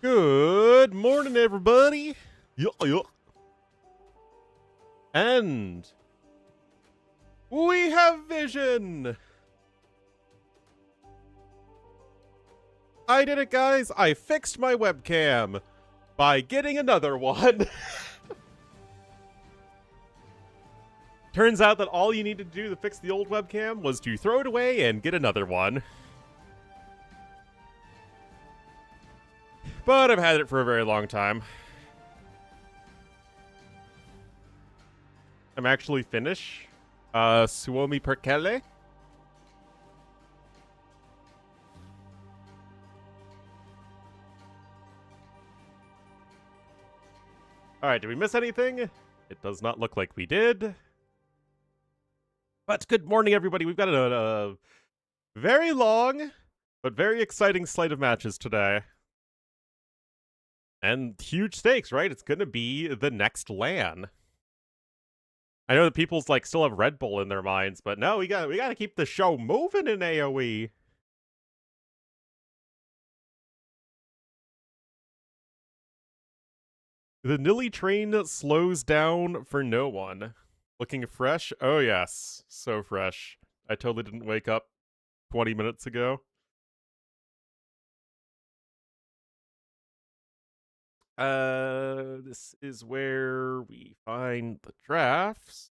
Good morning, everybody. Yeah. And we have vision. I did it, guys. I fixed my webcam by getting another one. Turns out that all you needed to do to fix the old webcam was to throw it away and get another one. But I've had it for a very long time. I'm actually Finnish. Suomi perkele. Alright, did we miss anything? It does not look like we did. But good morning, everybody. We've got a very long, but very exciting slate of matches today. And huge stakes, right? It's gonna be the next LAN. I know that people's still have Red Bull in their minds, but no, we gotta keep the show moving in AoE. The Nilly train slows down for no one. Looking fresh? Oh yes, so fresh. I totally didn't wake up 20 minutes ago. This is where we find the drafts.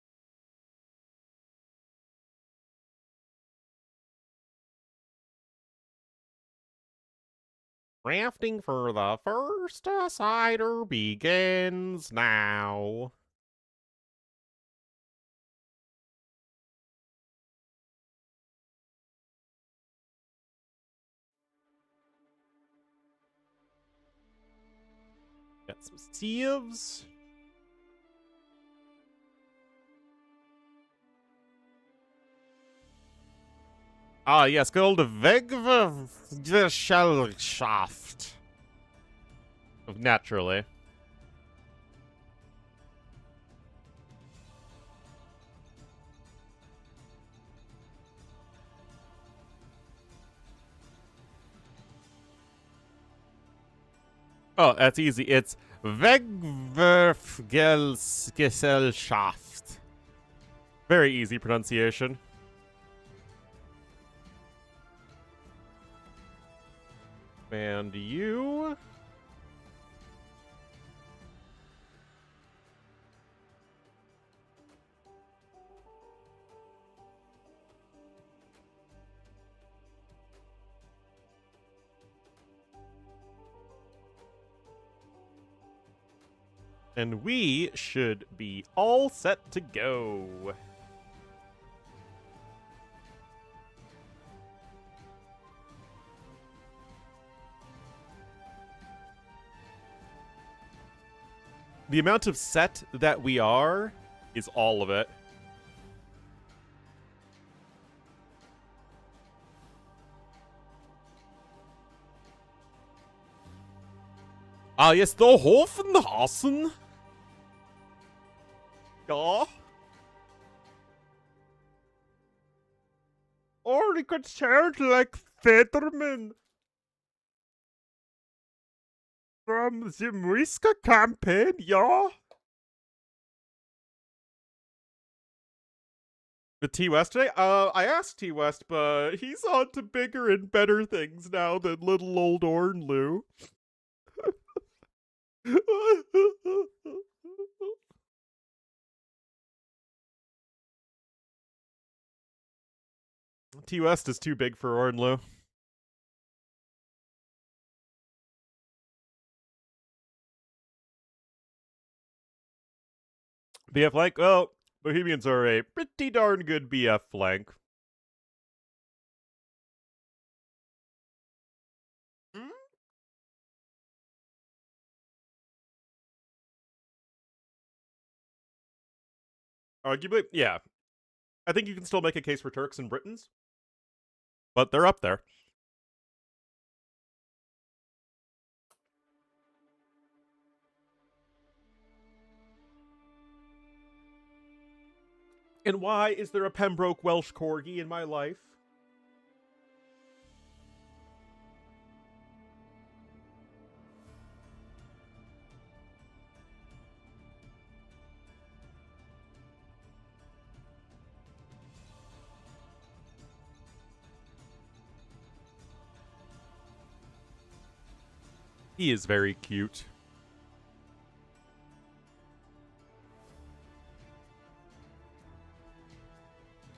Drafting for the first decider begins now. Got some sieves. Ah, yes, good old Weggesellschaft. Naturally. Oh, that's easy. It's Weggesellschaft. Very easy pronunciation. And you... And we should be all set to go. The amount of set that we are is all of it. Ah, yes, the Hofenhasen. Ja. Or he could sound like Federman from the Muisca campaign, yeah. The T-West today? I asked T-West, but he's on to bigger and better things now than little old Ornlu. T-West is too big for Ornlu. BF flank? Well, Bohemians are a pretty darn good BF flank. Arguably, yeah. I think you can still make a case for Turks and Britons, but they're up there. And why is there a Pembroke Welsh Corgi in my life? He is very cute.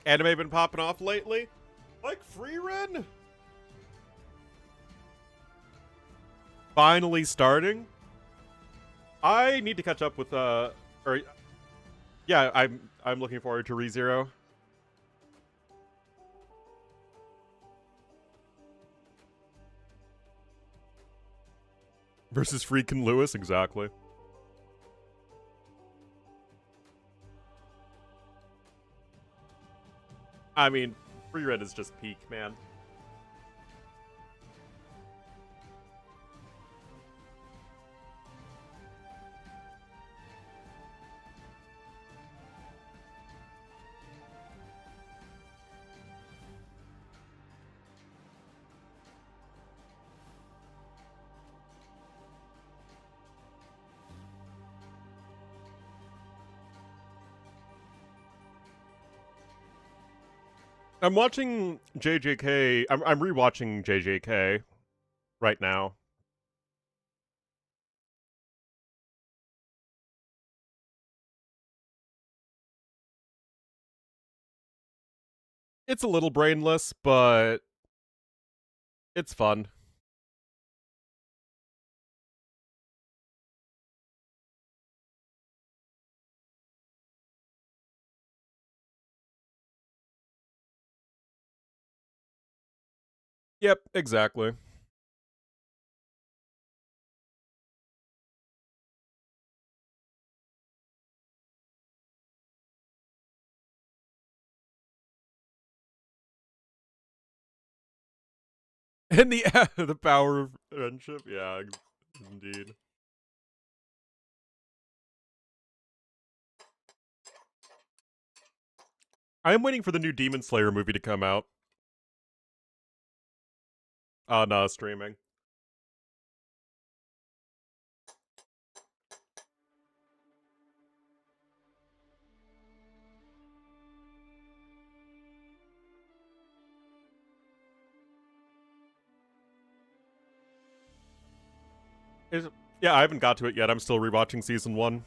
Anime been popping off lately? Like Freerin? Finally starting? I need to catch up with yeah, I'm looking forward to ReZero. Versus freaking Lewis, exactly. I mean, Free Red is just peak, man. I'm watching JJK. I'm rewatching JJK right now. It's a little brainless, but it's fun. Yep, exactly. And the power of friendship, yeah, indeed. I am waiting for the new Demon Slayer movie to come out. On streaming. Yeah, I haven't got to it yet. I'm still rewatching season 1.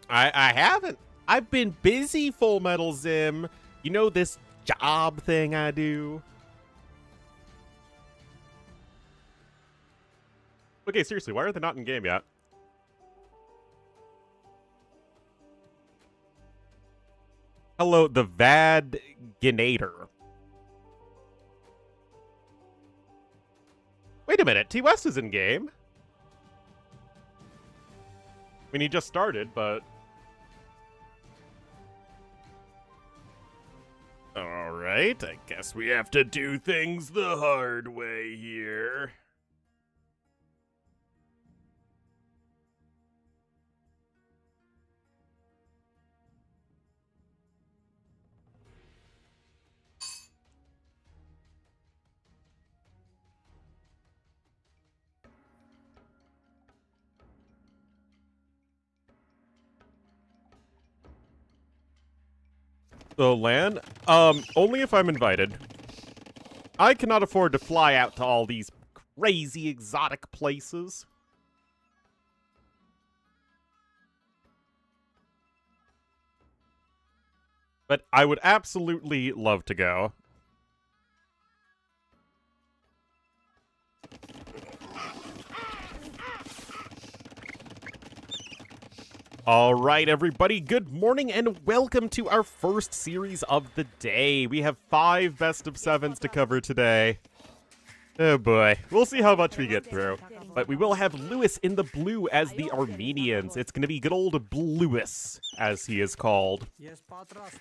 I haven't. I've been busy, Full Metal Zim. You know this job thing I do? Okay, seriously, why are they not in game yet? Hello, the Vadginator. Wait a minute, T West is in game. I mean, he just started, but... Alright, I guess we have to do things the hard way here. So, LAN? Only if I'm invited. I cannot afford to fly out to all these crazy exotic places. But I would absolutely love to go. All right, everybody, good morning and welcome to our first series of the day. We have 5 best of 7s to cover today. Oh boy, we'll see how much we get through. But we will have Lewis in the blue as the Armenians. It's going to be good old Lewis, as he is called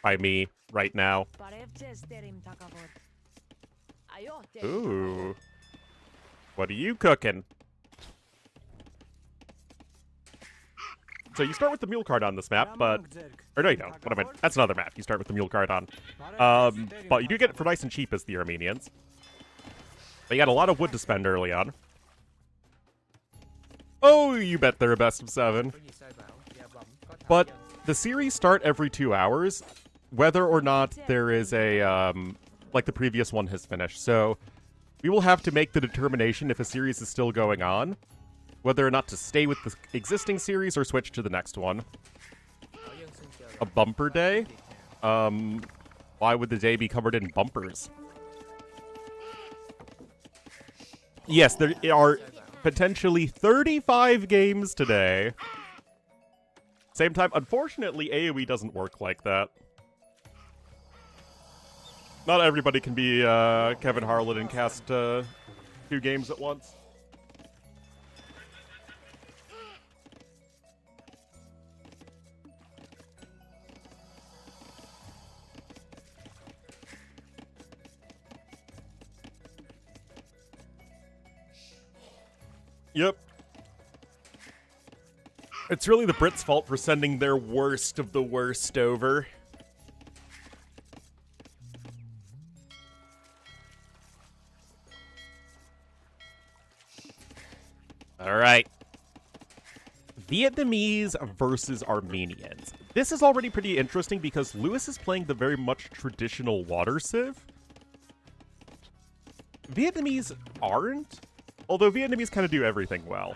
by me right now. Ooh. What are you cooking? So you start with the mule card on this map, but Or no, you don't. What I meant, that's another map. You start with the mule card on. But you do get it for nice and cheap as the Armenians. But you got a lot of wood to spend early on. Oh, you bet they're a best of 7. But the series start every 2 hours, whether or not there is a, like the previous one has finished. So we will have to make the determination if a series is still going on, whether or not to stay with the existing series or switch to the next one. A bumper day? Why would the day be covered in bumpers? Yes, there are potentially 35 games today. Same time, unfortunately, AoE doesn't work like that. Not everybody can be Kevin Harlan and cast 2 games at once. Yep. It's really the Brits' fault for sending their worst of the worst over. Alright. Vietnamese versus Armenians. This is already pretty interesting because Lewis is playing the very much traditional water civ. Vietnamese aren't. Although Vietnamese kind of do everything well.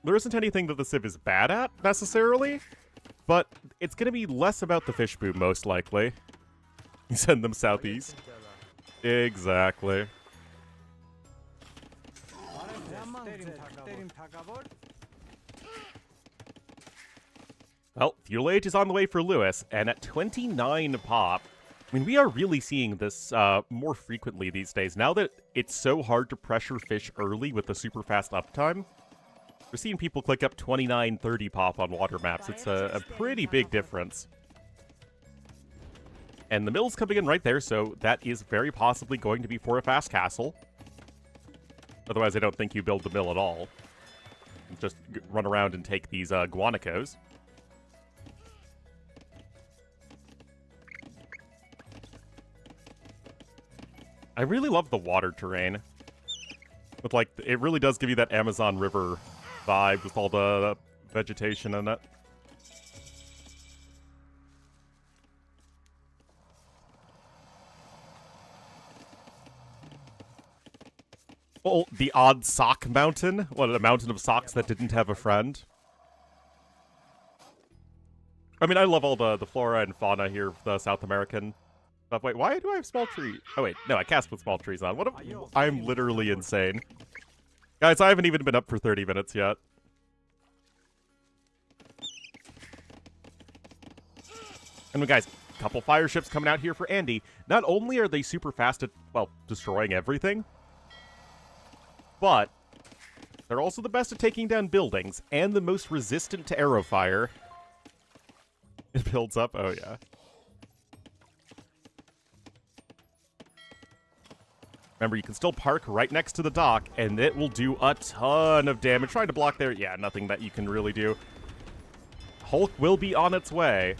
There isn't anything that the Civ is bad at, necessarily, but it's going to be less about the fish boom, most likely. Send them southeast. Exactly. Well, Fuel Age is on the way for Lewis, and at 29 pop, I mean, we are really seeing this more frequently these days. Now that it's so hard to pressure fish early with the super fast uptime, we're seeing people click up 29, 30 pop on water maps. It's a pretty big difference. And the mill's coming in right there, so that is very possibly going to be for a fast castle. Otherwise, I don't think you build the mill at all. Just run around and take these guanacos. I really love the water terrain. With, like, it really does give you that Amazon River vibe with all the vegetation in it. Oh, the odd sock mountain? What, a mountain of socks that didn't have a friend? I mean, I love all the flora and fauna here, the South American stuff. Wait, why do I have small trees? Oh, wait, no, I cast with small trees on. What? I'm literally insane. Guys, I haven't even been up for 30 minutes yet. And guys, a couple fire ships coming out here for Andy. Not only are they super fast at, well, destroying everything, but they're also the best at taking down buildings and the most resistant to arrow fire. It builds up? Oh, yeah. Remember, you can still park right next to the dock, and it will do a ton of damage. Trying to block there, yeah, nothing that you can really do. Hulk will be on its way.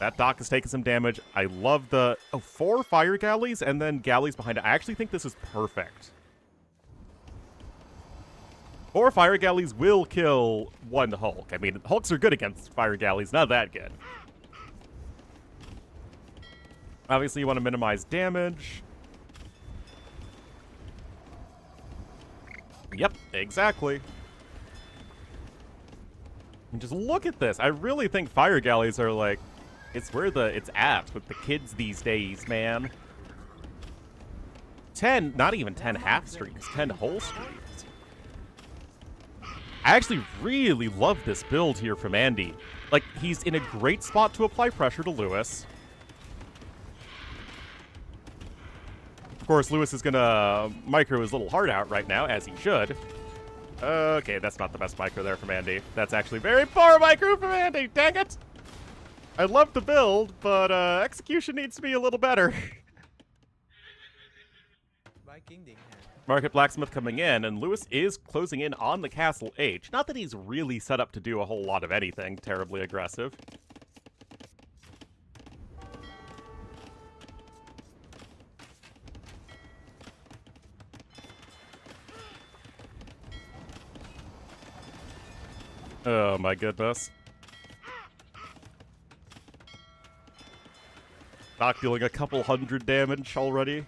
That dock is taking some damage. I love the... Oh, 4 fire galleys, and then galleys behind it. I actually think this is perfect. 4 fire galleys will kill 1 Hulk. I mean, Hulks are good against fire galleys, not that good. Obviously, you want to minimize damage. Yep, exactly. And just look at this. I really think fire galleys are like, it's where it's at with the kids these days, man. 10, not even 10 half streaks, 10 whole streaks. I actually really love this build here from Andy. Like, he's in a great spot to apply pressure to Lewis. Of course, Lewis is gonna micro his little heart out right now, as he should. Okay, that's not the best micro there from Andy. That's actually very poor micro from Andy, dang it! I love the build, but execution needs to be a little better. Market Blacksmith coming in, and Lewis is closing in on the Castle H. Not that he's really set up to do a whole lot of anything terribly aggressive. Oh my goodness. Doc dealing a couple hundred damage already.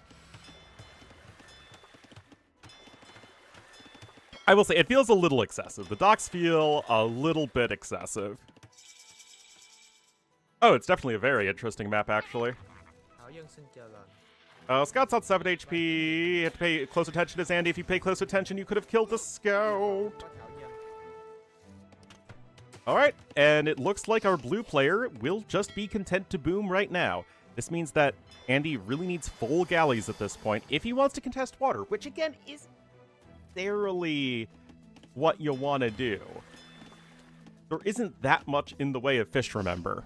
I will say, it feels a little excessive. The docks feel a little bit excessive. Oh, it's definitely a very interesting map, actually. Scout's on 7 HP. You have to pay close attention to Zandy. If you pay close attention, you could have killed the Scout. Alright, and it looks like our blue player will just be content to boom right now. This means that Andy really needs full galleys at this point if he wants to contest water, which again is necessarily what you want to do. There isn't that much in the way of fish, remember.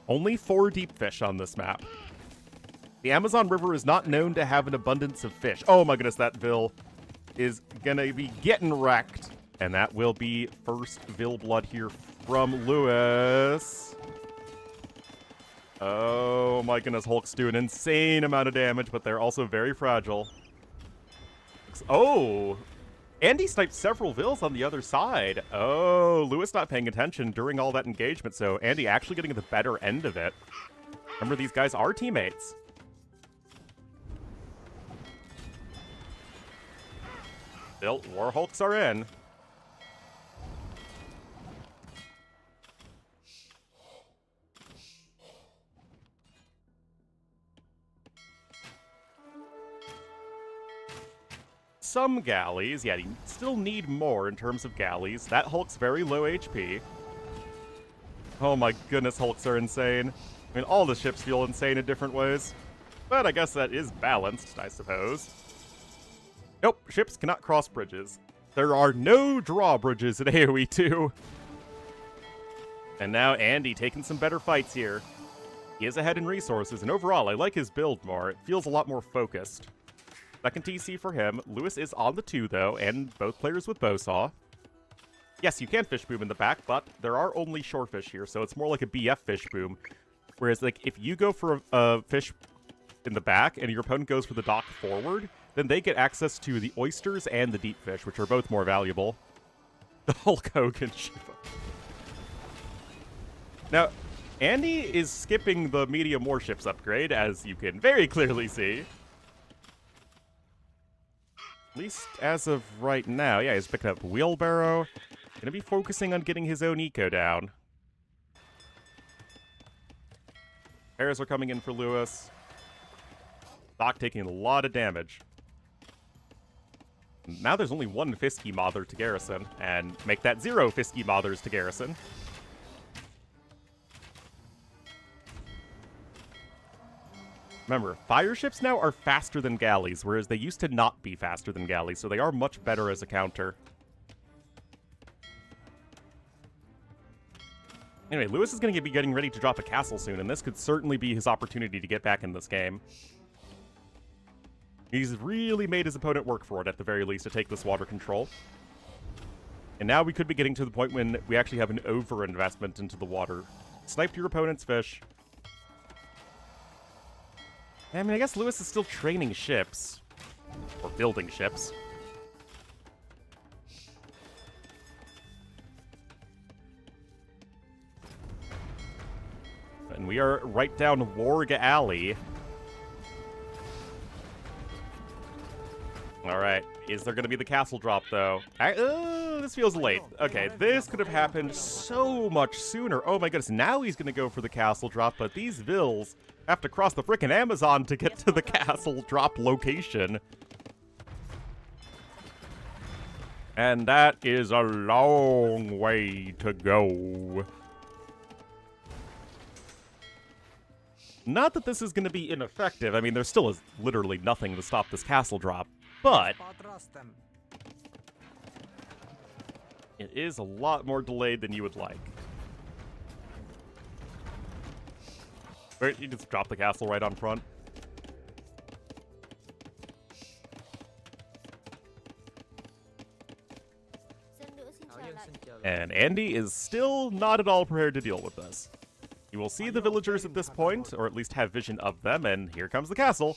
Only 4 deep fish on this map. The Amazon River is not known to have an abundance of fish. Oh my goodness, that Vil is gonna be getting wrecked. And that will be first Vil blood here from Lewis. Oh my goodness, Hulks do an insane amount of damage, but they're also very fragile. Oh, Andy sniped several Vils on the other side. Oh, Lewis not paying attention during all that engagement, so Andy actually getting the better end of it. Remember, these guys are teammates. Vil, War Hulks are in. Some galleys. Yeah, you still need more in terms of galleys. That Hulk's very low HP. Oh my goodness, Hulks are insane. I mean, all the ships feel insane in different ways. But I guess that is balanced, I suppose. Nope, ships cannot cross bridges. There are no drawbridges in AoE 2. And now Andy taking some better fights here. He is ahead in resources, and overall, I like his build more. It feels a lot more focused. Second TC for him. Lewis is on the 2, though, and both players with Bowsaw. Yes, you can fish boom in the back, but there are only shorefish here, so it's more like a BF fish boom. Whereas, like, if you go for a fish in the back and your opponent goes for the dock forward, then they get access to the oysters and the deep fish, which are both more valuable. The Hulk Hogan Shiva. Now, Andy is skipping the medium warships upgrade, as you can very clearly see. At least as of right now. Yeah, he's picking up Wheelbarrow. Gonna be focusing on getting his own eco down. Pairs are coming in for Lewis. Doc taking a lot of damage. Now there's only 1 Fisky Mother to garrison, and make that 0 Fisky Mothers to garrison. Remember, fire ships now are faster than galleys, whereas they used to not be faster than galleys, so they are much better as a counter. Anyway, Lewis is going to be getting ready to drop a castle soon, and this could certainly be his opportunity to get back in this game. He's really made his opponent work for it, at the very least, to take this water control. And now we could be getting to the point when we actually have an over-investment into the water. Sniped your opponent's fish. I mean, I guess Lewis is still training ships. Or building ships. And we are right down Warg Alley. Alright, is there going to be the castle drop, though? This feels late. Okay, this could have happened so much sooner. Oh my goodness, now he's going to go for the castle drop, but these Vils have to cross the frickin' Amazon to get to the castle drop location. And that is a long way to go. Not that this is going to be ineffective. I mean, there still is literally nothing to stop this castle drop. But it is a lot more delayed than you would like. Wait, you just drop the castle right on front. And Andy is still not at all prepared to deal with this. You will see the villagers at this point, or at least have vision of them, and here comes the castle.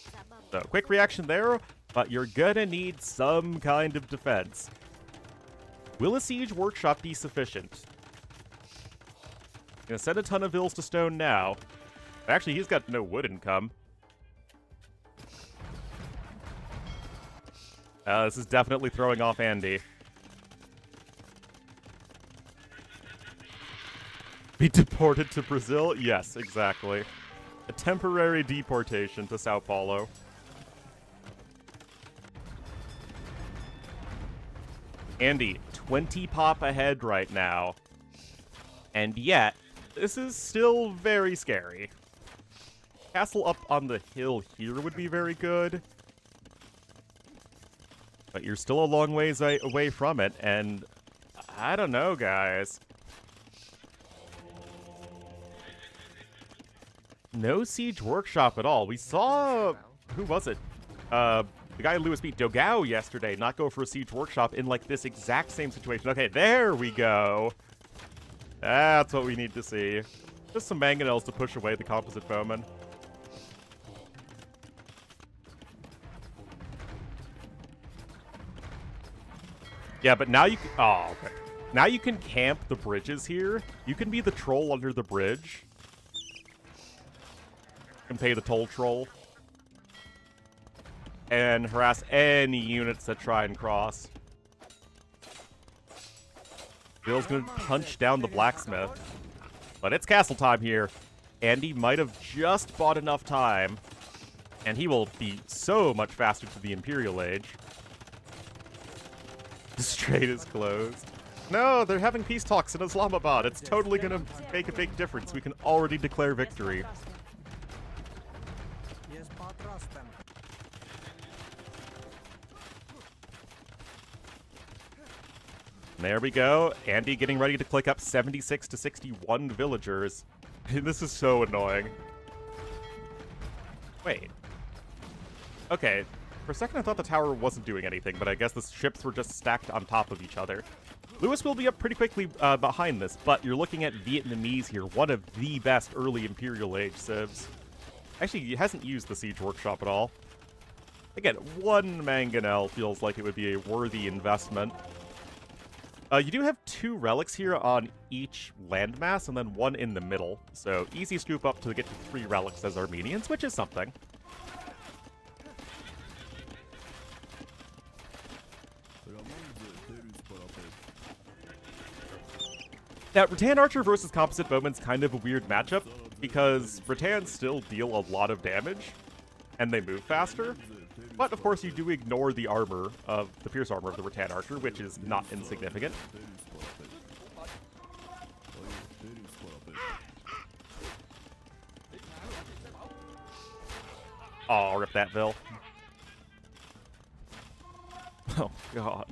So, quick reaction there, but you're gonna need some kind of defense. Will a siege workshop be sufficient? Gonna send a ton of vills to stone now. Actually, he's got no wood income. This is definitely throwing off Andy. Be deported to Brazil? Yes, exactly. A temporary deportation to Sao Paulo. Andy, 20 pop ahead right now. And yet, this is still very scary. Castle up on the hill here would be very good. But you're still a long ways away from it, and I don't know, guys. No siege workshop at all. We saw, who was it? The guy Lewis beat Dogao yesterday not go for a siege workshop in like this exact same situation. Okay, there we go. That's what we need to see. Just some mangonels to push away the composite bowmen. Yeah, but now you can, oh, okay. Now you can camp the bridges here. You can be the troll under the bridge. And pay the toll troll. And harass any units that try and cross. Bill's gonna punch down the blacksmith. But it's castle time here. Andy might have just bought enough time. And he will be so much faster to the Imperial Age. The strait is closed. No, they're having peace talks in Islamabad. It's totally gonna make a big difference. We can already declare victory. There we go. Andy getting ready to click up 76 to 61 villagers. This is so annoying. Wait. Okay. For a second I thought the tower wasn't doing anything, but I guess the ships were just stacked on top of each other. Lewis will be up pretty quickly behind this, but you're looking at Vietnamese here, one of the best early Imperial Age civs. Actually, he hasn't used the Siege Workshop at all. Again, one mangonel feels like it would be a worthy investment. You do have 2 relics here on each landmass, and then 1 in the middle. So, easy scoop up to get to 3 relics as Armenians, which is something. Now, Rattan Archer versus Composite Bowman's kind of a weird matchup, because Rattans still deal a lot of damage, and they move faster. But, of course, you do ignore the armor of the Pierce armor of the Rattan Archer, which is not insignificant. Oh, rip that, Bill. Oh, God.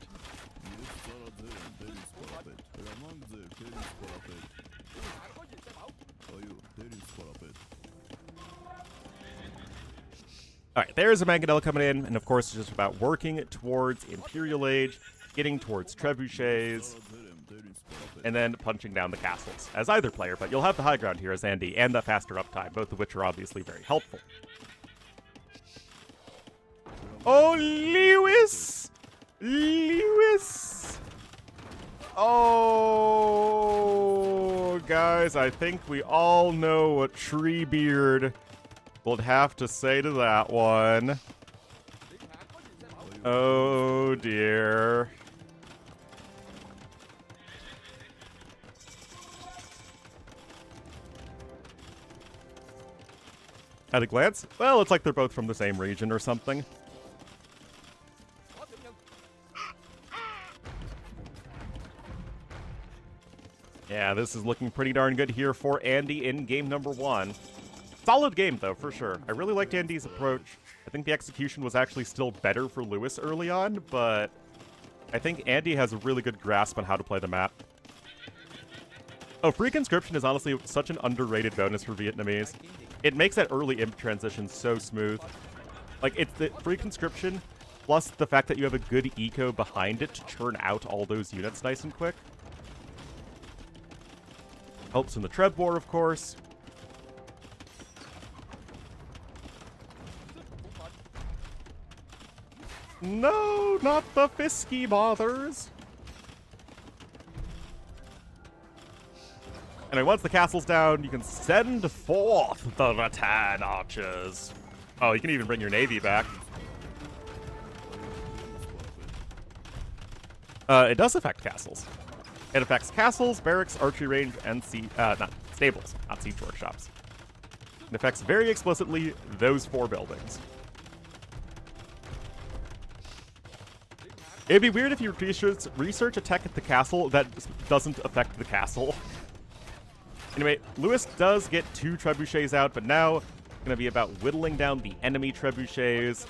Alright, there's a mangonel coming in, and of course it's just about working towards Imperial Age, getting towards trebuchets, and then punching down the castles as either player, but you'll have the high ground here as Andy, and the faster uptime, both of which are obviously very helpful. Oh, Lewis! Lewis! Oh, guys, I think we all know what Treebeard would have to say to that one. Oh, dear. At a glance, well, it's like they're both from the same region or something. Yeah, this is looking pretty darn good here for Andy in game number 1. Solid game, though, for sure. I really liked Andy's approach. I think the execution was actually still better for Lewis early on, but I think Andy has a really good grasp on how to play the map. Oh, free conscription is honestly such an underrated bonus for Vietnamese. It makes that early imp transition so smooth. Like, it's the free conscription plus the fact that you have a good eco behind it to churn out all those units nice and quick. Helps in the Treb War, of course. No, not the Fisky Bothers. Anyway, once the castle's down, you can send forth the Rattan archers. Oh, you can even bring your navy back. It does affect castles. It affects castles, barracks, archery range, and not stables, not siege workshops. It affects very explicitly those 4 buildings. It'd be weird if you research a tech at the castle that doesn't affect the castle. Anyway, Lewis does get 2 trebuchets out, but now it's going to be about whittling down the enemy trebuchets.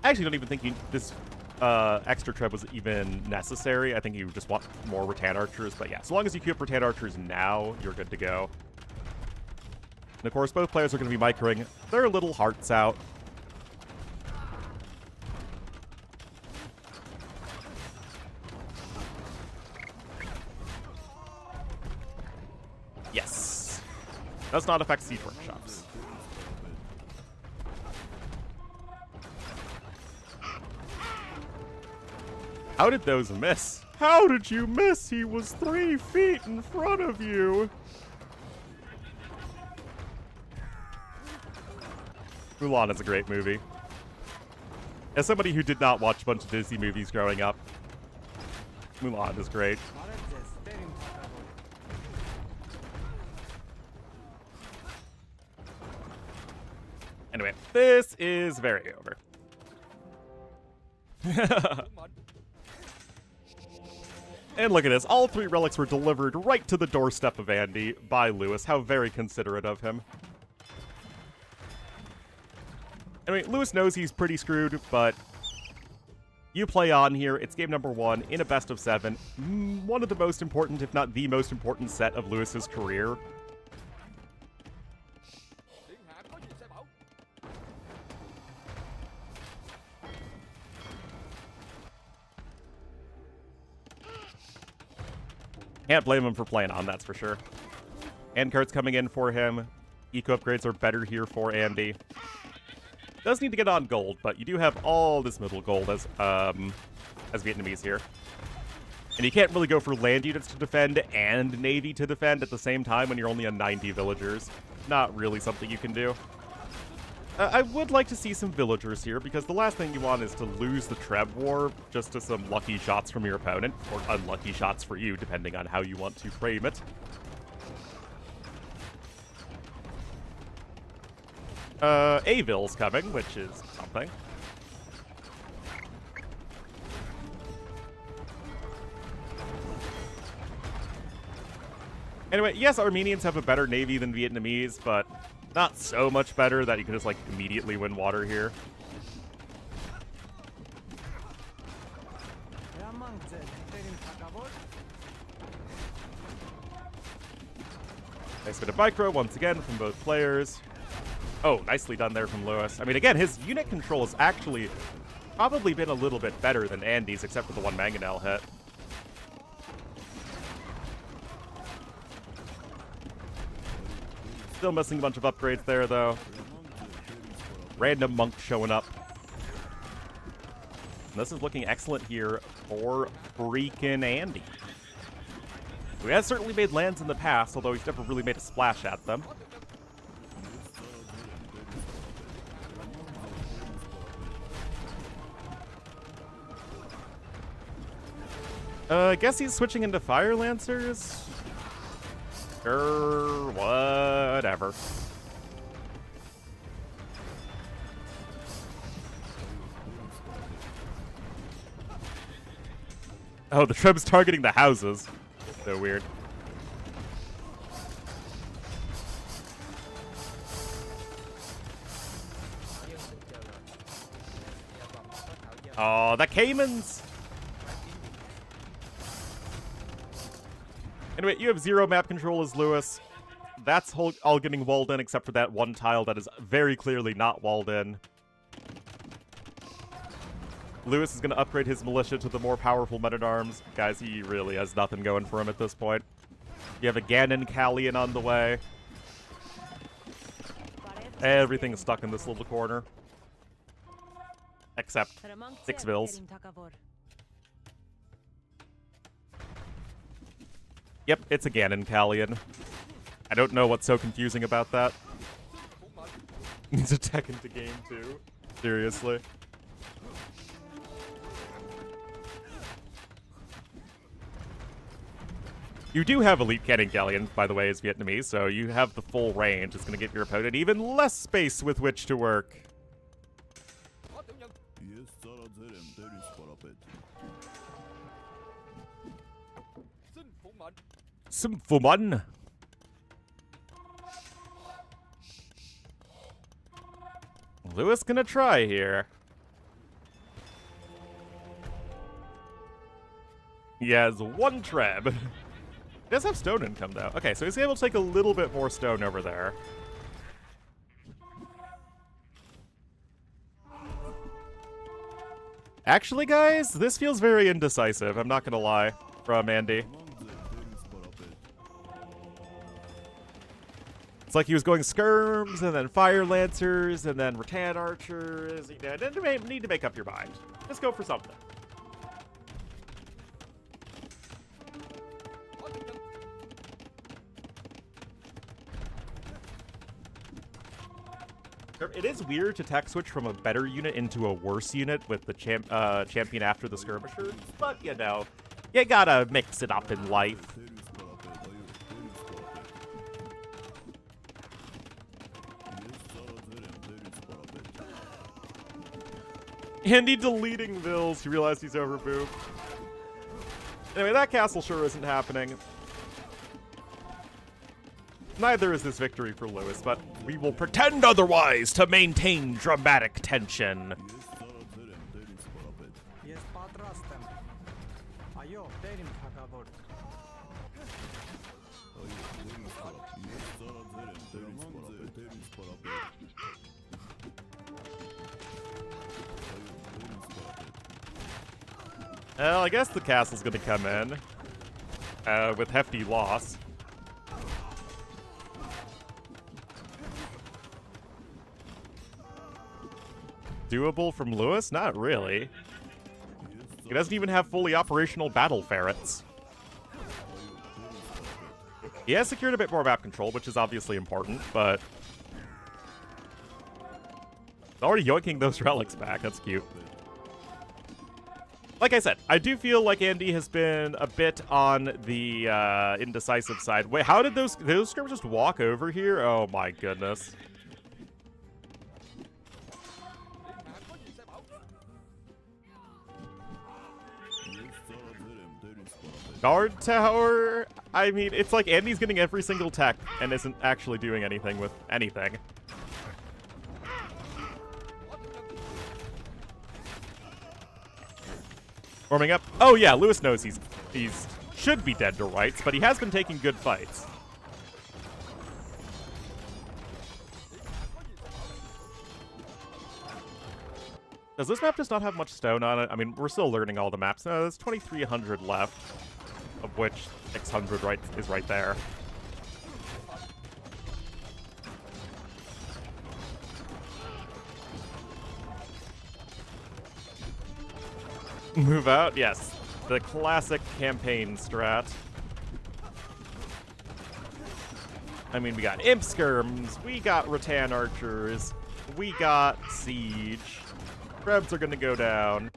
I actually don't even think this extra treb was even necessary. I think you just want more Rattan archers, but yeah, so long as you keep Rattan archers now, you're good to go. And of course, both players are going to be microing their little hearts out. Yes. Does not affect siege workshops. How did those miss? How did you miss? He was 3 feet in front of you. Mulan is a great movie. As somebody who did not watch a bunch of Disney movies growing up, Mulan is great. Anyway, this is very over. And look at this. All 3 relics were delivered right to the doorstep of Andy by Lewis. How very considerate of him. Anyway, Lewis knows he's pretty screwed, but you play on here. It's game number 1 in a best of 7. One of the most important, if not the most important set of Lewis's career. Can't blame him for playing on, that's for sure. Hand cards coming in for him. Eco upgrades are better here for Andy. Does need to get on gold, but you do have all this middle gold as Vietnamese here. And you can't really go for land units to defend and navy to defend at the same time when you're only on 90 villagers. Not really something you can do. I would like to see some villagers here, because the last thing you want is to lose the Treb War just to some lucky shots from your opponent, or unlucky shots for you, depending on how you want to frame it. Aville's coming, which is something. Anyway, yes, Armenians have a better navy than Vietnamese, but not so much better that you can just, like, immediately win water here. Nice bit of micro, once again, from both players. Oh, nicely done there from Lewis. I mean, again, his unit control has actually probably been a little bit better than Andy's, except for the one mangonel hit. Still missing a bunch of upgrades there, though. Random monk showing up. And this is looking excellent here for freaking Andy. He has certainly made lands in the past, although he's never really made a splash at them. I guess he's switching into Fire Lancers? Sure, whatever. Oh, the Treb's targeting the houses. So weird. Oh, the Caymans! Anyway, you have 0 map control as Lewis. That's all getting walled in except for that one tile that is very clearly not walled in. Lewis is going to upgrade his militia to the more powerful men-at-arms. Guys, he really has nothing going for him at this point. You have a Ganon Callion on the way. Everything is stuck in this little corner. Except 6 vills. Yep, it's a Ganon Callion. I don't know what's so confusing about that. Needs a tech into game too. Seriously. You do have Elite Cannon Galleon, by the way, as Vietnamese, so you have the full range. It's going to give your opponent even less space with which to work. Some Fuman. Lewis gonna try here. He has 1 Treb. He does have stone income, though. Okay, so he's able to take a little bit more stone over there. Actually, guys, this feels very indecisive. I'm not gonna lie, from Andy. It's like he was going skirms, and then fire lancers, and then rattan archers. You know, need to make up your mind. Just go for something. It is weird to tech switch from a better unit into a worse unit with the champion after the skirmishers, but you know, you gotta mix it up in life. Andy deleting Vills. He realized he's overbooped. Anyway, that castle sure isn't happening. Neither is this victory for Lewis, but we will pretend otherwise to maintain dramatic tension. Well, I guess the castle's gonna come in with hefty loss. Doable from Lewis? Not really. He doesn't even have fully operational battle ferrets. He has secured a bit more map control, which is obviously important, but he's already yoinking those relics back. That's cute. Like I said, I do feel like Andy has been a bit on the indecisive side. Wait, how did those skirmishers just walk over here? Oh my goodness. Guard tower? I mean, it's like Andy's getting every single tech and isn't actually doing anything with anything. Warming up. Oh yeah, Lewis knows he's should be dead to rights, but he has been taking good fights. Does this map just not have much stone on it? I mean, we're still learning all the maps. No, there's 2,300 left, of which 600 is right there. Move out? Yes. The classic campaign strat. I mean, we got Imp Skirms, we got Rattan Archers, we got Siege. Krebs are gonna go down.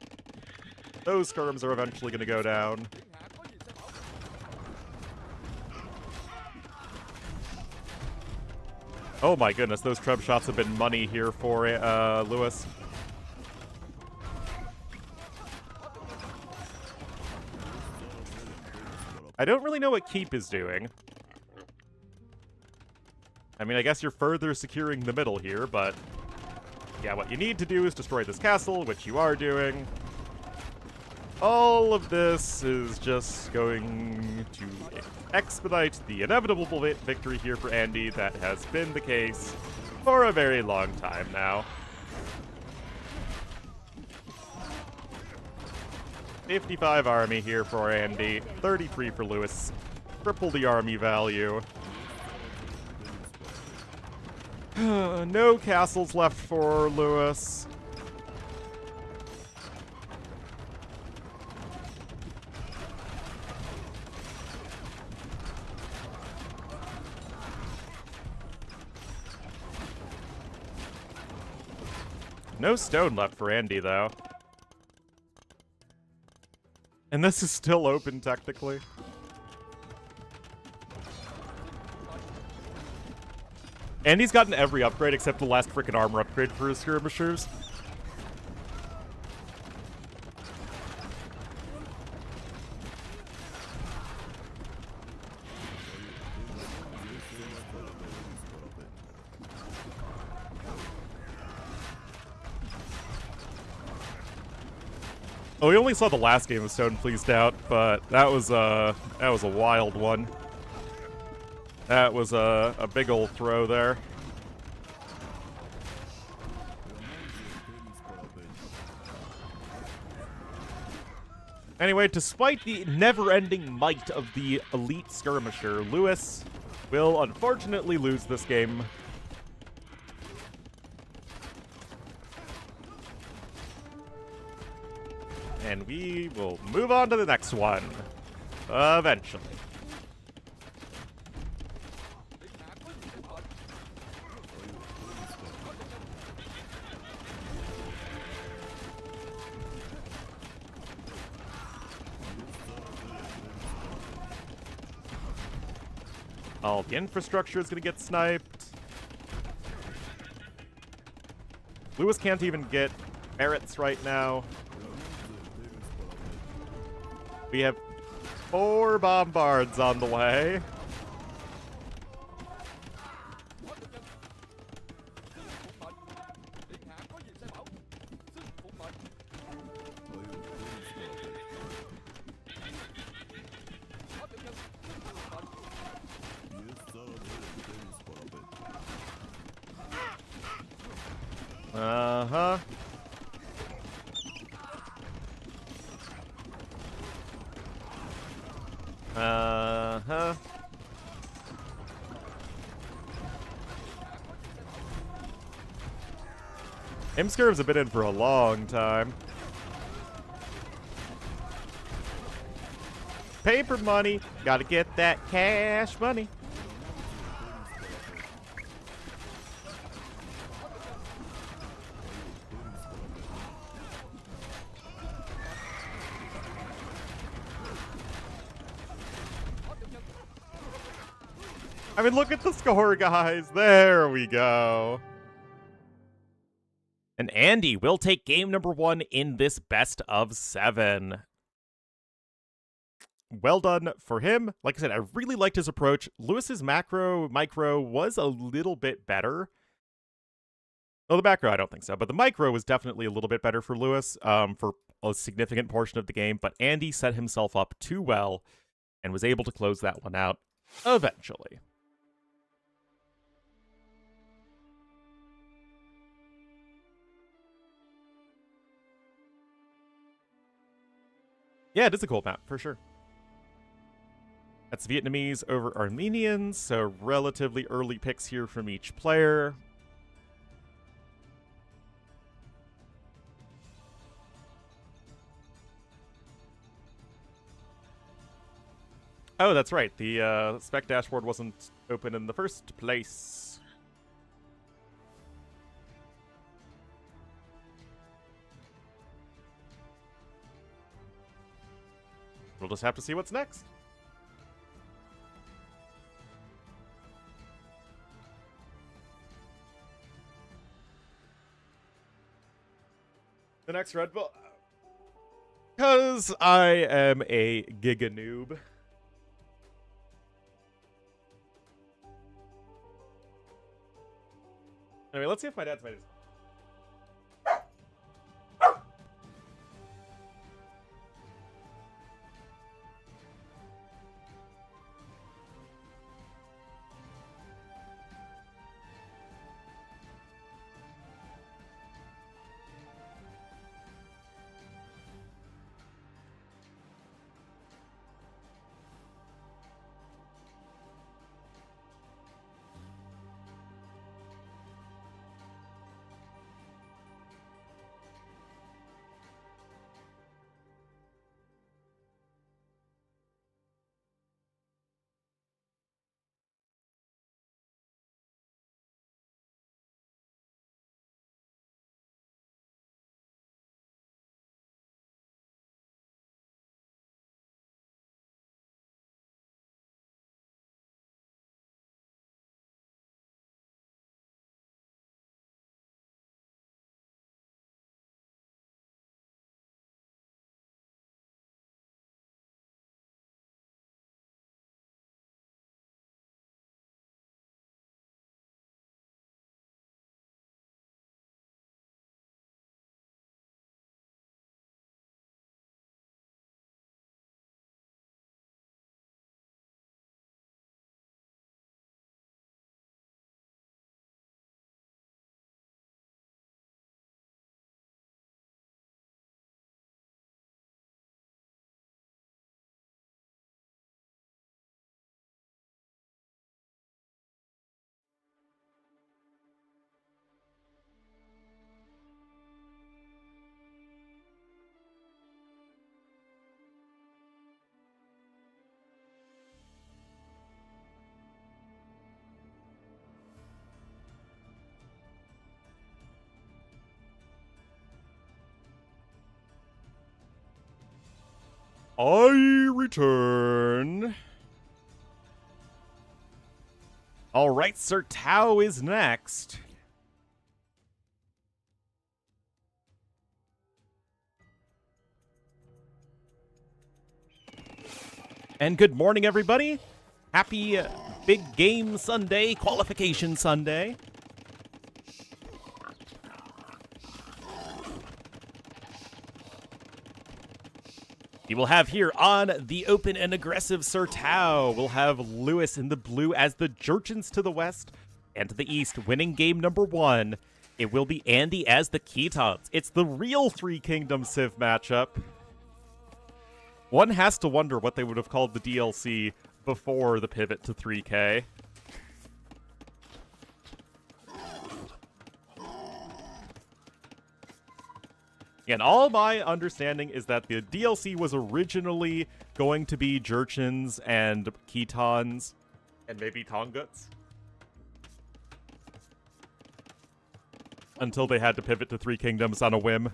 Those Skirms are eventually gonna go down. Oh my goodness, those Treb shots have been money here for Lewis. I don't really know what Keep is doing. I mean, I guess you're further securing the middle here, but yeah, what you need to do is destroy this castle, which you are doing. All of this is just going to expedite the inevitable victory here for Andy that has been the case for a very long time now. 55 army here for Andy, 33 for Lewis. triple the army value. No castles left for Lewis. No stone left for Andy, though. And this is still open, technically. Andy's gotten every upgrade except the last frickin' armor upgrade for his skirmishers. Oh, we only saw the last game of Stone Pleased Out, but that was a wild one. That was a big old throw there. Anyway, despite the never-ending might of the elite skirmisher, Lewis will unfortunately lose this game. And we will move on to the next one. Eventually. All the infrastructure is going to get sniped. Lewis can't even get Barretts right now. We have 4 bombards on the way. Uh-huh. Uh-huh. Imskirv's been in for a long time. Paper money. Gotta get that cash money. I mean, look at the score, guys. There we go. And Andy will take game number 1 in this best of 7. Well done for him. Like I said, I really liked his approach. Lewis's micro was a little bit better. Well, the macro, I don't think so, but the micro was definitely a little bit better for Lewis for a significant portion of the game, but Andy set himself up too well and was able to close that one out eventually. Yeah, it is a cool map, for sure. That's Vietnamese over Armenians, so relatively early picks here from each player. Oh, that's right. The spec dashboard wasn't open in the first place. We'll just have to see what's next. The next Red Bull. Because I am a giga noob. Anyway, let's see if my dad's made it. I return. All right, Sir Tao is next. And good morning, everybody. Happy Big Game Sunday, Qualification Sunday. You will have here on the open and aggressive Sir Tao, we'll have Lewis in the blue as the Jurchens to the west and to the east, winning game number 1. It will be Andy as the Ketons. It's the real Three Kingdoms Civ matchup. One has to wonder what they would have called the DLC before the pivot to 3K. And all my understanding is that the DLC was originally going to be Jurchens and Ketons and maybe Tonguts. Until they had to pivot to Three Kingdoms on a whim.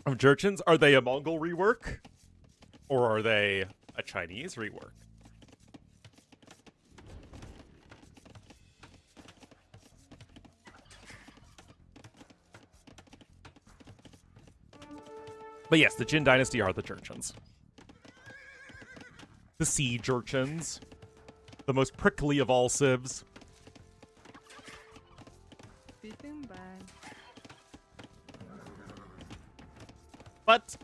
Of Jurchens, are they a Mongol rework? Or are they a Chinese rework? But yes, the Jin Dynasty are the Jurchens. The Sea Jurchens. The most prickly of all civs. But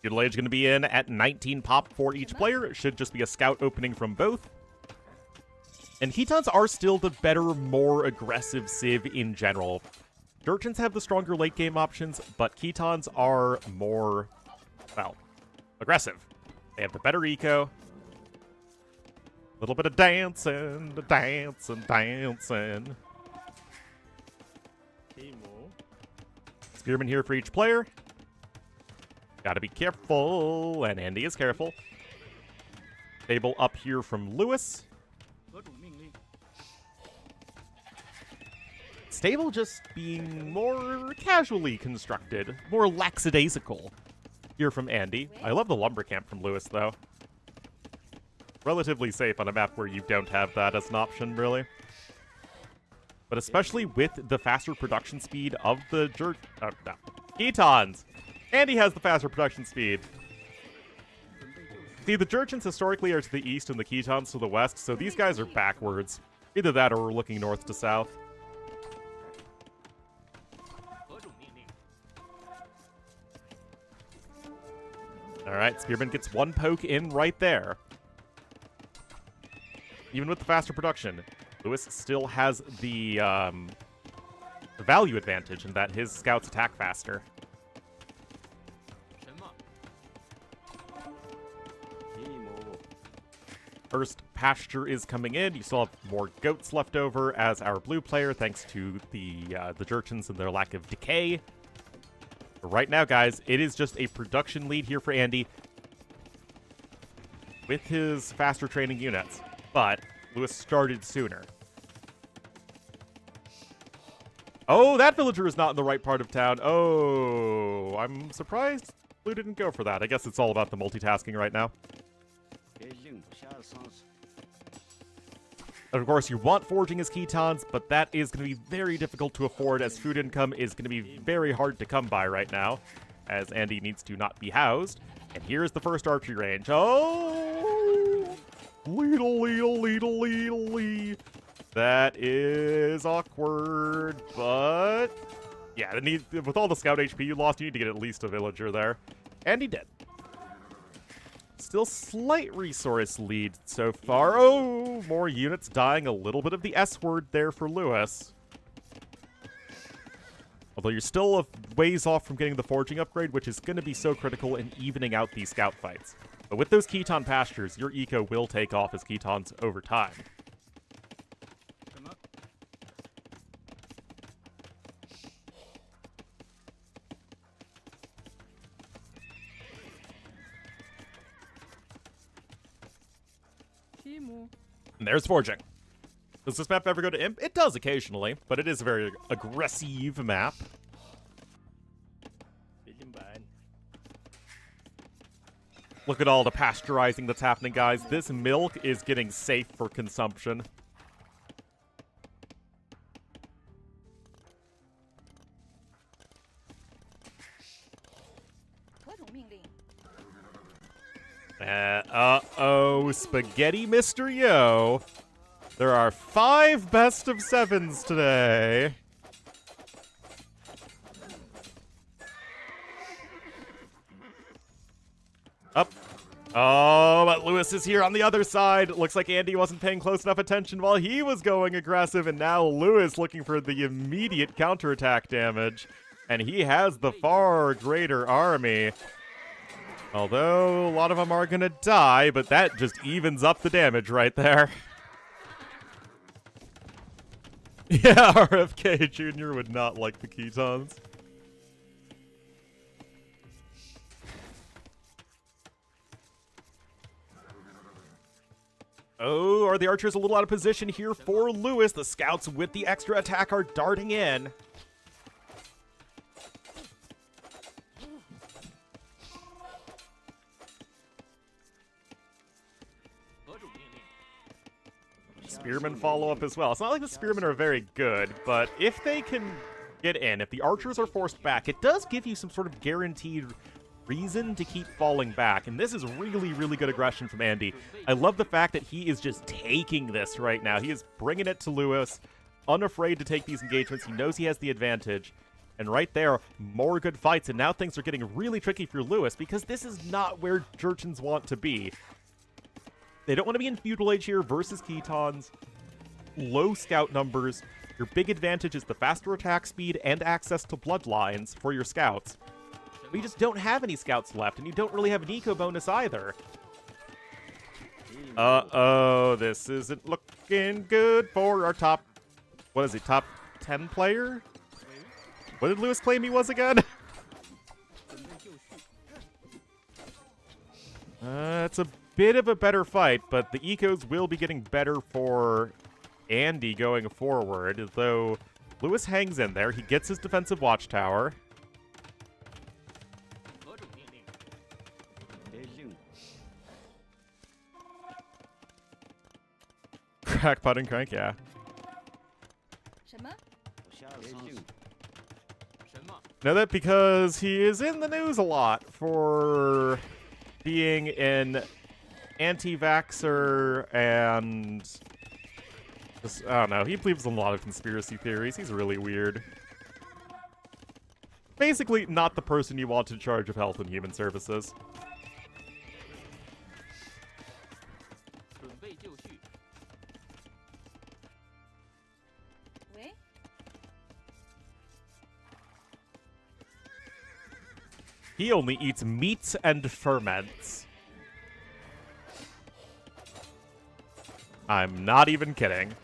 Feudal Age going to be in at 19 pop for each player. It should just be a scout opening from both. And Ketons are still the better, more aggressive civ in general. Jurchens have the stronger late game options, but Ketons are more, well, aggressive. They have the better eco. A little bit of dancing, dancing. Spearman here for each player. Gotta be careful, and Andy is careful. Stable up here from Lewis. Stable just being more casually constructed, more lackadaisical here from Andy. I love the lumber camp from Lewis, though. Relatively safe on a map where you don't have that as an option, really. But especially with the faster production speed of the Ketons. Andy has the faster production speed. See, the Jurchens historically are to the east and the Ketons to the west, so these guys are backwards. Either that or we're looking north to south. Alright, Spearman gets one poke in right there. Even with the faster production, Lewis still has the value advantage in that his scouts attack faster. First pasture is coming in. You still have more goats left over as our blue player, thanks to the Jurchens and their lack of decay. But right now, guys, it is just a production lead here for Andy with his faster training units. But Lewis started sooner. Oh, that villager is not in the right part of town. Oh, I'm surprised Blue didn't go for that. I guess it's all about the multitasking right now. Of course, you want forging as Ketons, but that is going to be very difficult to afford as food income is going to be very hard to come by right now, as Andy needs to not be housed. And here's the first archery range. Oh! Leedle. That is awkward, but yeah, with all the scout HP you lost, you need to get at least a villager there. And he did. Still slight resource lead so far. Oh, more units dying. A little bit of the S word there for Lewis. Although you're still a ways off from getting the forging upgrade, which is going to be so critical in evening out these scout fights. But with those Keton pastures, your eco will take off as Ketons over time. And there's forging. Does this map ever go to imp? It does occasionally, but it is a very aggressive map. Look at all the pasteurizing that's happening, guys. This milk is getting safe for consumption. Uh-oh, Spaghetti Mr. Yo. There are 5 best of 7s today. Up. Oh, but Lewis is here on the other side. Looks like Andy wasn't paying close enough attention while he was going aggressive, and now Lewis looking for the immediate counterattack damage. And he has the far greater army. Although, a lot of them are gonna die, but that just evens up the damage right there. Yeah, RFK Jr. would not like the Ketons. Oh, are the archers a little out of position here for Lewis? The scouts with the extra attack are darting in. Spearmen follow up as well. It's not like the spearmen are very good, but if they can get in, if the archers are forced back, it does give you some sort of guaranteed reason to keep falling back. And this is really, really good aggression from Andy. I love the fact that he is just taking this right now. He is bringing it to Lewis, unafraid to take these engagements. He knows he has the advantage. And right there, more good fights. And now things are getting really tricky for Lewis because this is not where Jurchens want to be. They don't want to be in Feudal Age here versus Ketons. Low scout numbers. Your big advantage is the faster attack speed and access to bloodlines for your scouts. But you just don't have any scouts left, and you don't really have an eco bonus either. Uh-oh, this isn't looking good for our top... What is it, top 10 player? What did Lewis claim he was again? It's a bit of a better fight, but the ecos will be getting better for Andy going forward, though Lewis hangs in there. He gets his defensive watchtower. Crackpot and crank, yeah. Know that because he is in the news a lot for being an anti-vaxxer and just, I don't know, he believes in a lot of conspiracy theories. He's really weird. Basically, not the person you want in charge of health and human services. He only eats meats and ferments. I'm not even kidding.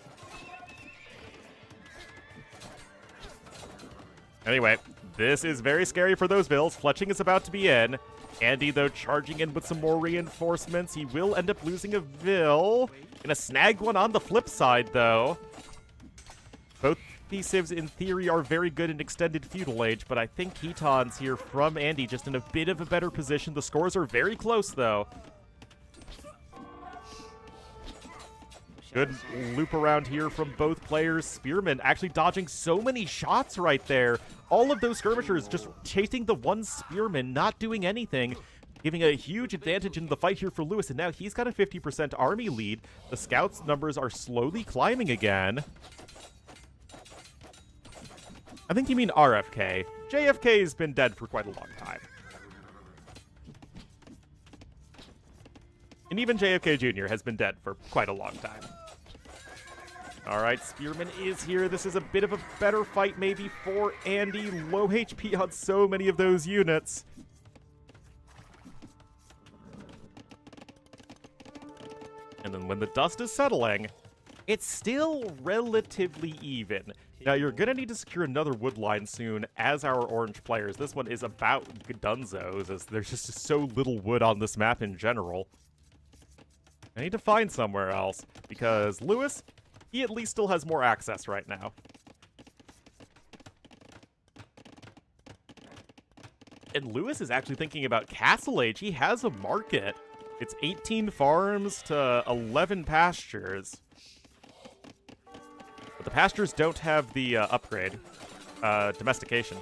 Anyway, this is very scary for those bills. Fletching is about to be in. Andy, though, charging in with some more reinforcements. He will end up losing a Vil. Gonna snag one on the flip side, though. Both these civs, in theory, are very good in extended feudal age, but I think Ketons here from Andy just in a bit of a better position. The scores are very close, though. Good loop around here from both players. Spearman actually dodging so many shots right there. All of those skirmishers just chasing the one Spearman, not doing anything, giving a huge advantage in the fight here for Lewis. And now he's got a 50% army lead. The scouts' numbers are slowly climbing again. I think you mean RFK. JFK's been dead for quite a long time. And even JFK Jr. has been dead for quite a long time. Alright, Spearman is here. This is a bit of a better fight maybe for Andy. Low HP on so many of those units. And then when the dust is settling, it's still relatively even. Now, you're going to need to secure another wood line soon as our orange players. This one is about dunzos, as there's just so little wood on this map in general. I need to find somewhere else, because Lewis, he at least still has more access right now. And Lewis is actually thinking about Castle Age. He has a market. It's 18 farms to 11 pastures. But the pastures don't have the upgrade. Domestication.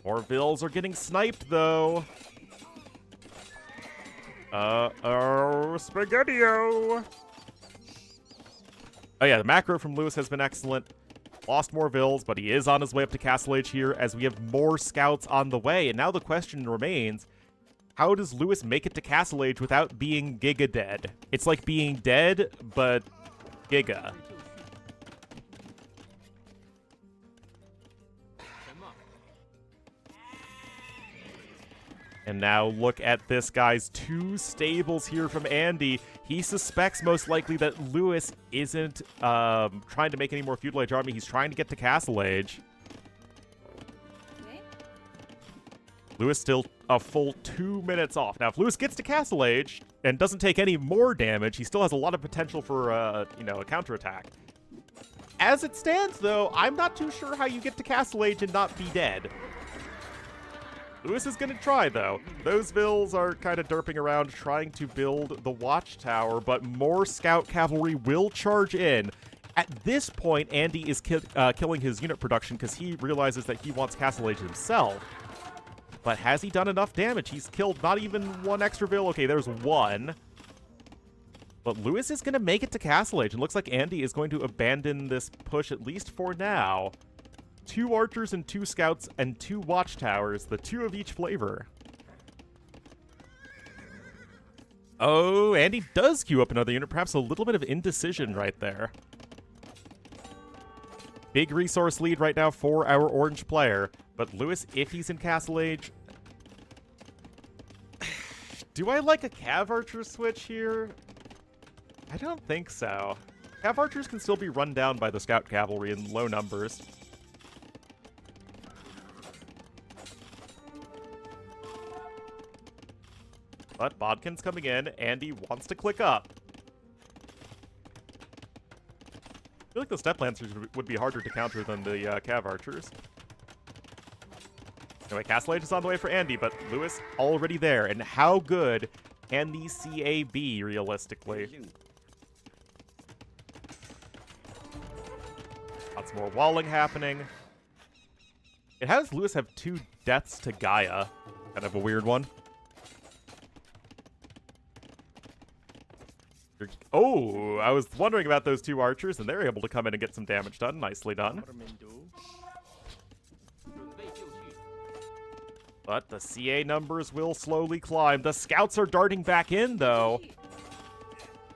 More vills are getting sniped, though. Spaghetti-o! Oh yeah, the macro from Lewis has been excellent. Lost more vills, but he is on his way up to Castle Age here as we have more scouts on the way. And now the question remains, how does Lewis make it to Castle Age without being Giga dead? It's like being dead, but Giga. And now look at this, guys. 2 stables here from Andy. He suspects most likely that Lewis isn't trying to make any more Feudal Age army. He's trying to get to Castle Age. Okay. Lewis still a full 2 minutes off. Now, if Lewis gets to Castle Age and doesn't take any more damage, he still has a lot of potential for, a counterattack. As it stands, though, I'm not too sure how you get to Castle Age and not be dead. Lewis is going to try, though. Those vills are kind of derping around trying to build the watchtower, but more scout cavalry will charge in. At this point, Andy is killing his unit production because he realizes that he wants Castle Age himself. But has he done enough damage? He's killed not even 1 extra vill. Okay, there's 1. But Lewis is going to make it to Castle Age, and looks like Andy is going to abandon this push, at least for now. 2 archers and 2 scouts and 2 watchtowers, the 2 of each flavor. Oh, Andy does queue up another unit, perhaps a little bit of indecision right there. Big resource lead right now for our orange player, but Lewis, if he's in Castle Age... Do I like a Cav Archer switch here? I don't think so. Cav Archers can still be run down by the Scout Cavalry in low numbers. But Bodkin's coming in. Andy wants to click up. I feel like the Step Lancers would be harder to counter than the Cav Archers. Anyway, Castle Age is on the way for Andy, but Lewis already there. And how good can the CA be, realistically? Lots more walling happening. It has Lewis have 2 deaths to Gaia. Kind of a weird one. Oh, I was wondering about those 2 archers, and they're able to come in and get some damage done. Nicely done. But the CA numbers will slowly climb. The scouts are darting back in, though.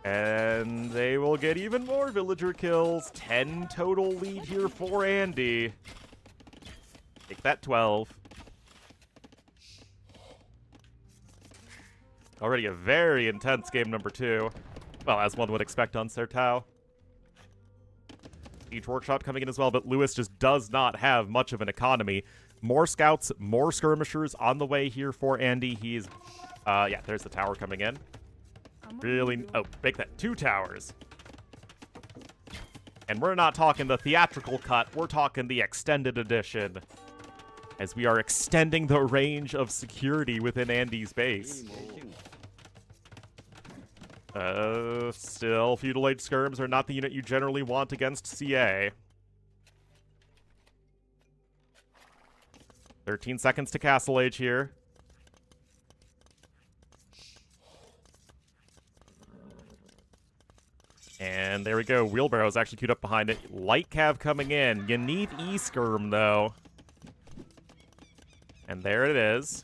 And they will get even more villager kills. 10 total lead here for Andy. Take that 12. Already a very intense game number 2. Well, as one would expect on Sertao. Siege Workshop coming in as well, but Lewis just does not have much of an economy. More scouts, more skirmishers on the way here for Andy. He's, yeah, there's the tower coming in. Really, oh, make that 2 towers. And we're not talking the theatrical cut, we're talking the extended edition. As we are extending the range of security within Andy's base. Still, Feudal Age skirms are not the unit you generally want against CA. 13 seconds to Castle Age here. And there we go. Wheelbarrow's actually queued up behind it. Light Cav coming in. You need E-Skirm, though. And there it is.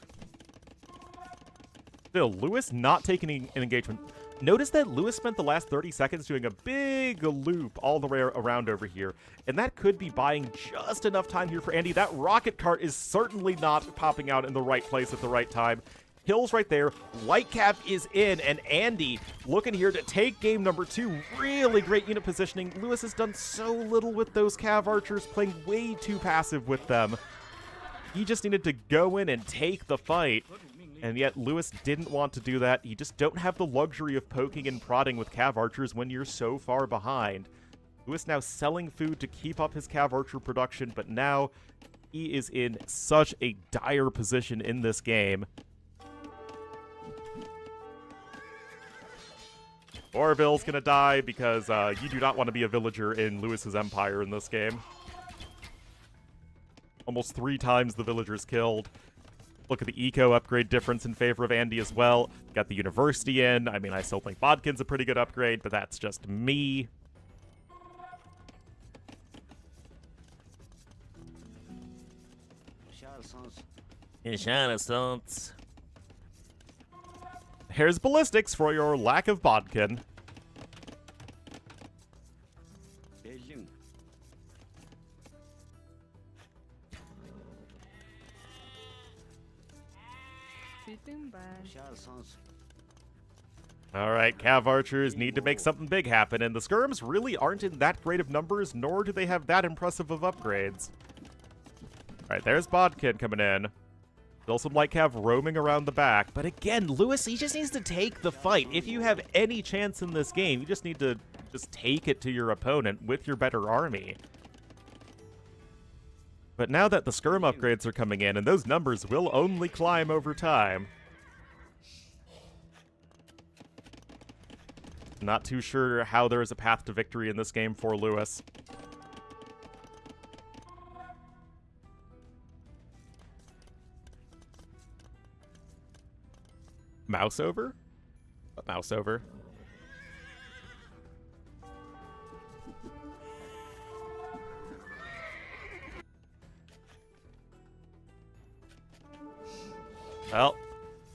Still, Lewis not taking an engagement. Notice that Lewis spent the last 30 seconds doing a big loop all the way around over here, and that could be buying just enough time here for Andy. That rocket cart is certainly not popping out in the right place at the right time. Hill's right there, Light Cav is in, and Andy looking here to take game number 2. Really great unit positioning. Lewis has done so little with those Cav Archers, playing way too passive with them. He just needed to go in and take the fight. And yet Lewis didn't want to do that. You just don't have the luxury of poking and prodding with Cav Archers when you're so far behind. Lewis now selling food to keep up his Cav Archer production, but now he is in such a dire position in this game. Orville's gonna die because you do not want to be a villager in Lewis's empire in this game. Almost 3 times the villagers killed. Look at the eco upgrade difference in favor of Andy as well. Got the university in. I mean, I still think Bodkin's a pretty good upgrade, but that's just me. Here's ballistics for your lack of Bodkin. Alright, Cav Archers need to make something big happen, and the Skirms really aren't in that great of numbers, nor do they have that impressive of upgrades. Alright, there's Bodkin coming in. Still some light Cav roaming around the back, but again, Lewis, he just needs to take the fight. If you have any chance in this game, you just need to just take it to your opponent with your better army. But now that the Skirm upgrades are coming in, and those numbers will only climb over time. Not too sure how there is a path to victory in this game for Lewis. Mouse over? Mouse over. Well,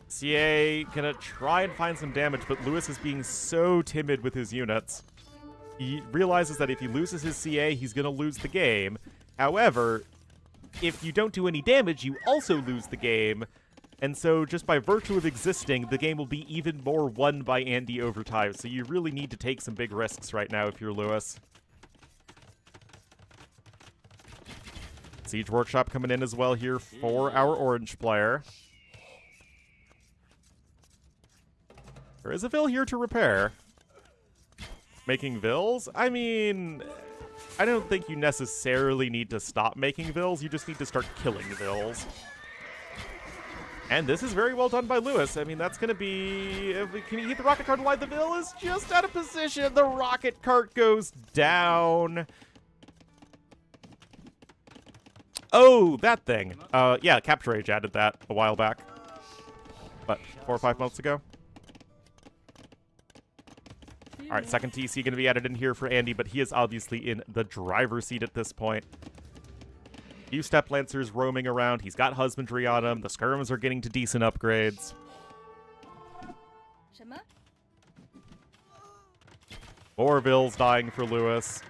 CA gonna try and find some damage, but Lewis is being so timid with his units. He realizes that if he loses his CA, he's gonna lose the game. However, if you don't do any damage, you also lose the game. And so, just by virtue of existing, the game will be even more won by Andy over time. So you really need to take some big risks right now if you're Lewis. Siege Workshop coming in as well here for our orange player. There is a Vill here to repair. Making Vills? I mean, I don't think you necessarily need to stop making Vills. You just need to start killing Vills. And this is very well done by Lewis. I mean, that's going to be... Can you get the rocket cart alive? The Vill is just out of position. The rocket cart goes down. Oh, that thing. Yeah, Capture Age added that a while back. What, 4 or 5 months ago? All right, second TC going to be added in here for Andy, but he is obviously in the driver's seat at this point. Few Step Lancers roaming around. He's got Husbandry on him. The Skirms are getting to decent upgrades. More Vills dying for Lewis.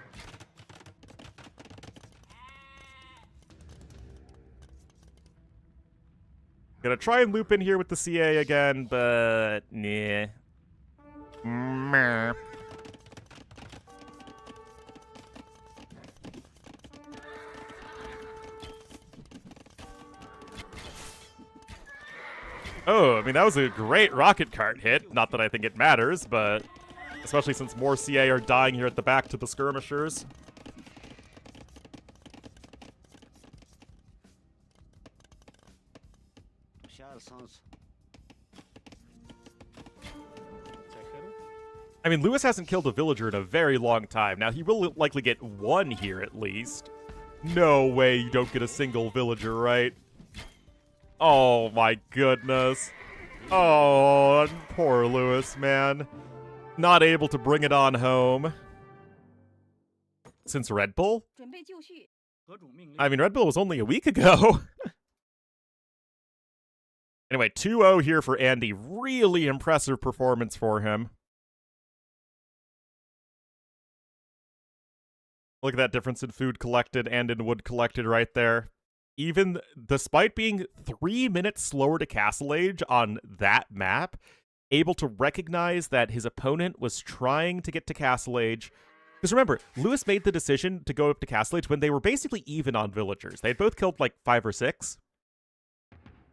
Gonna try and loop in here with the CA again, but nah. Meh. Oh, I mean, that was a great rocket cart hit. Not that I think it matters, but especially since more CA are dying here at the back to the skirmishers. I mean, Lewis hasn't killed a villager in a very long time. Now, he will likely get one here at least. No way you don't get a single villager, right? Oh my goodness. Oh, poor Lewis, man. Not able to bring it on home. Since Red Bull? I mean, Red Bull was only a week ago. Anyway, 2-0 here for Andy. Really impressive performance for him. Look at that difference in food collected and in wood collected right there. Even despite being 3 minutes slower to Castle Age on that map, able to recognize that his opponent was trying to get to Castle Age. Because remember, Lewis made the decision to go up to Castle Age when they were basically even on villagers. They had both killed like 5 or 6.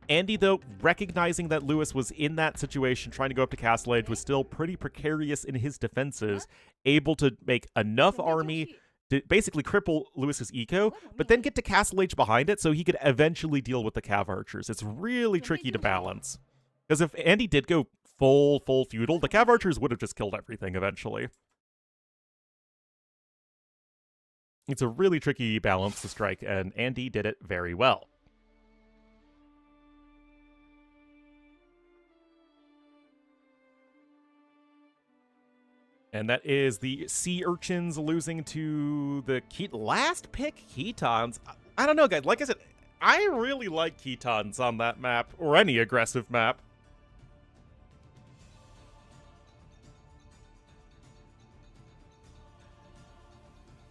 Andy, though, recognizing that Lewis was in that situation, trying to go up to Castle Age, was still pretty precarious in his defenses, able to make enough army to basically cripple Lewis's eco, but then get to Castle Age behind it so he could eventually deal with the Cav Archers. It's really tricky to balance. Because if Andy did go full feudal, the Cav Archers would have just killed everything eventually. It's a really tricky balance to strike, and Andy did it very well. And that is the Sea Urchins losing to the last pick Ketons. I don't know, guys. Like I said, I really like Ketons on that map, or any aggressive map.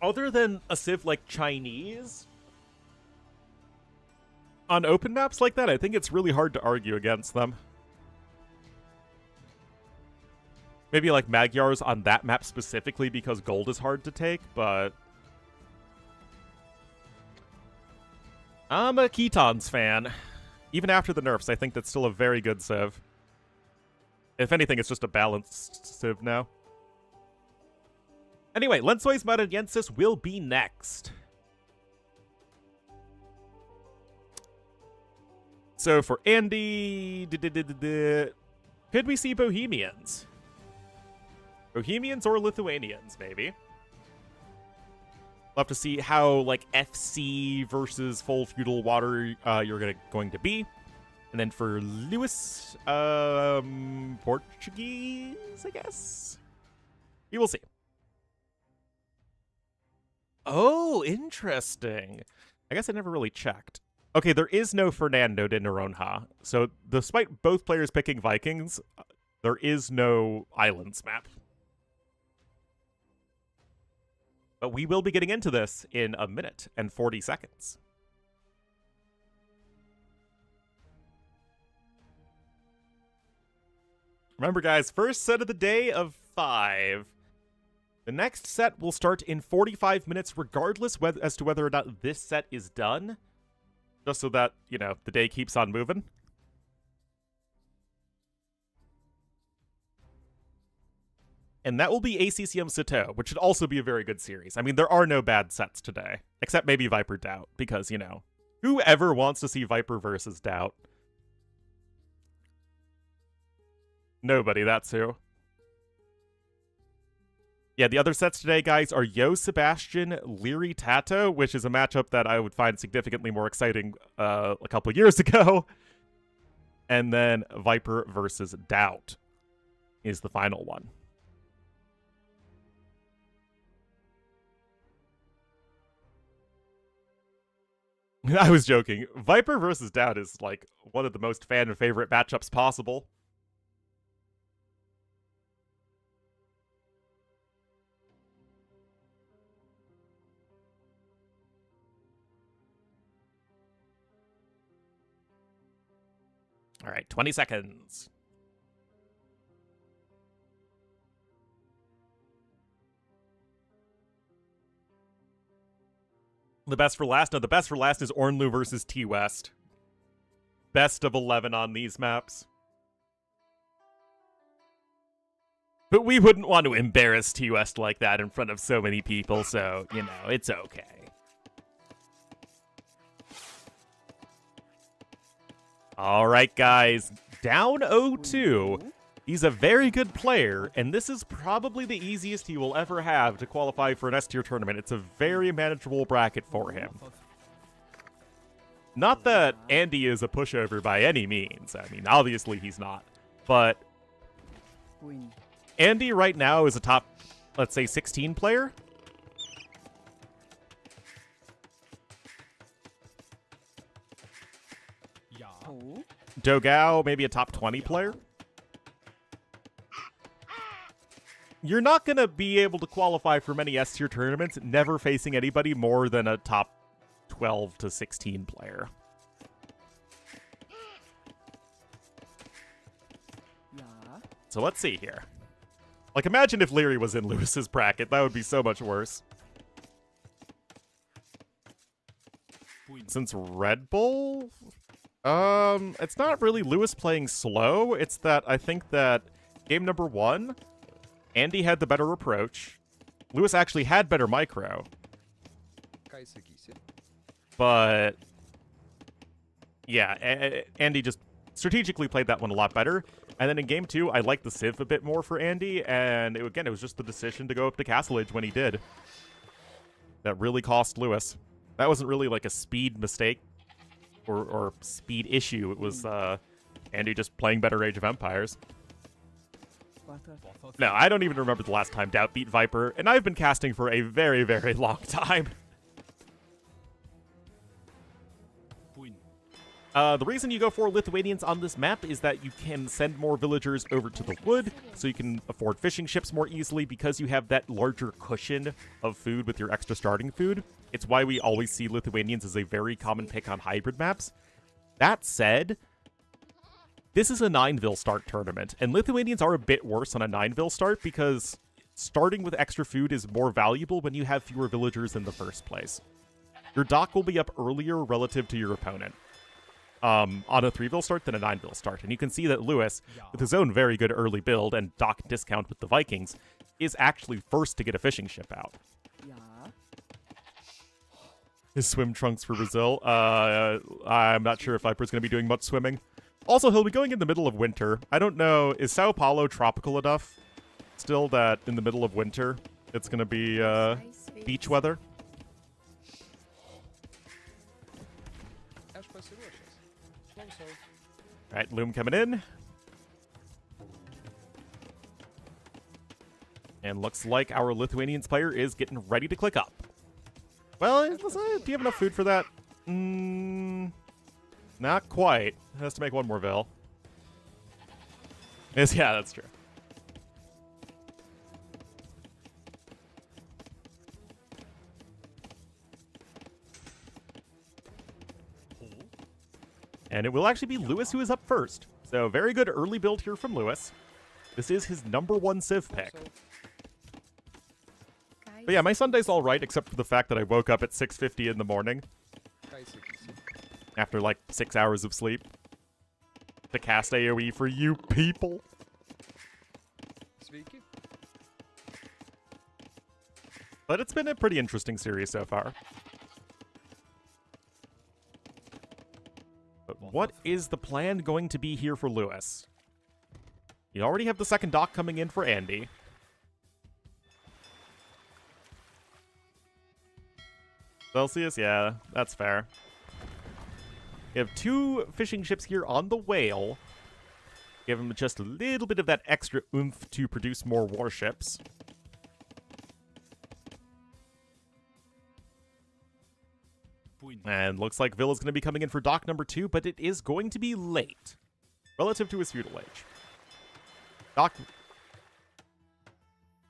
Other than a civ like Chinese, on open maps like that, I think it's really hard to argue against them. Maybe like Magyars on that map specifically because gold is hard to take, but I'm a Ketons fan. Even after the nerfs, I think that's still a very good civ. If anything, it's just a balanced civ now. Anyway, Lensoy's Matayensis will be next. So for Andy, could we see Bohemians? Bohemians or Lithuanians, maybe. We'll have to see how, like, FC versus full feudal water you're going to be. And then for Lewis, Portuguese, I guess? We will see. Oh, interesting. I guess I never really checked. Okay, there is no Fernando de Noronha. So despite both players picking Vikings, there is no Islands map. But we will be getting into this in a minute and 40 seconds. Remember, guys, first set of the day of 5. The next set will start in 45 minutes regardless as to whether or not this set is done. Just so that, you know, the day keeps on moving. And that will be ACCM Citeaux, which should also be a very good series. I mean, there are no bad sets today. Except maybe Viper Doubt, because, you know, whoever wants to see Viper versus Doubt? Nobody, that's who. Yeah, the other sets today, guys, are Yo Sebastian, Leary Tato, which is a matchup that I would find significantly more exciting a couple years ago. And then Viper versus Doubt is the final one. I was joking. Viper versus Doubt is, like, one of the most fan-favorite matchups possible. All right, 20 seconds. The best for last? No, the best for last is Ornlu versus T-West. Best of 11 on these maps. But we wouldn't want to embarrass T-West like that in front of so many people, so, you know, it's okay. All right, guys. Down 0-2. He's a very good player, and this is probably the easiest he will ever have to qualify for an S-tier tournament. It's a very manageable bracket for him. Not that Andy is a pushover by any means. I mean, obviously he's not. But Andy right now is a top, let's say, 16 player. Dogao, maybe a top 20 player. You're not going to be able to qualify for many S-tier tournaments never facing anybody more than a top 12 to 16 player. So let's see here. Like, imagine if Leary was in Lewis's bracket. That would be so much worse. Since Red Bull It's not really Lewis playing slow. It's that I think that game number 1, Andy had the better approach. Lewis actually had better micro. But yeah, Andy just strategically played that one a lot better. And then in game 2, I liked the Civ a bit more for Andy, and again, it was just the decision to go up to Castle Age when he did that really cost Lewis. That wasn't really like a speed mistake or speed issue. It was Andy just playing better Age of Empires. No, I don't even remember the last time Doubt beat Viper, and I've been casting for a very, very long time. The reason you go for Lithuanians on this map is that you can send more villagers over to the wood, so you can afford fishing ships more easily because you have that larger cushion of food with your extra starting food. It's why we always see Lithuanians as a very common pick on hybrid maps. That said, this is a 9-vil start tournament, and Lithuanians are a bit worse on a 9-vil start because starting with extra food is more valuable when you have fewer villagers in the first place. Your dock will be up earlier relative to your opponent on a 3-vil start than a 9-vil start, and you can see that Lewis, with his own very good early build and dock discount with the Vikings, is actually first to get a fishing ship out. His swim trunks for Brazil. I'm not sure if Viper's going to be doing much swimming. Also, he'll be going in the middle of winter. I don't know, is Sao Paulo tropical enough still that in the middle of winter it's going to be beach weather? Alright, Loom coming in. And looks like our Lithuanians player is getting ready to click up. Well, do you have enough food for that? Not quite. Has to make one more Vil. Yes, yeah, that's true. And it will actually be Lewis who is up first. So very good early build here from Lewis. This is his number 1 Civ pick. But yeah, my Sunday's all right, except for the fact that I woke up at 6:50 in the morning. After like 6 hours of sleep. To cast AoE for you people. But it's been a pretty interesting series so far. But what is the plan going to be here for Lewis? You already have the second dock coming in for Andy. Celsius, yeah, that's fair. You have 2 fishing ships here on the whale. Give him just a little bit of that extra oomph to produce more warships. And looks like Villa's going to be coming in for dock number 2, but it is going to be late relative to his feudal age.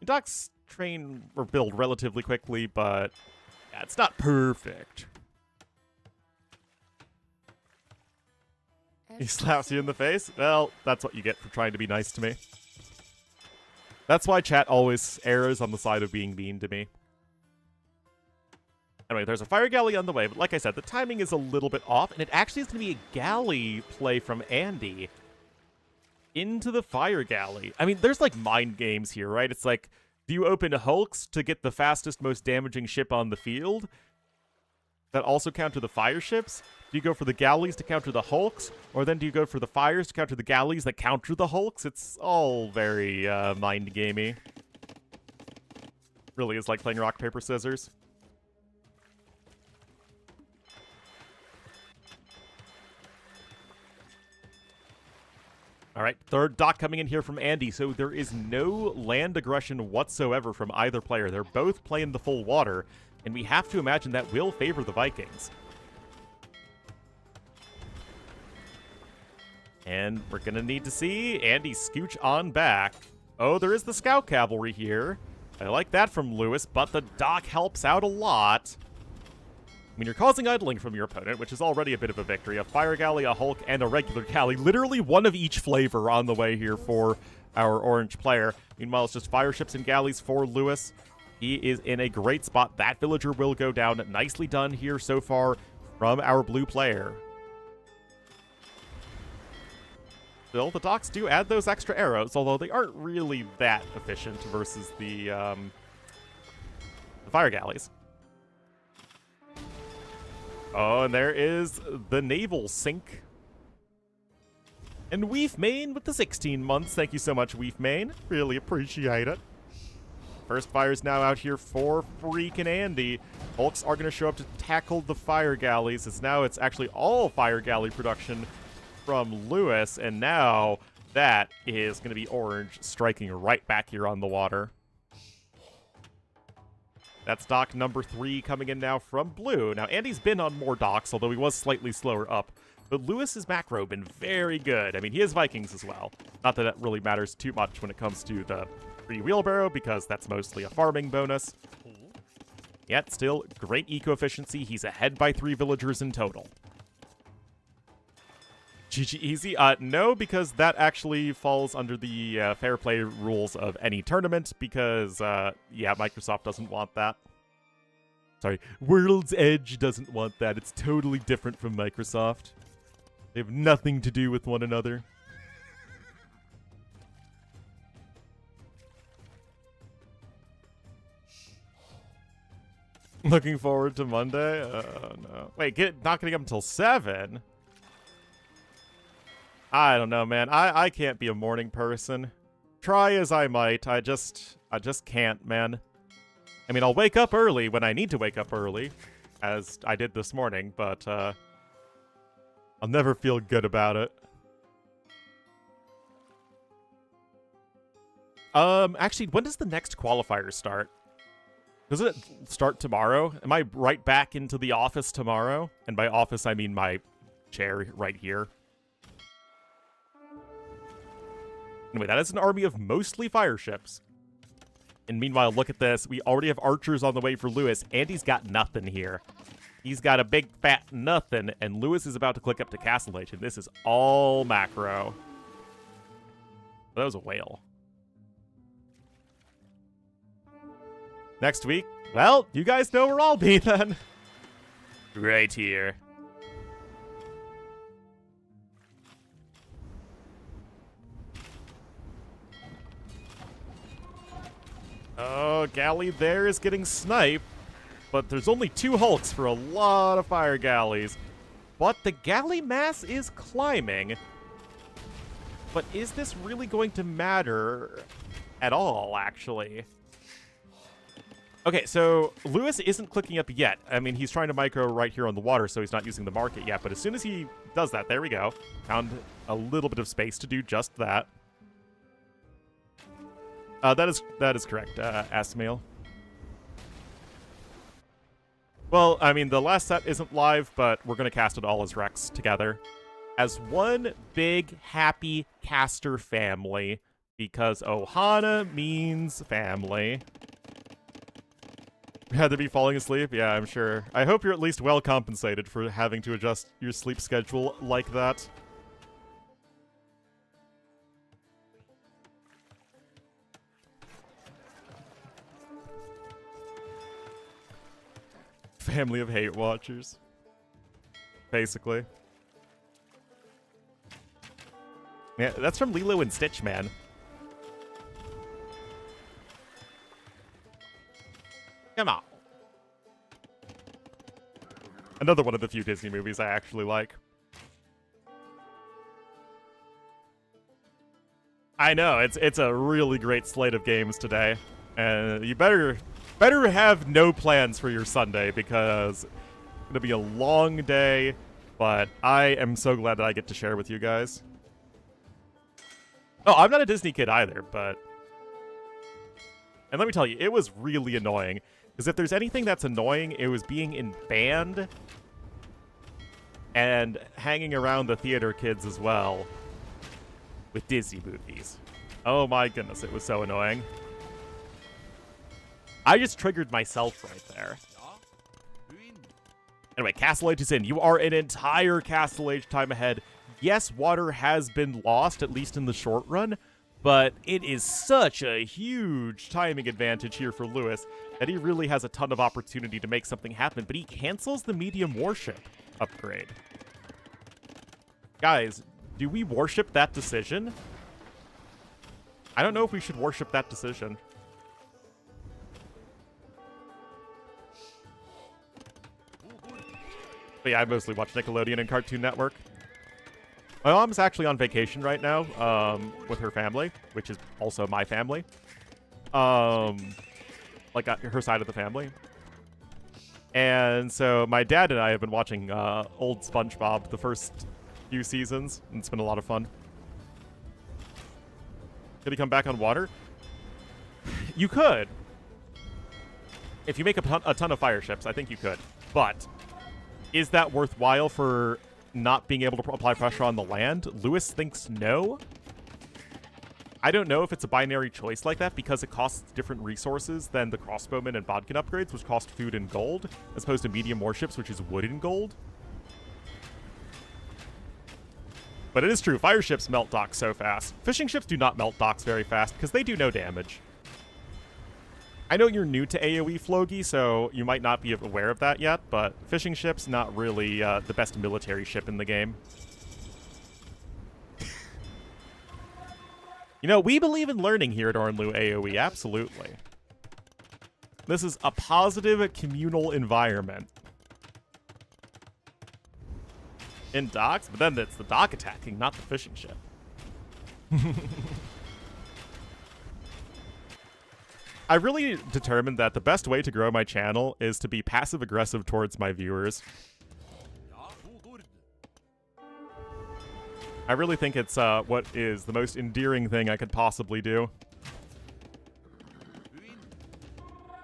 Docks train or build relatively quickly, but yeah, it's not perfect. He slaps you in the face? Well, that's what you get for trying to be nice to me. That's why chat always errs on the side of being mean to me. Anyway, there's a fire galley on the way, but like I said, the timing is a little bit off, and it actually is going to be a galley play from Andy into the fire galley. I mean, there's like mind games here, right? It's like, do you open hulks to get the fastest, most damaging ship on the field that also counter the fire ships? Do you go for the galleys to counter the hulks? Or then do you go for the fires to counter the galleys that counter the hulks? It's all very mind gamey. Really is like playing rock, paper, scissors. All right, third dock coming in here from Andy, so there is no land aggression whatsoever from either player. They're both playing the full water, and we have to imagine that will favor the Vikings. And we're going to need to see Andy scooch on back. Oh, there is the scout cavalry here. I like that from Lewis, but the dock helps out a lot. I mean, you're causing idling from your opponent, which is already a bit of a victory. A fire galley, a hulk, and a regular galley. Literally one of each flavor on the way here for our orange player. Meanwhile, it's just fire ships and galleys for Lewis. He is in a great spot. That villager will go down. Nicely done here so far from our blue player. Still, the docks do add those extra arrows, although they aren't really that efficient versus the fire galleys. Oh, and there is the naval sink. And Weef Main with the 16 months. Thank you so much, Weef Main. Really appreciate it. First fire's now out here for freaking Andy. Hulks are going to show up to tackle the fire galleys, as now it's actually all fire galley production from Lewis, and now that is going to be Orange striking right back here on the water. That's dock number 3 coming in now from Blue. Now, Andy's been on more docks, although he was slightly slower up. But Lewis's macro been very good. I mean, he has Vikings as well. Not that it really matters too much when it comes to the free wheelbarrow, because that's mostly a farming bonus. Yet, still, great eco-efficiency. He's ahead by 3 villagers in total. GG easy? No, because that actually falls under the fair play rules of any tournament, because, yeah, Microsoft doesn't want that. Sorry, World's Edge doesn't want that. It's totally different from Microsoft. They have nothing to do with one another. Looking forward to Monday? Oh, no. Wait, not getting up until 7? I don't know, man. I can't be a morning person. Try as I might, I just can't, man. I mean, I'll wake up early when I need to wake up early, as I did this morning, but, I'll never feel good about it. Actually, when does the next qualifier start? Does it start tomorrow? Am I right back into the office tomorrow? And by office, I mean my chair right here. Anyway, that is an army of mostly fire ships. And meanwhile, look at this. We already have archers on the way for Lewis. Andy's got nothing here. He's got a big fat nothing, and Lewis is about to click up to Castle Age, and this is all macro. That was a whale. Next week, well, you guys know where I'll be then. Right here. Oh, Galley there is getting sniped, but there's only 2 hulks for a lot of fire galleys. But the galley mass is climbing. But is this really going to matter at all, actually? Okay, so Lewis isn't clicking up yet. I mean, he's trying to micro right here on the water, so he's not using the market yet. But as soon as he does that, there we go. Found a little bit of space to do just that. That is correct, Asmail. Well, I mean, the last set isn't live, but we're going to cast it all as Rex together. As one big, happy caster family, because Ohana means family. Had to be falling asleep? Yeah, I'm sure. I hope you're at least well compensated for having to adjust your sleep schedule like that. Family of hate watchers. Basically. Yeah, that's from Lilo and Stitch, man. Come on. Another one of the few Disney movies I actually like. I know, it's a really great slate of games today. And you better have no plans for your Sunday, because it's going to be a long day, but I am so glad that I get to share with you guys. Oh, I'm not a Disney kid either, but... And let me tell you, it was really annoying. Because if there's anything that's annoying, it was being in band and hanging around the theater kids as well with Disney movies. Oh my goodness, it was so annoying. I just triggered myself right there. Anyway, Castle Age is in. You are an entire Castle Age time ahead. Yes, water has been lost, at least in the short run, but it is such a huge timing advantage here for Lewis that he really has a ton of opportunity to make something happen, but he cancels the medium warship upgrade. Guys, Do we worship that decision? I don't know if we should worship that decision. But yeah, I mostly watch Nickelodeon and Cartoon Network. My mom's actually on vacation right now, with her family, which is also my family. Like her side of the family. And so my dad and I have been watching old SpongeBob, the first few seasons, and it's been a lot of fun. Could he come back on water? You could. If you make a ton of fire ships, I think you could. But is that worthwhile for not being able to apply pressure on the land? Lewis thinks no. I don't know if it's a binary choice like that because it costs different resources than the crossbowmen and bodkin upgrades, which cost food and gold, as opposed to medium warships, which is wood and gold. But it is true, fire ships melt docks so fast. Fishing ships do not melt docks very fast because they do no damage. I know you're new to AoE, Flogi, so you might not be aware of that yet, but fishing ships, not really the best military ship in the game. You know, we believe in learning here at Ornlu AoE, absolutely. This is a positive communal environment. In docks, but then it's the dock attacking, not the fishing ship. I really determined that the best way to grow my channel is to be passive-aggressive towards my viewers. I really think it's what is the most endearing thing I could possibly do.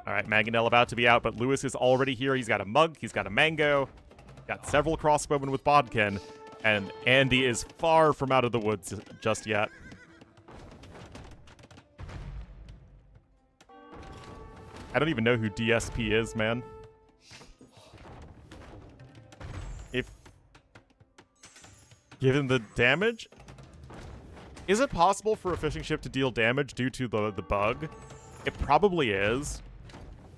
Alright, Mangonel about to be out, but Lewis is already here. He's got a mug, he's got a mango, got several crossbowmen with bodkin, and Andy is far from out of the woods just yet. I don't even know who DSP is, man. Given the damage? Is it possible for a fishing ship to deal damage due to the bug? It probably is.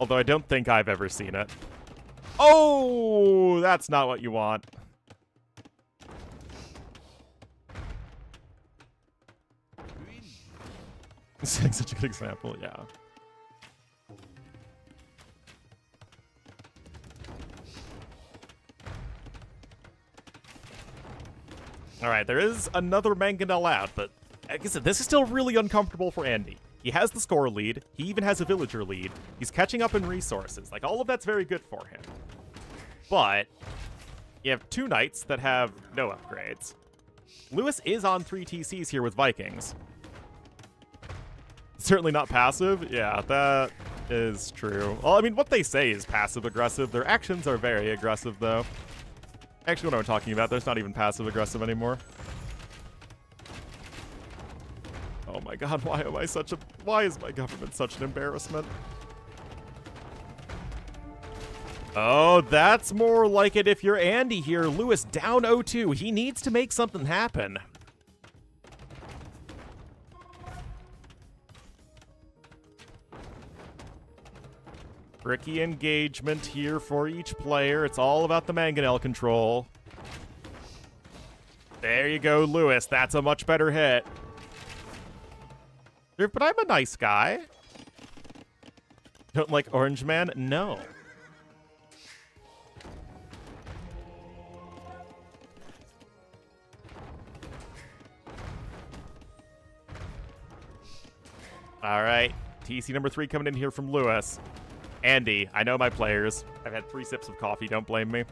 Although I don't think I've ever seen it. Oh, that's not what you want. Such a good example, yeah. Alright, there is another Mangonel out, but like I said, this is still really uncomfortable for Andy. He has the score lead, he even has a villager lead, he's catching up in resources, like all of that's very good for him. But, you have two knights that have no upgrades. Lewis is on 3 TCs here with Vikings. Certainly not passive, yeah, that is true. Well, I mean, what they say is passive-aggressive, their actions are very aggressive, though. Actually, what I'm talking about, there's not even passive-aggressive anymore. Oh my god, why is my government such an embarrassment? Oh, that's more like it if you're Andy here. Lewis down 0-2. He needs to make something happen. Tricky engagement here for each player. It's all about the Mangonel control. There you go, Lewis. That's a much better hit. But I'm a nice guy. Don't like Orange Man? No. All right. TC number 3 coming in here from Lewis. Andy, I know my players. I've had 3 sips of coffee, don't blame me.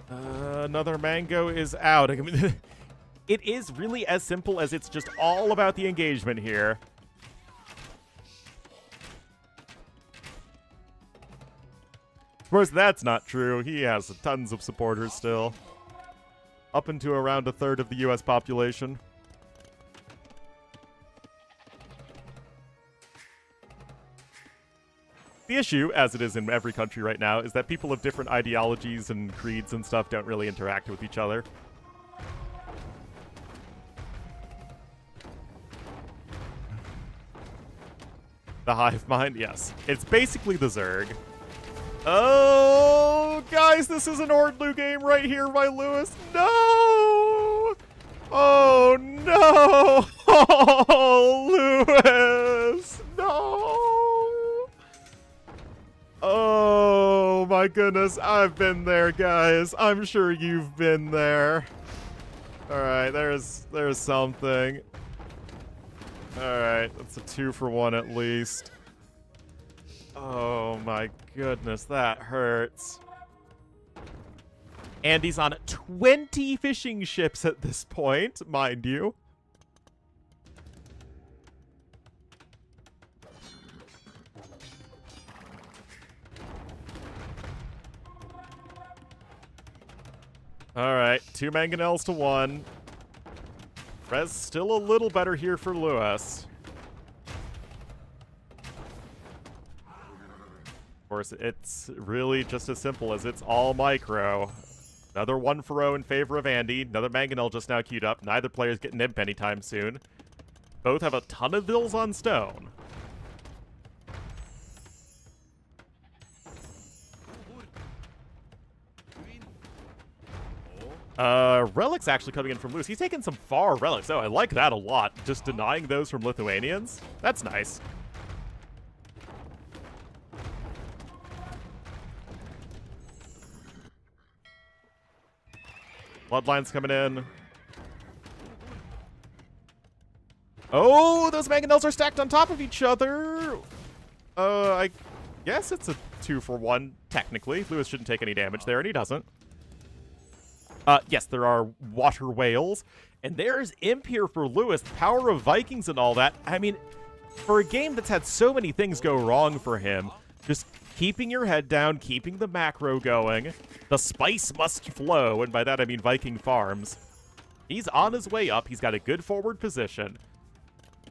Another mango is out. I mean, it is really as simple as it's just all about the engagement here. Of course, that's not true. He has tons of supporters still. Up into around 1/3 of the US population. The issue, as it is in every country right now, is that people of different ideologies and creeds and stuff don't really interact with each other. The hive mind, yes. It's basically the Zerg. Oh, guys, this is an Ornlu game right here by Lewis. No! Oh, no! Oh, Lewis! No! Oh, my goodness. I've been there, guys. I'm sure you've been there. All right, there's something. All right, that's a 2-for-1 at least. Oh my goodness, that hurts. Andy's on 20 fishing ships at this point, mind you. All right, 2 mangonels to 1. Res still a little better here for Lewis. Of course, it's really just as simple as it's all micro. Another 1-for-0 in favor of Andy. Another mangonel just now queued up. Neither player's getting imp anytime soon. Both have a ton of vills on stone. Relics actually coming in from Lewis. He's taking some far relics. Oh, I like that a lot. Just denying those from Lithuanians. That's nice. Bloodlines coming in. Oh, those mangonels are stacked on top of each other. I guess it's a 2-for-1, technically. Lewis shouldn't take any damage there, and he doesn't. Yes, there are water whales. And there's imp here for Lewis. Power of Vikings and all that. I mean, for a game that's had so many things go wrong for him, just keeping your head down, keeping the macro going. The spice must flow, and by that I mean Viking farms. He's on his way up. He's got a good forward position.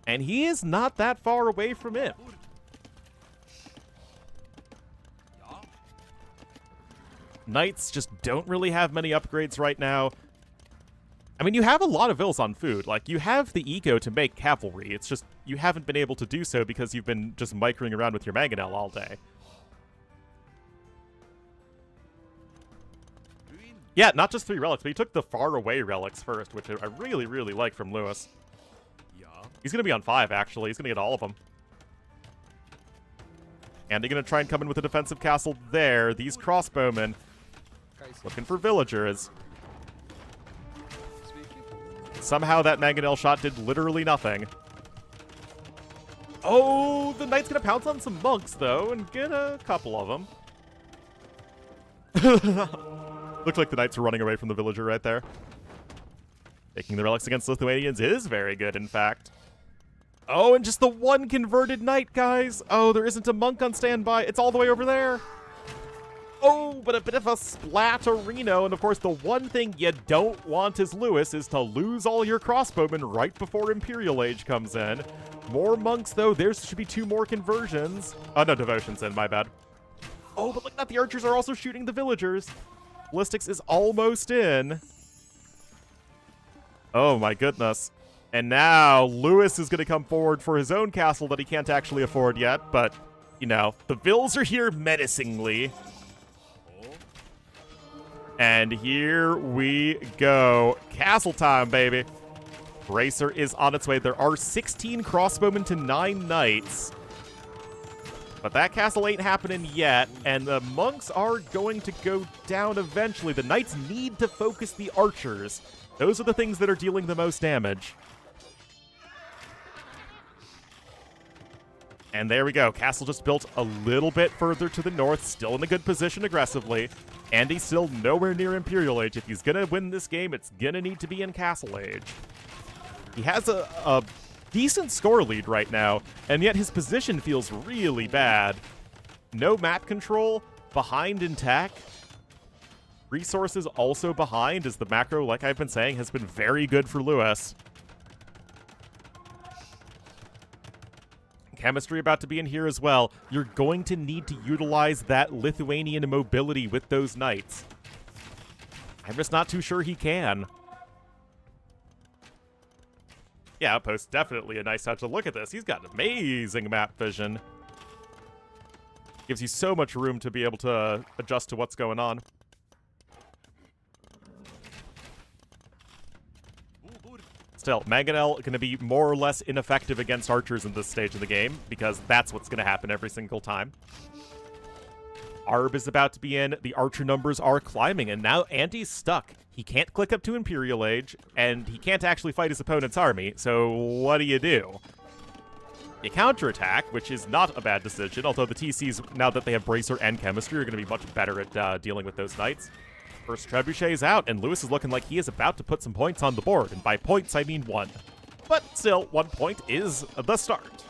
And he is not that far away from imp. Knights just don't really have many upgrades right now. I mean, you have a lot of vills on food. Like, you have the eco to make cavalry. It's just you haven't been able to do so because you've been just microing around with your mangonel all day. Yeah, not just 3 relics, but he took the far away relics first, which I really, really like from Lewis. He's going to be on 5, actually. He's going to get all of them. And they're going to try and come in with a defensive castle there. These crossbowmen looking for villagers. Somehow that mangonel shot did literally nothing. Oh, the knight's going to pounce on some monks, though, and get a couple of them. Looks like the knights are running away from the villager right there. Taking the relics against Lithuanians is very good, in fact. Oh, and just the one converted knight, guys. Oh, there isn't a monk on standby. It's all the way over there. Oh, but a bit of a splatterino. And of course, the one thing you don't want as Lewis is to lose all your crossbowmen right before Imperial Age comes in. More monks, though. There should be 2 more conversions. Oh, no, devotions in, my bad. Oh, but look at that. The archers are also shooting the villagers. Ballistics is almost in. Oh, my goodness. And now Lewis is going to come forward for his own castle that he can't actually afford yet. But, you know, the vills are here menacingly. And here we go. Castle time, baby. Racer is on its way. There are 16 crossbowmen to 9 knights. But that castle ain't happening yet. And the monks are going to go down eventually. The knights need to focus the archers. Those are the things that are dealing the most damage. And there we go. Castle just built a little bit further to the north, still in a good position aggressively. And he's still nowhere near Imperial Age. If he's going to win this game, it's going to need to be in Castle Age. He has a decent score lead right now, and yet his position feels really bad. No map control, behind in tech. Resources also behind, as the macro, like I've been saying, has been very good for Lewis. Chemistry about to be in here as well. You're going to need to utilize that Lithuanian mobility with those knights. I'm just not too sure he can. Yeah, Outpost, definitely a nice touch. Look at this. He's got amazing map vision. Gives you so much room to be able to adjust to what's going on. Still, Mangonel going to be more or less ineffective against archers in this stage of the game, because that's what's going to happen every single time. Arb is about to be in, the archer numbers are climbing, and now Andy's stuck. He can't click up to Imperial Age, and he can't actually fight his opponent's army, so what do? You counterattack, which is not a bad decision, although the TCs, now that they have Bracer and Chemistry, are going to be much better at dealing with those knights. First Trebuchet is out, and Lewis is looking like he is about to put some points on the board, and by points I mean 1. But still, 1 point is the start.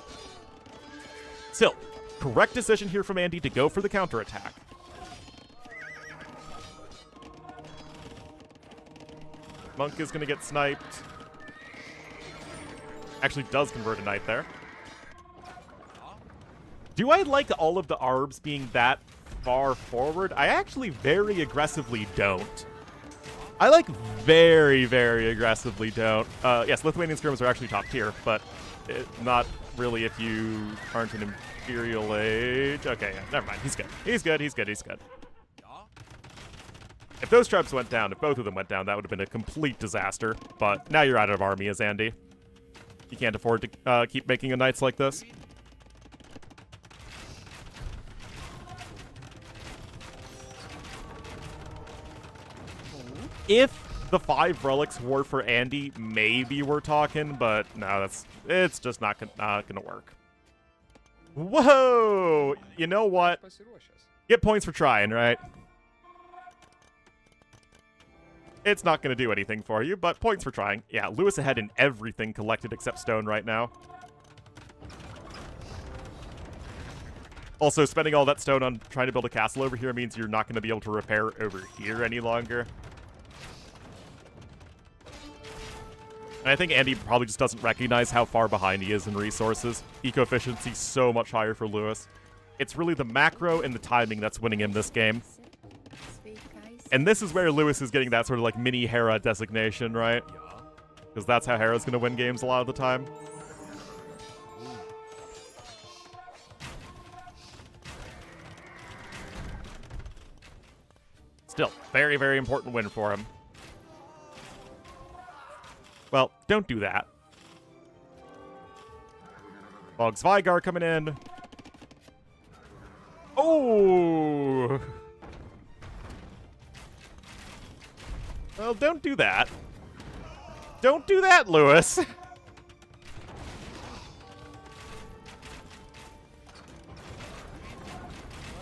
Still, correct decision here from Andy to go for the counterattack. Monk is going to get sniped. Actually does convert a knight there. Do I like all of the Arbs being that far forward? I actually very aggressively don't. I like very, very aggressively don't. Yes, Lithuanian Skirmers are actually top tier, but not really if you aren't an Imperial Age. Okay, yeah, never mind. He's good. He's good, he's good, he's good. If those tribes went down, if both of them went down, that would have been a complete disaster. But now you're out of army as Andy. You can't afford to keep making a knights like this. If the 5 relics were for Andy, maybe we're talking, but no, it's just not gonna work. Whoa! You know what? Get points for trying, right? It's not gonna do anything for you, but points for trying. Yeah, Lewis ahead in everything collected except stone right now. Also, spending all that stone on trying to build a castle over here means you're not gonna be able to repair over here any longer. And I think Andy probably just doesn't recognize how far behind he is in resources. Eco-efficiency so much higher for Lewis. It's really the macro and the timing that's winning him this game. And this is where Lewis is getting that sort of like mini Hera designation, right? Because that's how Hera's going to win games a lot of the time. Still, very, very important win for him. Well, don't do that. Boggs Vigar coming in. Oh! Well, don't do that. Don't do that, Lewis.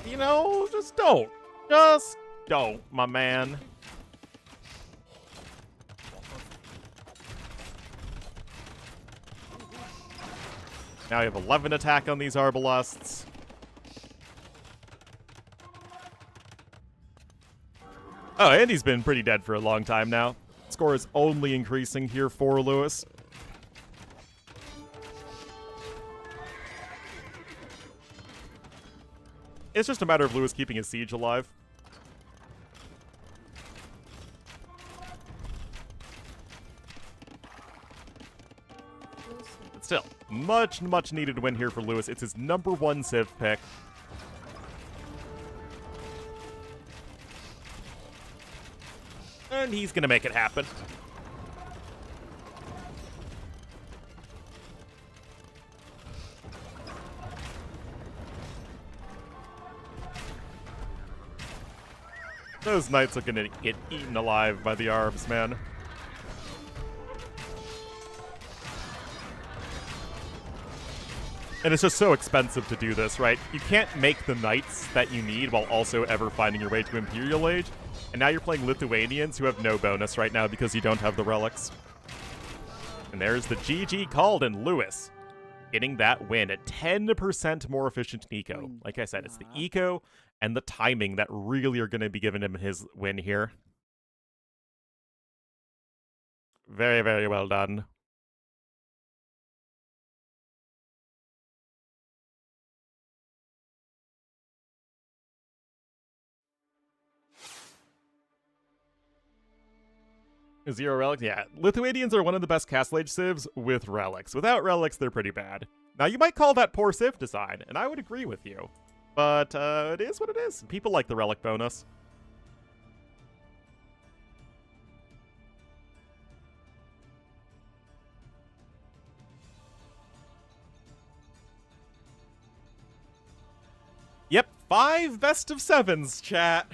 You know, just don't. Just don't, my man. Now we have 11 attack on these Arbalasts. Oh, Andy's been pretty dead for a long time now. Score is only increasing here for Lewis. It's just a matter of Lewis keeping his siege alive. But still, much, much needed win here for Lewis. It's his #1 Civ pick. And he's gonna make it happen. Those knights are gonna get eaten alive by the Arbs, man. And it's just so expensive to do this, right? You can't make the knights that you need while also ever finding your way to Imperial Age. And now you're playing Lithuanians who have no bonus right now because you don't have the relics. And there's the GG called, and Lewis getting that win at 10% more efficient in eco. Like I said, it's the eco and the timing that really are going to be giving him his win here. Very, very well done. 0 relics? Yeah, Lithuanians are one of the best Castle Age civs with relics. Without relics, they're pretty bad. Now, you might call that poor civ design, and I would agree with you. But it is what it is. People like the relic bonus. Yep, 5 best of 7s, chat.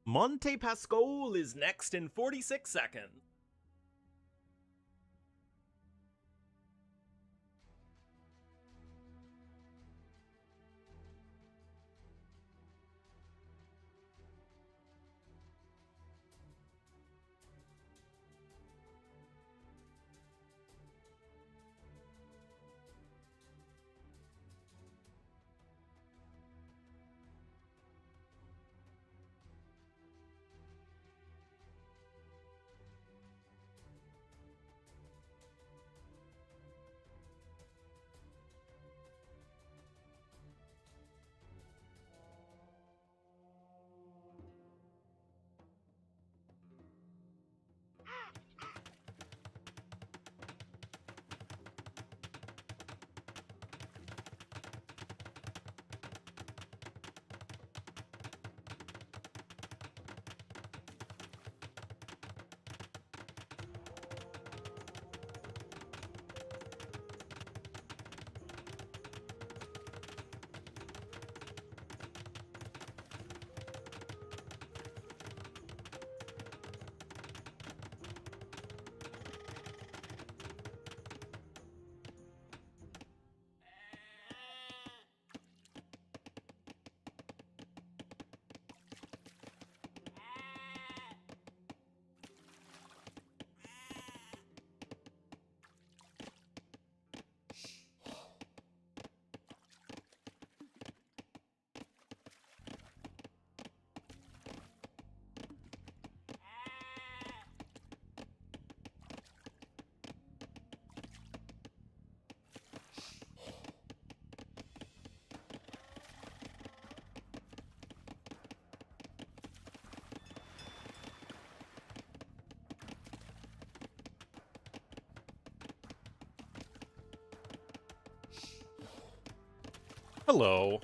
Monte Pascal is next in 46 seconds. Hello.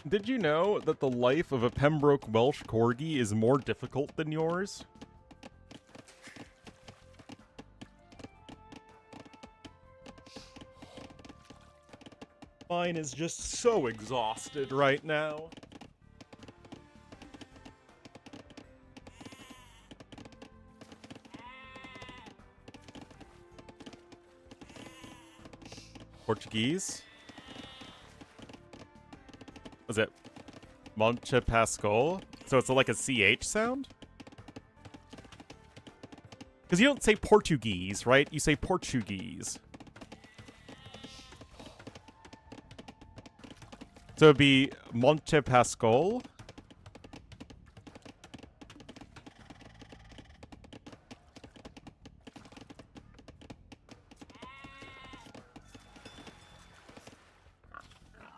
Did you know that the life of a Pembroke Welsh Corgi is more difficult than yours? Mine is just so exhausted right now. Portuguese? Was it Monte Pascal? So it's like a CH sound? Because you don't say Portuguese, right? You say Portuguese. So it'd be Monte Pascal.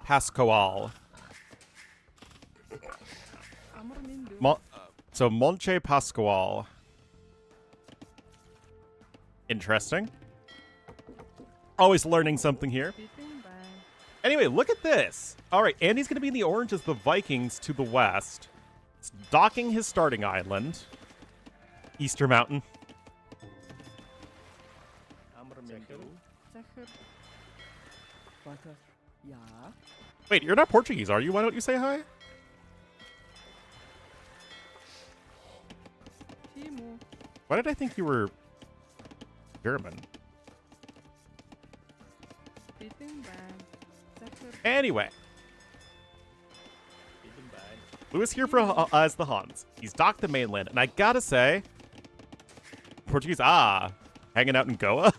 Pascual. So Monte Pascual. Interesting. Always learning something here. Anyway, look at this. All right, Andy's going to be in the orange as the Vikings to the west. It's docking his starting island. Easter Mountain. Wait, you're not Portuguese, are you? Why don't you say hi? Why did I think you were German? Anyway. Lewis here for as the Hans. He's docked the mainland, and I gotta say, Portuguese, hanging out in Goa?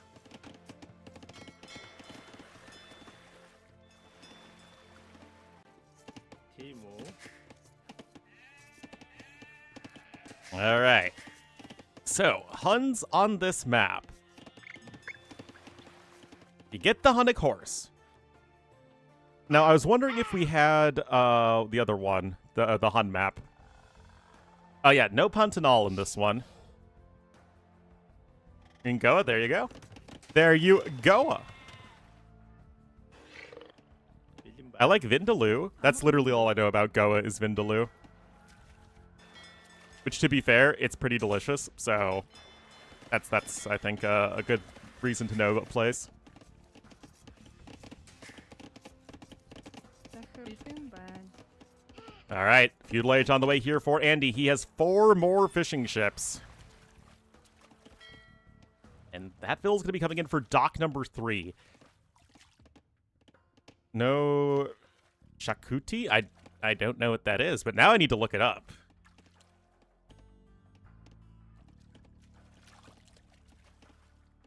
All right. So, Huns on this map. You get the Hunnic horse. Now, I was wondering if we had the other one, the Hun map. Oh yeah, no Pantanal in this one. In Goa, there you go. There you go. I like Vindaloo. That's literally all I know about Goa is Vindaloo. Which, to be fair, it's pretty delicious, so that's I think, a good reason to know a place. All right, feudal age on the way here for Andy. He has 4 more fishing ships. And that bill's going to be coming in for dock number 3. No Shakuti? I don't know what that is, but now I need to look it up.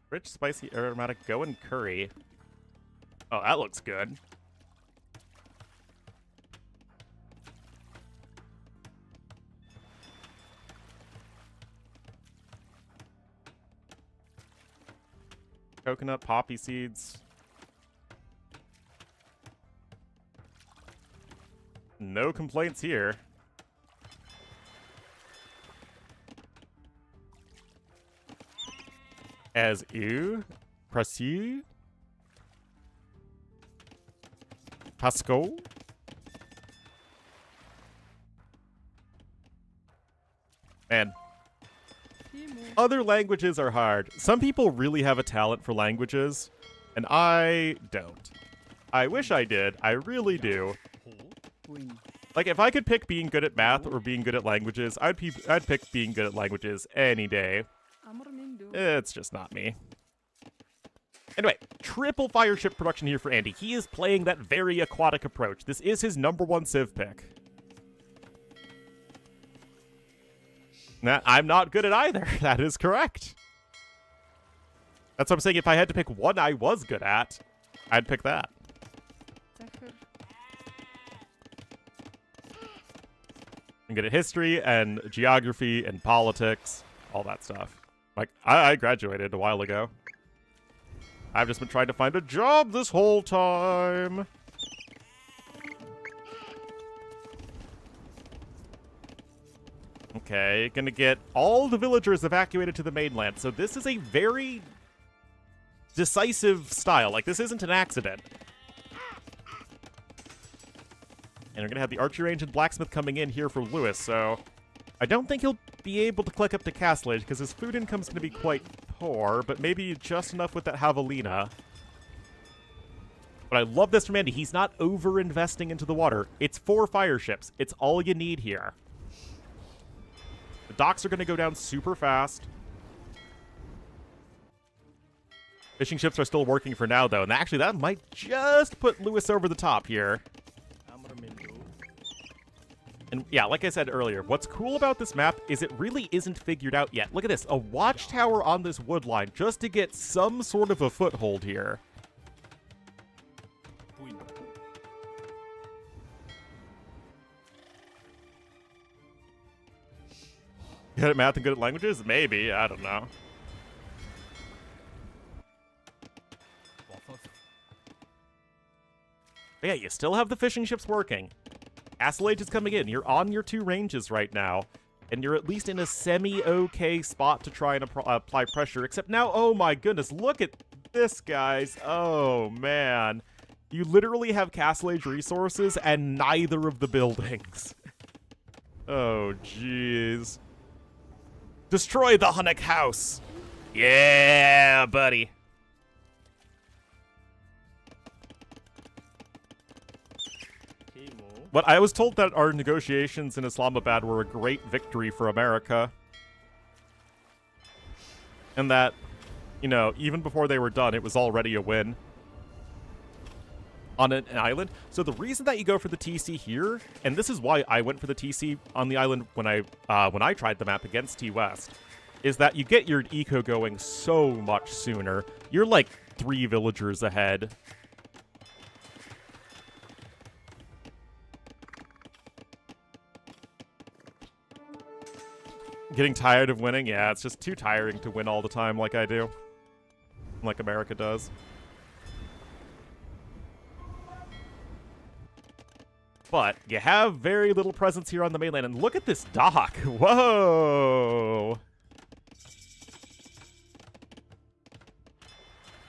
Rich, spicy, aromatic, Goan curry. Oh, that looks good. Coconut, poppy seeds. No complaints here. As you proceed, Pascal. Man, other languages are hard. Some people really have a talent for languages, and I don't. I wish I did. I really do. Like, if I could pick being good at math or being good at languages, I'd pick being good at languages any day. It's just not me. Anyway, triple fire ship production here for Andy. He is playing that very aquatic approach. This is his #1 civ pick. Nah, I'm not good at either. That is correct. That's what I'm saying. If I had to pick one I was good at, I'd pick that. I'm good at history and geography and politics, all that stuff. Like, I graduated a while ago. I've just been trying to find a job this whole time. Okay, gonna get all the villagers evacuated to the mainland. So this is a very decisive style. Like, this isn't an accident. And we're gonna have the archery range and blacksmith coming in here for Lewis, so I don't think he'll be able to click up to Castle Age because his food income's gonna be quite poor, but maybe just enough with that javelina. But I love this from Andy. He's not over-investing into the water. It's 4 fire ships. It's all you need here. The docks are going to go down super fast. Fishing ships are still working for now, though. And actually, that might just put Lewis over the top here. And yeah, like I said earlier, what's cool about this map is it really isn't figured out yet. Look at this, a watchtower on this wood line just to get some sort of a foothold here. Good at math and good at languages? Maybe, I don't know. But yeah, you still have the fishing ships working. Castle Age is coming in. You're on your 2 ranges right now, and you're at least in a semi-okay spot to try and apply pressure, except now, oh my goodness, look at this, guys. Oh, man. You literally have Castle Age resources and neither of the buildings. Oh, jeez. Destroy the Hunnic house! Yeah, buddy. But I was told that our negotiations in Islamabad were a great victory for America. And that, you know, even before they were done, it was already a win. On an island. So the reason that you go for the TC here, and this is why I went for the TC on the island when I tried the map against T-West, is that you get your eco going so much sooner. You're like 3 villagers ahead. Getting tired of winning? Yeah, it's just too tiring to win all the time like I do. Like America does. But you have very little presence here on the mainland. And look at this dock. Whoa!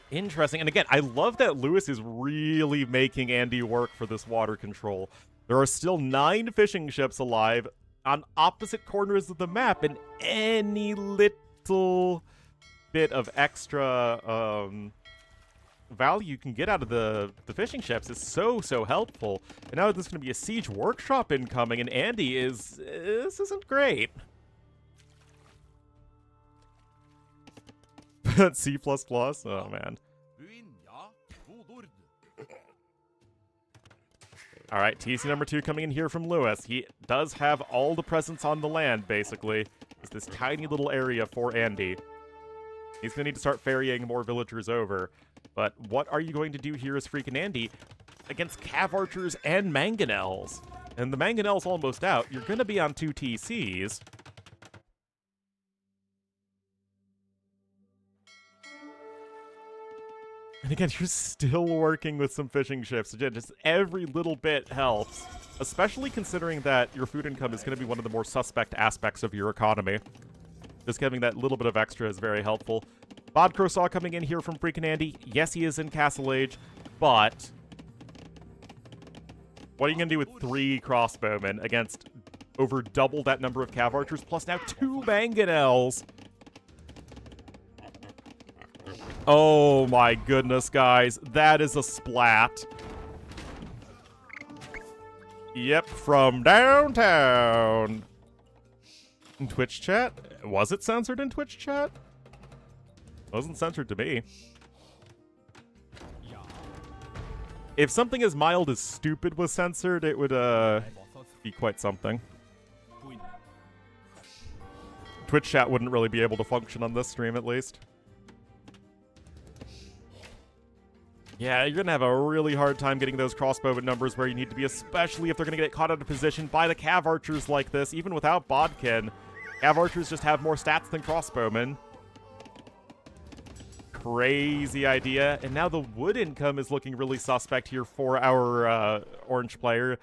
Interesting. And again, I love that Lewis is really making Andy work for this water control. There are still 9 fishing ships alive on opposite corners of the map, and any little bit of extra value you can get out of the fishing ships is so helpful. And now there's going to be a siege workshop incoming, and Andy is... this isn't great. C++? Oh, man. All right, TC number 2 coming in here from Lewis. He does have all the presence on the land, basically. It's this tiny little area for Andy. He's going to need to start ferrying more villagers over. But what are you going to do here as freaking Andy against Cav Archers and Mangonels? And the Mangonel's almost out. You're going to be on 2 TCs. And again, you're still working with some fishing ships. Again, just every little bit helps. Especially considering that your food income is going to be one of the more suspect aspects of your economy. Just having that little bit of extra is very helpful. Bod Crosaw coming in here from freaking Andy. Yes, he is in Castle Age, but... what are you going to do with 3 crossbowmen against over double that number of Cav Archers, plus now 2 Mangonels? Oh my goodness, guys. That is a splat. Yep, from downtown. In Twitch chat? Was it censored in Twitch chat? Wasn't censored to me. If something as mild as stupid was censored, it would be quite something. Twitch chat wouldn't really be able to function on this stream, at least. Yeah, you're going to have a really hard time getting those crossbowman numbers where you need to be, especially if they're going to get caught out of position by the Cav Archers like this, even without Bodkin. Cav Archers just have more stats than crossbowmen. Crazy idea. And now the wood income is looking really suspect here for our orange player.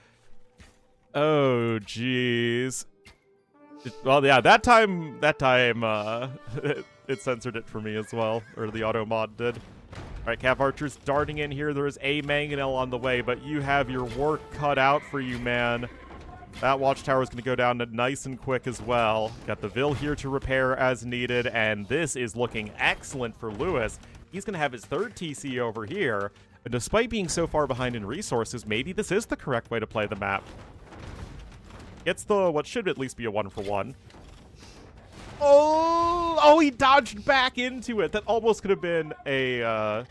Oh, jeez. Well, yeah, that time, it censored it for me as well, or the auto mod did. All right, Cav Archers darting in here. There is a Mangonel on the way, but you have your work cut out for you, man. That watchtower is going to go down nice and quick as well. Got the Vil here to repair as needed, and this is looking excellent for Lewis. He's going to have his 3rd TC over here, and despite being so far behind in resources, maybe this is the correct way to play the map. Gets the what should at least be a 1-for-1. Oh, he dodged back into it. That almost could have been a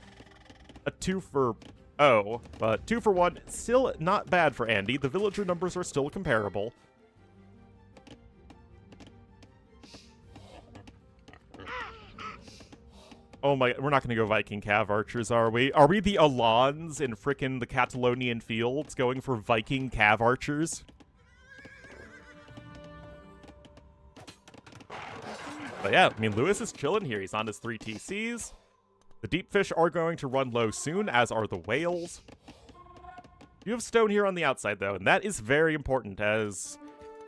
2-for-0, but 2-for-1, still not bad for Andy. The villager numbers are still comparable. Oh my, we're not going to go Viking Cav Archers, are we? Are we the Alans in frickin' the Catalonian fields going for Viking Cav Archers? But yeah, I mean, Lewis is chilling here. He's on his 3 TCs. The deep fish are going to run low soon, as are the whales. You have stone here on the outside, though, and that is very important, as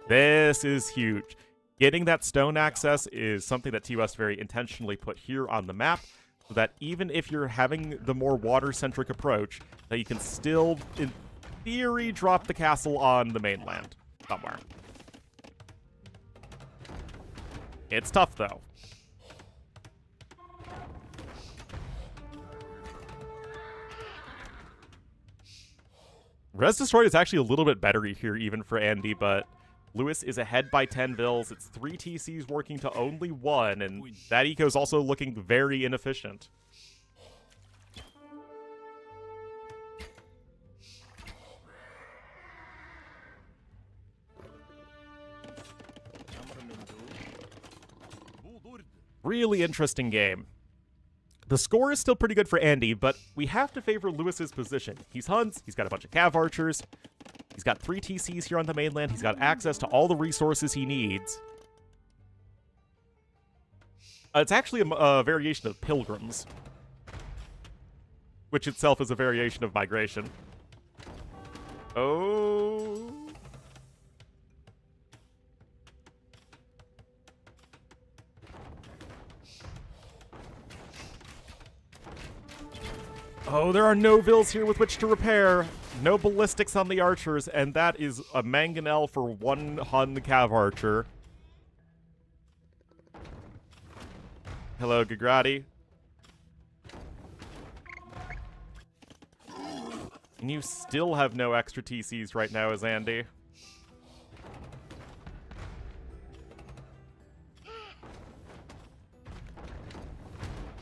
this is huge. Getting that stone access is something that TOS very intentionally put here on the map, so that even if you're having the more water-centric approach, that you can still, in theory, drop the castle on the mainland somewhere. It's tough, though. Res Destroyed is actually a little bit better here even for Andy, but Lewis is ahead by 10 vills. It's 3 TCs working to only 1, and that eco is also looking very inefficient. Really interesting game. The score is still pretty good for Andy, but we have to favor Lewis's position. He's Huns, he's got a bunch of Cav Archers, he's got 3 TCs here on the mainland, he's got access to all the resources he needs. It's actually a variation of Pilgrims, which itself is a variation of Migration. Oh... Oh, there are no vills here with which to repair. No ballistics on the archers, and that is a mangonel for 1 Hun Cav Archer. Hello, Gagrati. And you still have no extra TCs right now as Andy.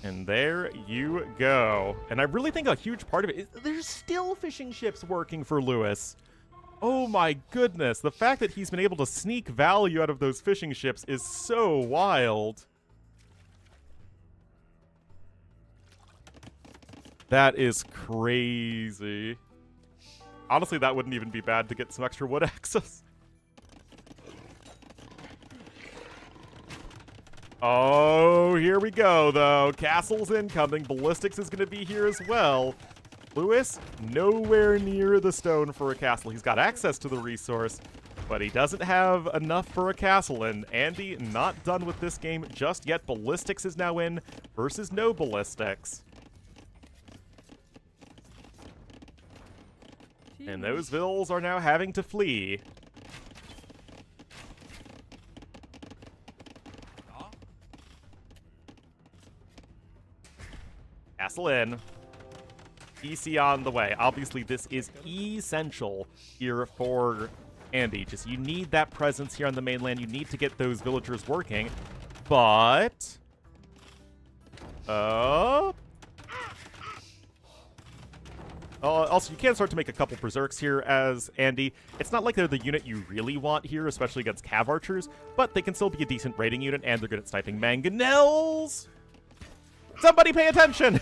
And there you go. And I really think a huge part of it is there's still fishing ships working for Lewis. Oh my goodness. The fact that he's been able to sneak value out of those fishing ships is so wild. That is crazy. Honestly, that wouldn't even be bad to get some extra wood access. Oh, here we go, though. Castle's incoming. Ballistics is going to be here as well. Lewis, nowhere near the stone for a castle. He's got access to the resource, but he doesn't have enough for a castle. And Andy, not done with this game just yet. Ballistics is now in versus no ballistics. And those vills are now having to flee. Castle in. EC on the way. Obviously, this is essential here for Andy. Just, you need that presence here on the mainland. You need to get those villagers working. But... also, you can start to make a couple berserks here as Andy. It's not like they're the unit you really want here, especially against Cav Archers, but they can still be a decent raiding unit, and they're good at sniping mangonels. Somebody pay attention!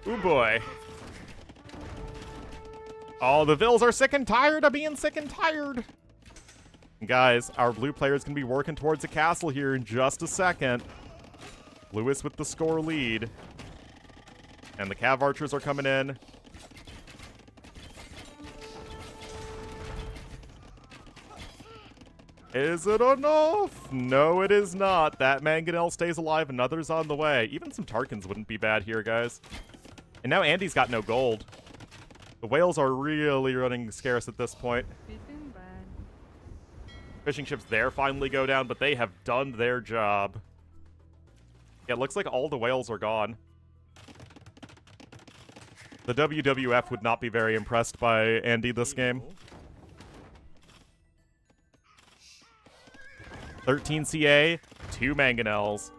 Ooh boy. Oh, the vills are sick and tired of being sick and tired. Guys, our blue player is going to be working towards a castle here in just a second. Lewis with the score lead. And the Cav Archers are coming in. Is it enough? No, it is not. That mangonel stays alive, another's on the way. Even some Tarkans wouldn't be bad here, guys. And now Andy's got no gold. The whales are really running scarce at this point. Fishing ships there finally go down, but they have done their job. Yeah, it looks like all the whales are gone. The WWF would not be very impressed by Andy this game. 13 CA, 2 mangonels.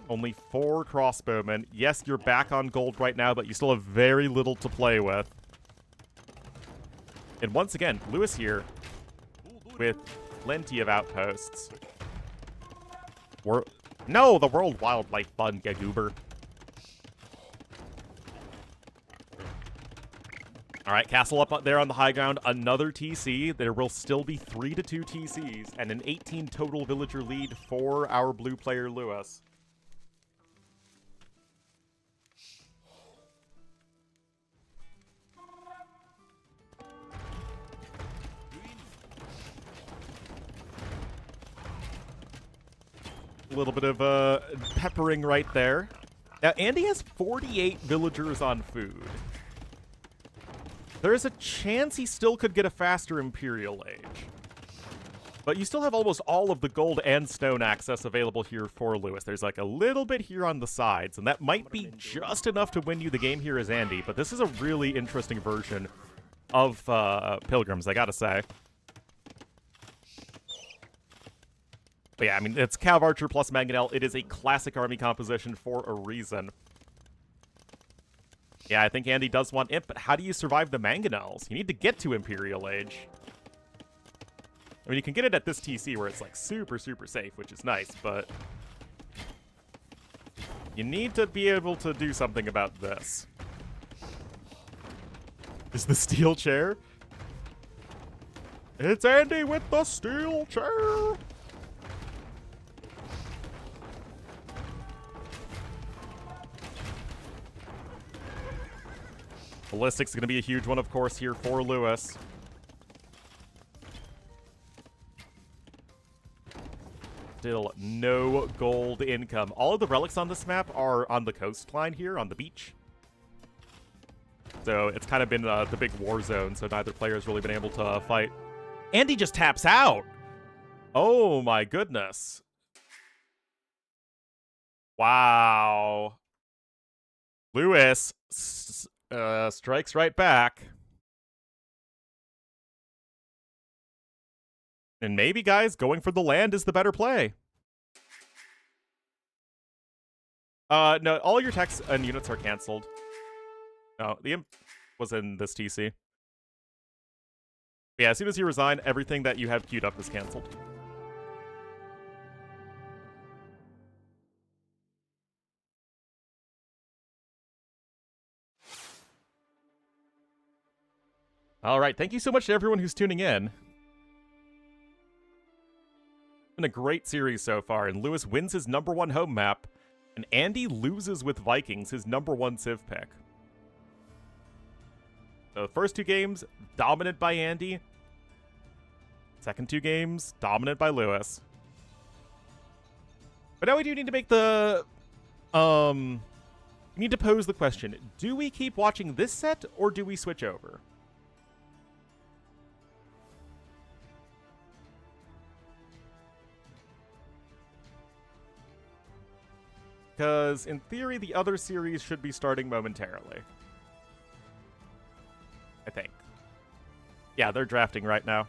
Only 4 crossbowmen. Yes, you're back on gold right now, but you still have very little to play with. And once again, Lewis here with plenty of outposts. No, the World Wildlife Fund, Gagoober. All right, castle up there on the high ground. Another TC. There will still be 3-2 TCs and an 18 total villager lead for our blue player, Lewis. A little bit of peppering right there. Now, Andy has 48 villagers on food. There is a chance he still could get a faster Imperial Age. But you still have almost all of the gold and stone access available here for Lewis. There's like a little bit here on the sides, and that might be just enough to win you the game here as Andy. But this is a really interesting version of Pilgrims, I gotta say. But yeah, I mean, it's Cav Archer plus Mangonel. It is a classic army composition for a reason. Yeah, I think Andy does want Imp, but how do you survive the Mangonels? You need to get to Imperial Age. I mean, you can get it at this TC where it's like super, super safe, which is nice, but you need to be able to do something about this. Is the steel chair? It's Andy with the steel chair! Ballistics is going to be a huge one, of course, here for Lewis. Still no gold income. All of the relics on this map are on the coastline here, on the beach. So it's kind of been the big war zone, so neither player has really been able to fight. Andy just taps out! Oh my goodness. Wow. Lewis strikes right back. And maybe, guys, going for the land is the better play. No, all your techs and units are canceled. No, the Imp was in this TC. Yeah, as soon as you resign, everything that you have queued up is canceled. All right, thank you so much to everyone who's tuning in. Been a great series so far, and Lewis wins his #1 home map, and Andy loses with Vikings, his #1 civ pick. So the first 2 games, dominant by Andy. Second 2 games, dominant by Lewis. But now we do need to make the... we need to pose the question, do we keep watching this set, or do we switch over? Because, in theory, the other series should be starting momentarily. I think. Yeah, they're drafting right now.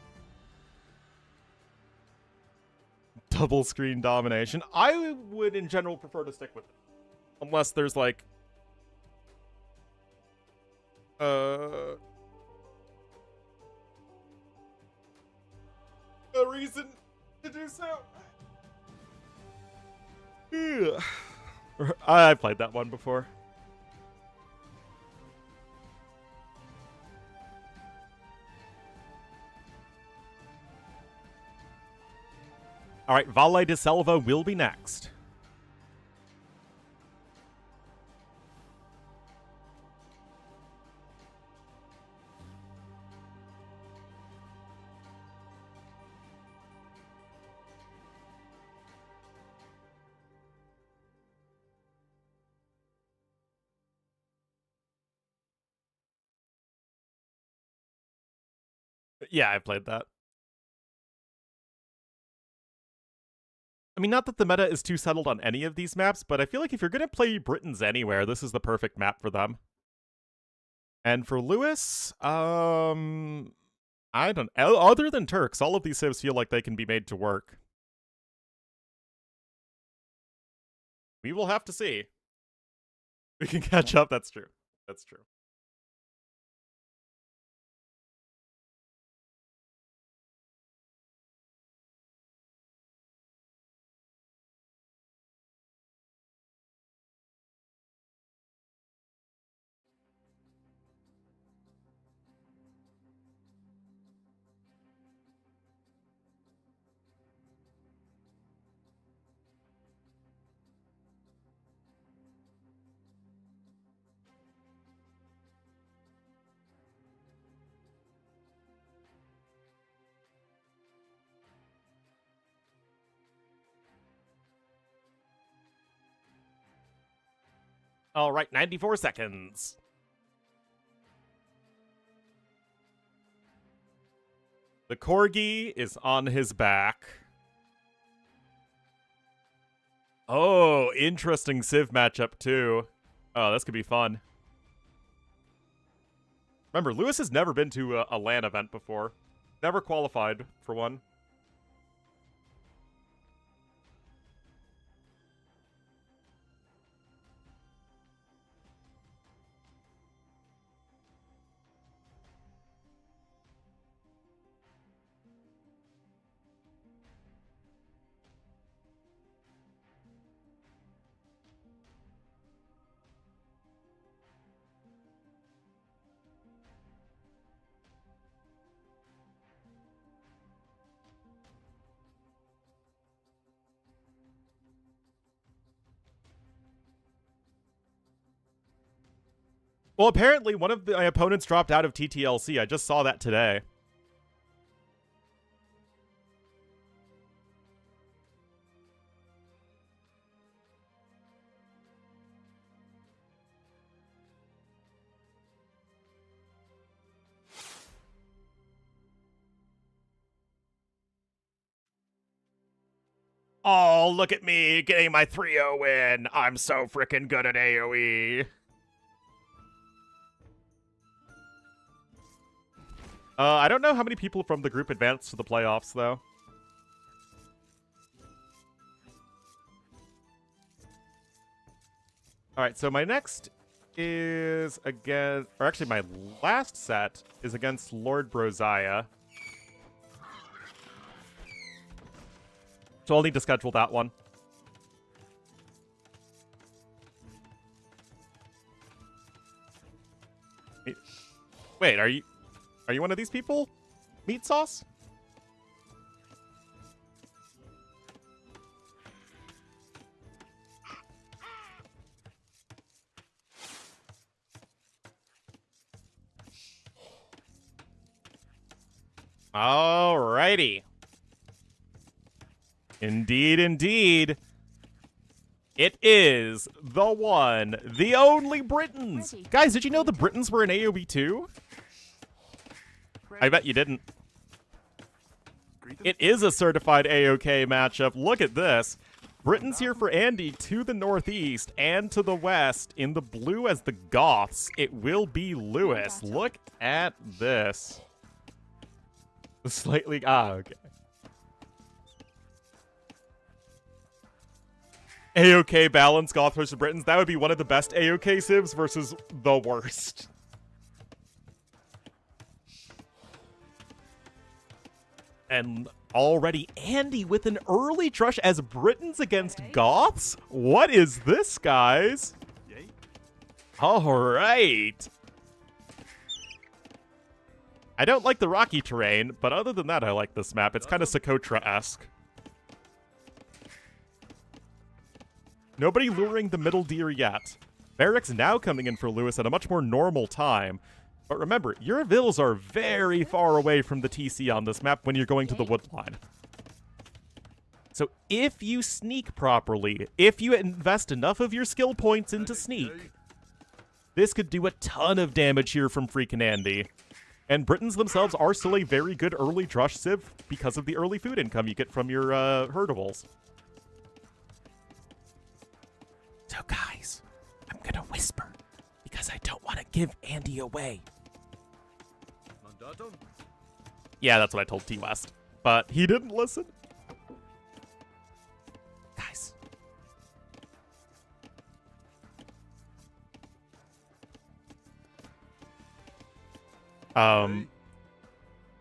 Double screen domination. I would, in general, prefer to stick with it. Unless there's, like... a reason to do so. Ugh. I played that one before. All right, Valle de Selva will be next. Yeah, I played that. I mean, not that the meta is too settled on any of these maps, but I feel like if you're going to play Britons anywhere, this is the perfect map for them. And for Lewis, I don't... Other than Turks, all of these civs feel like they can be made to work. We will have to see. We can catch up, that's true. That's true. All right, 94 seconds. The Corgi is on his back. Oh, interesting Civ matchup, too. Oh, this could be fun. Remember, Lewis has never been to a LAN event before. Never qualified for one. Well, apparently one of my opponents dropped out of TTLC. I just saw that today. Oh, look at me getting my 3-0 win. I'm so freaking good at AoE. I don't know how many people from the group advanced to the playoffs, though. Alright, so my next is against... Or actually, my last set is against Lord Broziah. So I'll need to schedule that one. Wait, are you one of these people? Meat sauce? Alrighty. Indeed, indeed. It is the one, the only Britons. Guys, did you know the Britons were in AoE too? I bet you didn't. It is a certified AOK matchup. Look at this. Britons here for Andy to the northeast and to the west. In the blue as the Goths, it will be Lewis. Look at this. Slightly... okay. AOK balance, Goth versus Britons. That would be one of the best AOK civs versus the worst. And already Andy with an early trush as Britons against Goths? What is this, guys? Alright. I don't like the rocky terrain, but other than that, I like this map. It's kind of Socotra-esque. Nobody luring the middle deer yet. Barracks now coming in for Lewis at a much more normal time. But remember, your vills are very far away from the TC on this map when you're going to the woodline. So if you sneak properly, if you invest enough of your skill points into sneak, this could do a ton of damage here from freaking Andy. And Britons themselves are still a very good early drush civ because of the early food income you get from your herdables. So guys, I'm gonna whisper because I don't want to give Andy away. Yeah, that's what I told T-West, but he didn't listen. Guys. Oh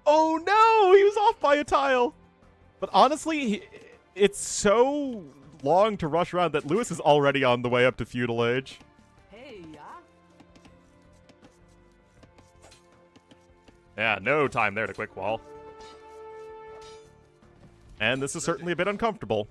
no, he was off by a tile. But honestly, it's so long to rush around that Lewis is already on the way up to feudal age. Yeah, no time there to quick wall. And this is certainly a bit uncomfortable.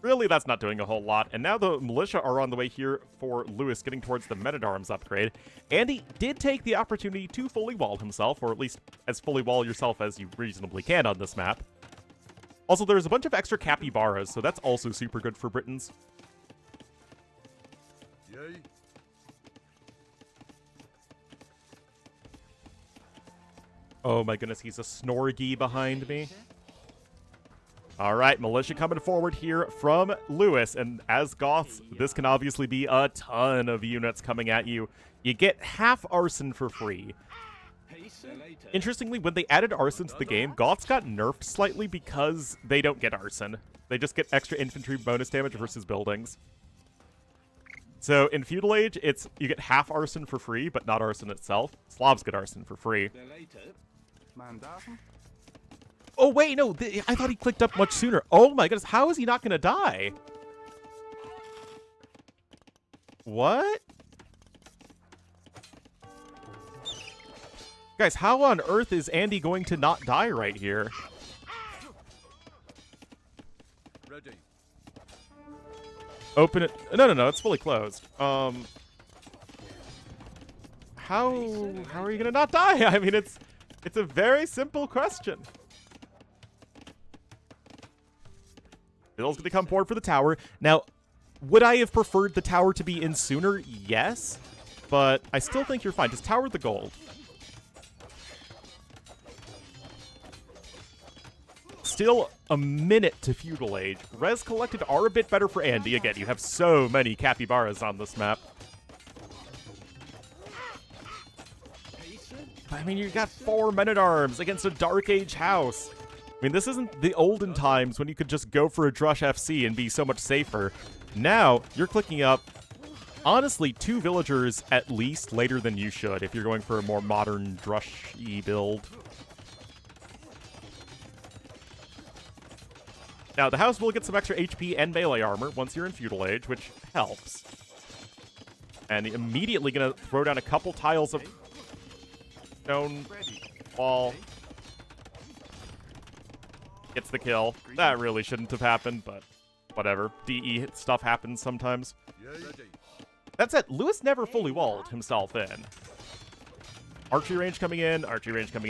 Really, that's not doing a whole lot. And now the militia are on the way here for Lewis getting towards the men-at-arms upgrade. Andy did take the opportunity to fully wall himself, or at least as fully wall yourself as you reasonably can on this map. Also, there's a bunch of extra capybaras, so that's also super good for Britons. Oh my goodness, he's a Snorgy behind me. All right, Militia coming forward here from Lewis. And as Goths, this can obviously be a ton of units coming at you. You get half Arson for free. Interestingly, when they added Arson to the game, Goths got nerfed slightly because they don't get Arson. They just get extra infantry bonus damage versus buildings. So in Feudal Age, you get half Arson for free, but not Arson itself. Slavs get Arson for free. Oh, wait, no. I thought he clicked up much sooner. Oh, my goodness. How is he not going to die? What? Guys, how on earth is Andy going to not die right here? Ready. Open it. No. It's fully closed. How are you going to not die? I mean, it's a very simple question. Bill's going to come forward for the tower. Now, would I have preferred the tower to be in sooner? Yes. But I still think you're fine. Just tower the gold. Still a minute to Feudal Age. Res collected are a bit better for Andy. Again, you have so many capybaras on this map. I mean, you got 4 men-at-arms against a Dark Age house. I mean, this isn't the olden times when you could just go for a Drush FC and be so much safer. Now, you're clicking up, honestly, 2 villagers at least later than you should if you're going for a more modern Drush-y build. Now, the house will get some extra HP and melee armor once you're in Feudal Age, which helps. And immediately going to throw down a couple tiles of stone wall. Gets the kill. That really shouldn't have happened, but whatever. DE stuff happens sometimes. That said, Lewis never fully walled himself in. Archery range coming in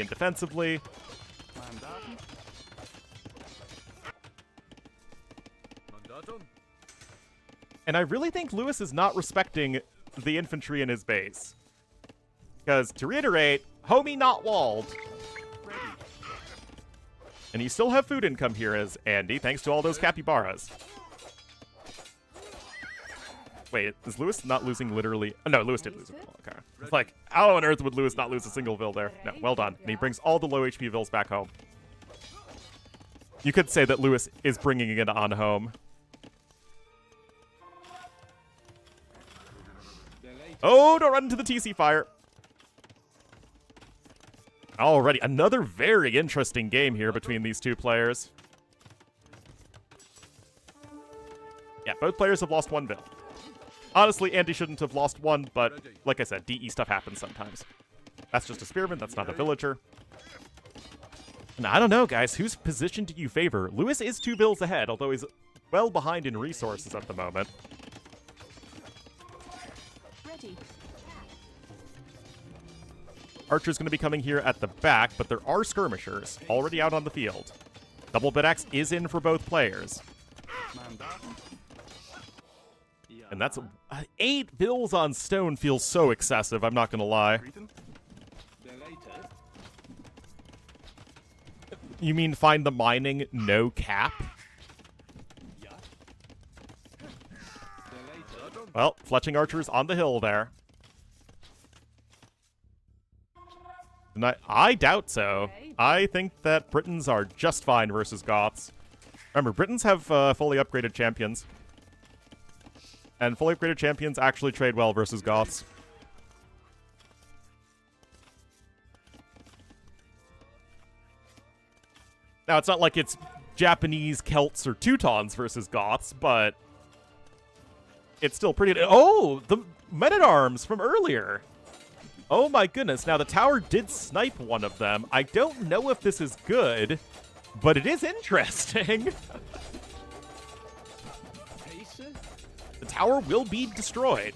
defensively. And I really think Lewis is not respecting the infantry in his base. Because, to reiterate, homie not walled. And you still have food income here as Andy, thanks to all those capybaras. Wait, is Lewis not losing literally? Oh, no, Lewis did lose a vill. Okay. It's like, how on earth would Lewis not lose a single vill there? No, well done. And he brings all the low HP vills back home. You could say that Lewis is bringing it on home. Oh, don't run into the TC fire. Alrighty, another very interesting game here between these two players. Yeah, both players have lost 1 vill. Honestly, Andy shouldn't have lost 1, but like I said, DE stuff happens sometimes. That's just a spearman, that's not a villager. And I don't know, guys, whose position do you favor? Lewis is 2 vills ahead, although he's well behind in resources at the moment. Archer's going to be coming here at the back, but there are skirmishers already out on the field. Double Bit-Axe is in for both players. And that's 8 vills on stone feels so excessive, I'm not going to lie. You mean find the mining no cap? Well, fletching archers on the hill there. And I doubt so. I think that Britons are just fine versus Goths. Remember, Britons have fully upgraded champions. And fully upgraded champions actually trade well versus Goths. Now, it's not like it's Japanese, Celts, or Teutons versus Goths, but it's still pretty... Oh, the men-at-arms from earlier. Oh my goodness, now the tower did snipe one of them. I don't know if this is good, but it is interesting. The tower will be destroyed.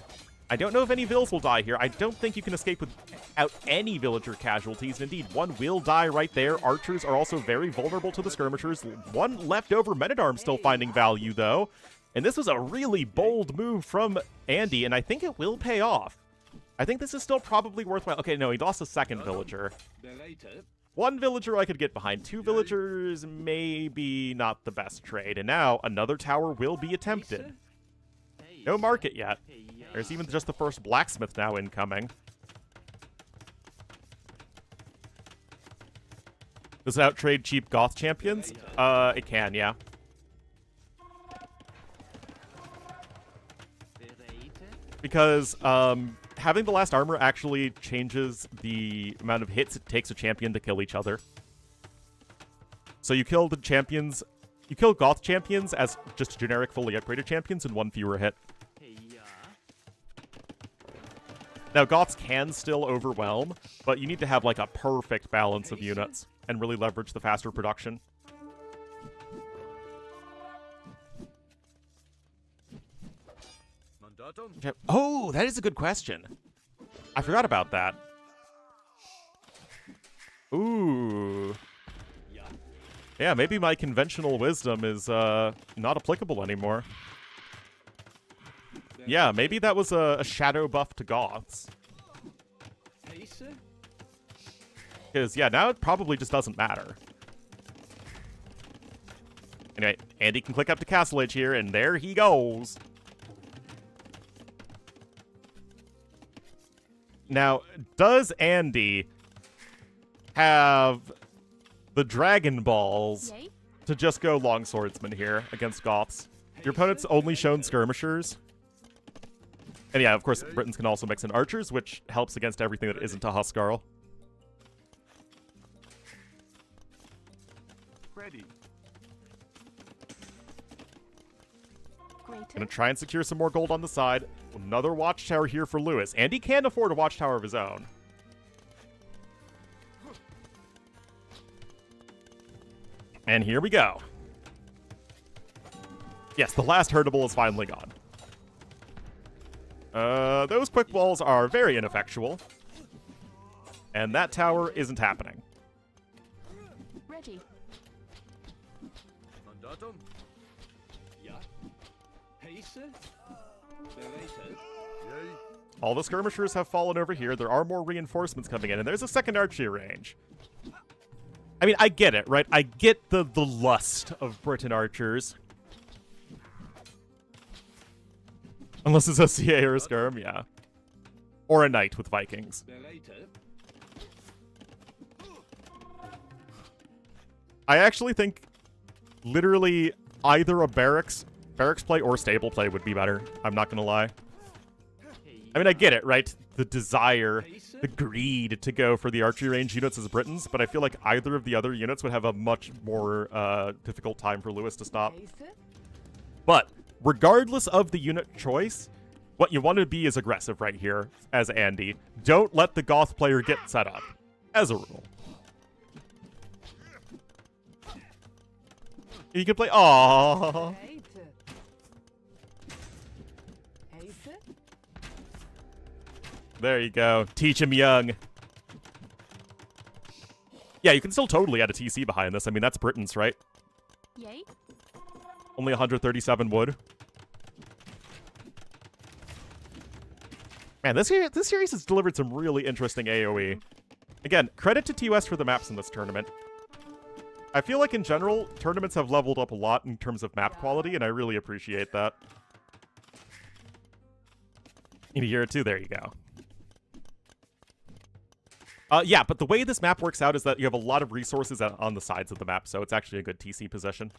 I don't know if any vills will die here. I don't think you can escape without any villager casualties. And indeed, 1 will die right there. Archers are also very vulnerable to the skirmishers. 1 leftover men-at-arms still finding value, though. And this was a really bold move from Andy, and I think it will pay off. I think this is still probably worthwhile. Okay, no, he lost a second villager. One villager I could get behind. Two villagers, maybe not the best trade. And now another tower will be attempted. No market yet. There's even just the first blacksmith now incoming. Does it outtrade cheap Goth champions? It can, yeah. Because having the last armor actually changes the amount of hits it takes a champion to kill each other. So you kill the champions, you kill Goth champions as just generic fully upgraded champions in one fewer hit. Now, Goths can still overwhelm, but you need to have like a perfect balance of units and really leverage the faster production. Okay. Oh, that is a good question. I forgot about that. Ooh. Yeah, maybe my conventional wisdom is not applicable anymore. Yeah, maybe that was a shadow buff to Goths. Because, yeah, now it probably just doesn't matter. Anyway, Andy can click up to Castle Age here, and there he goes. Now, does Andy have the Dragon Balls to just go Longswordsman here against Goths? Your opponent's only shown Skirmishers. And yeah, of course, Britons can also mix in Archers, which helps against everything that isn't a Huskarl. Ready. Gonna try and secure some more gold on the side. Another watchtower here for Lewis. And he can afford a watchtower of his own. And here we go. Yes, the last herdable is finally gone. Those quick walls are very ineffectual. And that tower isn't happening. Ready. All the skirmishers have fallen over here. There are more reinforcements coming in, and there's a second archery range. I mean, I get it, right? I get the lust of Briton archers. Unless it's a CA or a skirm, yeah. Or a knight with Vikings. I actually think literally either a barracks play or stable play would be better. I'm not gonna lie. I mean, I get it, right? The desire, the greed to go for the archery range units as Britons, but I feel like either of the other units would have a much more difficult time for Lewis to stop. But regardless of the unit choice, what you want to be is aggressive right here as Andy. Don't let the Goth player get set up, as a rule. You can play. Aww. There you go. Teach him young. Yeah, you can still totally add a TC behind this. I mean, that's Britons, right? Yay. Only 137 wood. Man, this series has delivered some really interesting AoE. Again, credit to TOS for the maps in this tournament. I feel like in general, tournaments have leveled up a lot in terms of map quality, and I really appreciate that. In a year or two, there you go. Yeah, but the way this map works out is that you have a lot of resources on the sides of the map, so it's actually a good TC position.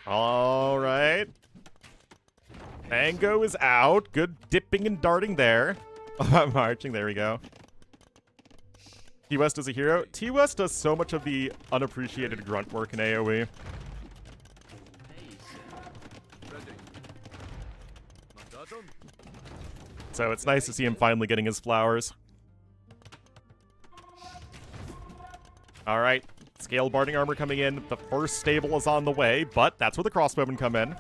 All right. Mango is out. Good dipping and darting there. Marching, there we go. T-West is a hero. T-West does so much of the unappreciated grunt work in AoE. So it's nice to see him finally getting his flowers. All right, scale barding armor coming in. The first stable is on the way, but that's where the crossbowmen come in.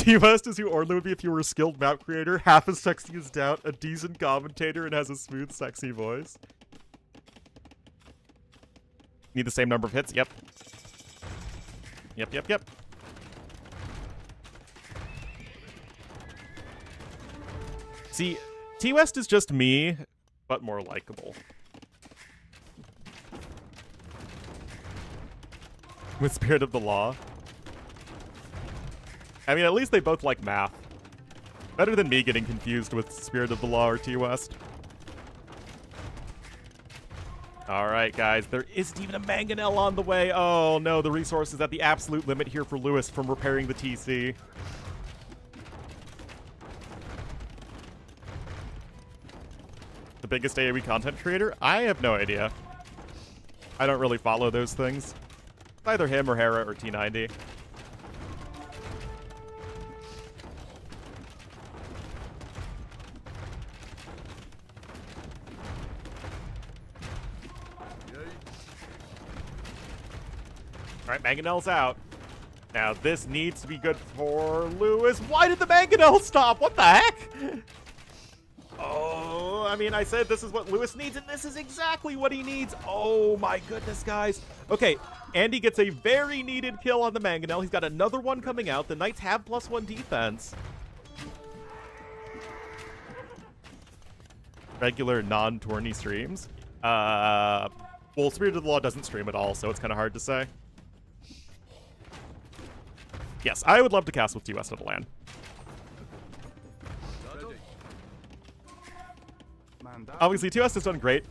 T-West is who Ornlu would be if you were a skilled map creator, half as sexy as Doubt, a decent commentator, and has a smooth, sexy voice. Need the same number of hits? Yep. Yep. See, T-West is just me, but more likable. With Spirit of the Law. I mean, at least they both like math. Better than me getting confused with Spirit of the Law or T-West. Alright, guys. There isn't even a Mangonel on the way. Oh, no. The resource is at the absolute limit here for Lewis from repairing the TC. The biggest AoE content creator? I have no idea. I don't really follow those things. It's either him or Hera or T90. Alright, Mangonel's out. Now, this needs to be good for Lewis. Why did the Mangonel stop? What the heck? Oh, I mean, I said this is what Lewis needs, and this is exactly what he needs. Oh, my goodness, guys. Okay, Andy gets a very needed kill on the Mangonel. He's got another one coming out. The Knights have +1 defense. Regular non-tourney streams. Well, Spirit of the Law doesn't stream at all, so it's kind of hard to say. Yes, I would love to cast with T-West at a LAN. Obviously, T-West has done great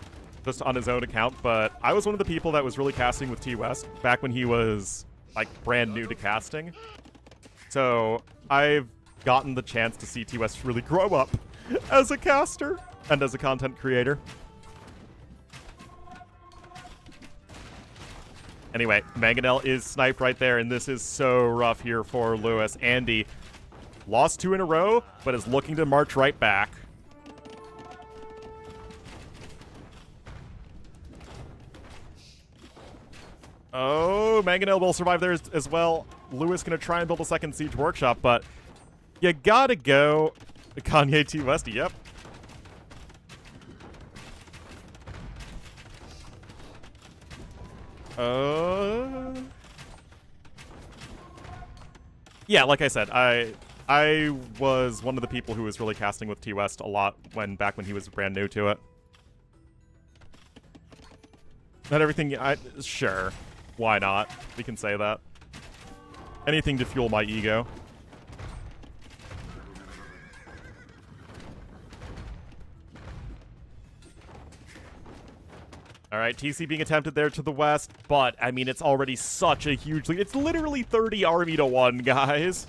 just on his own account, but I was one of the people that was really casting with T-West back when he was, like, brand new to casting. So I've gotten the chance to see T-West really grow up as a caster and as a content creator. Anyway, Mangonel is sniped right there, and this is so rough here for Lewis. Andy lost 2 in a row, but is looking to march right back. Oh, Mangonel will survive there as well. Lewis gonna try and build a second Siege Workshop, but you gotta go Kanye T-West. Yep. Yeah, like I said, I was one of the people who was really casting with T-West a lot back when he was brand new to it. Not everything, sure. Why not? We can say that. Anything to fuel my ego. Alright, TC being attempted there to the west, but, I mean, it's already such a huge lead. It's literally 30 army to 1, guys.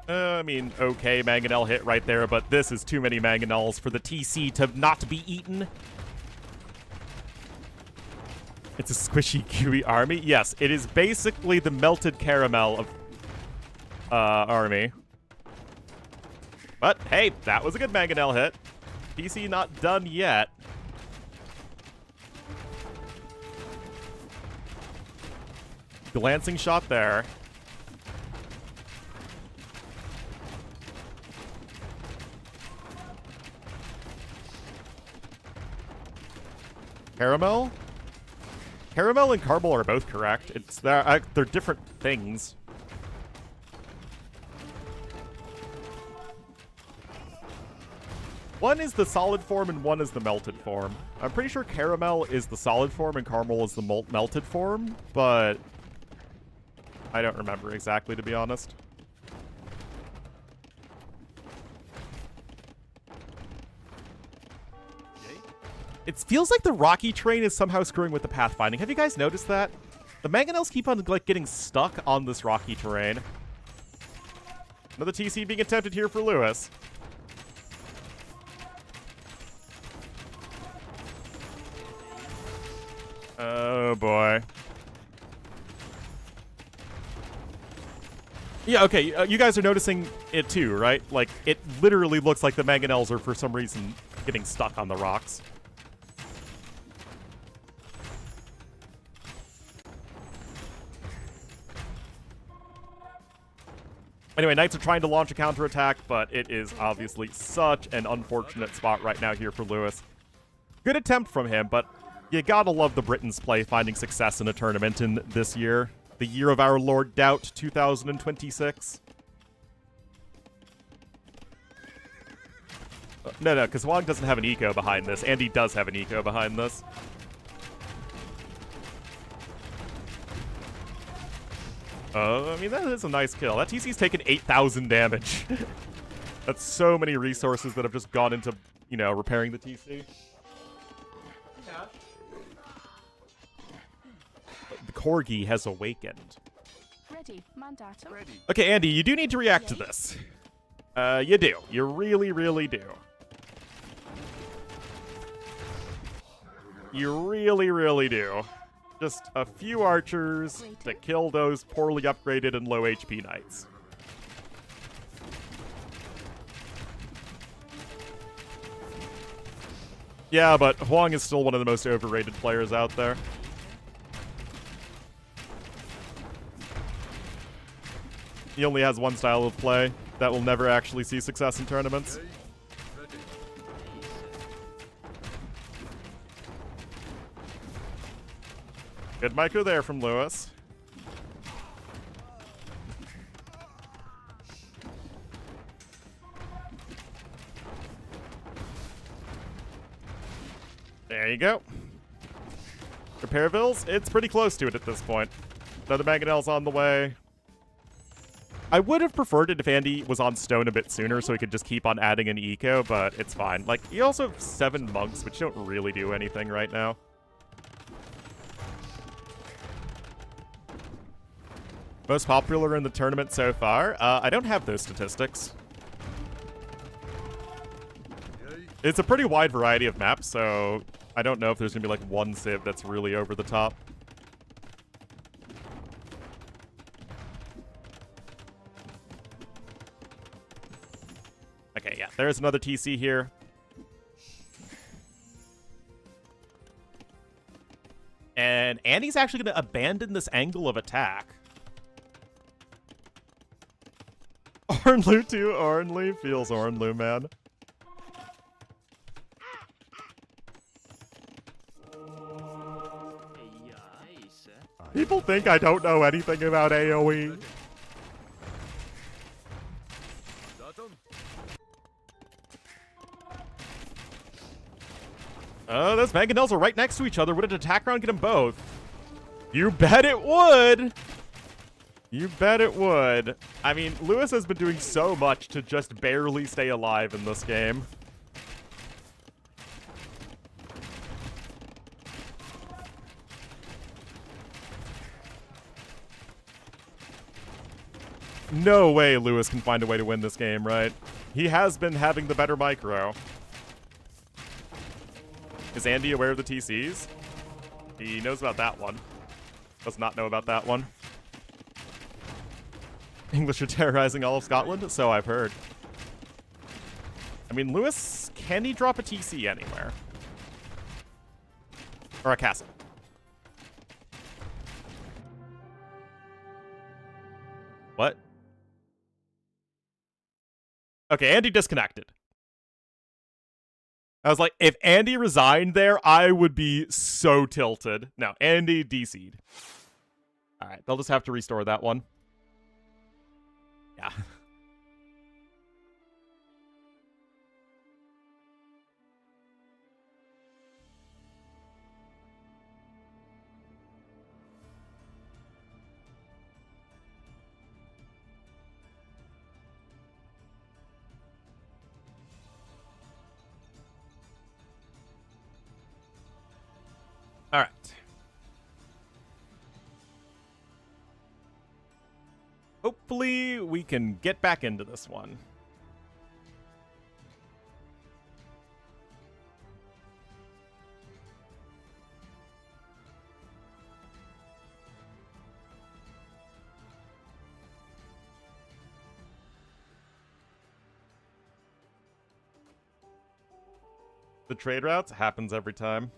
I mean, okay, Mangonel hit right there, but this is too many Mangonels for the TC to not be eaten. It's a squishy, gooey army. Yes, it is basically the melted caramel of army. But, hey, that was a good Mangonel hit. TC not done yet. Glancing shot there. Caramel? Caramel and caramel are both correct. They're different things. One is the solid form and one is the melted form. I'm pretty sure caramel is the solid form and caramel is the melted form, but I don't remember exactly, to be honest. It feels like the Rocky train is somehow screwing with the pathfinding. Have you guys noticed that? The Mangonels keep on, like, getting stuck on this rocky terrain. Another TC being attempted here for Lewis. Oh, boy. Yeah, okay, you guys are noticing it too, right? Like, it literally looks like the mangonels are, for some reason, getting stuck on the rocks. Anyway, Knights are trying to launch a counterattack, but it is obviously such an unfortunate spot right now here for Lewis. Good attempt from him, but you gotta love the Britons' play finding success in a tournament in this year. The year of our Lord Doubt, 2026. No, because Wong doesn't have an eco behind this. Andy does have an eco behind this. I mean, that is a nice kill. That TC's taken 8,000 damage. That's so many resources that have just gone into, you know, repairing the TC. Yeah. The Corgi has awakened. Ready, Mandatum. Ready. Okay, Andy, you do need to react to this. You do. You really, really do. You really, really do. Just a few archers to kill those poorly upgraded and low HP knights. Yeah, but Huang is still one of the most overrated players out there. He only has one style of play that will never actually see success in tournaments. Good micro there from Lewis. There you go. Repairvilles, it's pretty close to it at this point. Another Mangonel's on the way. I would have preferred it if Andy was on stone a bit sooner so he could just keep on adding an eco, but it's fine. Like, you also have 7 monks, which don't really do anything right now. Most popular in the tournament so far? I don't have those statistics. It's a pretty wide variety of maps, so I don't know if there's going to be like one civ that's really over the top. Okay, yeah, there's another TC here. And Andy's actually going to abandon this angle of attack. Ornlu too? Ornlu feels Ornlu, man. People think I don't know anything about AoE. Those mangonels are right next to each other. Would an attack round get them both? You bet it would! You bet it would. I mean, Lewis has been doing so much to just barely stay alive in this game. No way Lewis can find a way to win this game, right? He has been having the better micro. Is Andy aware of the TCs? He knows about that one. Does not know about that one. English are terrorizing all of Scotland? So I've heard. I mean, Lewis, can he drop a TC anywhere? Or a castle? What? Okay, Andy disconnected. I was like, if Andy resigned there, I would be so tilted. No, Andy DC'd. All right, they'll just have to restore that one. Yeah. All right. Hopefully, we can get back into this one. The trade routes happens every time.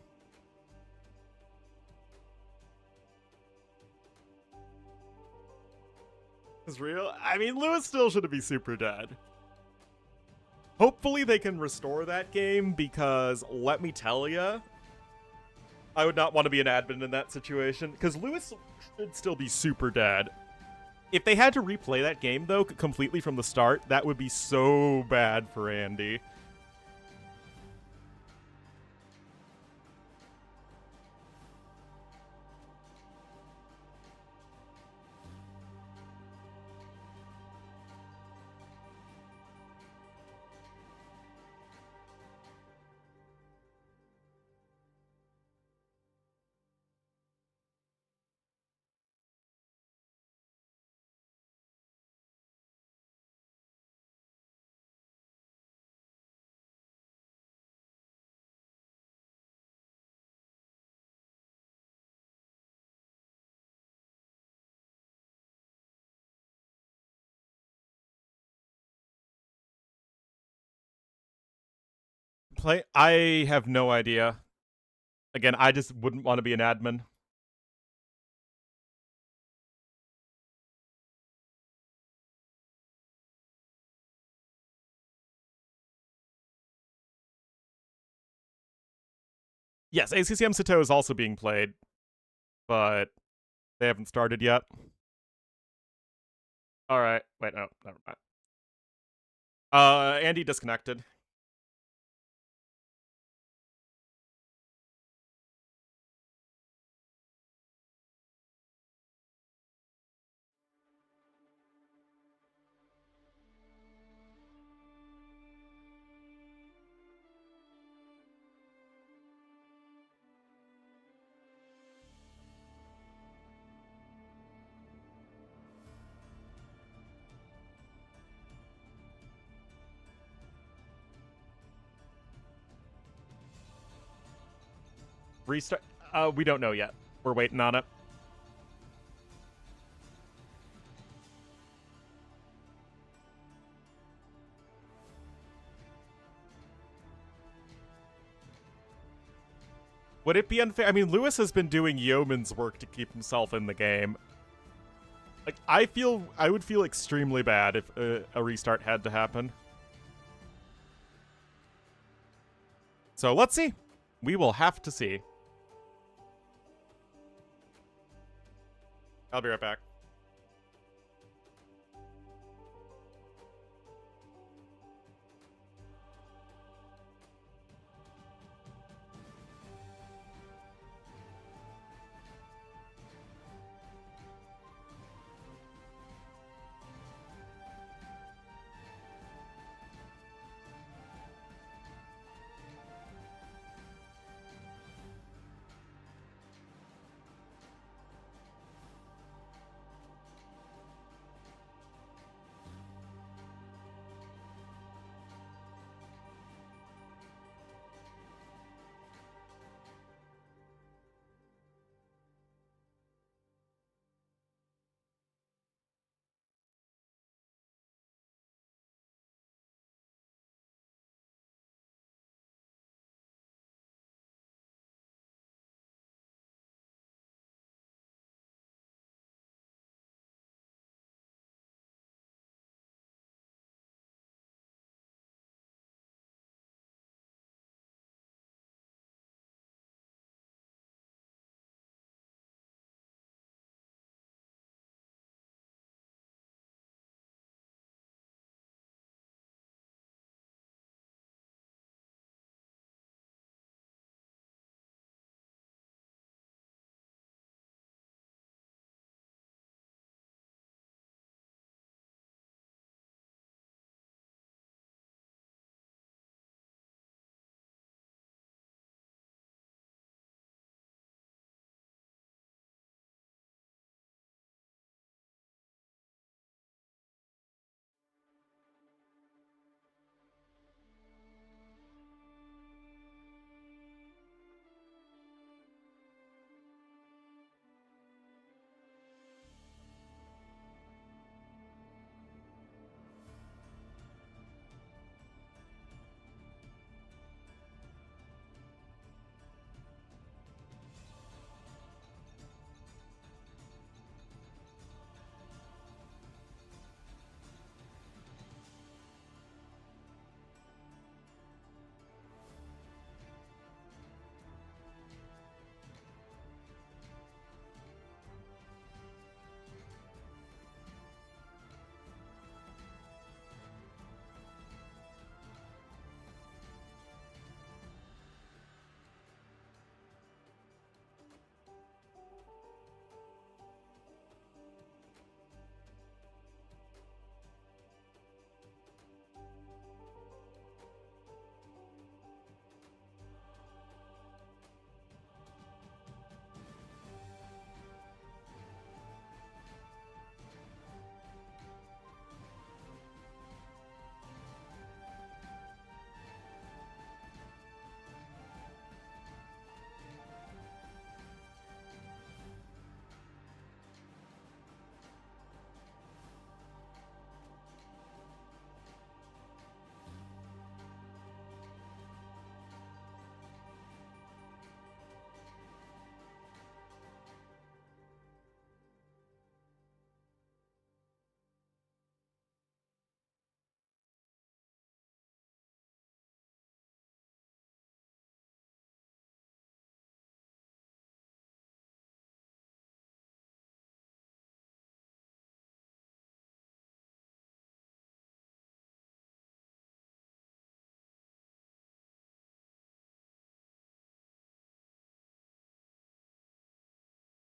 It's real. I mean, Lewis still shouldn't be super dead. Hopefully they can restore that game, because let me tell ya, I would not want to be an admin in that situation, because Lewis should still be super dead. If they had to replay that game, though, completely from the start, that would be so bad for Andy. I have no idea. Again, I just wouldn't want to be an admin. Yes, ACCM Sito is also being played, but they haven't started yet. Alright, wait, no, never mind. Andy disconnected. Restart? We don't know yet. We're waiting on it. Would it be unfair? I mean, Lewis has been doing yeoman's work to keep himself in the game. Like, I would feel extremely bad if a restart had to happen. So let's see. We will have to see. I'll be right back.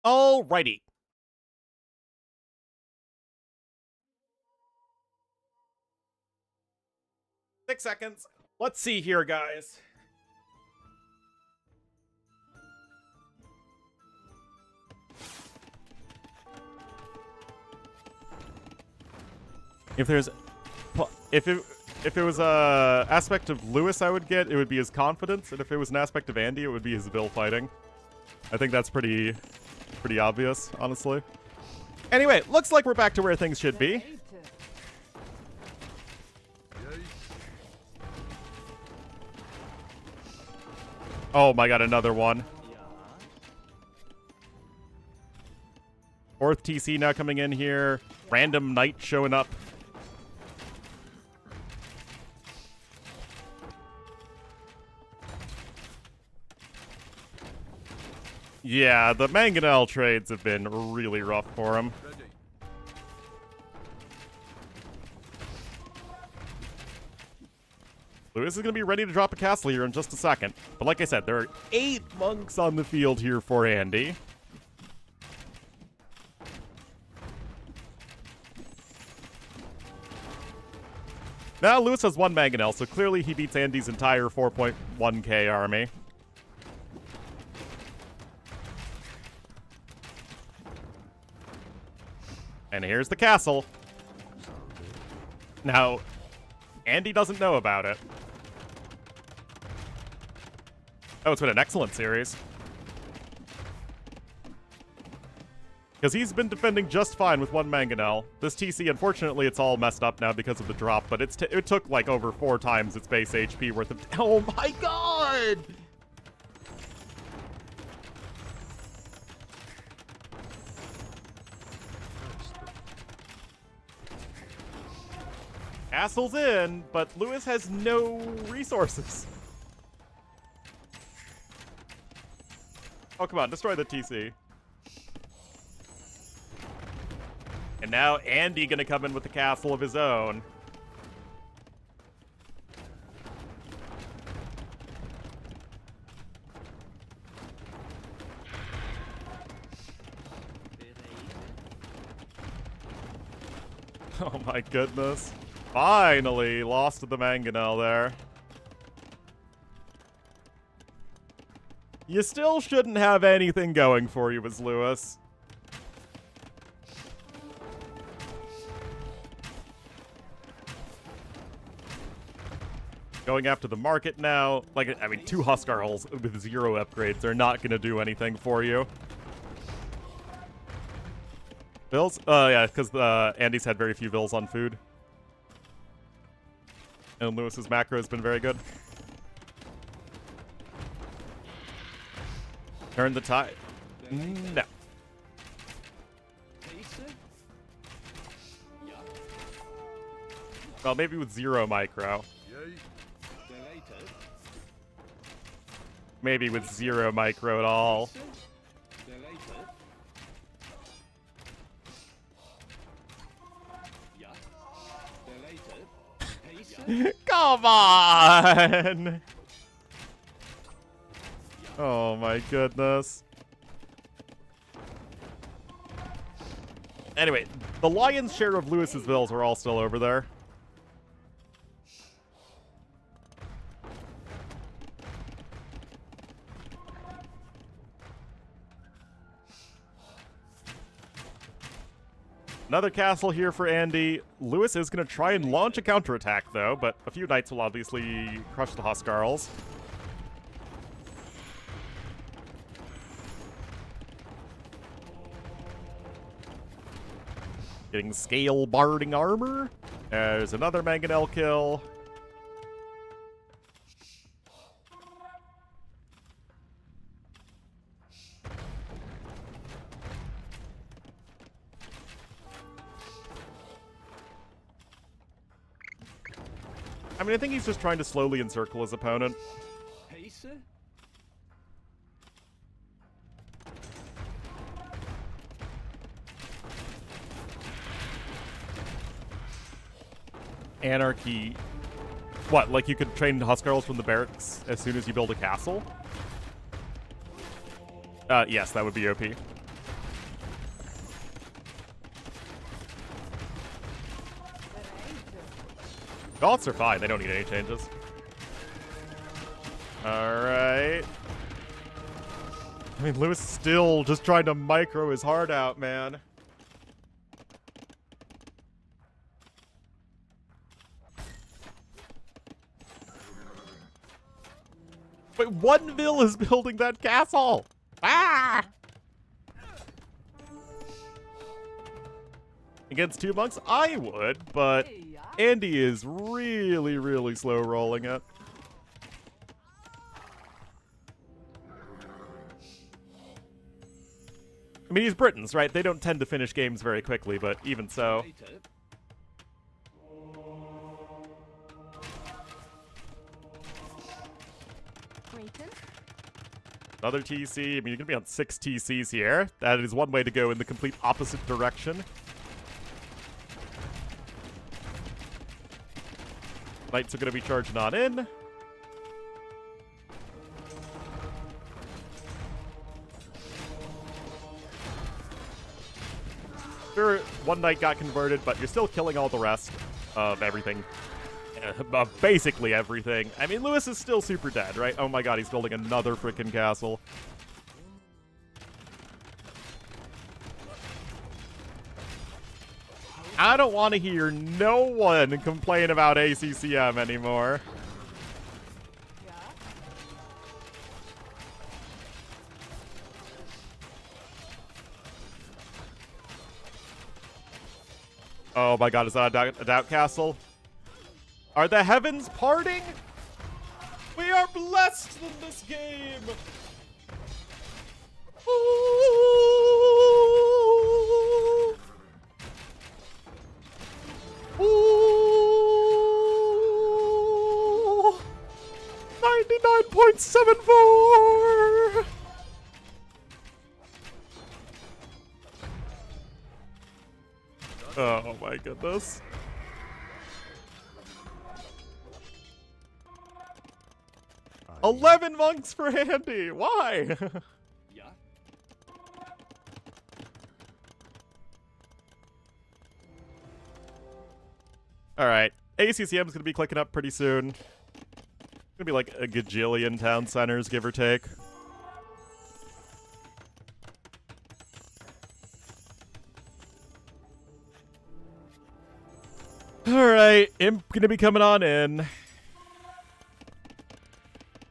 Alrighty. Six seconds. Let's see here, guys. If it was a aspect of Lewis I would get, it would be his confidence, and if it was an aspect of Andy, it would be his Vil fighting. I think that's pretty obvious, honestly. Anyway, looks like we're back to where things should be. Oh my god, another one. Fourth TC now coming in here. Random knight showing up. Yeah, the Mangonel trades have been really rough for him. Lewis is going to be ready to drop a castle here in just a second. But like I said, there are 8 monks on the field here for Andy. Now Lewis has 1 Mangonel, so clearly he beats Andy's entire 4.1k army. And here's the castle. Now, Andy doesn't know about it. Oh, it's been an excellent series. Because he's been defending just fine with 1 Mangonel. This TC, unfortunately, it's all messed up now because of the drop, but it took like over 4 times its base HP worth of... Oh my god! Castle's in, but Lewis has no resources. Oh, come on, destroy the TC. And now Andy gonna come in with the castle of his own. Oh my goodness. Finally lost to the Mangonel there. You still shouldn't have anything going for you as Lewis. Going after the market now. Like, I mean, 2 Huskarls with 0 upgrades are not going to do anything for you. Vils? Yeah, because Andy's had very few Vils on food. And Lewis's macro has been very good. Turn the tide. No. Well, maybe with 0 micro. Maybe with 0 micro at all. Come on! Oh my goodness. Anyway, the lion's share of Lewis's Vils are all still over there. Another castle here for Andy. Lewis is going to try and launch a counterattack, though, but a few knights will obviously crush the Huskarls. Getting scale barding armor. There's another Mangonel kill. I mean, I think he's just trying to slowly encircle his opponent. Anarchy. What, like you could train Huskarls from the barracks as soon as you build a castle? Yes, that would be OP. Gaunts are fine. They don't need any changes. Alright. I mean, Lewis is still just trying to micro his heart out, man. Wait, Oneville is building that castle! Ah! Against 2 monks, I would, but Andy is really, really slow rolling it. I mean, he's Britons, right? They don't tend to finish games very quickly, but even so. Another TC. I mean, you're going to be on 6 TCs here. That is one way to go in the complete opposite direction. Knights are going to be charging on in. Sure, one knight got converted, but you're still killing all the rest of everything. Basically everything. I mean, Lewis is still super dead, right? Oh my god, he's building another freaking castle. I don't want to hear no one complain about ACCM anymore. Oh my god, is that a doubt castle? Are the heavens parting? We are blessed in this game! Ooh. Ooh. 99.74! Oh my goodness. $11 monks for Andy. Why? Yeah. All right. ACCM is going to be clicking up pretty soon. Going to be like a gajillion town centers, give or take. All right. Imp going to be coming on in.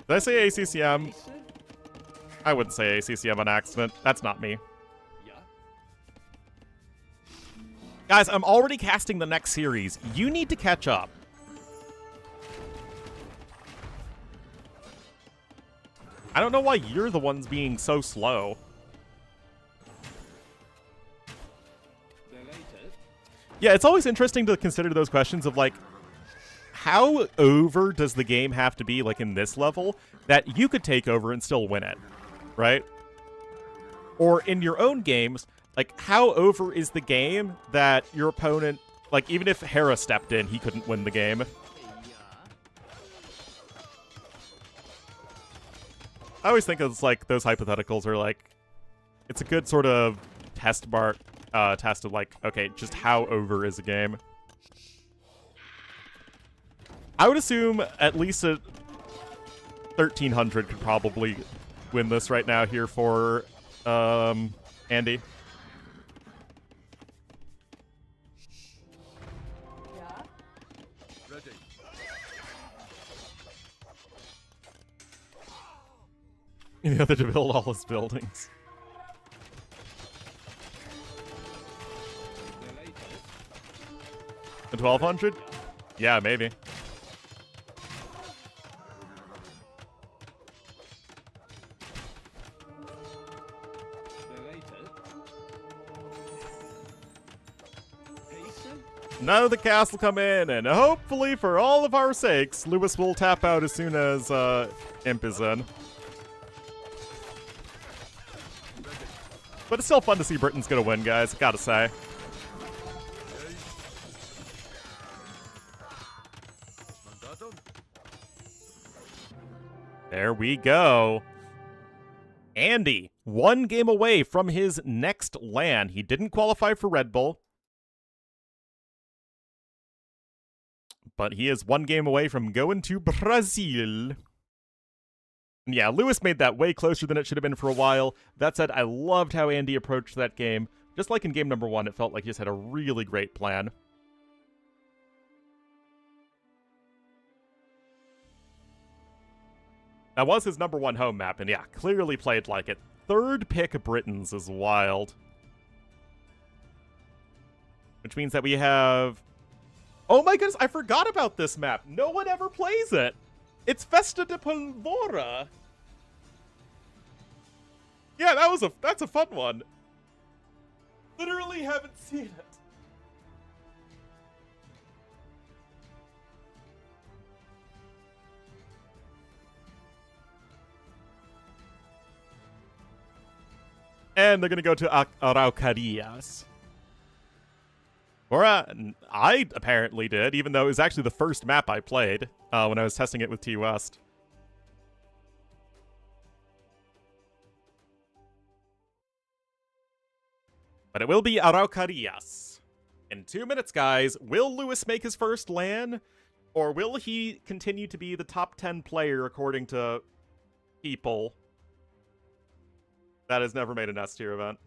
Did I say ACCM? I wouldn't say ACCM on accident. That's not me. Yeah. Guys, I'm already casting the next series. You need to catch up. I don't know why you're the ones being so slow. Yeah, it's always interesting to consider those questions of, like, how over does the game have to be, like, in this level, that you could take over and still win it, right? Or in your own games, like, how over is the game that your opponent, like, even if Hera stepped in, he couldn't win the game? I always think it's, like, those hypotheticals are, like, it's a good sort of test of, like, okay, just how over is a game? I would assume at least a 1300 could probably win this right now here for Andy. Yeah. Ready. The other to build all his buildings. The 1200? Yeah, maybe. None of the cast will come in, and hopefully, for all of our sakes, Lewis will tap out as soon as Imp is in. But it's still fun to see Britain's gonna win, guys, gotta say. There we go. Andy, 1 game away from his next LAN. He didn't qualify for Red Bull, but he is one game away from going to Brazil. And yeah, Lewis made that way closer than it should have been for a while. That said, I loved how Andy approached that game. Just like in game number 1, it felt like he just had a really great plan. That was his number 1 home map, and yeah, clearly played like it. Third pick Britons is wild. Which means that we have... Oh my goodness, I forgot about this map. No one ever plays it. It's Festa de Pólvora. Yeah, that's a fun one. Literally haven't seen it. And they're going to go to Araucarias. Or I apparently did, even though it was actually the first map I played when I was testing it with T-West. But it will be Araucarias. In 2 minutes, guys, will Lewis make his first LAN? Or will he continue to be the top 10 player according to people that has never made an S-tier event?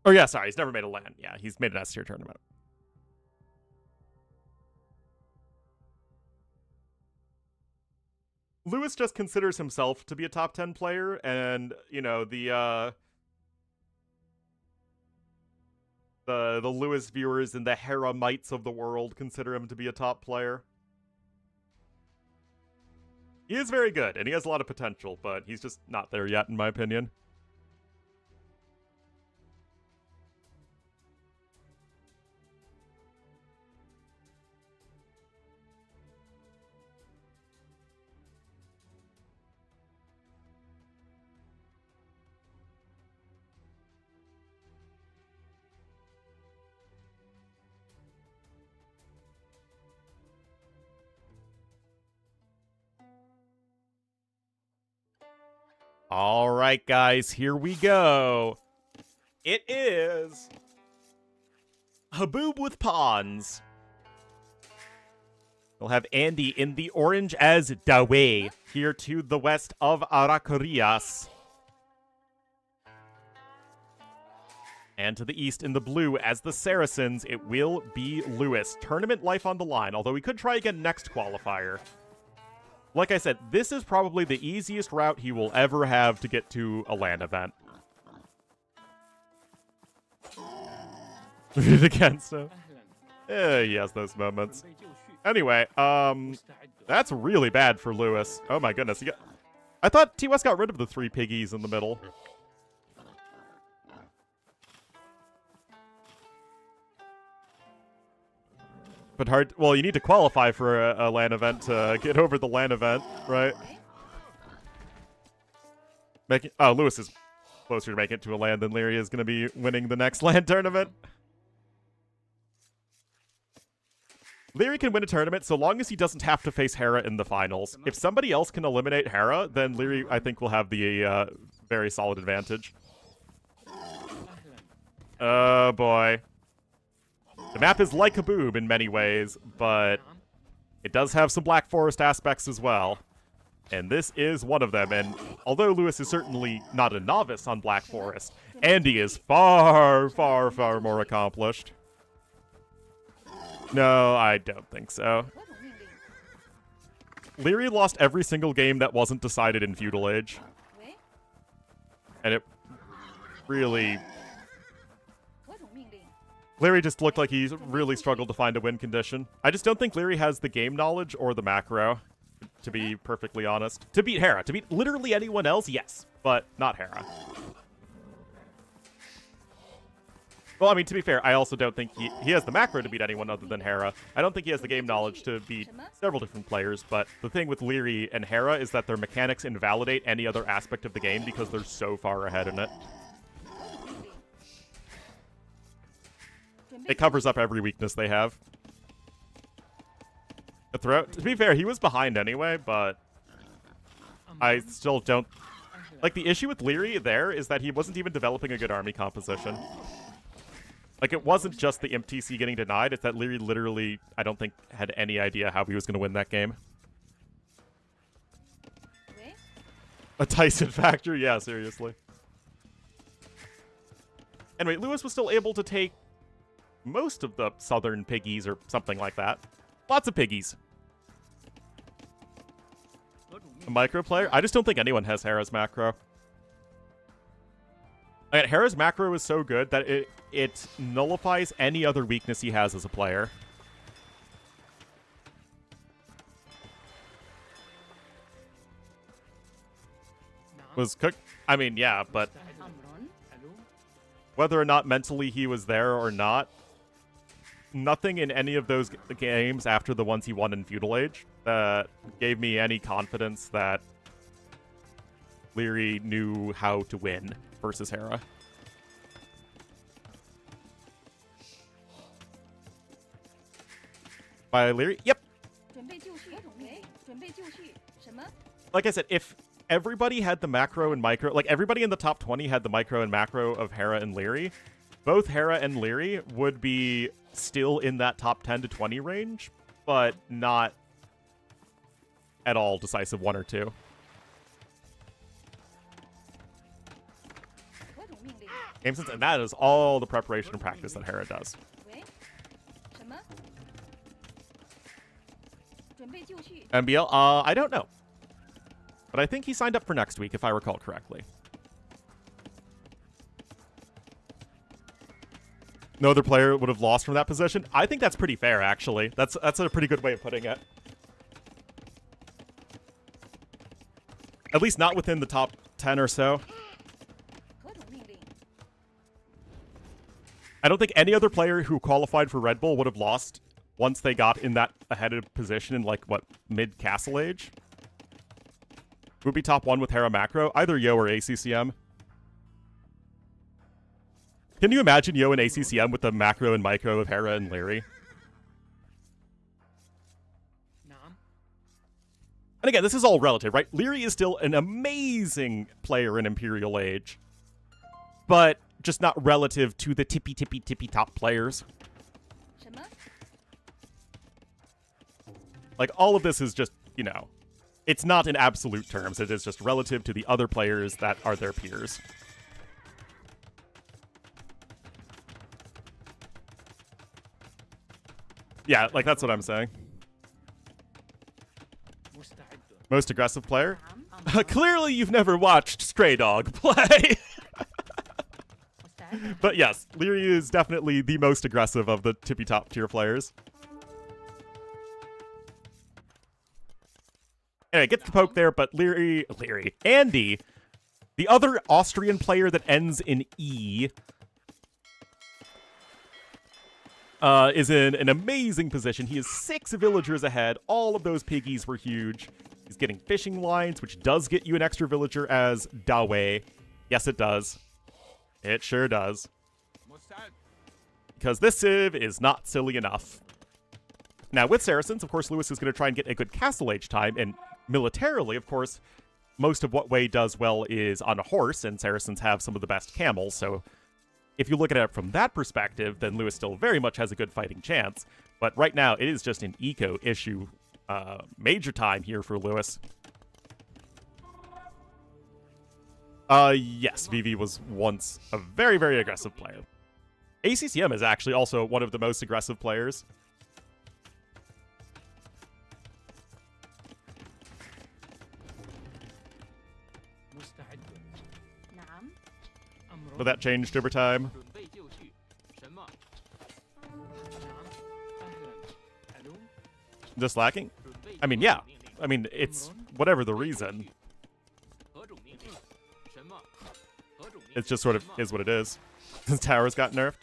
Oh yeah, sorry, he's never made a LAN. Yeah, he's made an S-tier tournament. Lewis just considers himself to be a top 10 player, and, you know, the Lewis viewers and the Hera mites of the world consider him to be a top player. He is very good, and he has a lot of potential, but he's just not there yet, in my opinion. All right, guys, here we go. It is Haboob with pawns. We'll have Andy in the orange as Dawe, here to the west of Araucarias. And to the east in the blue as the Saracens, it will be Lewis. Tournament life on the line, although we could try again next qualifier. Like I said, this is probably the easiest route he will ever have to get to a LAN event. Read against him. He has those moments. Anyway, that's really bad for Lewis. Oh my goodness. I thought T-West got rid of the 3 piggies in the middle. But hard. Well, you need to qualify for a LAN event to get over the LAN event, right? Lewis is closer to making it to a LAN than Leary is going to be winning the next LAN tournament. Leary can win a tournament so long as he doesn't have to face Hera in the finals. If somebody else can eliminate Hera, then Leary, I think, will have the very solid advantage. Oh, boy. The map is like Haboob in many ways, but it does have some Black Forest aspects as well. And this is one of them, and although Lewis is certainly not a novice on Black Forest, Andy is far, far, far more accomplished. No, I don't think so. Leary lost every single game that wasn't decided in Feudal Age. And it really... Leary just looked like he really struggled to find a win condition. I just don't think Leary has the game knowledge or the macro, to be perfectly honest. To beat Hera. To beat literally anyone else, yes, but not Hera. Well, I mean, to be fair, I also don't think he has the macro to beat anyone other than Hera. I don't think he has the game knowledge to beat several different players, but the thing with Leary and Hera is that their mechanics invalidate any other aspect of the game because they're so far ahead in it. It covers up every weakness they have. To be fair, he was behind anyway, but I still don't... Like, the issue with Leary there is that he wasn't even developing a good army composition. Like, it wasn't just the Imp TC getting denied, it's that Leary literally, I don't think, had any idea how he was going to win that game. A Tyson factor? Yeah, seriously. Anyway, Lewis was still able to take most of the southern piggies or something like that. Lots of piggies. A micro player? I just don't think anyone has Hera's macro. Like, Hera's macro is so good that it nullifies any other weakness he has as a player. Was cooked? I mean, yeah, but whether or not mentally he was there or not, nothing in any of those games after the ones he won in Feudal Age gave me any confidence that Leary knew how to win versus Hera. By Leary? Yep. Like I said, if everybody had the macro and micro, like everybody in the top 20 had the micro and macro of Hera and Leary, both Hera and Leary would be still in that top 10 to 20 range, but not at all decisive 1 or 2. Game sense, and that is all the preparation and practice that Hera does. MBL? I don't know. But I think he signed up for next week, if I recall correctly. No other player would have lost from that position. I think that's pretty fair, actually. That's a pretty good way of putting it. At least not within the top 10 or so. I don't think any other player who qualified for Red Bull would have lost once they got in that ahead of position in, like, what, mid-Castle Age? Would be top 1 with Hera Macro, either Yo or ACCM. Can you imagine Yo and ACCM with the macro and micro of Hera and Leary? And again, this is all relative, right? Leary is still an amazing player in Imperial Age, but just not relative to the tippy top players. Like, all of this is just, you know, it's not in absolute terms. It is just relative to the other players that are their peers. Yeah, like, that's what I'm saying. Most aggressive player? Clearly you've never watched Stray Dog play. But yes, Leary is definitely the most aggressive of the tippy top tier players. Anyway, gets the poke there, but Andy, the other Austrian player that ends in E, is in an amazing position. He is 6 villagers ahead. All of those piggies were huge. He's getting fishing lines, which does get you an extra villager as Dawei. Yes, it does. It sure does. Because this civ is not silly enough. Now, with Saracens, of course, Lewis is going to try and get a good Castle Age time, and militarily, of course, most of what Wei does well is on a horse, and Saracens have some of the best camels, so if you look at it from that perspective, then Lewis still very much has a good fighting chance. But right now, it is just an eco issue. Major time here for Lewis. Yes, VV was once a very, very aggressive player. ACCM is actually also one of the most aggressive players. But that changed over time. Just lacking? I mean, yeah. I mean, it's whatever the reason. It just sort of is what it is. His towers got nerfed.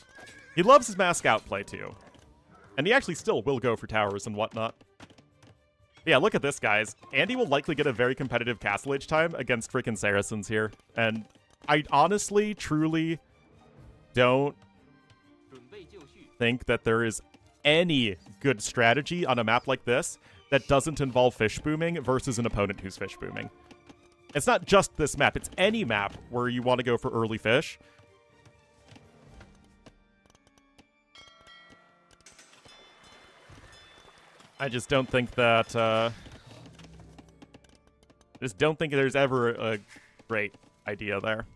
He loves his mass scout play, too. And he actually still will go for towers and whatnot. Yeah, look at this, guys. Andy will likely get a very competitive castle age time against freaking Saracens here. And I honestly, truly don't think that there is any good strategy on a map like this that doesn't involve fish booming versus an opponent who's fish booming. It's not just this map. It's any map where you want to go for early fish. I just don't think that, just don't think there's ever a great idea there.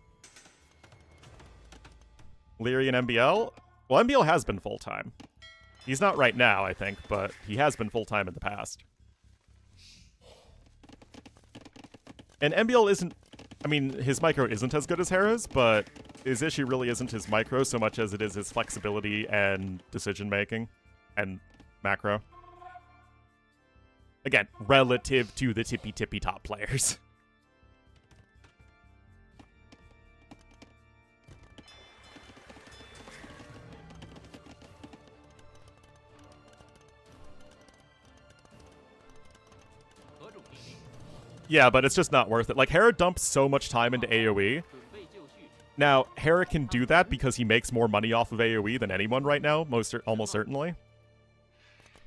Leary and MBL? Well, MBL has been full-time. He's not right now, I think, but he has been full-time in the past. And MBL isn't, I mean, his micro isn't as good as Hera's, but his issue really isn't his micro so much as it is his flexibility and decision-making and macro. Again, relative to the tippy top players. Yeah, but it's just not worth it. Like, Hera dumps so much time into AoE. Now, Hera can do that because he makes more money off of AoE than anyone right now, almost certainly.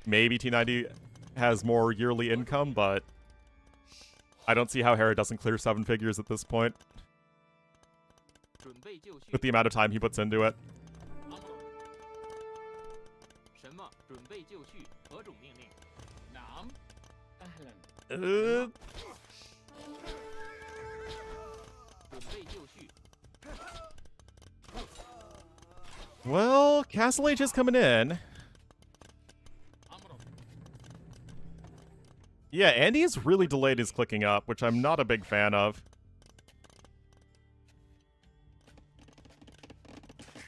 Maybe T90 has more yearly income, but I don't see how Hera doesn't clear 7 figures at this point. With the amount of time he puts into it. Well, Castle Age is coming in. Yeah, Andy's really delayed his clicking up, which I'm not a big fan of.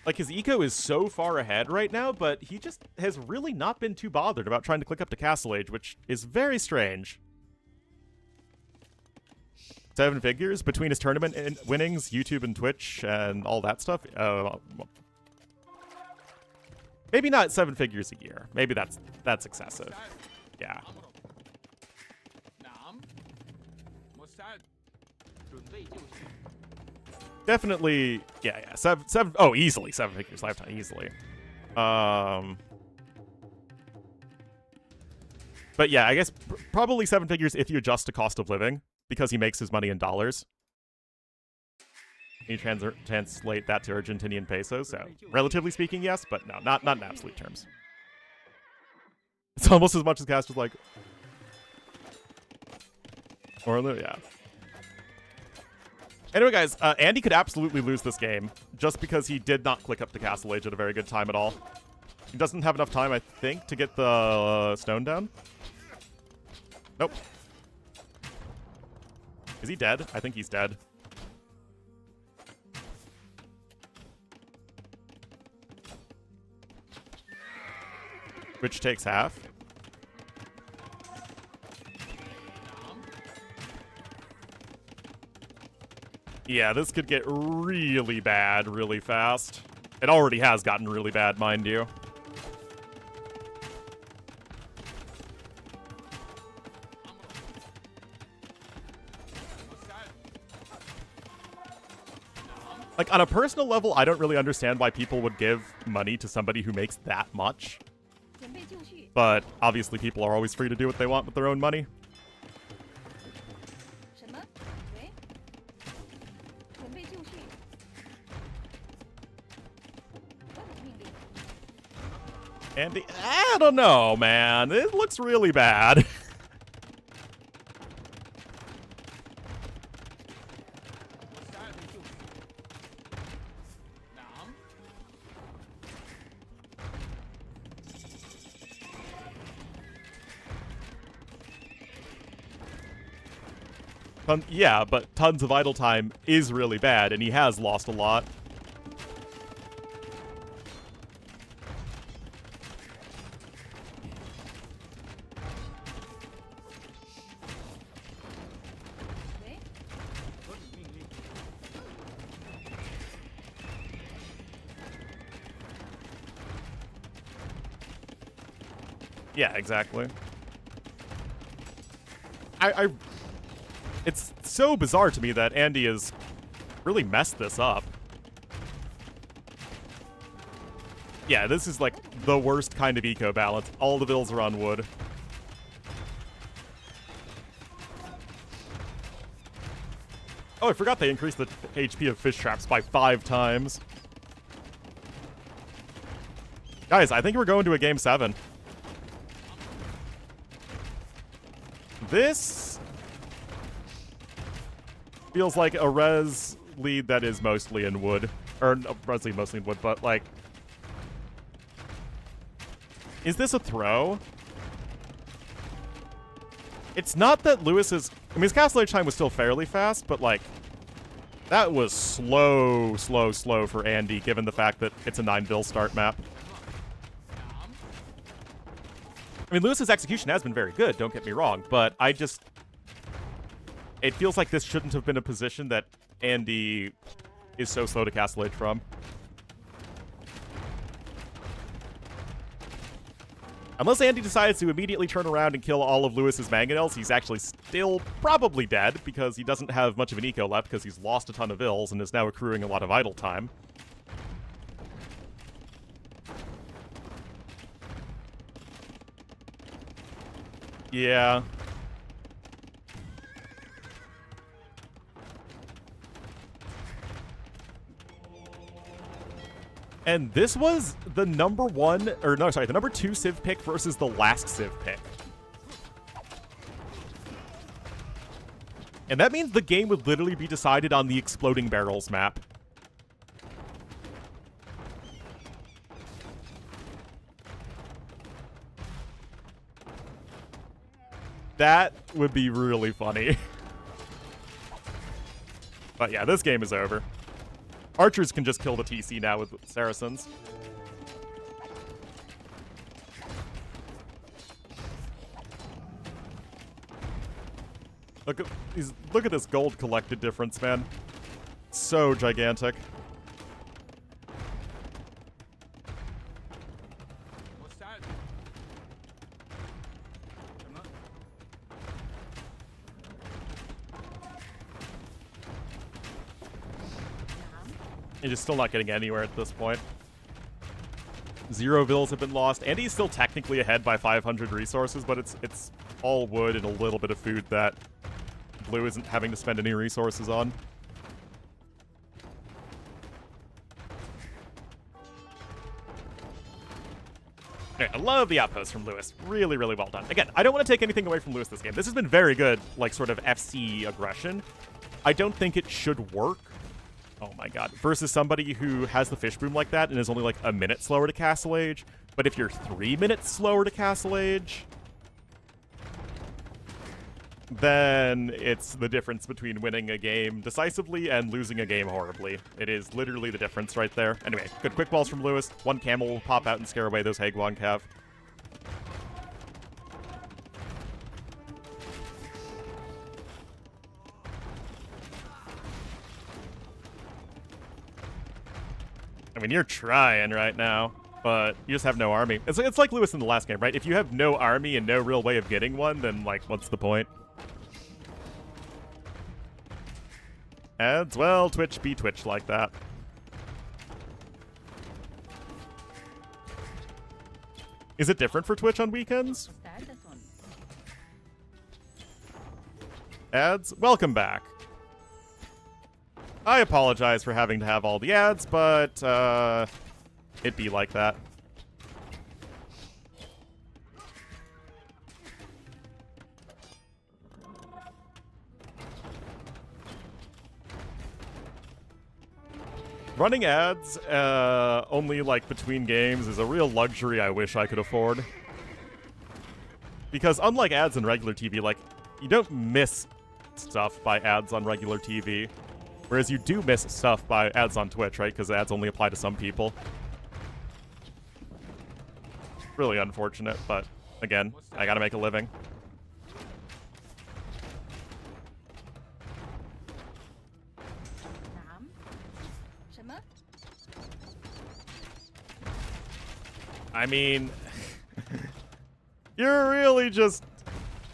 Like, his eco is so far ahead right now, but he just has really not been too bothered about trying to click up to Castle Age, which is very strange. 7 figures between his tournament winnings, YouTube and Twitch, and all that stuff. Maybe not 7 figures a year. Maybe that's excessive. Yeah. Definitely, yeah. Seven. Oh, easily 7 figures lifetime, easily. But yeah, I guess probably 7 figures if you adjust to cost of living, because he makes his money in dollars. You translate that to Argentinian pesos, so relatively speaking, yes, but no, not in absolute terms. It's almost as much as Caster's like Ornlu, yeah. Anyway, guys, Andy could absolutely lose this game just because he did not click up the Castle Age at a very good time at all. He doesn't have enough time, I think, to get the stone down. Nope. Is he dead? I think he's dead. Which takes half. Yeah, this could get really bad really fast. It already has gotten really bad, mind you. Like, on a personal level, I don't really understand why people would give money to somebody who makes that much. But obviously people are always free to do what they want with their own money. Andy, I don't know, man. It looks really bad. Yeah, but tons of idle time is really bad, and he has lost a lot. Yeah, exactly. It's so bizarre to me that Andy has really messed this up. Yeah, this is like the worst kind of eco balance. All the vills are on wood. Oh, I forgot they increased the HP of fish traps by 5 times. Guys, I think we're going to a game 7. This feels like a res lead that is mostly in wood. Or, no, res lead mostly in wood, but like... Is this a throw? It's not that Lewis is... I mean, his castle age time was still fairly fast, but like... That was slow for Andy, given the fact that it's a 9-bill start map. I mean, Lewis's execution has been very good, don't get me wrong, but I just... It feels like this shouldn't have been a position that Andy is so slow to castle age from. Unless Andy decides to immediately turn around and kill all of Lewis's mangonels, he's actually still probably dead, because he doesn't have much of an eco left, because he's lost a ton of ills and is now accruing a lot of idle time. Yeah. And this was the number 1, or no, sorry, the number 2 Civ pick versus the last Civ pick. And that means the game would literally be decided on the Exploding Barrels map. That would be really funny. But yeah, this game is over. Archers can just kill the TC now with Saracens. Look at this gold collected difference, man. So gigantic. What's that? You're just still not getting anywhere at this point. 0 vills have been lost. Andy's still technically ahead by 500 resources, but it's all wood and a little bit of food that Blue isn't having to spend any resources on. Okay, I love the outpost from Lewis. Really, really well done. Again, I don't want to take anything away from Lewis this game. This has been very good, like, sort of FC aggression. I don't think it should work. Oh my god. Versus somebody who has the fish boom like that and is only like a minute slower to castle age. But if you're 3 minutes slower to castle age, then it's the difference between winning a game decisively and losing a game horribly. It is literally the difference right there. Anyway, good quick balls from Lewis. 1 camel will pop out and scare away those Hagwon Cav. I mean, you're trying right now, but you just have no army. It's like Lewis in the last game, right? If you have no army and no real way of getting one, then, like, what's the point? Ads, well, Twitch be Twitch like that. Is it different for Twitch on weekends? Ads, welcome back. I apologize for having to have all the ads, but it be like that. Running ads only like between games is a real luxury I wish I could afford. Because unlike ads on regular TV, like, you don't miss stuff by ads on regular TV. Whereas you do miss stuff by ads on Twitch, right? Because ads only apply to some people. Really unfortunate, but again, I gotta make a living. I mean, You're really just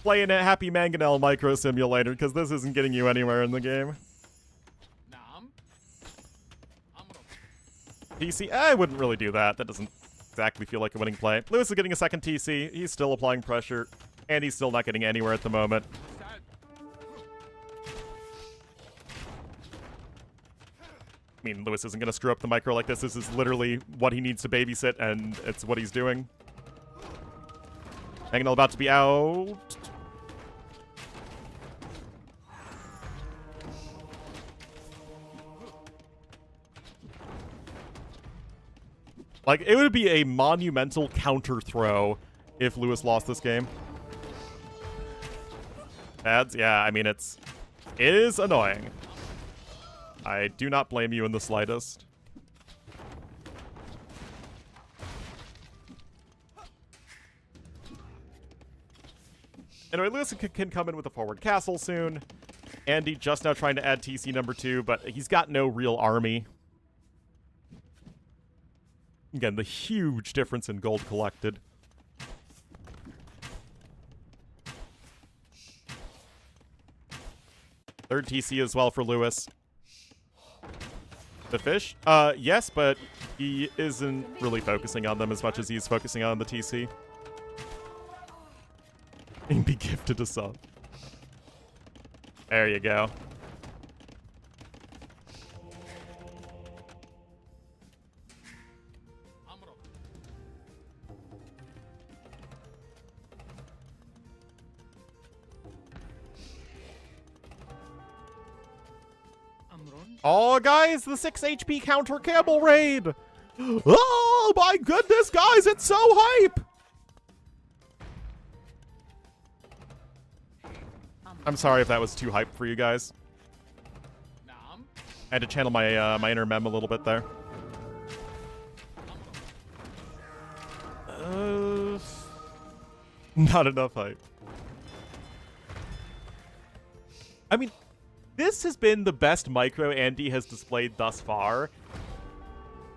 playing a Happy Mangonel micro simulator because this isn't getting you anywhere in the game. TC, I wouldn't really do that. That doesn't exactly feel like a winning play. Lewis is getting a second TC. He's still applying pressure, and he's still not getting anywhere at the moment. I mean, Lewis isn't going to screw up the micro like this. This is literally what he needs to babysit, and it's what he's doing. Mangonel about to be out. Like, it would be a monumental counter throw if Lewis lost this game. Ads? Yeah, I mean, it is annoying. I do not blame you in the slightest. Anyway, Lewis can come in with a forward castle soon. Andy just now trying to add TC number 2, but he's got no real army. Again, the huge difference in gold collected. Third TC as well for Lewis. The fish? Yes, but he isn't really focusing on them as much as he's focusing on the TC. And be gifted a sub. There you go. Oh, guys, the 6 HP counter camel raid! Oh, my goodness, guys, it's so hype! I'm sorry if that was too hype for you guys. I had to channel my my inner mem a little bit there. Not enough hype. I mean, this has been the best micro Andy has displayed thus far.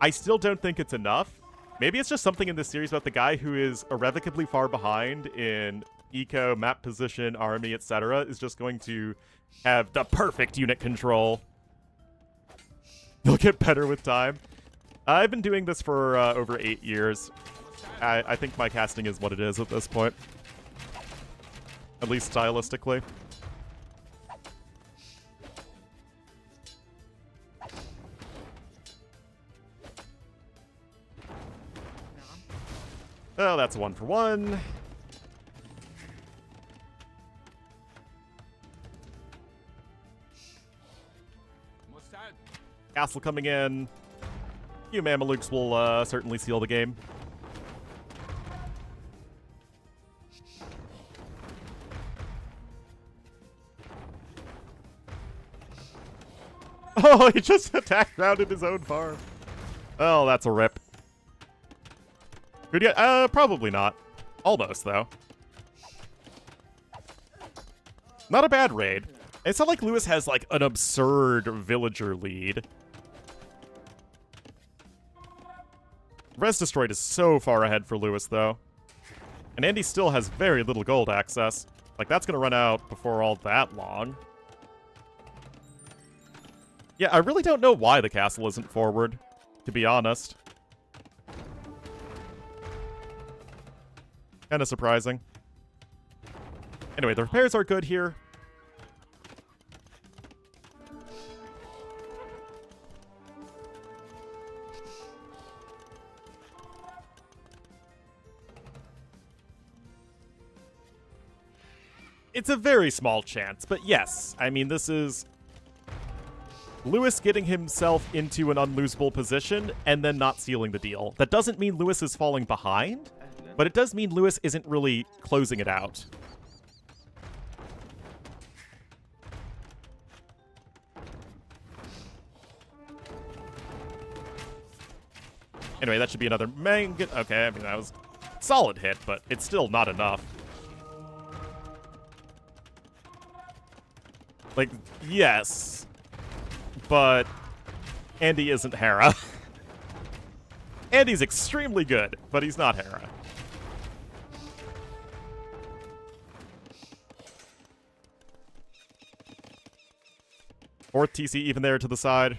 I still don't think it's enough. Maybe it's just something in this series about the guy who is irrevocably far behind in eco, map position, army, etc. is just going to have the perfect unit control. They'll get better with time. I've been doing this for over 8 years. I think my casting is what it is at this point. At least stylistically. Oh, that's a 1-for-1. Castle coming in. You Mamelukes will certainly seal the game. Oh, he just attack grounded his own farm. Oh, that's a rip. Who'd you get? Probably not. Almost, though. Not a bad raid. It's not like Lewis has, like, an absurd villager lead. Res Destroyed is so far ahead for Lewis, though. And Andy still has very little gold access. Like, that's gonna run out before all that long. Yeah, I really don't know why the castle isn't forward, to be honest. Kind of surprising. Anyway, the repairs are good here. It's a very small chance, but yes. I mean, this is Lewis getting himself into an unlosable position and then not sealing the deal. That doesn't mean Lewis is falling behind, but it does mean Lewis isn't really closing it out. Anyway, that should be another manga. Okay, I mean, that was a solid hit, but it's still not enough. Like, yes, but Andy isn't Hera. Andy's extremely good, but he's not Hera. Fourth TC even there to the side.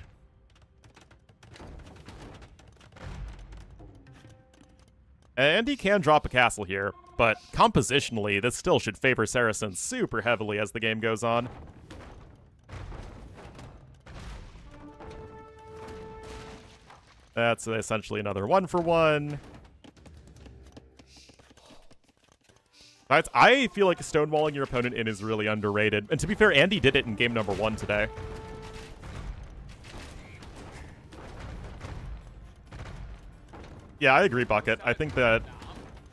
And he can drop a castle here, but compositionally, this still should favor Saracen super heavily as the game goes on. That's essentially another 1-for-1. I feel like stonewalling your opponent in is really underrated. And to be fair, Andy did it in game number 1 today. Yeah, I agree, Bucket. I think that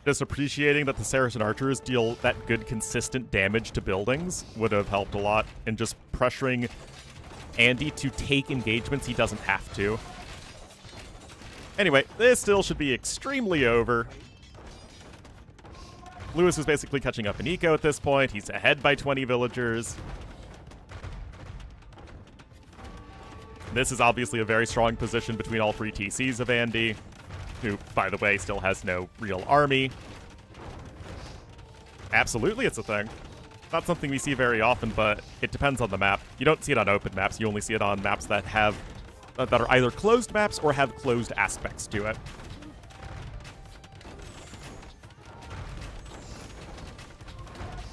just appreciating that the Saracen archers deal that good, consistent damage to buildings would have helped a lot in just pressuring Andy to take engagements he doesn't have to. Anyway, this still should be extremely over. Lewis is basically catching up in eco at this point. He's ahead by 20 villagers. This is obviously a very strong position between all three TCs of Andy, who, by the way, still has no real army. Absolutely, it's a thing. Not something we see very often, but it depends on the map. You don't see it on open maps. You only see it on maps that have that are either closed maps or have closed aspects to it.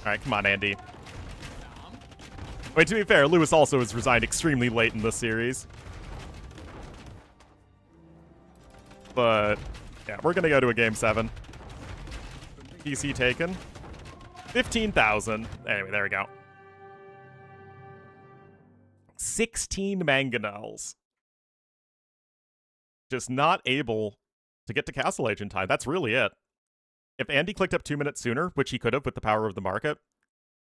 All right, come on, Andy. Wait, to be fair, Lewis also has resigned extremely late in this series. But, yeah, we're going to go to a Game 7. PC taken. 15,000. Anyway, there we go. 16 mangonels. Just not able to get to Castle Age in time. That's really it. If Andy clicked up 2 minutes sooner, which he could have with the power of the market,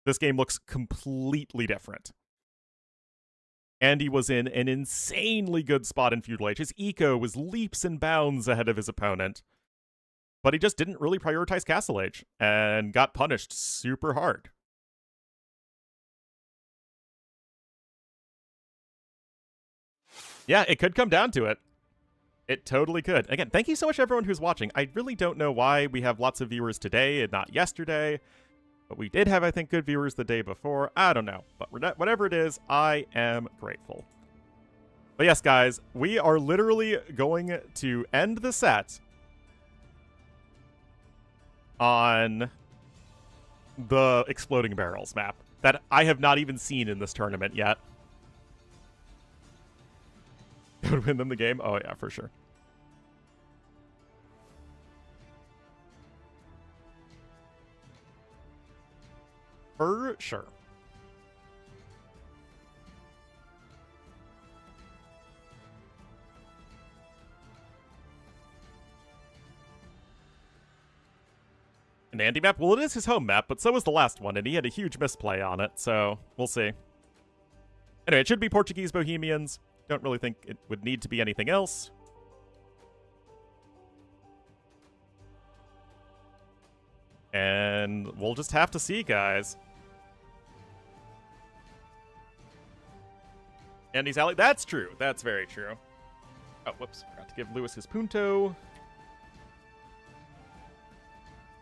this game looks completely different. Andy was in an insanely good spot in Feudal Age. His eco was leaps and bounds ahead of his opponent. But he just didn't really prioritize Castle Age and got punished super hard. Yeah, it could come down to it. It totally could. Again, thank you so much everyone who's watching. I really don't know why we have lots of viewers today and not yesterday. But we did have, I think, good viewers the day before. I don't know. But whatever it is, I am grateful. But yes, guys, we are literally going to end the set on the Exploding Barrels map that I have not even seen in this tournament yet. That would win them the game? Oh, yeah, for sure. For sure. An Andy map? Well, it is his home map, but so was the last one, and he had a huge misplay on it, so we'll see. Anyway, it should be Portuguese Bohemians. Don't really think it would need to be anything else. And we'll just have to see, guys. Andy's ally. That's true. That's very true. Oh, whoops. Forgot to give Lewis his punto.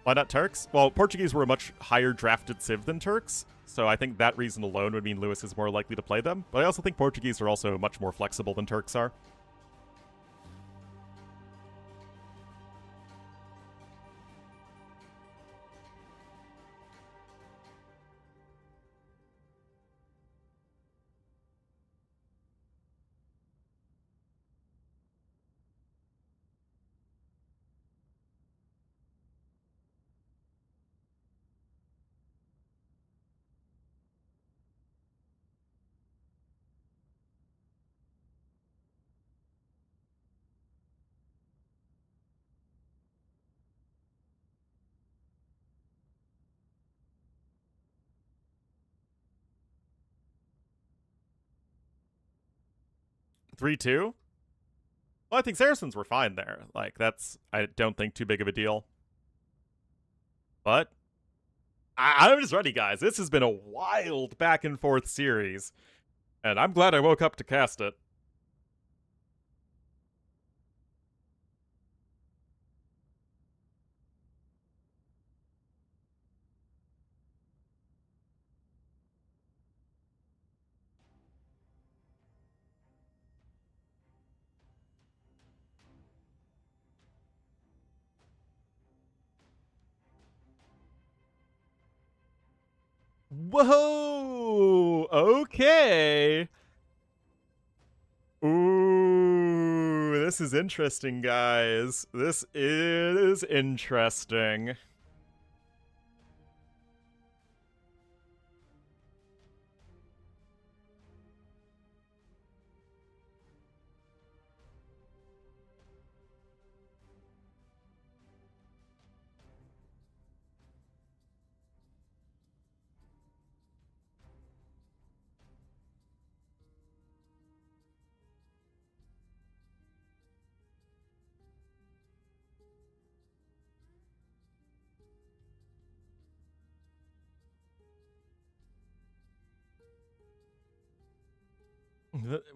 Why not Turks? Well, Portuguese were a much higher drafted civ than Turks, so I think that reason alone would mean Lewis is more likely to play them. But I also think Portuguese are also much more flexible than Turks are. Three-two? Well, I think Saracens were fine there. Like, that's, I don't think, too big of a deal. But I'm just ready, guys. This has been a wild back-and-forth series, and I'm glad I woke up to cast it. Whoa! Okay. Ooh, this is interesting, guys. This is interesting.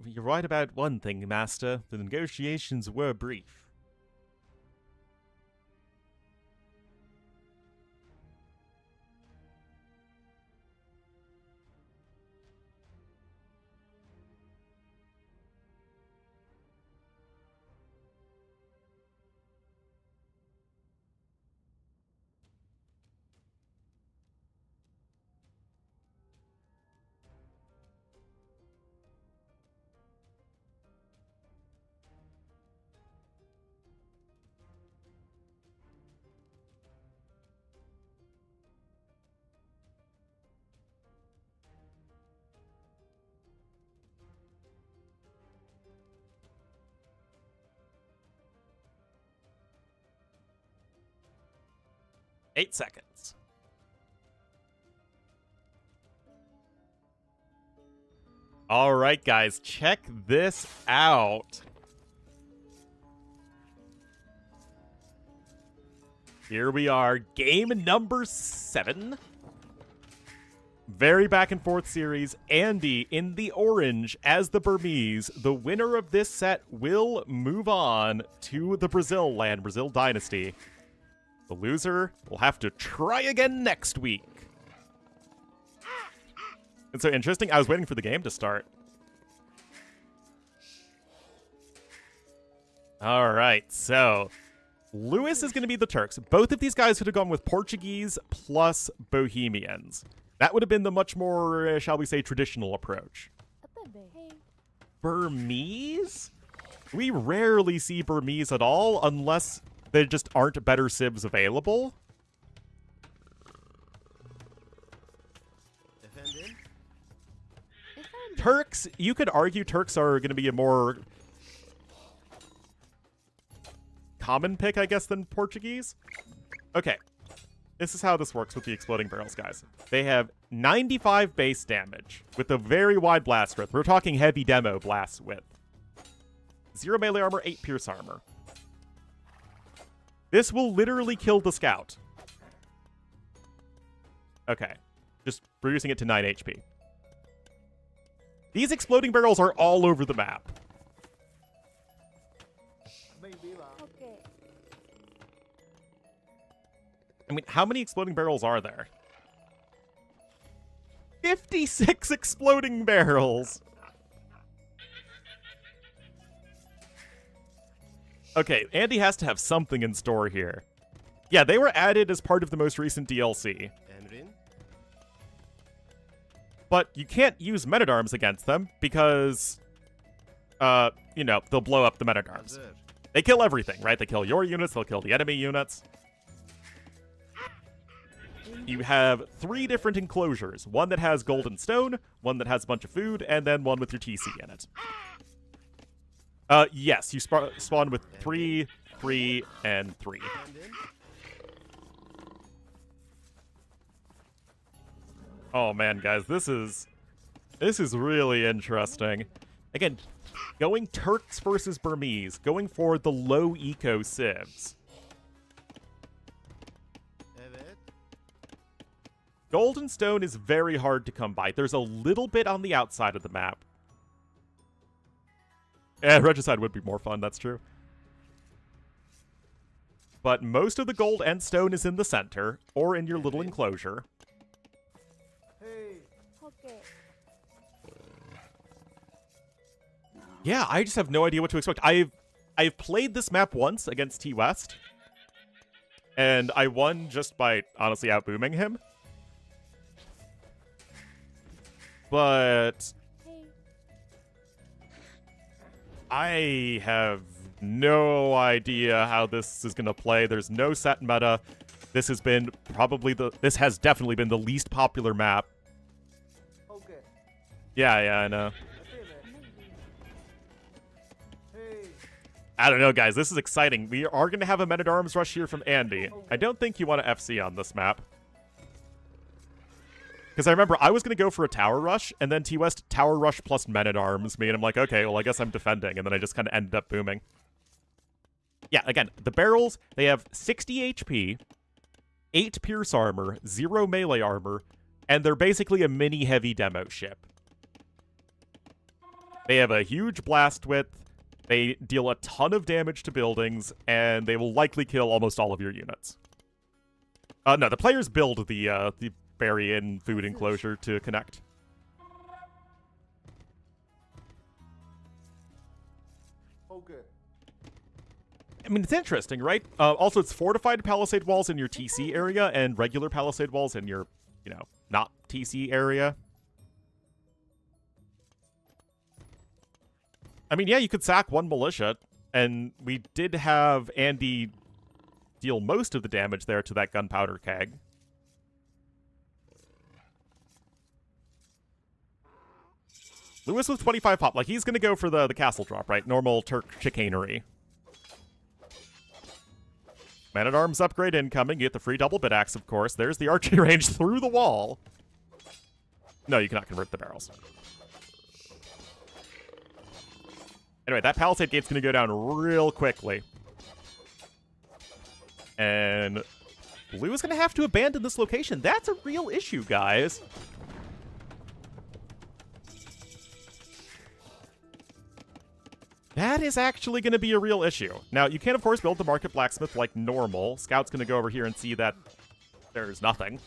You're right about one thing, Master. The negotiations were brief. Eight seconds. All right, guys, check this out. Here we are, game number 7. Very back and forth series. Andy in the orange as the Burmese. The winner of this set will move on to the Brazil land, Brazil Dynasty. The loser will have to try again next week. It's so interesting. I was waiting for the game to start. All right, so Lewis is going to be the Turks. Both of these guys would have gone with Portuguese plus Bohemians. That would have been the much more, shall we say, traditional approach. Burmese? We rarely see Burmese at all unless there just aren't better civs available. Turks, you could argue Turks are going to be a more common pick, I guess, than Portuguese. Okay. This is how this works with the exploding barrels, guys. They have 95 base damage with a very wide blast width. We're talking heavy demo blast width. 0 melee armor, 8 pierce armor. This will literally kill the scout. Okay. Just reducing it to 9 HP. These exploding barrels are all over the map. I mean, how many exploding barrels are there? 56 exploding barrels! Okay, Andy has to have something in store here. Yeah, they were added as part of the most recent DLC. But you can't use men-at-arms against them because, you know, they'll blow up the men-at-arms. They kill everything, right? They kill your units, they'll kill the enemy units. You have 3 different enclosures. One that has gold and stone, one that has a bunch of food, and then one with your TC in it. Yes, you spawn with 3, 3, and 3. Oh man, guys, this is really interesting. Again, going Turks versus Burmese, going for the low eco civs. Gold and stone is very hard to come by. There's a little bit on the outside of the map. Yeah, Regicide would be more fun, that's true. But most of the gold and stone is in the center, or in your little enclosure. Yeah, I just have no idea what to expect. I've played this map once against T-West, and I won just by, honestly, outbooming him. but I have no idea how this is going to play. There's no set meta. This has been this has definitely been the least popular map. Okay. Yeah, I know. I don't know, guys. This is exciting. We are going to have a Men-at-Arms rush here from Andy. I don't think you want to FC on this map. Because I remember I was going to go for a tower rush, and then T-West tower rush plus Men-at-Arms me, and I'm like, okay, well, I guess I'm defending, and then I just kind of ended up booming. Yeah, again, the barrels, they have 60 HP, 8 pierce armor, 0 melee armor, and they're basically a mini heavy demo ship. They have a huge blast width, they deal a ton of damage to buildings, and they will likely kill almost all of your units. No, the players build the bury-in food enclosure to connect. Okay. I mean, it's interesting, right? Also, it's fortified palisade walls in your TC area and regular palisade walls in your, not TC area. I mean, yeah, you could sack one militia, and we did have Andy deal most of the damage there to that gunpowder keg. Lewis with 25 pop. Like, he's going to go for the castle drop, right? Normal Turk chicanery. Man-at-Arms upgrade incoming. You get the free double bit axe, of course. There's the archery range through the wall. No, you cannot convert the barrels. Anyway, that palisade gate's going to go down real quickly. And Blue is going to have to abandon this location. That's a real issue, guys. That is actually going to be a real issue. Now, you can, of course, build the market blacksmith like normal. Scout's going to go over here and see that there's nothing.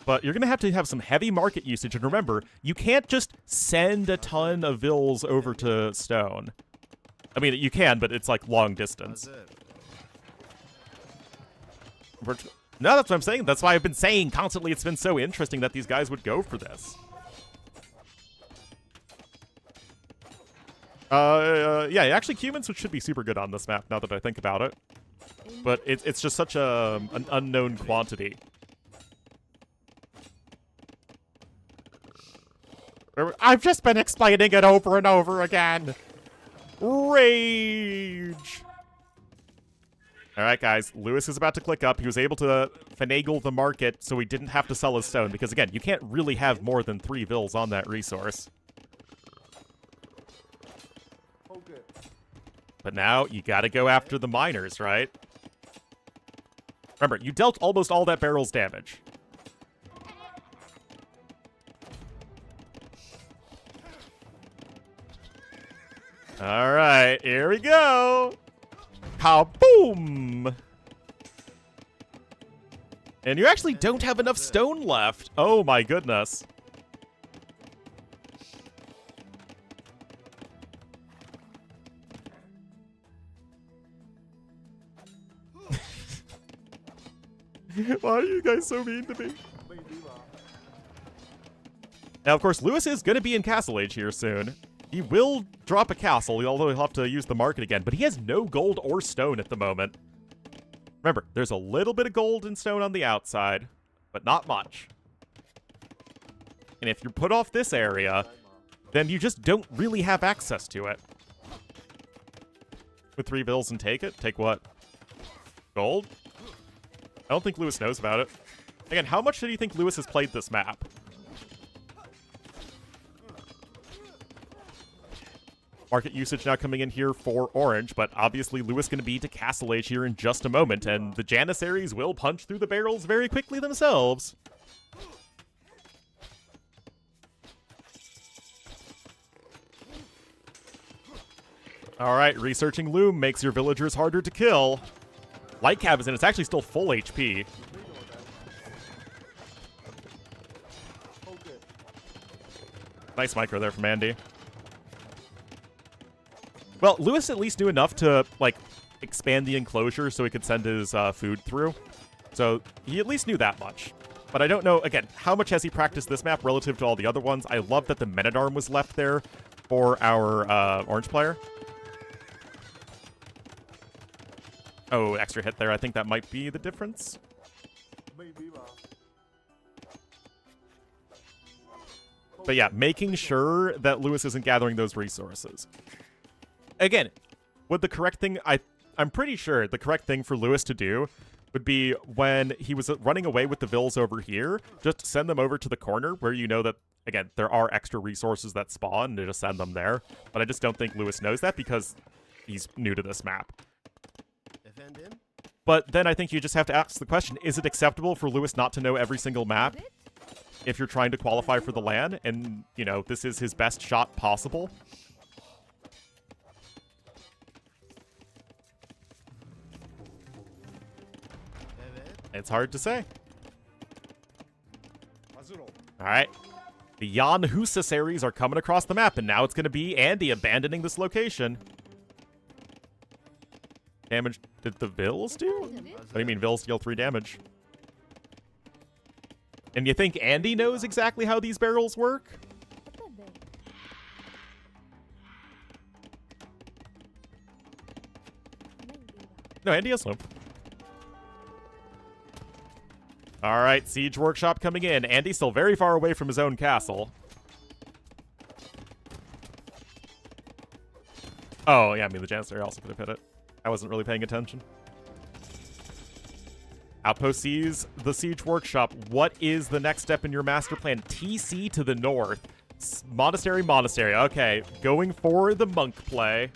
But you're going to have some heavy market usage. And remember, you can't just send a ton of vills over to stone. I mean, you can, but it's like long distance. No, that's what I'm saying. That's why I've been saying constantly it's been so interesting that these guys would go for this. Yeah, actually humans should be super good on this map now that I think about it. But it's just such an unknown quantity. I've just been explaining it over and over again. Rage! Alright, guys. Lewis is about to click up. He was able to finagle the market so he didn't have to sell his stone. Because, again, you can't really have more than 3 vills on that resource. Okay. But now, you gotta go after the miners, right? Remember, you dealt almost all that barrel's damage. Alright, here we go! Kaboom! And you actually don't have enough stone left. Oh my goodness. Why are you guys so mean to me? Now, of course, Lewis is going to be in Castle Age here soon. He will drop a castle, although he'll have to use the market again, but he has no gold or stone at the moment. Remember, there's a little bit of gold and stone on the outside, but not much. And if you put off this area, then you just don't really have access to it. With 3 bills and take it? Take what? Gold? I don't think Lewis knows about it. Again, how much do you think Lewis has played this map? Market usage now coming in here for orange, but obviously Lewis going to be to Castle Age here in just a moment, and the Janissaries will punch through the barrels very quickly themselves. Alright, researching Loom makes your villagers harder to kill. Light Cab is in, it's actually still full HP. Nice micro there from Andy. Well, Lewis at least knew enough to, like, expand the enclosure so he could send his food through. So he at least knew that much. But I don't know, again, how much has he practiced this map relative to all the other ones? I love that the Men-at-Arm was left there for our orange player. Oh, extra hit there. I think that might be the difference. But yeah, making sure that Lewis isn't gathering those resources. Again, would the correct thing... I'm pretty sure the correct thing for Lewis to do would be when he was running away with the Vills over here, just send them over to the corner where you know that, again, there are extra resources that spawn, and just send them there. But I just don't think Lewis knows that because he's new to this map. But then I think you just have to ask the question, is it acceptable for Lewis not to know every single map if you're trying to qualify for the LAN? And, you know, this is his best shot possible. It's hard to say. All right. The Jan Husa series are coming across the map, and now it's going to be Andy abandoning this location. Damage did the Vills do? What do you mean Vills deal 3 damage? And you think Andy knows exactly how these barrels work? No, Andy has no. All right, Siege Workshop coming in. Andy's still very far away from his own castle. Oh, yeah, I mean, the Janissary also could have hit it. I wasn't really paying attention. Outpost sees the Siege Workshop. What is the next step in your master plan? TC to the north. Monastery, Monastery. Okay, going for the monk play.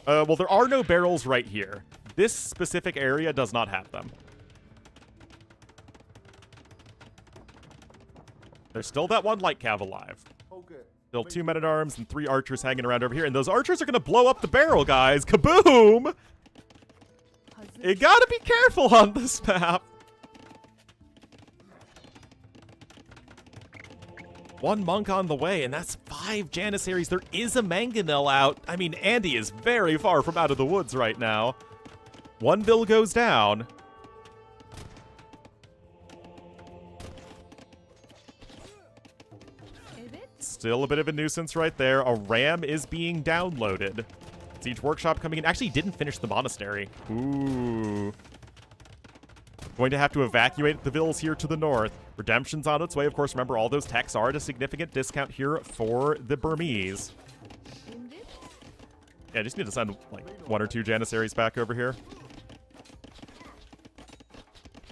Well, there are no barrels right here. This specific area does not have them. There's still that one light cav alive. Still 2 men-at-arms and 3 archers hanging around over here. And those archers are going to blow up the barrel, guys. Kaboom! You gotta be careful on this map. One monk on the way, and that's 5 Janissaries. There is a mangonel out. I mean, Andy is very far from out of the woods right now. 1 bill goes down. Still a bit of a nuisance right there. A ram is being downloaded. Siege Workshop coming in. Actually, he didn't finish the monastery. Ooh. Going to have to evacuate the villas here to the north. Redemption's on its way. Of course, remember, all those techs are at a significant discount here for the Burmese. Yeah, I just need to send, like, 1 or 2 Janissaries back over here.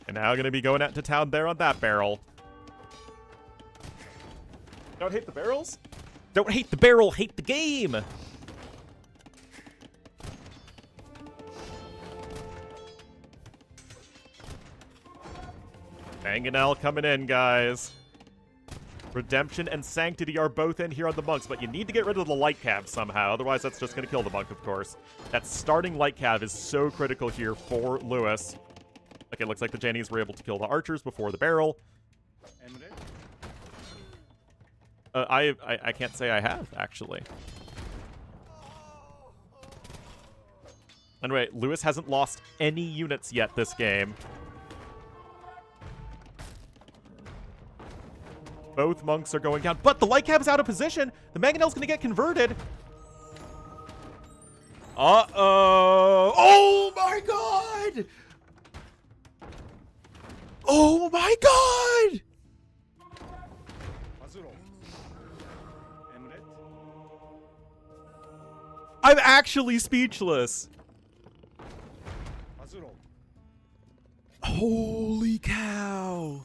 And now going to be going out to town there on that barrel. Don't hate the barrels? Don't hate the barrel, hate the game! Mangonel coming in, guys. Redemption and Sanctity are both in here on the monks, but you need to get rid of the light cav somehow, otherwise that's just going to kill the monk, of course. That starting light cav is so critical here for Lewis. Okay, looks like the Jannies were able to kill the archers before the barrel. I can't say I have, actually. Anyway, Lewis hasn't lost any units yet this game. Both monks are going down, but the light cav is out of position. The mangonel's going to get converted. Uh-oh. Oh, my God! Oh, my God! I'm actually speechless. Holy cow.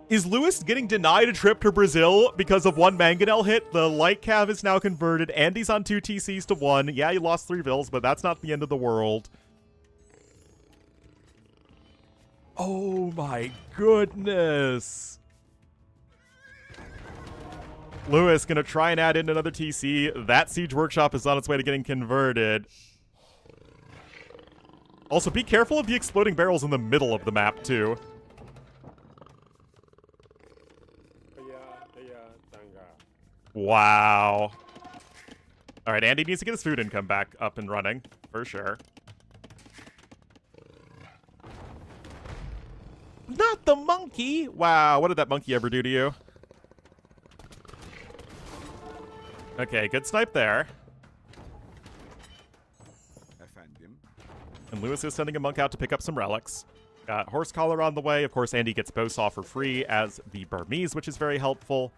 Is Lewis getting denied a trip to Brazil because of 1 mangonel hit? The light cav is now converted. Andy's on 2 TCs to 1. Yeah, he lost 3 vills, but that's not the end of the world. Oh my goodness. Lewis gonna try and add in another TC. That Siege Workshop is on its way to getting converted. Also, be careful of the exploding barrels in the middle of the map, too. Wow. All right, Andy needs to get his food income back up and running, for sure. Not the monkey! Wow, what did that monkey ever do to you? Okay, good snipe there. Efendim. And Lewis is sending a monk out to pick up some relics. Got horse collar on the way. Of course, Andy gets bow saw for free as the Burmese, which is very helpful.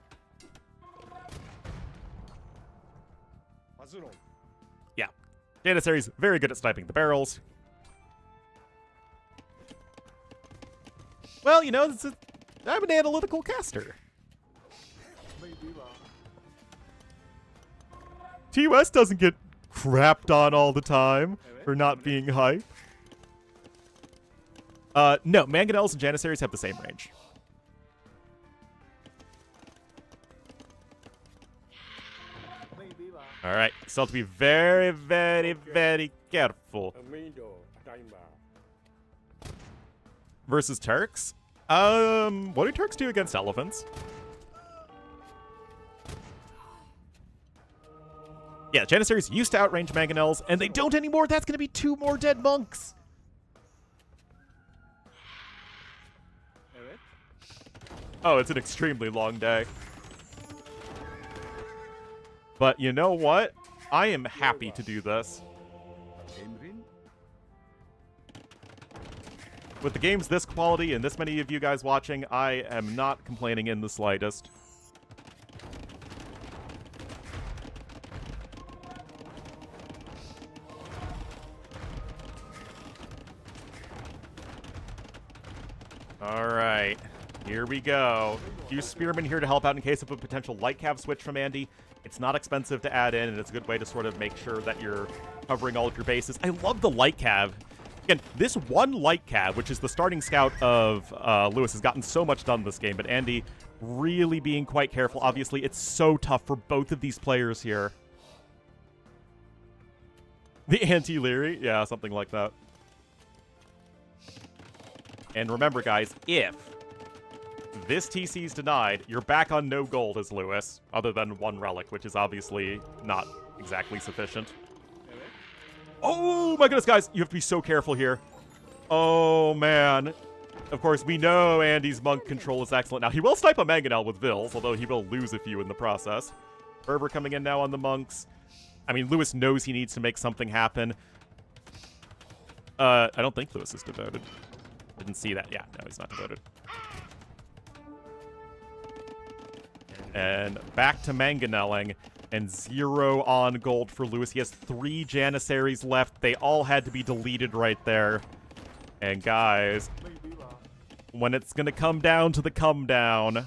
Yeah. Janissary's very good at sniping the barrels. Well, you know, I'm an analytical caster. TOS doesn't get crapped on all the time for not being hype. No, mangonels and janissaries have the same range. All right, so to be very, very, very careful. Versus Turks? What do Turks do against elephants? Yeah, Janissaries used to outrange mangonels, and they don't anymore. That's going to be 2 more dead monks. Oh, it's an extremely long day. But you know what? I am happy to do this. With the games this quality and this many of you guys watching, I am not complaining in the slightest. All right, here we go. Few spearmen here to help out in case of a potential light cav switch from Andy. It's not expensive to add in, and it's a good way to sort of make sure that you're covering all of your bases. I love the light cav. Again, this one light cav, which is the starting scout of Lewis, has gotten so much done this game, but Andy really being quite careful. Obviously, it's so tough for both of these players here. The anti-Leary? Yeah, something like that. And remember, guys, if this TC is denied, you're back on no gold as Lewis, other than 1 relic, which is obviously not exactly sufficient. Oh my goodness, guys, you have to be so careful here. Oh man. Of course, we know Andy's monk control is excellent. Now, he will snipe a mangonel with Vils, although he will lose a few in the process. Fervor coming in now on the monks. I mean, Lewis knows he needs to make something happen. I don't think Lewis is devoted. Didn't see that. Yeah, no, he's not devoted. And back to mangoneling. And 0 on gold for Lewis. He has 3 Janissaries left. They all had to be deleted right there. And guys, when it's going to come down to the come down,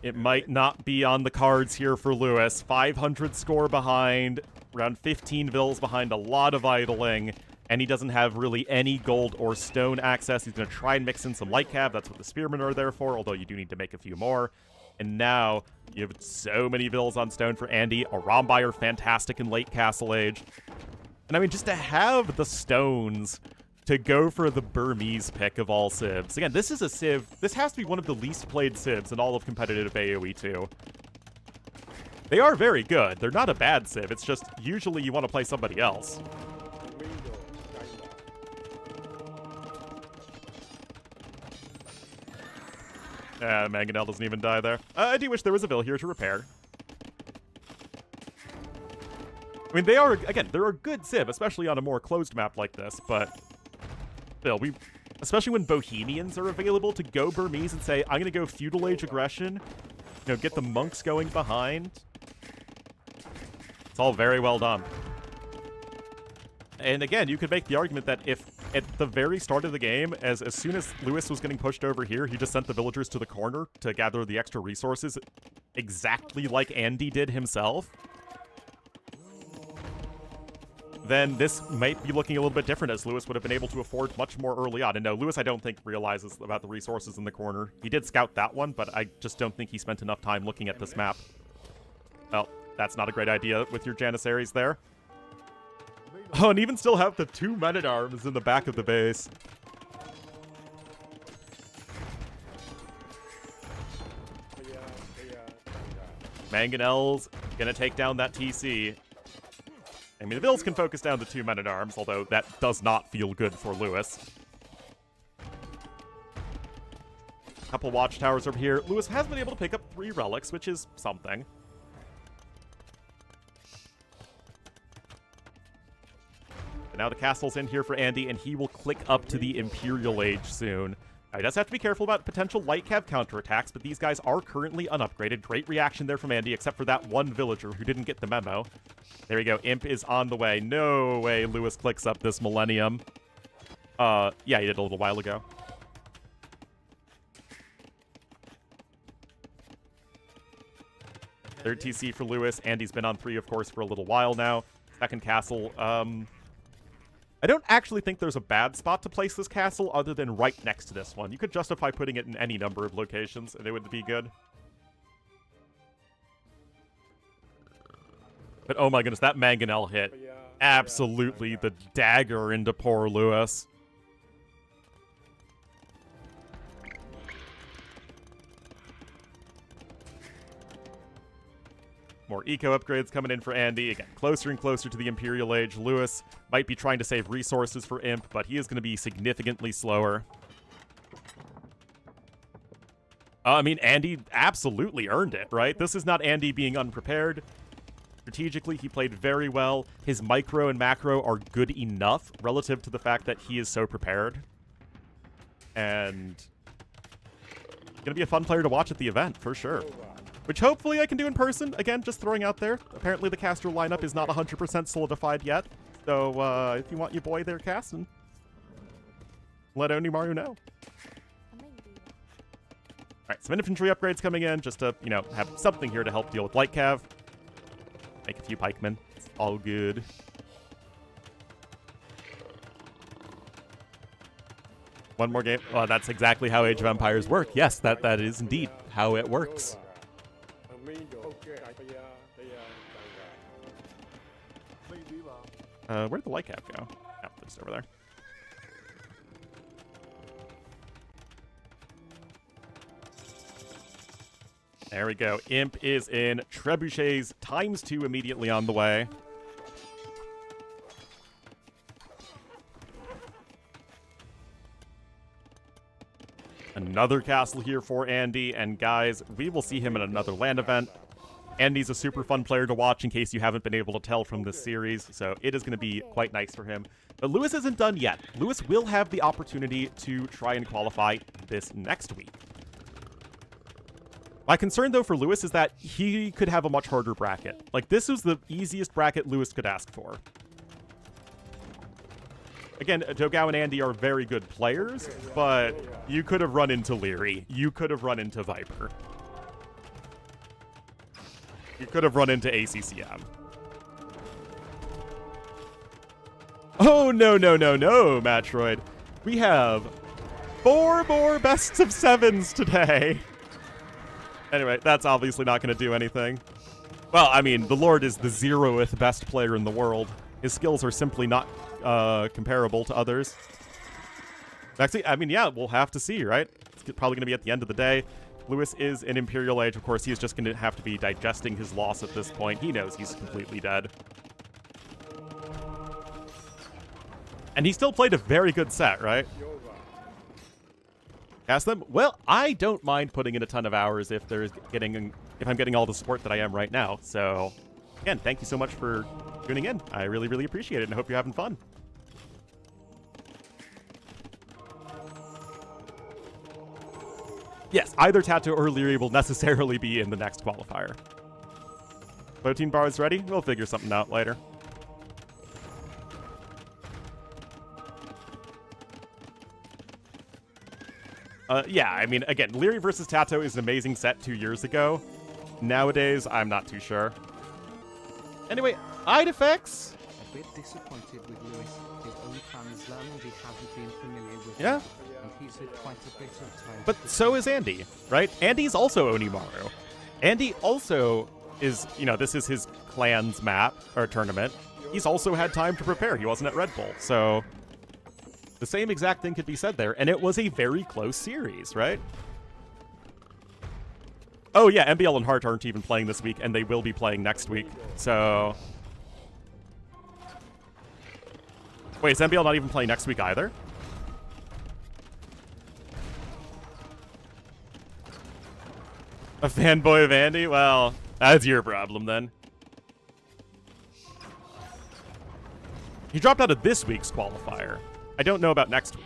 it might not be on the cards here for Lewis. 500 score behind, around 15 Vils behind, a lot of idling. And he doesn't have really any gold or stone access. He's going to try and mix in some light cab. That's what the spearmen are there for, although you do need to make a few more. And now you have so many Vils on stone for Andy. A Rombuyer, fantastic in late Castle Age. And I mean, just to have the stones to go for the Burmese pick of all civs. Again, this is a civ. This has to be one of the least played civs in all of competitive AoE 2. They are very good. They're not a bad civ. It's just usually you want to play somebody else. Mangonel doesn't even die there. I do wish there was a Vil here to repair. I mean, they are, again, they're a good civ, especially on a more closed map like this, but still, especially when Bohemians are available to go Burmese and say, I'm going to go Feudal Age aggression, you know, get the monks going behind. It's all very well done. And again, you could make the argument that if at the very start of the game, as soon as Lewis was getting pushed over here, he just sent the villagers to the corner to gather the extra resources, exactly like Andy did himself, then this might be looking a little bit different, as Lewis would have been able to afford much more early on. And no, Lewis, I don't think, realizes about the resources in the corner. He did scout that one, but I just don't think he spent enough time looking at this map. Well, that's not a great idea with your Janissaries there. Oh, and even still have the 2 men-at-arms in the back of the base. Mangonel's gonna take down that TC. I mean, the Bills can focus down the 2 men-at-arms, although that does not feel good for Lewis. Couple watchtowers over here. Lewis has been able to pick up 3 relics, which is something. But now the castle's in here for Andy, and he will click up to the Imperial Age soon. Now, he does have to be careful about potential light cav counterattacks, but these guys are currently unupgraded. Great reaction there from Andy, except for that one villager who didn't get the memo. There we go. Imp is on the way. No way Lewis clicks up this Millennium. Yeah, he did a little while ago. Third TC for Lewis. Andy's been on 3, of course, for a little while now. Second castle. I don't actually think there's a bad spot to place this castle other than right next to this one. You could justify putting it in any number of locations, and it would be good. But oh my goodness, that Mangonel hit. Absolutely the dagger into poor Lewis. More eco upgrades coming in for Andy. Again, closer and closer to the Imperial Age. Lewis might be trying to save resources for Imp, but he is going to be significantly slower. I mean, Andy absolutely earned it, right? This is not Andy being unprepared. Strategically, he played very well. His micro and macro are good enough relative to the fact that he is so prepared. And going to be a fun player to watch at the event, for sure. Which hopefully I can do in person. Again, just throwing out there. Apparently the caster lineup is not 100% solidified yet. So if you want your boy there casting, let Onimaru know. Alright, some infantry upgrades coming in just to, you know, have something here to help deal with light cav. Make a few pikemen. It's all good. One more game. Well, that's exactly how Age of Empires work. Yes, that is indeed how it works. Where'd the light cap go? Oh, they're just over there. There we go. Imp is in. Trebuchets ×2 immediately on the way. Another castle here for Andy, and guys, we will see him in another LAN event. Andy's a super fun player to watch in case you haven't been able to tell from this series, so it is going to be quite nice for him. But Lewis isn't done yet. Lewis will have the opportunity to try and qualify this next week. My concern, though, for Lewis is that he could have a much harder bracket. Like, this is the easiest bracket Lewis could ask for. Again, Dogao and Andy are very good players, but you could have run into Leary. You could have run into Viper. You could have run into ACCM. Oh, no, Matroid. We have 4 more bests of 7s today. Anyway, that's obviously not going to do anything. Well, I mean, the Lord is the 0th best player in the world. His skills are simply not comparable to others. Actually, I mean, yeah, we'll have to see, right? It's probably going to be at the end of the day. Lewis is in Imperial Age. Of course, he's just going to have to be digesting his loss at this point. He knows he's completely dead. And he still played a very good set, right? Cast them? Well, I don't mind putting in a ton of hours if I'm getting all the support that I am right now. So, again, thank you so much for tuning in. I really, really appreciate it, and I hope you're having fun. Yes, either Tato or Leary will necessarily be in the next qualifier. Protein bar is ready. We'll figure something out later. Yeah, I mean, again, Leary versus Tato is an amazing set 2 years ago. Nowadays, I'm not too sure. Anyway, Idefx. A bit disappointed with Lewis. His own fans learn and he hasn't been familiar with Yeah. him. And he's had quite a bit of time. But so is Andy, right? Andy's also Onimaru. Andy also is, you know, this is his clan's map, or tournament. He's also had time to prepare. He wasn't at Red Bull, so the same exact thing could be said there, and it was a very close series, right? Oh yeah, MBL and Hart aren't even playing this week, and they will be playing next week. So, wait, is MBL not even playing next week either? A fanboy of Andy? Well, that's your problem then. He dropped out of this week's qualifier. I don't know about next week.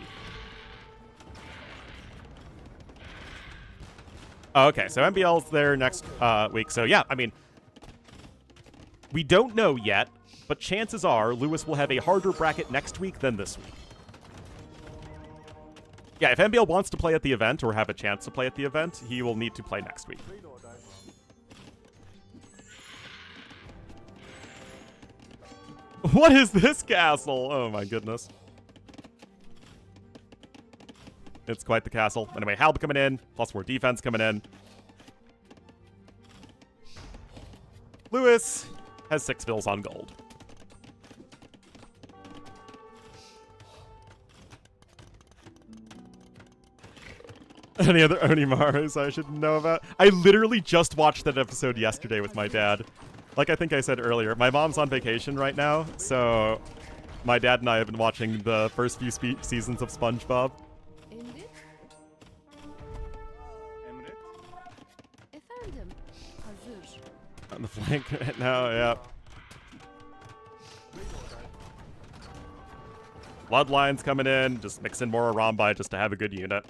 Oh, okay, so MBL's there next week. So yeah, I mean, we don't know yet, but chances are Lewis will have a harder bracket next week than this week. Yeah, if MBL wants to play at the event or have a chance to play at the event, he will need to play next week. What is this castle? Oh my goodness. It's quite the castle. Anyway, Halb coming in, +4 defense coming in. Lewis has 6 fills on gold. Any other Onimarus I should know about? I literally just watched that episode yesterday with my dad. Like I think I said earlier, my mom's on vacation right now, so my dad and I have been watching the first few seasons of SpongeBob. Efendim, hazır. On the flank right now, yeah. Bloodlines coming in, just mix in more Arambai just to have a good unit.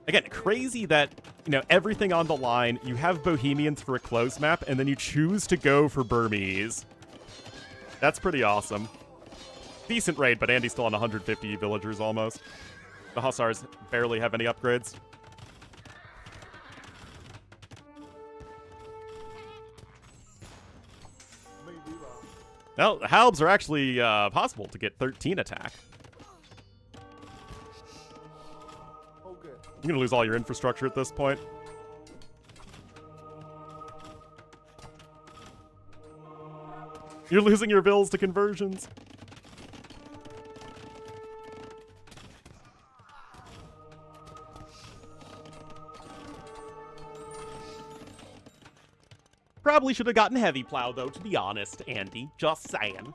Again, crazy that, you know, everything on the line, you have Bohemians for a close map, and then you choose to go for Burmese. That's pretty awesome. Decent raid, but Andy's still on 150 villagers almost. The Hussars barely have any upgrades. Well, the Halbs are actually possible to get 13 attack. You're gonna lose all your infrastructure at this point. You're losing your bills to conversions. Probably should have gotten heavy plow though, to be honest, Andy. Just saying.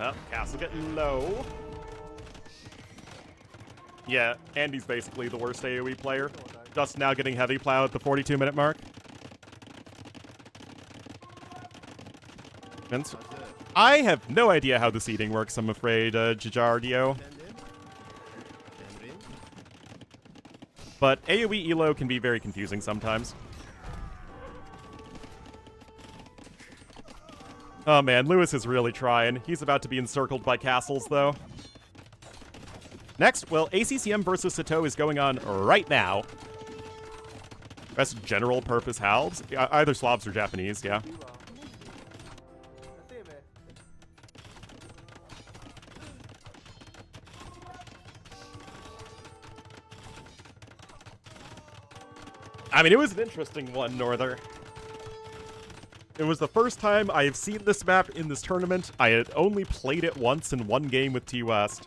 Oh, castle getting low. Yeah, Andy's basically the worst AoE player. Just now getting heavy plow at the 42-minute mark. Vince? I have no idea how the seeding works, I'm afraid, Gijardio. But AoE elo can be very confusing sometimes. Oh man, Lewis is really trying. He's about to be encircled by castles, though. Next, well, ACCM versus Sato is going on right now. Best general purpose halves? Either Slavs or Japanese, yeah. I mean, it was an interesting one, Norther. It was the first time I have seen this map in this tournament. I had only played it once in one game with T-West.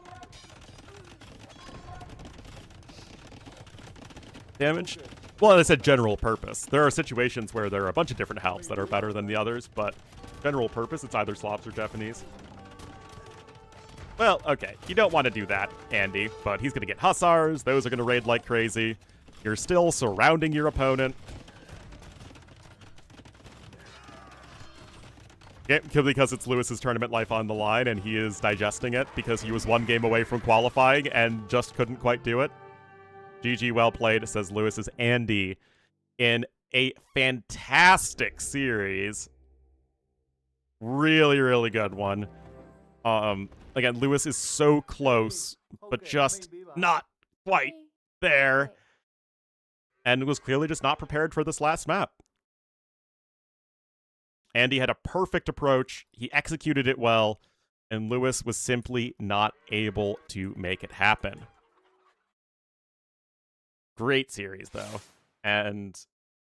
Damage? Well, I said general purpose. There are situations where there are a bunch of different halves that are better than the others, but general purpose, it's either Slavs or Japanese. Well, okay, you don't want to do that, Andy, but he's going to get Hussars. Those are going to raid like crazy. You're still surrounding your opponent. Because it's Lewis's tournament life on the line, and he is digesting it because he was one game away from qualifying and just couldn't quite do it. GG, well played, says Lewis's Andy in a fantastic series. Really, really good one. Again, Lewis is so close, but just not quite there. And was clearly just not prepared for this last map. Andy had a perfect approach. He executed it well. And Lewis was simply not able to make it happen. Great series, though. And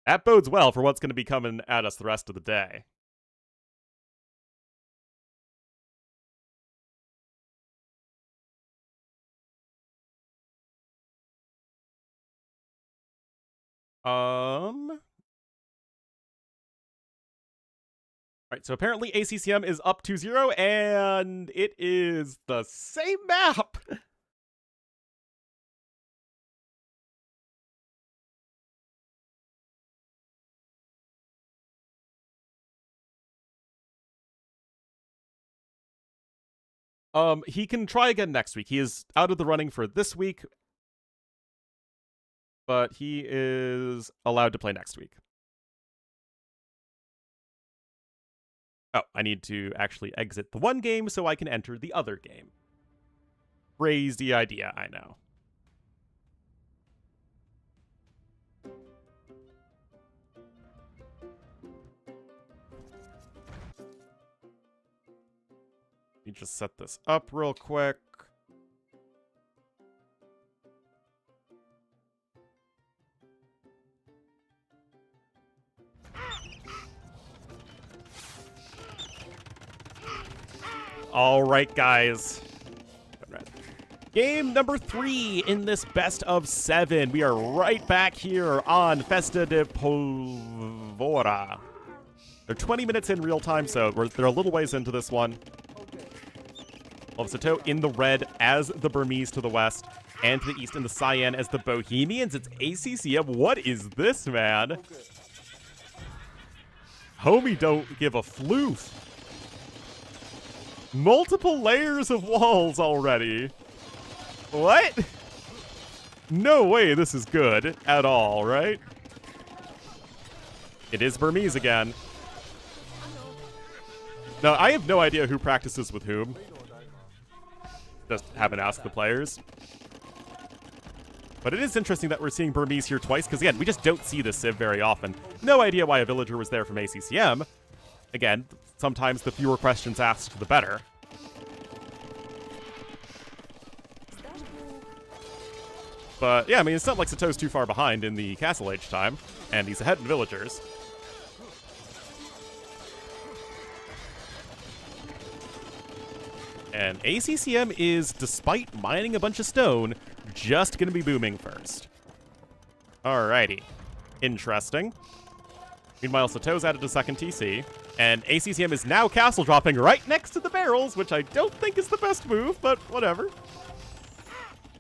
that bodes well for what's going to be coming at us the rest of the day. Right, so apparently ACCM is up 2-0, and it is the same map! He can try again next week. He is out of the running for this week, but he is allowed to play next week. Oh, I need to actually exit the one game so I can enter the other game. Crazy idea, I know. Let me just set this up real quick. All right, guys. Game number 3 in this best of 7. We are right back here on Festa de Polvora. They're 20 minutes in real time, so they're a little ways into this one. Sato in the red as the Burmese to the west, and to the east in the cyan as the Bohemians. It's ACCM. What is this, man? Homie don't give a floof. Multiple layers of walls already. What? No way this is good at all, right? It is Burmese again. Now, I have no idea who practices with whom. Just haven't asked the players. But it is interesting that we're seeing Burmese here twice, because again, we just don't see this Civ very often. No idea why a villager was there from ACCM. Again, sometimes the fewer questions asked, the better. But yeah, I mean, it's not like Sato's too far behind in the Castle Age time, and he's ahead in villagers. And ACCM is, despite mining a bunch of stone, just going to be booming first. Alrighty. Interesting. Meanwhile, Sato's added a second TC, and ACCM is now castle dropping right next to the barrels, which I don't think is the best move, but whatever.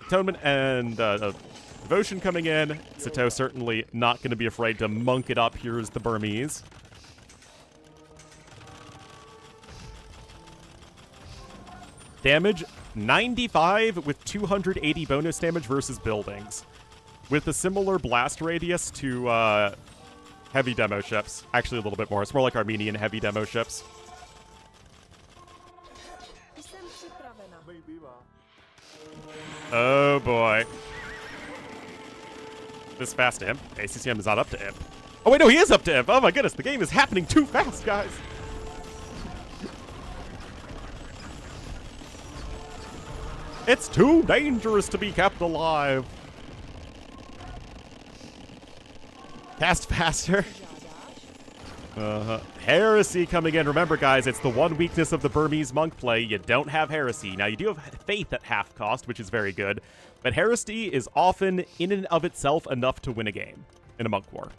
Atonement and Devotion coming in. Sato certainly not going to be afraid to monk it up. Here's the Burmese. Damage, 95 with 280 bonus damage versus buildings. With a similar blast radius to heavy demo ships. Actually, a little bit more. It's more like Armenian heavy demo ships. Oh boy. This fast imp. ACCM is not up to imp. Oh wait, no, he is up to imp. Oh my goodness, the game is happening too fast, guys. It's too dangerous to be kept alive. Cast faster. Heresy coming in. Remember, guys, it's the one weakness of the Burmese monk play. You don't have heresy. Now, you do have faith at half cost, which is very good. But heresy is often, in and of itself, enough to win a game in a monk war.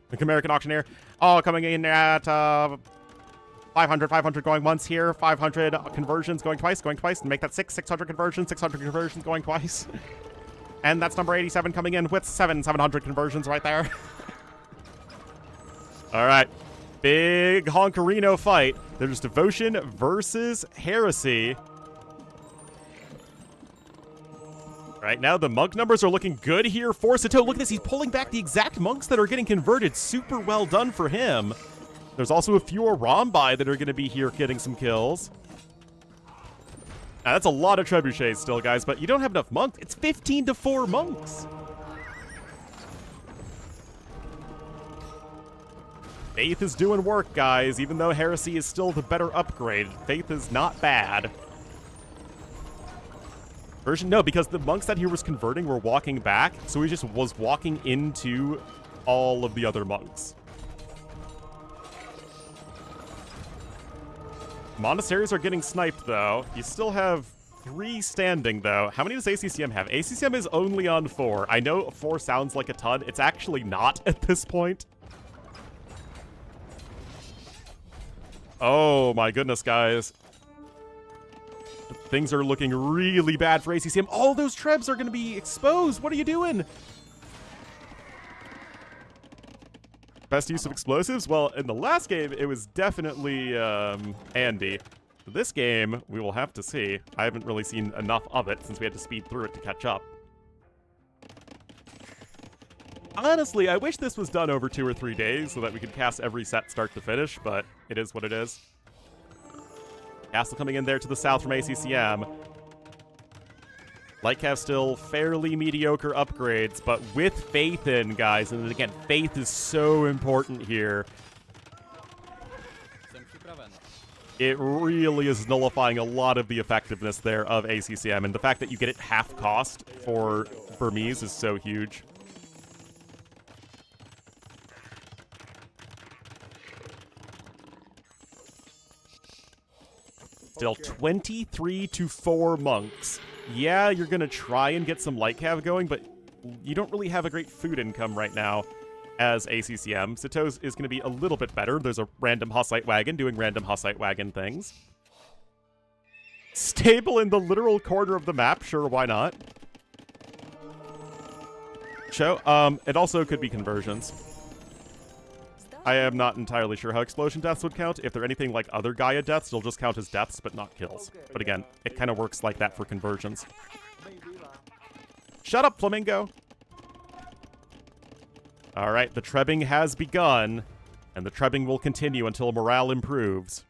The American Auctioneer. Oh, coming in at 500 going once here. 500 conversions going twice, and make that 600 conversions, 600 conversions going twice. And that's number 87 coming in with 700 conversions right there. All right, big Honkarino fight. There's Devotion versus Heresy. Right now, the monk numbers are looking good here for Sato. Look at this, he's pulling back the exact monks that are getting converted. Super well done for him. There's also a few Arambai that are going to be here getting some kills. Now, that's a lot of trebuchets still, guys, but you don't have enough monks. It's 15-4 monks. Faith is doing work, guys. Even though Heresy is still the better upgrade, Faith is not bad. Version, no, because the monks that he was converting were walking back, so he just was walking into all of the other monks. Monasteries are getting sniped, though. You still have 3 standing, though. How many does ACCM have? ACCM is only on 4. I know 4 sounds like a ton. It's actually not at this point. Oh, my goodness, guys. Things are looking really bad for ACCM. All those trebs are going to be exposed. What are you doing? Best use of explosives? Well, in the last game, it was definitely Andy. This game, we will have to see. I haven't really seen enough of it since we had to speed through it to catch up. Honestly, I wish this was done over 2 or 3 days so that we could cast every set start to finish, but it is what it is. Castle coming in there to the south from ACCM. Lightcav still fairly mediocre upgrades, but with Faith in, guys, and again, Faith is so important here. It really is nullifying a lot of the effectiveness there of ACCM, and the fact that you get it half cost for Burmese is so huge. Still 23-4 monks. Yeah, you're going to try and get some light cav going, but you don't really have a great food income right now as ACCM. Sato's is going to be a little bit better. There's a random Hussite wagon doing random Hussite wagon things. Stable in the literal corner of the map, sure, why not? It also could be conversions. I am not entirely sure how explosion deaths would count. If they're anything like other Gaia deaths, they'll just count as deaths, but not kills. But again, it kind of works like that for conversions. Shut up, Flamingo! Alright, the trebbing has begun, and the trebbing will continue until morale improves.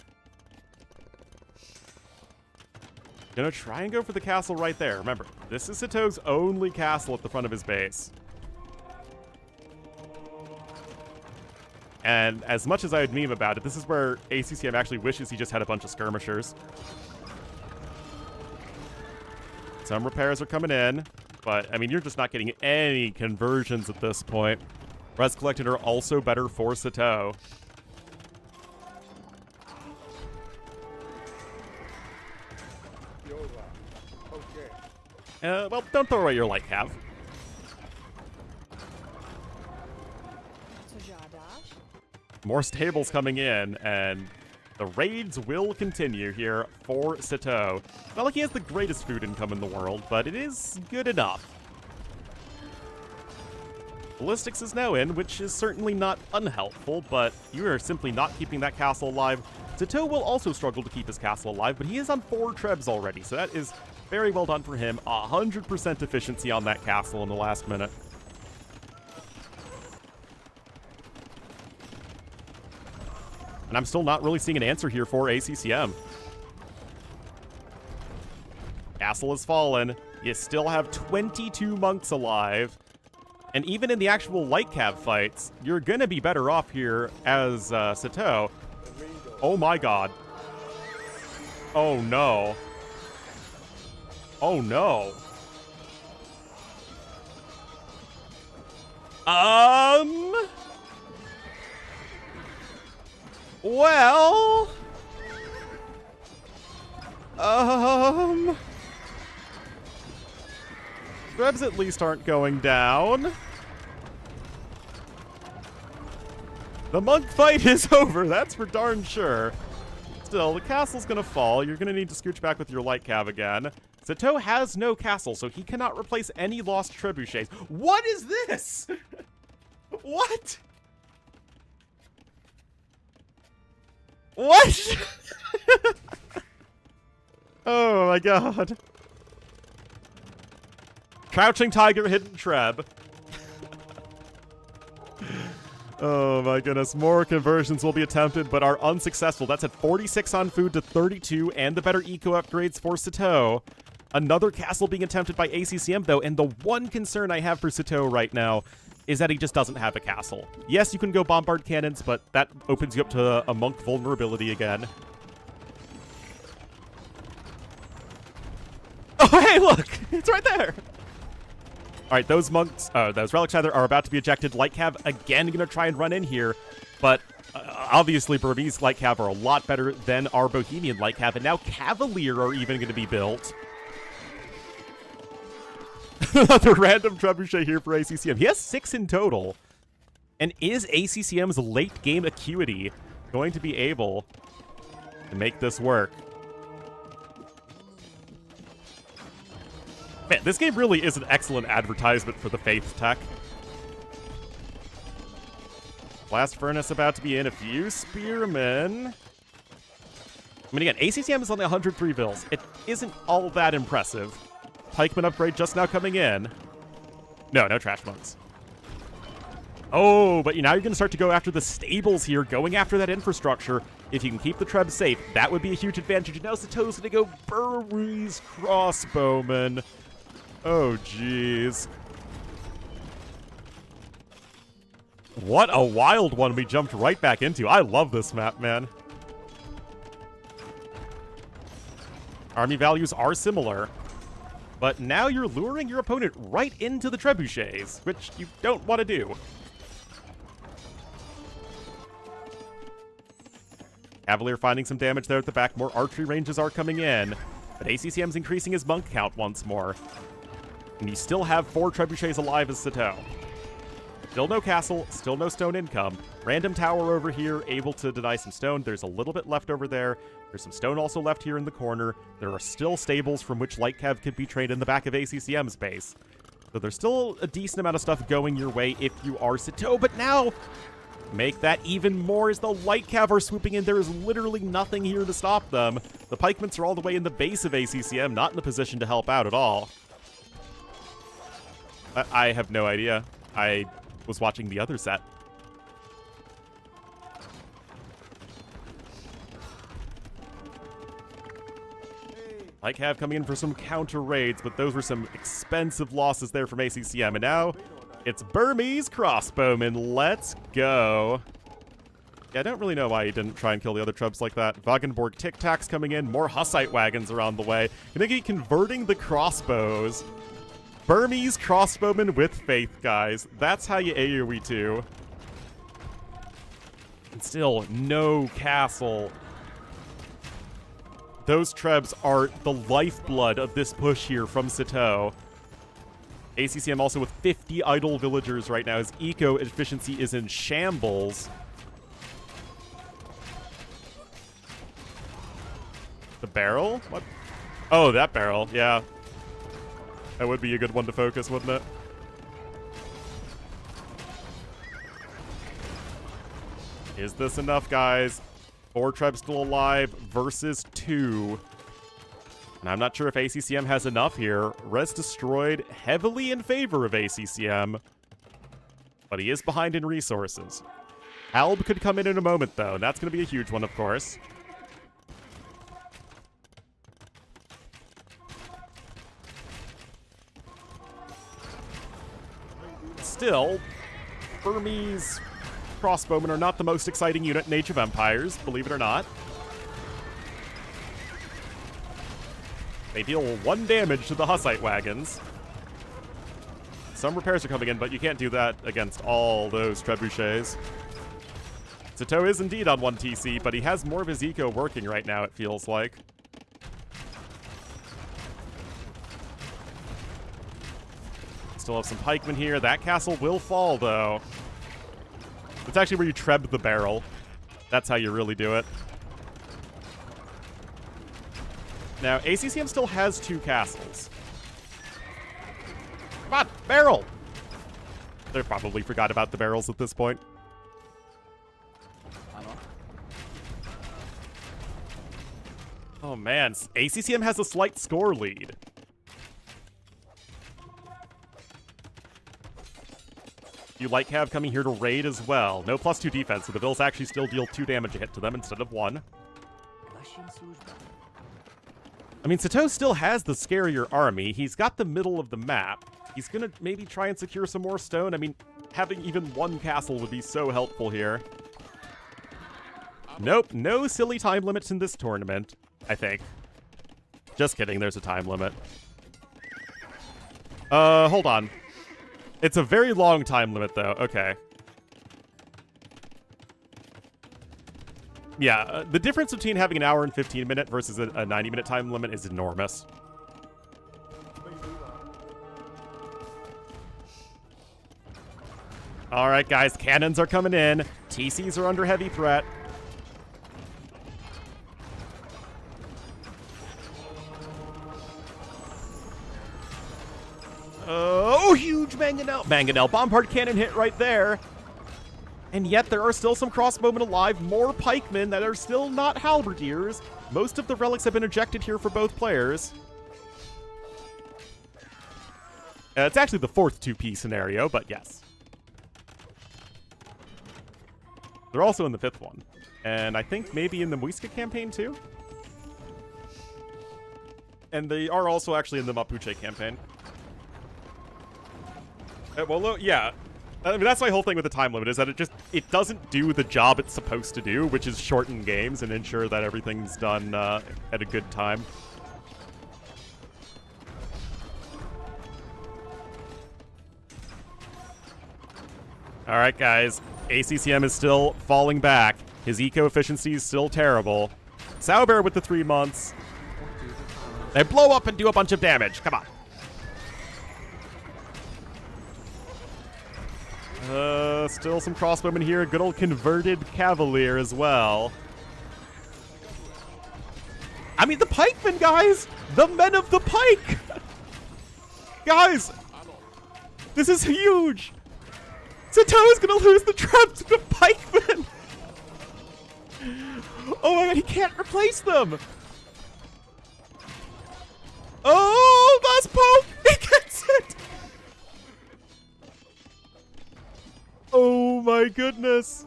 Gonna try and go for the castle right there. Remember, this is Sato's only castle at the front of his base. And as much as I would meme about it, this is where ACCM actually wishes he just had a bunch of skirmishers. Some repairs are coming in, but, I mean, you're just not getting any conversions at this point. Res collected are also better for Sato. Well, don't throw away your light cav. More stables coming in, and the raids will continue here for Sato. Not like he has the greatest food income in the world, but it is good enough. Ballistics is now in, which is certainly not unhelpful, but you are simply not keeping that castle alive. Sato will also struggle to keep his castle alive, but he is on 4 trebs already, so that is very well done for him. 100% efficiency on that castle in the last minute. And I'm still not really seeing an answer here for ACCM. Castle has fallen. You still have 22 monks alive. And even in the actual light cav fights, you're going to be better off here as Sato. Oh my god. Oh no. Oh no. Well, Rebs at least aren't going down. The monk fight is over, that's for darn sure. Still, the castle's gonna fall. You're gonna need to scooch back with your light cav again. Sato has no castle, so he cannot replace any lost trebuchets. What is this? What? What? Oh my god. Crouching Tiger, Hidden Treb. Oh my goodness, more conversions will be attempted, but are unsuccessful. That's at 46 on food to 32, and the better eco upgrades for Sato. Another castle being attempted by ACCM, though, and the one concern I have for Sato right now is that he just doesn't have a castle. Yes, you can go bombard cannons, but that opens you up to a monk vulnerability again. Oh, hey, look! It's right there! Alright, those monks, those relics rather, are about to be ejected. Light Cav, again, gonna try and run in here, but obviously Burmese Light Cav are a lot better than our Bohemian Light Cav, and now Cavalier are even gonna be built. Another random trebuchet here for ACCM. He has 6 in total. And is ACCM's late game acuity going to be able to make this work? Man, this game really is an excellent advertisement for the Faith tech. Blast Furnace about to be in. A few Spearmen. I mean, again, ACCM is on the 103 vills. It isn't all that impressive. Pikeman upgrade just now coming in. No trash monks. Oh, but now you're going to start to go after the stables here, going after that infrastructure. If you can keep the Trebs safe, that would be a huge advantage. Now Sato's going to go Burmese crossbowman. Oh, jeez. What a wild one we jumped right back into. I love this map, man. Army values are similar, but now you're luring your opponent right into the trebuchets, which you don't want to do. Cavalier finding some damage there at the back. More archery ranges are coming in, but ACCM's increasing his monk count once more. And you still have 4 trebuchets alive as Sato. Still no castle, still no stone income. Random tower over here, able to deny some stone. There's a little bit left over there. There's some stone also left here in the corner. There are still stables from which Light Cav could be trained in the back of ACCM's base. So there's still a decent amount of stuff going your way if you are Sato, but now make that even more as the Light Cav are swooping in. There is literally nothing here to stop them. The Pikemans are all the way in the base of ACCM, not in a position to help out at all. I have no idea. I was watching the other set. Light Cav coming in for some counter raids, but those were some expensive losses there from ACCM. And now it's Burmese crossbowmen. Let's go. Yeah, I don't really know why he didn't try and kill the other troops like that. Wagenborg Tic Tacs coming in. More Hussite wagons are on the way. Gonna keep converting the crossbows. Burmese crossbowmen with faith, guys. That's how you AoE 2. And still, no castle. Those Trebs are the lifeblood of this push here from Sato. ACCM also with 50 idle villagers right now. His eco efficiency is in shambles. The barrel? What? Oh, that barrel. Yeah. That would be a good one to focus, wouldn't it? Is this enough, guys? 4 Trebs still alive versus 2. And I'm not sure if ACCM has enough here. Res destroyed heavily in favor of ACCM. But he is behind in resources. Alb could come in a moment, though. And that's going to be a huge one, of course. Still, Burmese crossbowmen are not the most exciting unit in Age of Empires, believe it or not. They deal 1 damage to the Hussite wagons. Some repairs are coming in, but you can't do that against all those trebuchets. Sato is indeed on 1 TC, but he has more of his eco working right now, it feels like. Still have some pikemen here. That castle will fall, though. It's actually where you treb the barrel. That's how you really do it. Now, ACCM still has 2 castles. Come on, barrel! They probably forgot about the barrels at this point. Oh, man. ACCM has a slight score lead. You Light Cav coming here to raid as well. No +2 defense, so the Bills actually still deal 2 damage a hit to them instead of 1. I mean, Sato still has the scarier army. He's got the middle of the map. He's gonna maybe try and secure some more stone. I mean, having even one castle would be so helpful here. Nope, no silly time limits in this tournament, I think. Just kidding, there's a time limit. Hold on. It's a very long time limit, though. Okay. Yeah, the difference between having an hour and 15-minute versus a 90-minute time limit is enormous. All right, guys, cannons are coming in. TCs are under heavy threat. Oh, huge mangonel. Mangonel bombard cannon hit right there. And yet there are still some crossbowmen alive, more pikemen that are still not halberdiers. Most of the relics have been ejected here for both players. It's actually the fourth 2P scenario, but yes. They're also in the fifth one. And I think maybe in the Muisca campaign too? And they are also actually in the Mapuche campaign. Well, yeah. I mean, that's my whole thing with the time limit, is that it doesn't do the job it's supposed to do, which is shorten games and ensure that everything's done at a good time. All right, guys. ACCM is still falling back. His eco-efficiency is still terrible. Sauber with the 3 months. They blow up and do a bunch of damage. Come on. Still some crossbowmen here. Good old converted cavalier as well. I mean, the pikemen, guys! The men of the pike! Guys! This is huge! Sato is gonna lose the trap to the pikemen! Oh my god, he can't replace them! Oh, that's Pope! He gets it! Oh my goodness.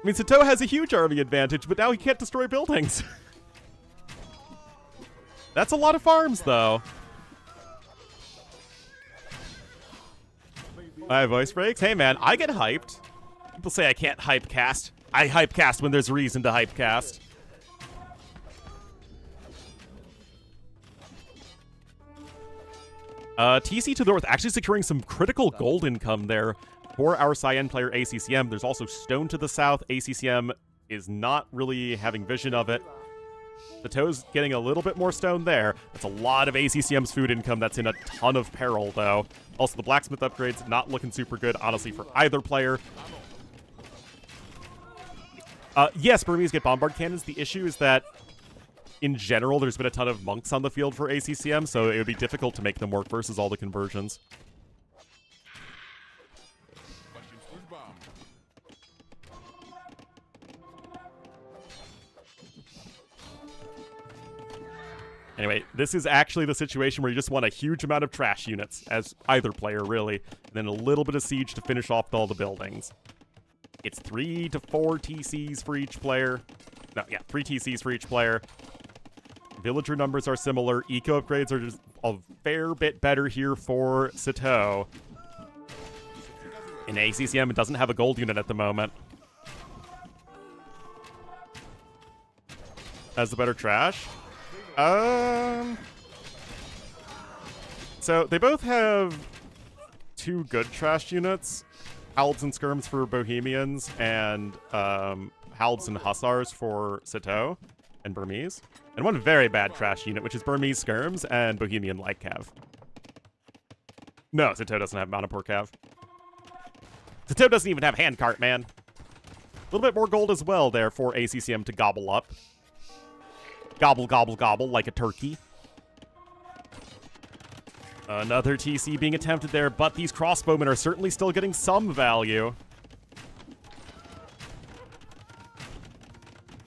I mean, Sato has a huge army advantage, but now he can't destroy buildings. That's a lot of farms, though. I have voice breaks. Hey, man, I get hyped. People say I can't hype cast. I hype cast when there's reason to hype cast. TC to the north, actually securing some critical gold income there for our Cyan player ACCM. There's also stone to the south. ACCM is not really having vision of it. The toe's getting a little bit more stone there. That's a lot of ACCM's food income that's in a ton of peril, though. Also, the blacksmith upgrades not looking super good, honestly, for either player. Yes, Burmese get bombard cannons. The issue is that, in general, there's been a ton of monks on the field for ACCM, so it would be difficult to make them work versus all the conversions. Anyway, this is actually the situation where you just want a huge amount of trash units, as either player, really, and then a little bit of siege to finish off all the buildings. It's 3 to 4 TCs for each player. No, yeah, 3 TCs for each player. Villager numbers are similar. Eco upgrades are just a fair bit better here for Sato. In ACCM, it doesn't have a gold unit at the moment. As the better trash. So they both have 2 good trash units. Halds and Skirms for Bohemians, and Halds and Hussars for Sato and Burmese. And 1 very bad trash unit, which is Burmese Skirms and Bohemian Light Cav. No, Sato doesn't have Manipur Cav. Sato doesn't even have Handcart, man. A little bit more gold as well there for ACCM to gobble up. Gobble, gobble, gobble, like a turkey. Another TC being attempted there, but these crossbowmen are certainly still getting some value.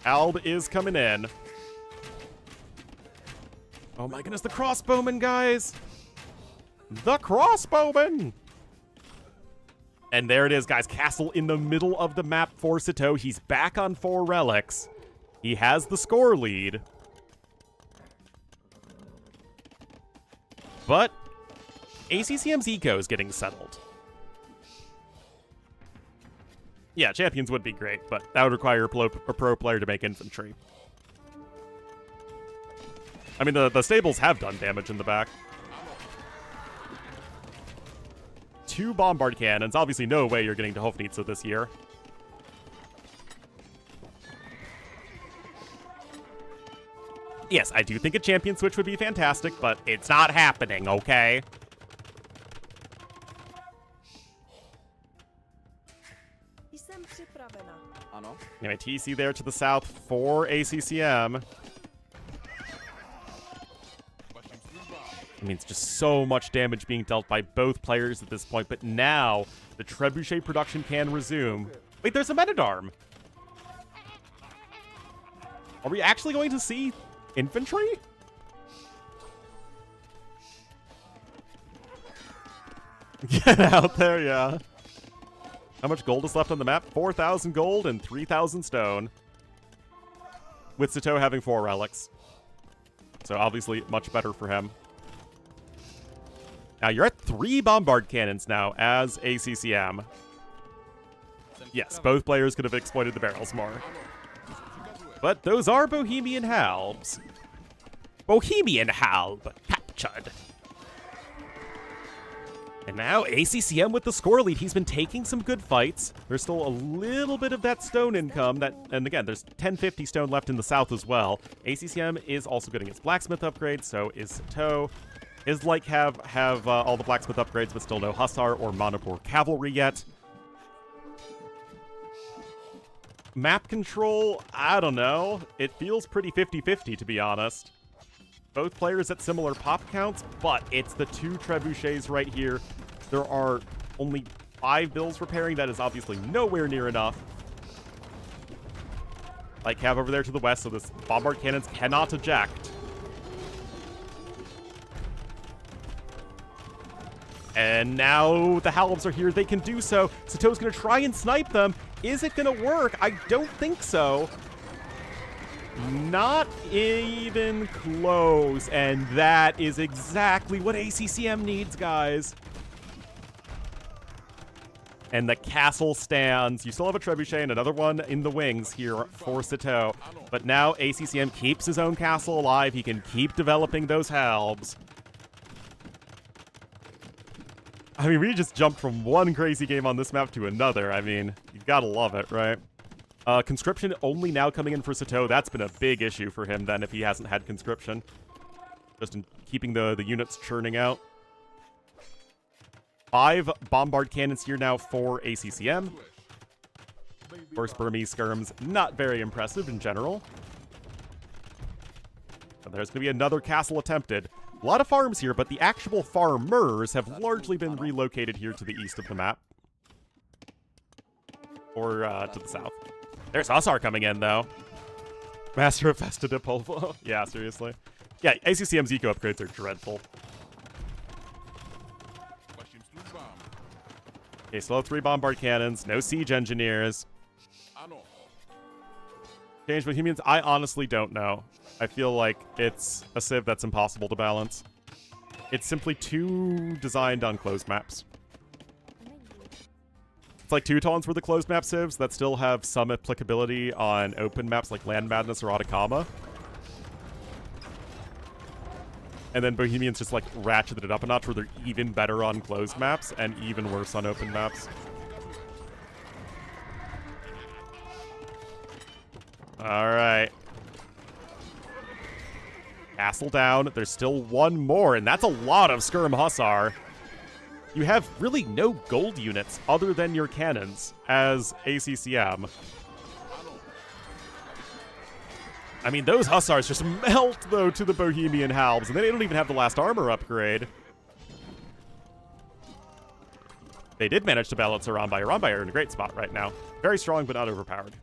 Alb is coming in. Oh my goodness, the crossbowmen, guys! The crossbowmen! And there it is, guys. Castle in the middle of the map for Sato. He's back on 4 relics. He has the score lead. But ACCM's eco is getting settled. Yeah, champions would be great, but that would require a pro player to make infantry. I mean, the stables have done damage in the back. 2 bombard cannons. Obviously, no way you're getting to Hofnitze this year. Yes, I do think a champion switch would be fantastic, but it's not happening, okay? Ano. Anyway, TC there to the south for ACCM. I mean, it's just so much damage being dealt by both players at this point, but now the trebuchet production can resume. Wait, there's a Men-at-Arm. Are we actually going to see infantry? Get out there, yeah. How much gold is left on the map? 4,000 gold and 3,000 stone. With Sato having 4 relics. So obviously much better for him. Now you're at 3 bombard cannons now as ACCM. Yes, both players could have exploited the barrels more. But those are Bohemian Halbs. Bohemian Halb captured. And now ACCM with the score lead. He's been taking some good fights. There's still a little bit of that stone income. And again, there's 1050 stone left in the south as well. ACCM is also getting its blacksmith upgrade, so is Sato. Is like have all the blacksmith upgrades, but still no Hussar or Manipur cavalry yet. Map control, I don't know. It feels pretty 50-50, to be honest. Both players at similar pop counts, but it's the 2 trebuchets right here. There are only 5 bills repairing. That is obviously nowhere near enough. Like Cav over there to the west, so this bombard cannons cannot eject. And now the Halbs are here. They can do so. Sato's going to try and snipe them. Is it going to work? I don't think so. Not even close. And that is exactly what ACCM needs, guys. And the castle stands. You still have a trebuchet and another one in the wings here for Sato. But now ACCM keeps his own castle alive. He can keep developing those Halbs. I mean, we just jumped from one crazy game on this map to another. I mean, you gotta love it, right? Conscription only now coming in for Sato. That's been a big issue for him then if he hasn't had conscription. Just in keeping the units churning out. 5 bombard cannons here now for ACCM. Of course, Burmese skirms, not very impressive in general. But there's going to be another castle attempted. A lot of farms here, but the actual farmers have largely been relocated here to the east of the map. Or to the south. There's Hussar coming in, though. Master of Festa de Polvo. Yeah, seriously. Yeah, ACCM's eco upgrades are dreadful. Okay, still have 3 bombard cannons, no siege engineers. Change Bohemians? I honestly don't know. I feel like it's a civ that's impossible to balance. It's simply too designed on closed maps. It's like Teutons were the closed map civs that still have some applicability on open maps like Land Madness or Atacama. And then Bohemians just like ratcheted it up a notch where they're even better on closed maps and even worse on open maps. Alright. Castle down. There's still one more, and that's a lot of Skirm Hussar. You have really no gold units other than your cannons as ACCM. I mean, those Hussars just melt, though, to the Bohemian Halbs, and they don't even have the last armor upgrade. They did manage to balance Arambai. Arambai are in a great spot right now. Very strong, but not overpowered.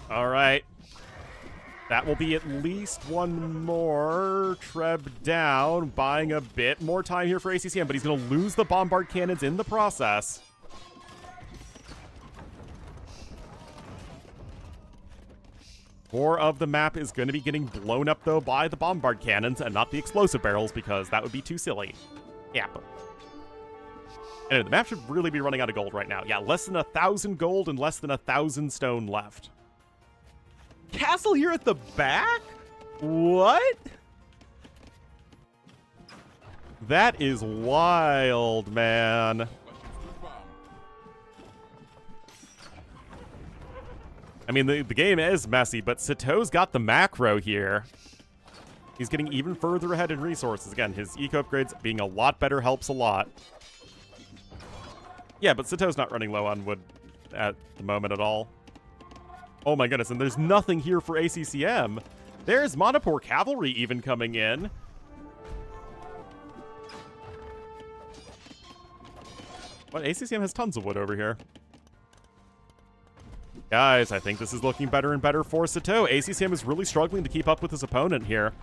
All right. That will be at least one more Treb down, buying a bit more time here for ACCM, but he's going to lose the bombard cannons in the process. More of the map is going to be getting blown up, though, by the bombard cannons and not the explosive barrels, because that would be too silly. Yeah. Anyway, the map should really be running out of gold right now. Yeah, less than 1,000 gold and less than 1,000 stone left. Castle here at the back? What? That is wild, man. I mean, the game is messy, but Sato's got the macro here. He's getting even further ahead in resources. Again, his eco upgrades being a lot better helps a lot. Yeah, but Sato's not running low on wood at the moment at all. Oh my goodness, and there's nothing here for ACCM. There's Manipur Cavalry even coming in. But ACCM has tons of wood over here. Guys, I think this is looking better and better for Sato. ACCM is really struggling to keep up with his opponent here.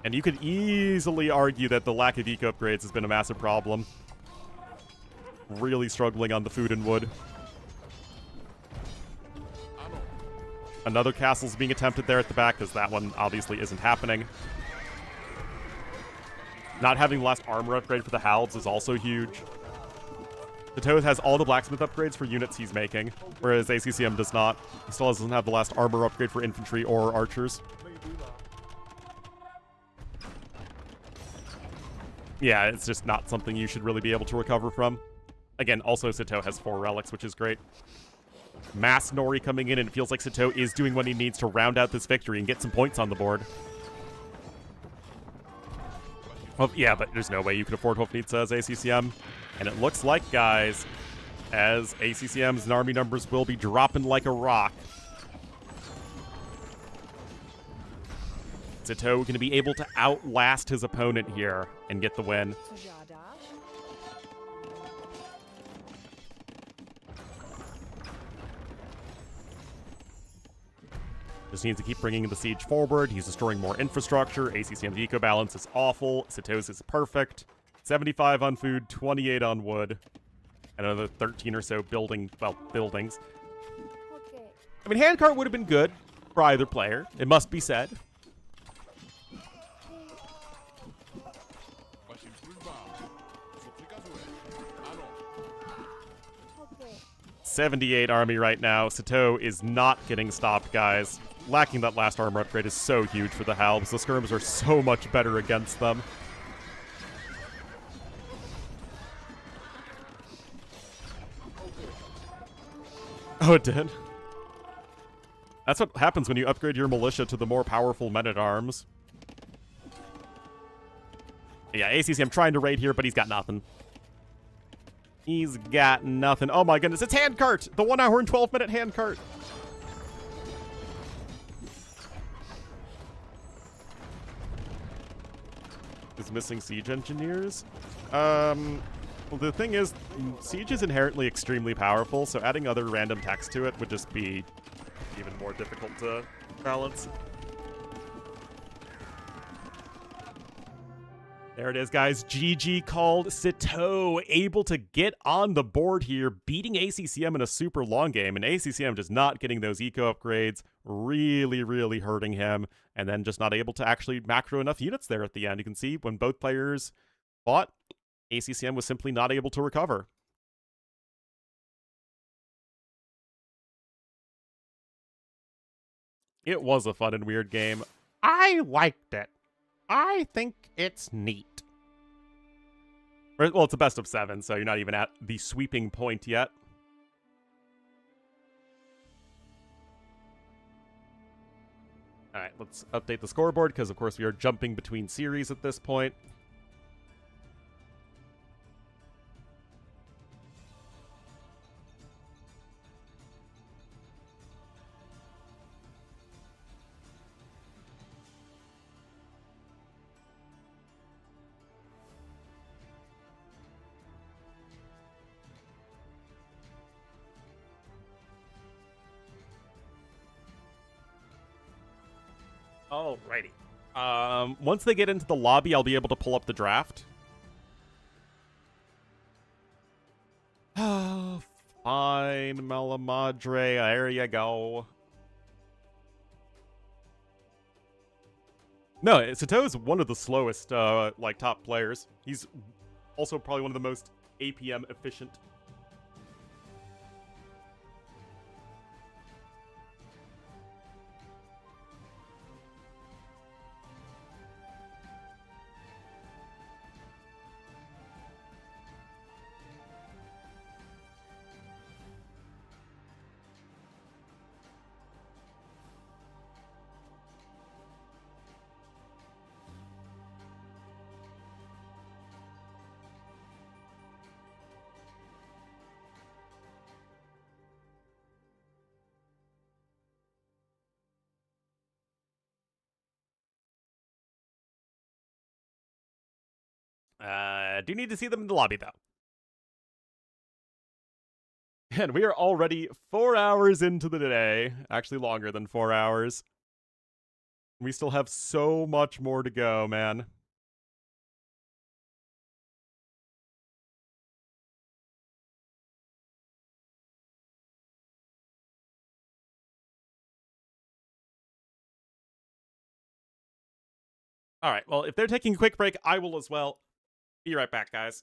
And you could easily argue that the lack of eco upgrades has been a massive problem. Really struggling on the food and wood. Another castle's being attempted there at the back, because that one obviously isn't happening. Not having the last armor upgrade for the Halbs is also huge. Sato has all the blacksmith upgrades for units he's making, whereas ACCM does not. He still doesn't have the last armor upgrade for infantry or archers. Yeah, it's just not something you should really be able to recover from. Again, also Sato has 4 relics, which is great. Mass Nori coming in, and it feels like Sato is doing what he needs to round out this victory and get some points on the board. Well, yeah, but there's no way you can afford Hofnitsa as ACCM. And it looks like, guys, as ACCM's army numbers will be dropping like a rock. Sato going to be able to outlast his opponent here and get the win. Just needs to keep bringing the siege forward. He's destroying more infrastructure. ACCM's eco balance is awful. Sato's is perfect. 75 on food, 28 on wood, and another 13 or so buildings. I mean, handcart would have been good for either player, it must be said. .78 army right now. Sato is not getting stopped, guys. Lacking that last armor upgrade is so huge for the Halbs. The skirms are so much better against them. Oh, it did? That's what happens when you upgrade your militia to the more powerful men-at-arms. Yeah, ACCM trying to raid here, but he's got nothing. He's got nothing. Oh my goodness, it's handcart! The 1 hour and 12-minute handcart! Is missing siege engineers? Well, the thing is, siege is inherently extremely powerful, so adding other random text to it would just be even more difficult to balance. There it is, guys. GG called. Sato able to get on the board here, beating ACCM in a super long game, and ACCM just not getting those eco upgrades, really, really hurting him, and then just not able to actually macro enough units there at the end. You can see when both players fought, ACCM was simply not able to recover. It was a fun and weird game. I liked it. I think it's neat. Well, it's a best of 7, so you're not even at the sweeping point yet. Alright, let's update the scoreboard, because of course we are jumping between series at this point. Alrighty. Once they get into the lobby, I'll be able to pull up the draft. Oh, fine, Malamadre. There you go. No, Sato is one of the slowest, top players. He's also probably one of the most APM efficient. Do need to see them in the lobby, though. And we are already 4 hours into the day. Actually, longer than 4 hours. We still have so much more to go, man. All right, well, if they're taking a quick break, I will as well. Be right back, guys.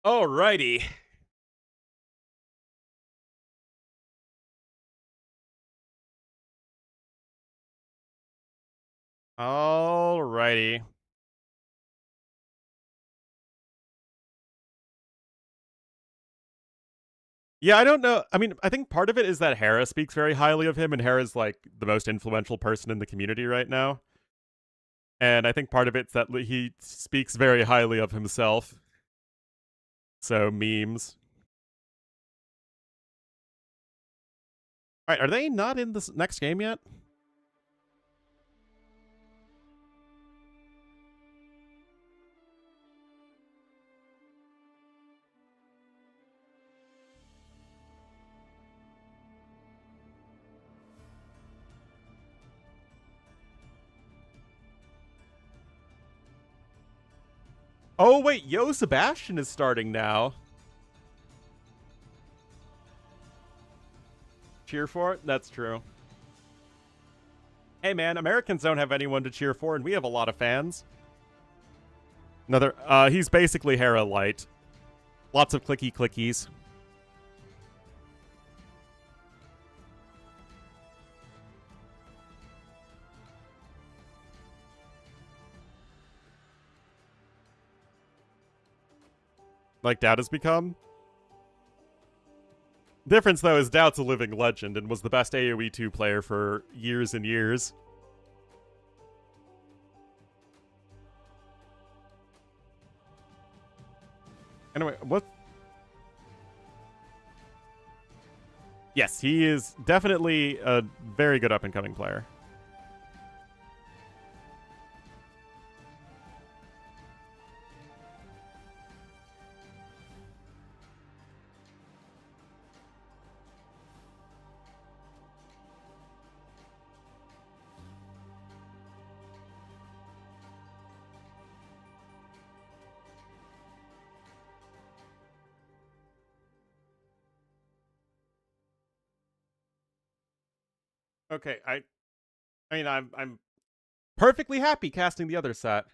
Alrighty. Alrighty. Yeah, I don't know. I mean, I think part of it is that Hera speaks very highly of him, and Hera's like the most influential person in the community right now. And I think part of it's that he speaks very highly of himself. So, memes. Alright, are they not in this next game yet? Oh, wait, Yo Sebastian is starting now. Cheer for it? That's true. Hey man, Americans don't have anyone to cheer for, and we have a lot of fans. Another, he's basically Hera Light. Lots of clicky clickies. Like Doubt has become. Difference, though, is Doubt's a living legend and was the best AoE 2 player for years and years. Anyway, what? Yes, he is definitely a very good up-and-coming player. Okay, I mean, I'm perfectly happy casting the other set.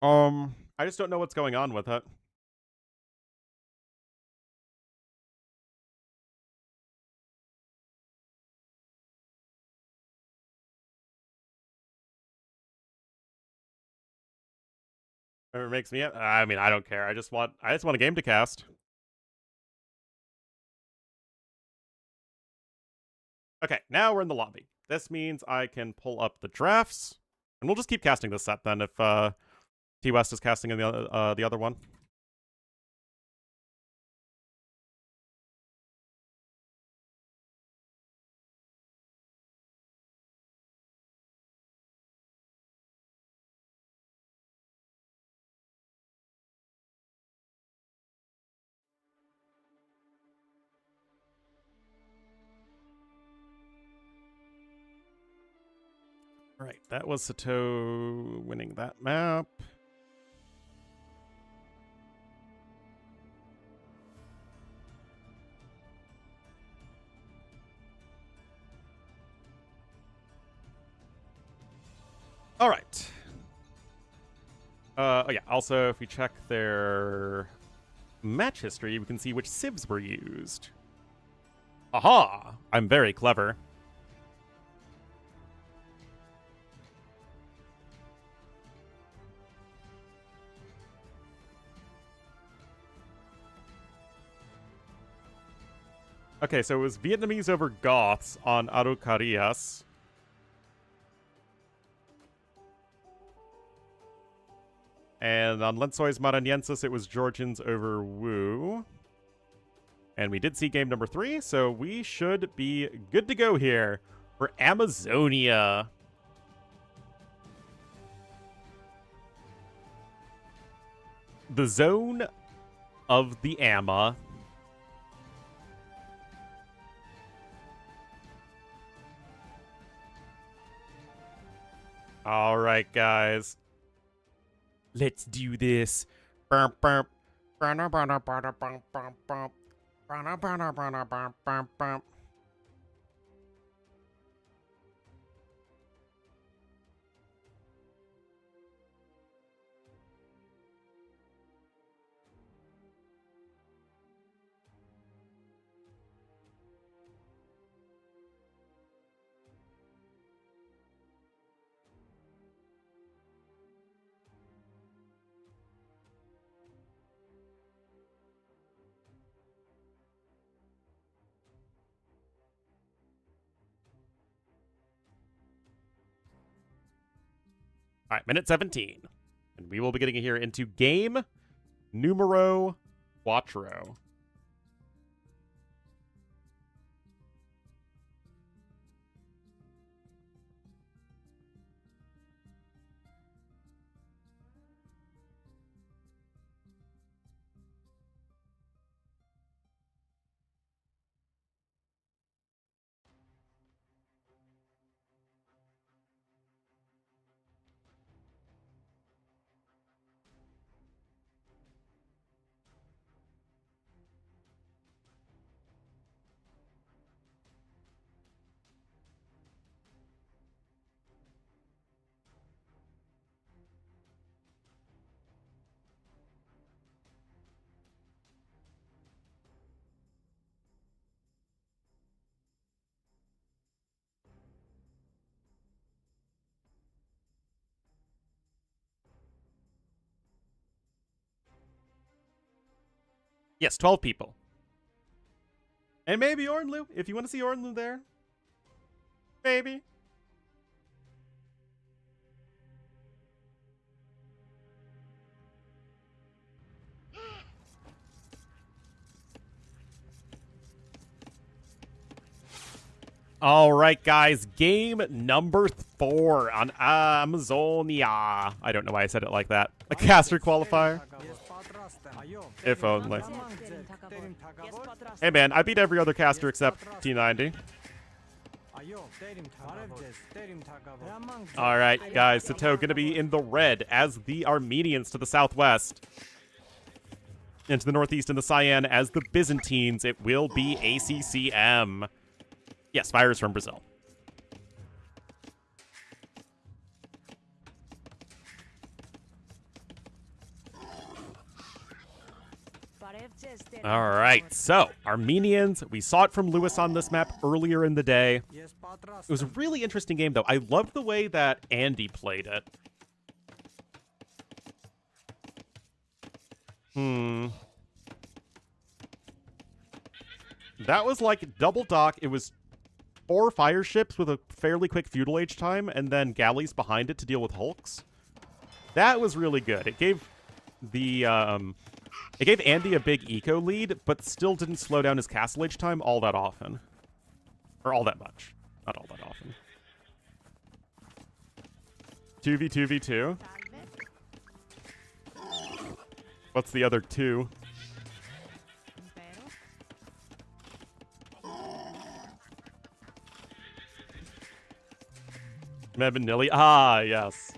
I just don't know what's going on with it. It makes me. I mean, I don't care. I just want a game to cast. Okay, now we're in the lobby. This means I can pull up the drafts, and we'll just keep casting this set then. If T West is casting in the other one. Alright, that was Sato winning that map. Alright. Oh yeah, also if we check their match history, we can see which civs were used. Aha! I'm very clever. Okay, so it was Vietnamese over Goths on Araucarias. And on Lençóis Maranhenses, it was Georgians over Wu. And we did see game number 3, so we should be good to go here for Amazonia. The zone of the Ama. All right, guys. Let's do this. All right, minute 17. And we will be getting here into game numero cuatro. Yes, 12 people. And maybe Ornlu, if you want to see Ornlu there. Maybe. All right, guys. Game number 4 on Amazonia. I don't know why I said it like that. A caster qualifier. If only. Hey, man, I beat every other caster except T90. All right, guys. Sato going to be in the red as the Armenians to the southwest. And to the northeast in the cyan as the Byzantines. It will be ACCM. Yes, Fires from Brazil. All right, so Armenians, we saw it from Lewis on this map earlier in the day. It was a really interesting game, though. I loved the way that Andy played it. That was like double dock. It was 4 fire ships with a fairly quick feudal age time, and then galleys behind it to deal with hulks. That was really good. It gave the it gave Andy a big eco lead, but still didn't slow down his castle age time all that often, or all that much. Not all that often. 2v2v2. What's the other 2? Meb and Nilly. Ah, yes.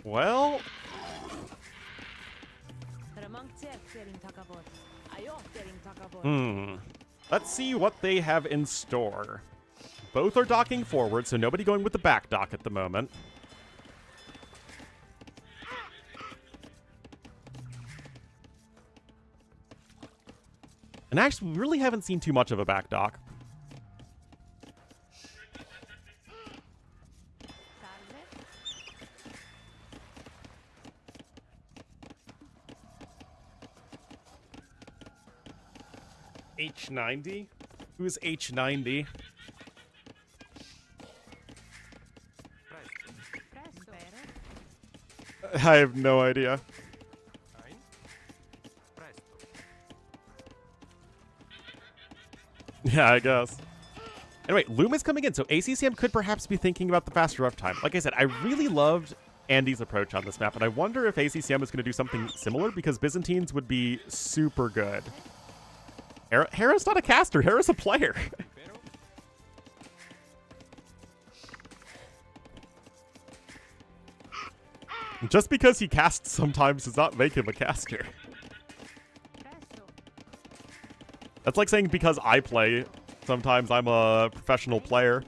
Well, let's see what they have in store. Both are docking forward, so nobody going with the back dock at the moment. And actually, we really haven't seen too much of a back dock. H90? Who's H90? I have no idea. Yeah, I guess. Anyway, Loom is coming in, so ACCM could perhaps be thinking about the faster uptime. Like I said, I really loved Andy's approach on this map, and I wonder if ACCM is going to do something similar, because Byzantines would be super good. Hera's not a caster, Hera's a player. Just because he casts sometimes does not make him a caster. That's like saying because I play, sometimes I'm a professional player.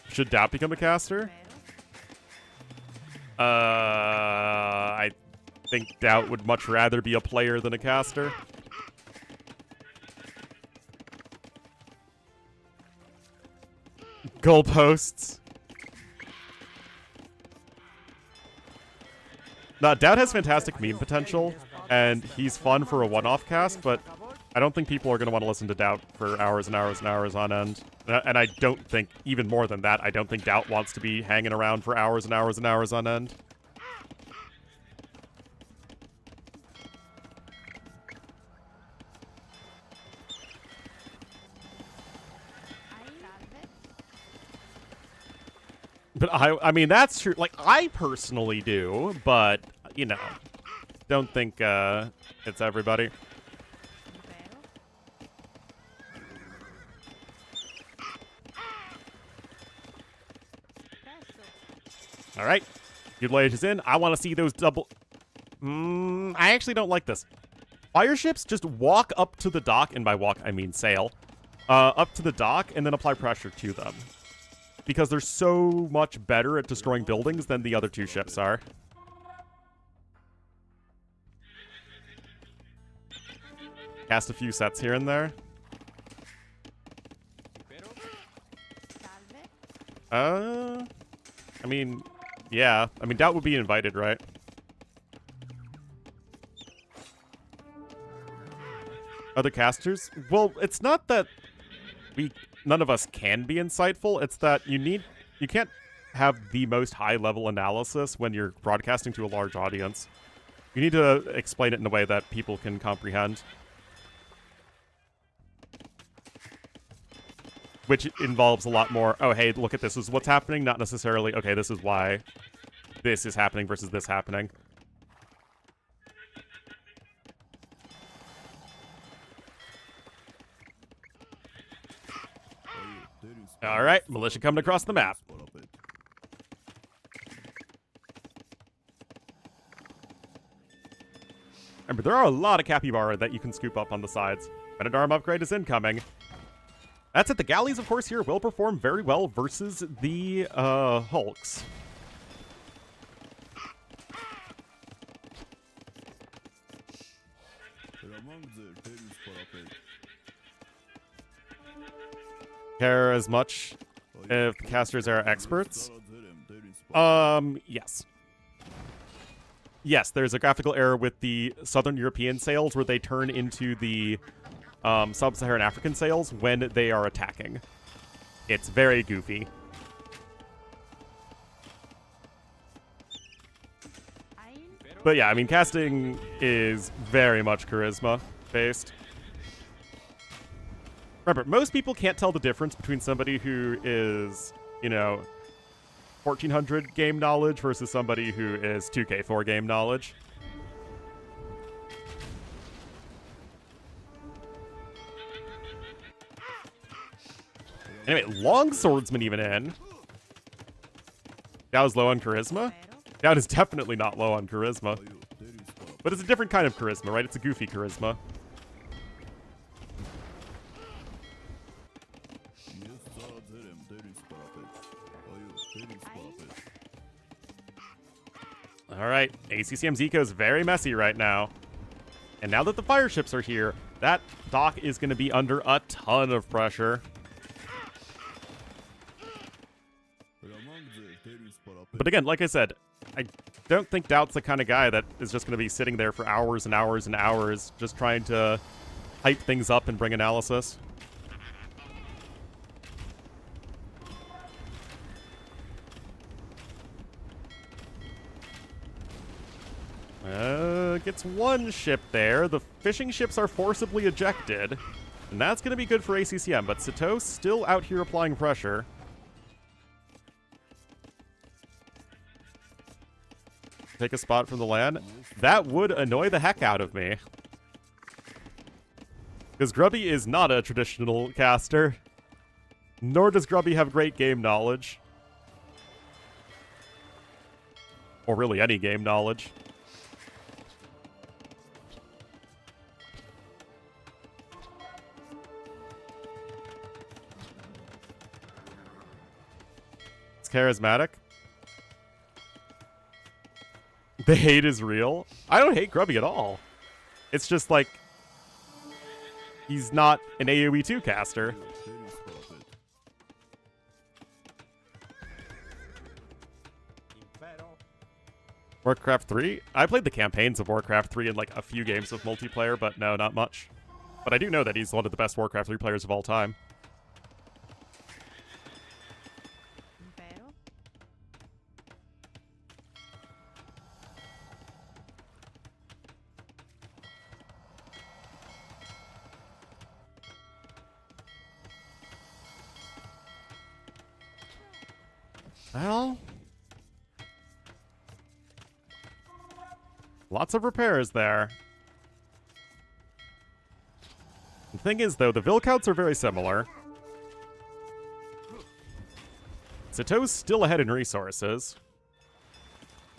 Should Doubt become a caster? I think Doubt would much rather be a player than a caster. Goalposts. Now, Doubt has fantastic meme potential, and he's fun for a one-off cast, but I don't think people are going to want to listen to Doubt for hours and hours and hours on end. And I don't think, even more than that, I don't think Doubt wants to be hanging around for hours and hours and hours on end. But I mean, that's true. Like, I personally do, but, you know, don't think it's everybody. All right. Feudal Age is in. I want to see those double... I actually don't like this. Fire ships just walk up to the dock, and by walk, I mean sail, up to the dock, and then apply pressure to them. Because they're so much better at destroying buildings than the other 2 ships are. Cast a few sets here and there. Salve. I mean, yeah. I mean, Doubt would be invited, right? Other casters? Well, it's not that none of us can be insightful. It's that you can't have the most high-level analysis when you're broadcasting to a large audience. You need to explain it in a way that people can comprehend. Which involves a lot more, oh, hey, look at this is what's happening, not necessarily, okay, this is why this is happening versus this happening. Alright, militia coming across the map. Remember, there are a lot of capybara that you can scoop up on the sides. Men-at-Arm upgrade is incoming. That's it. The galleys, of course, here will perform very well versus the hulks. Care as much if casters are experts? Yes. Yes, there's a graphical error with the Southern European sails where they turn into the Sub-Saharan African sails when they are attacking. It's very goofy. But yeah, I mean, casting is very much charisma-based. Remember, most people can't tell the difference between somebody who is, you know, 1400 game knowledge versus somebody who is 2K4 game knowledge. Anyway, longswordsman even in. That was low on charisma? That is definitely not low on charisma. But it's a different kind of charisma, right? It's a goofy charisma. Alright, ACCM's eco is very messy right now. And now that the fire ships are here, that dock is going to be under a ton of pressure. But again, like I said, I don't think Doubt's the kind of guy that is just going to be sitting there for hours and hours and hours just trying to hype things up and bring analysis. Gets one ship there. The fishing ships are forcibly ejected. And that's going to be good for ACCM, but Sato's still out here applying pressure. Take a spot from the land. That would annoy the heck out of me. Because Grubby is not a traditional caster. Nor does Grubby have great game knowledge. Or really any game knowledge. It's charismatic. The hate is real. I don't hate Grubby at all. It's just like he's not an AoE 2 caster. Warcraft 3? I played the campaigns of Warcraft 3 in like a few games of multiplayer, but no, not much. But I do know that he's one of the best Warcraft 3 players of all time. Well, lots of repairs there. The thing is, though, the Vilcouts are very similar. Sato's still ahead in resources.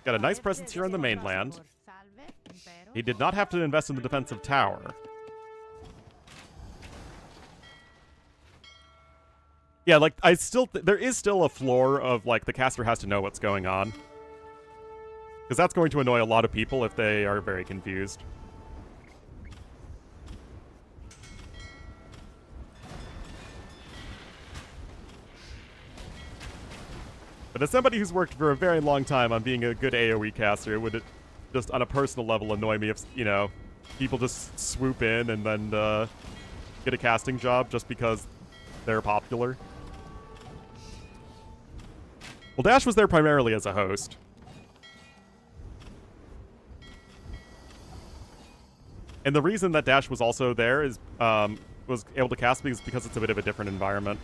Got a nice presence here on the mainland. He did not have to invest in the defensive tower. Yeah, like, there is still a floor of, like, the caster has to know what's going on. Because that's going to annoy a lot of people if they are very confused. But as somebody who's worked for a very long time on being a good AoE caster, it would just on a personal level annoy me if, you know, people just swoop in and then get a casting job just because they're popular. Well, Dash was there primarily as a host. And the reason that Dash was also there is was able to cast because it's a bit of a different environment.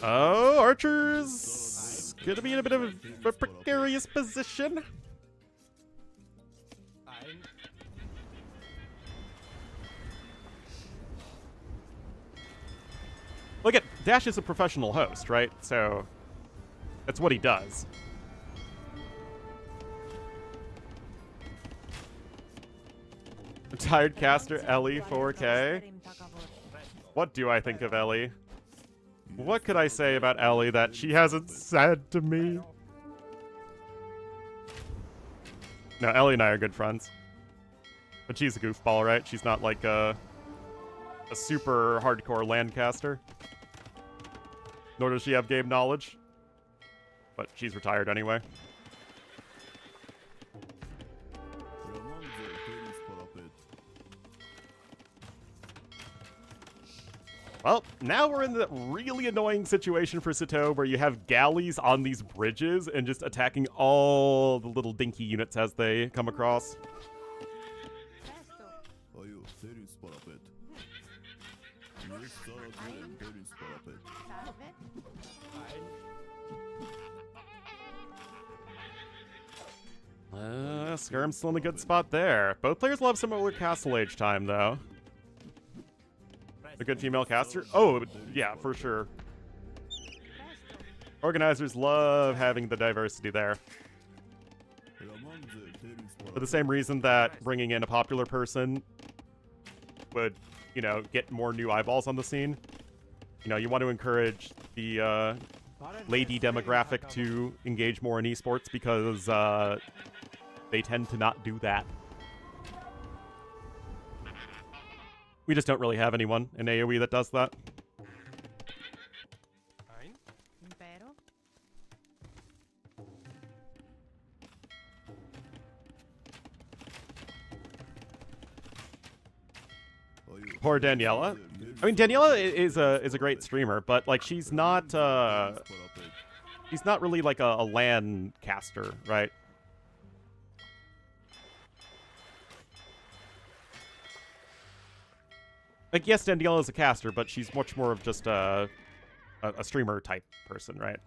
Oh, Archer's gonna be in a bit of a precarious position. Look at Dash is a professional host, right? So that's what he does. Retired caster Ellie 4K. What do I think of Ellie? What could I say about Ellie that she hasn't said to me? No, Ellie and I are good friends. But she's a goofball, right? She's not like a super hardcore land caster. Nor does she have game knowledge. But she's retired anyway. Well, now we're in the really annoying situation for Sito where you have galleys on these bridges and just attacking all the little dinky units as they come across. Skirm's still in a good spot there. Both players will have similar castle age time, though. A good female caster? Oh, yeah, for sure. Organizers love having the diversity there. For the same reason that bringing in a popular person would, you know, get more new eyeballs on the scene. You know, you want to encourage the lady demographic to engage more in esports because they tend to not do that. We just don't really have anyone in AoE that does that. Poor Daniela. I mean, Daniela is a great streamer, but like she's not really like a LAN caster, right? Like, yes, Daniela is a caster, but she's much more of just a streamer type person, right?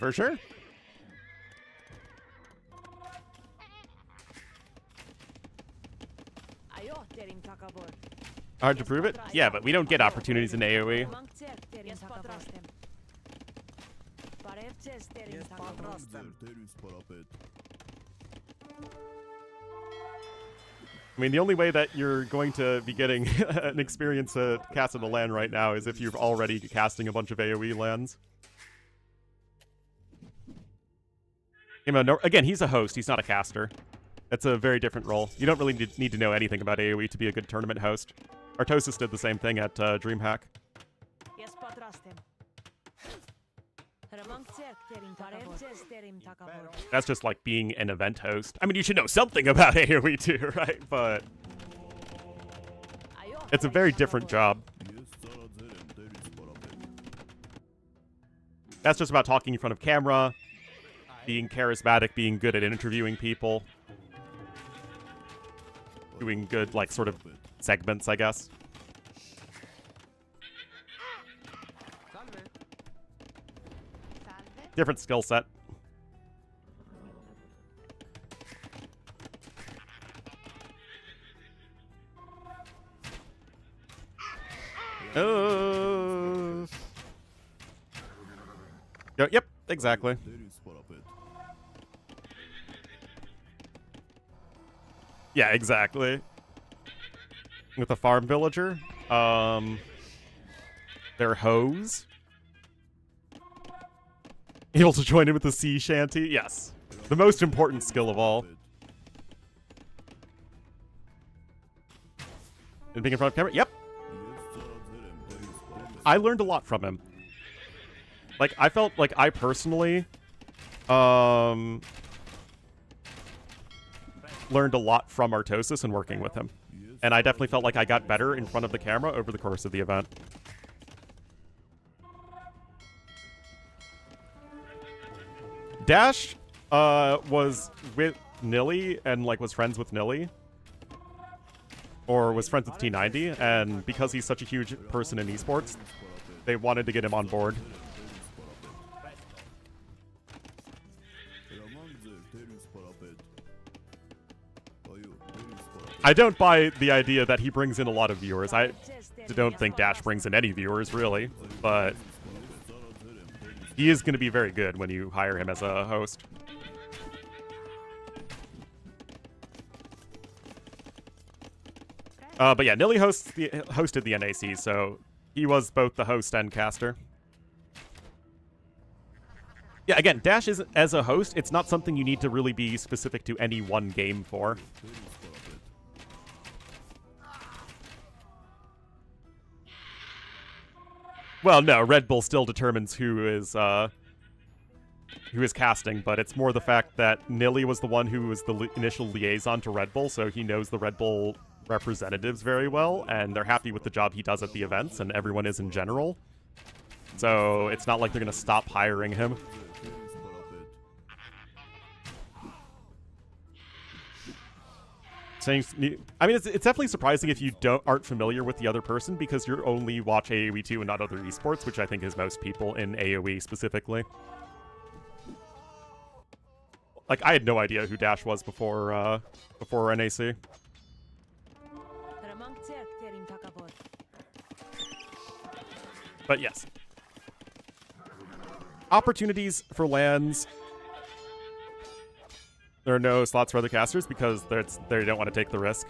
For sure. Hard to prove it? Yeah, but we don't get opportunities in AoE. I mean, the only way that you're going to be getting an experience at casting a LAN right now is if you're already casting a bunch of AoE LANs. You know, no, again, he's a host, he's not a caster. That's a very different role. You don't really need to know anything about AoE to be a good tournament host. Artosis did the same thing at DreamHack. That's just like being an event host. I mean, you should know something about AoE too, right? But it's a very different job. That's just about talking in front of camera, being charismatic, being good at interviewing people, doing good, like, sort of segments, I guess. Different skill set. Oh. Yep, exactly. Yeah, exactly. With a farm villager. Their hose. Able to join in with the sea shanty? Yes. The most important skill of all. Anything in front of camera? Yep. I learned a lot from him. Like, I felt like I personally learned a lot from Artosis and working with him. And I definitely felt like I got better in front of the camera over the course of the event. Dash was with Nilly and like was friends with Nilly. Or was friends with T90, and because he's such a huge person in esports, they wanted to get him on board. I don't buy the idea that he brings in a lot of viewers. I don't think Dash brings in any viewers, really, but he is going to be very good when you hire him as a host. But yeah, Nilly hosted the NAC, so he was both the host and caster. Yeah, again, Dash is as a host, it's not something you need to really be specific to any one game for. Well, no, Red Bull still determines who is casting, but it's more the fact that Nilly was the one who was the initial liaison to Red Bull, so he knows the Red Bull representatives very well, and they're happy with the job he does at the events, and everyone is in general. So it's not like they're going to stop hiring him. I mean, it's definitely surprising if you aren't familiar with the other person because you only watch AoE 2 and not other esports, which I think is most people in AoE specifically. Like, I had no idea who Dash was before NAC. But yes. Opportunities for lands. There are no slots for other casters because they don't want to take the risk.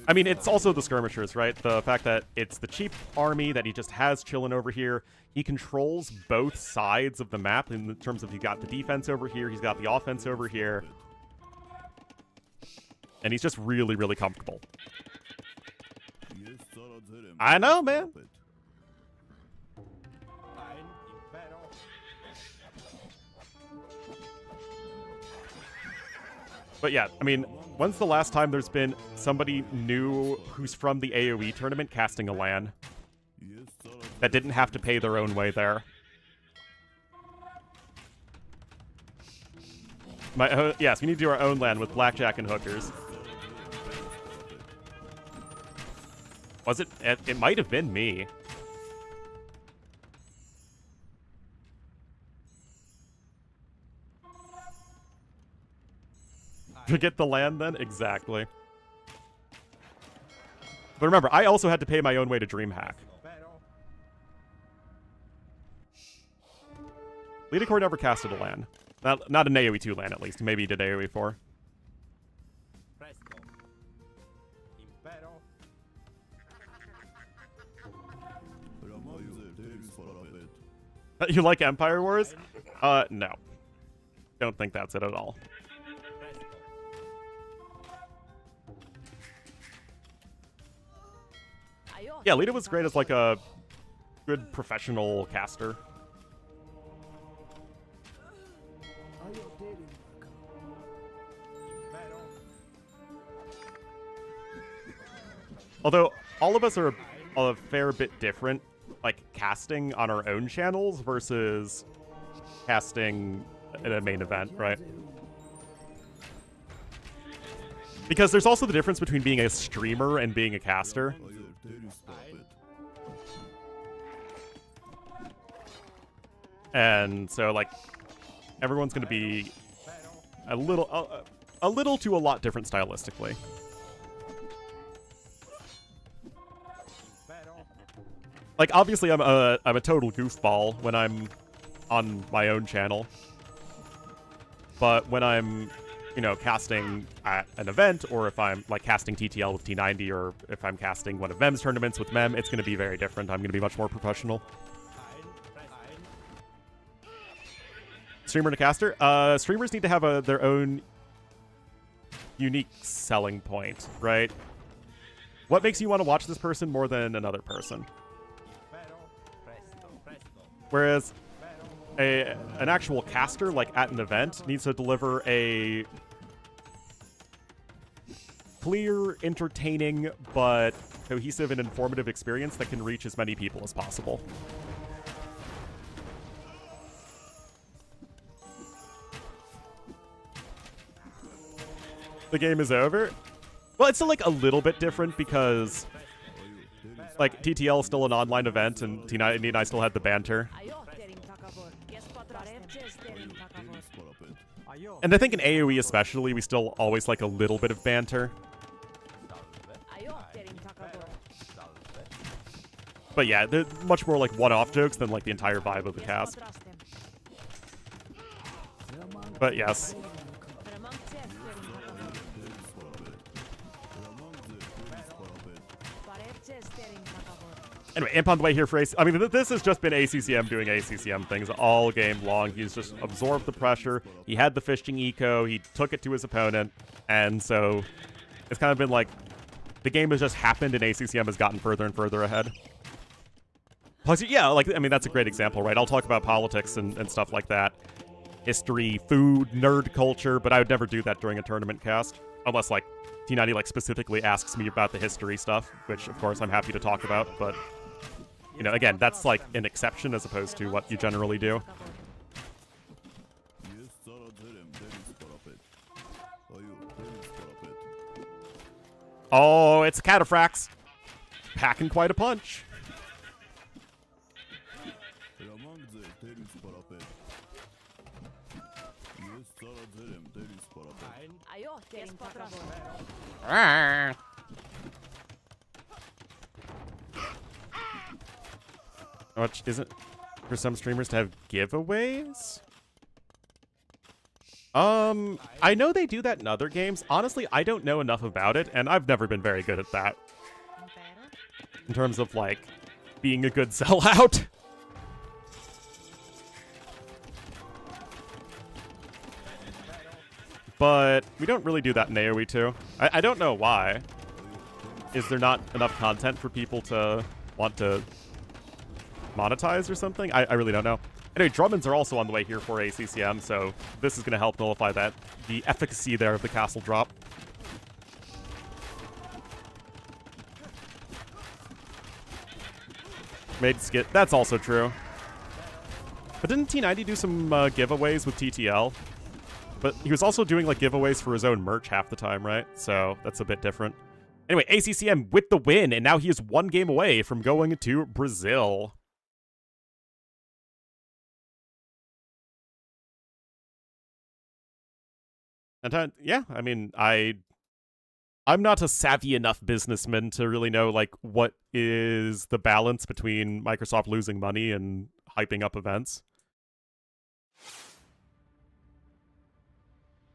I mean, it's also the skirmishers, right? The fact that it's the cheap army that he just has chilling over here. He controls both sides of the map in terms of he's got the defense over here, he's got the offense over here. And he's just really, really comfortable. I know, man. But yeah, I mean, when's the last time there's been somebody new who's from the AoE tournament casting a LAN that didn't have to pay their own way there? Yes, we need to do our own LAN with blackjack and hookers. Was it? It might have been me. To get the land then? Exactly. But remember, I also had to pay my own way to DreamHack. Leadacor never casted a LAN. Not an AoE 2 LAN, at least. Maybe he did AoE 4. You like Empire Wars? No. Don't think that's it at all. Yeah, Lita was great as like a good professional caster. Although all of us are a fair bit different, like casting on our own channels versus casting in a main event, right? Because there's also the difference between being a streamer and being a caster. And so, like, everyone's going to be a little to a lot different stylistically. Like, obviously, I'm a total goofball when I'm on my own channel. But when I'm you know, casting at an event, or if I'm like casting TTL with T90, or if I'm casting one of Mem's tournaments with Mem, it's going to be very different. I'm going to be much more professional. Streamer to caster? Streamers need to have their own unique selling point, right? What makes you want to watch this person more than another person? Whereas an actual caster, like at an event, needs to deliver a clear, entertaining, but cohesive and informative experience that can reach as many people as possible. The game is over? Well, it's still like a little bit different because like TTL is still an online event and T90 and I still had the banter. And I think in AoE especially, we still always like a little bit of banter. But yeah, they're much more like one-off jokes than like the entire vibe of the cast. But yes. Anyway, Imp on the way here for I mean, this has just been ACCM doing ACCM things all game long. He's just absorbed the pressure. He had the fishing eco. He took it to his opponent. And so it's kind of been like the game has just happened and ACCM has gotten further and further ahead. Plus, yeah, like, I mean, that's a great example, right? I'll talk about politics and stuff like that. History, food, nerd culture, but I would never do that during a tournament cast. Unless, like, T90, like, specifically asks me about the history stuff, which, of course, I'm happy to talk about, but... You know, again, that's like an exception as opposed to what you generally do. Oh, it's Cataphracts. Packing quite a punch. Which isn't for some streamers to have giveaways? I know they do that in other games. Honestly, I don't know enough about it, and I've never been very good at that. In terms of, like, being a good sellout. But we don't really do that in AoE too. I don't know why. Is there not enough content for people to want to monetize or something? I really don't know. Anyway, Drummonds are also on the way here for ACCM, so this is going to help nullify that. The efficacy there of the castle drop. Made skit. That's also true. But didn't T90 do some giveaways with TTL? But he was also doing like giveaways for his own merch half the time, right? So that's a bit different. Anyway, ACCM with the win, and now he is one game away from going to Brazil. And yeah, I mean, I'm not a savvy enough businessman to really know like what is the balance between Microsoft losing money and hyping up events.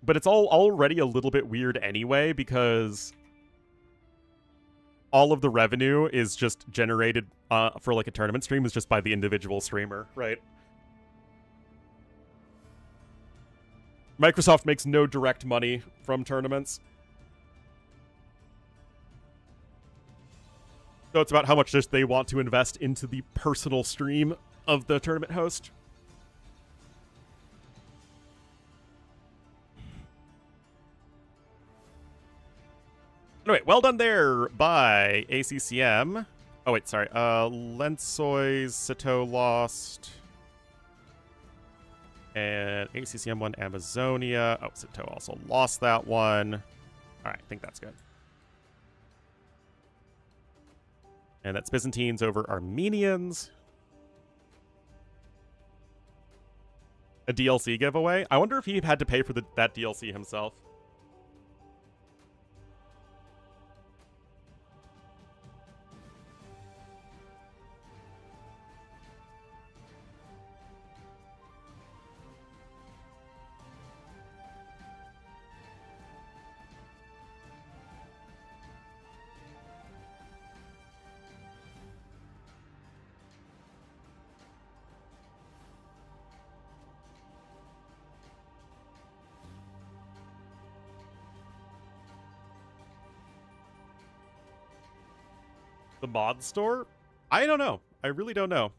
But it's all already a little bit weird anyway, because all of the revenue is just generated for like a tournament stream is just by the individual streamer, right? Microsoft makes no direct money from tournaments. So it's about how much just they want to invest into the personal stream of the tournament host. Anyway, well done there by ACCM. Oh, wait, sorry. Lensois, Sito lost. And ACCM won Amazonia. Oh, Sito also lost that one. All right, I think that's good. And that's Byzantines over Armenians. A DLC giveaway? I wonder if he had to pay for that DLC himself. The mod store? I don't know. I really don't know.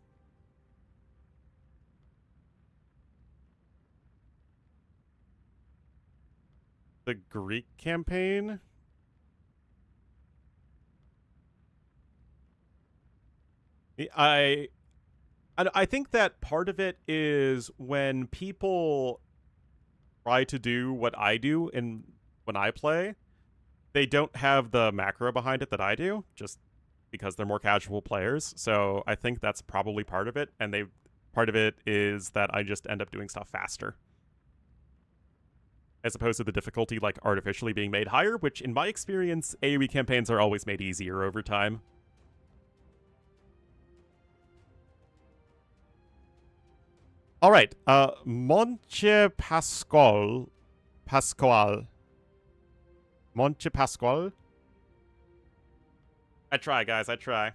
The Greek campaign? I think that part of it is when people try to do what I do when I play, they don't have the macro behind it that I do, just because they're more casual players. So I think that's probably part of it, and part of it is that I just end up doing stuff faster. As opposed to the difficulty like artificially being made higher, which in my experience, AoE campaigns are always made easier over time. All right, Monte Pascual. Monte Pascual? I try, guys, I try.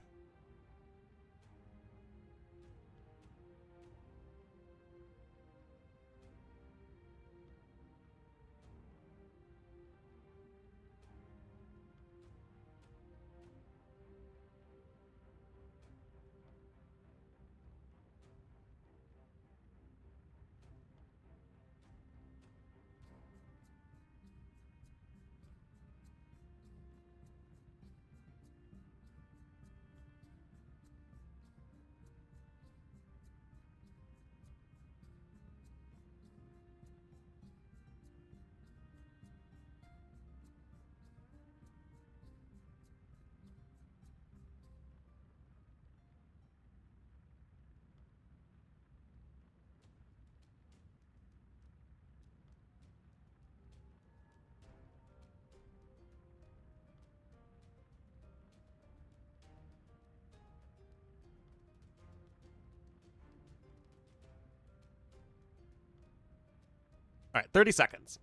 All right, 30 seconds.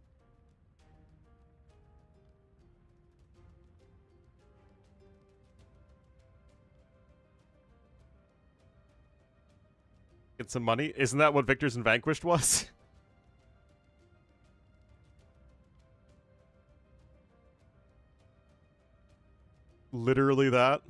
Get some money? Isn't that what Victors and Vanquished was? Literally that.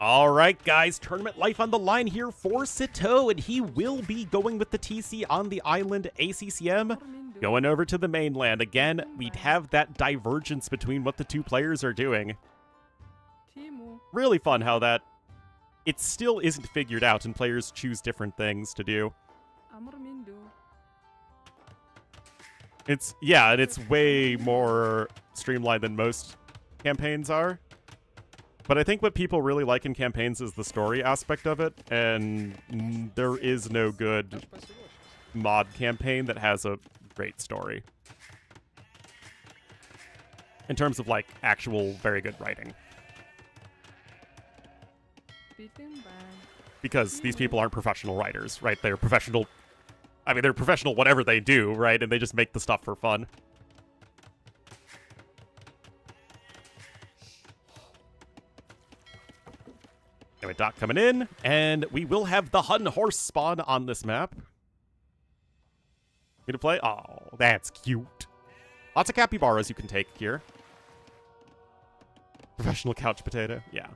All right, guys, tournament life on the line here for Sito, and he will be going with the TC on the island ACCM, going over to the mainland. Again, we'd have that divergence between what the two players are doing. Really fun how that it still isn't figured out and players choose different things to do. Yeah, and it's way more streamlined than most campaigns are. But I think what people really like in campaigns is the story aspect of it, and there is no good mod campaign that has a great story. In terms of, like, actual very good writing. Because these people aren't professional writers, right? They're professional... I mean, they're professional whatever they do, right? And they just make the stuff for fun. Anyway, Doc coming in, and we will have the Hun horse spawn on this map. Gonna play? Oh, that's cute. Lots of capybaras you can take here. Professional couch potato, yeah.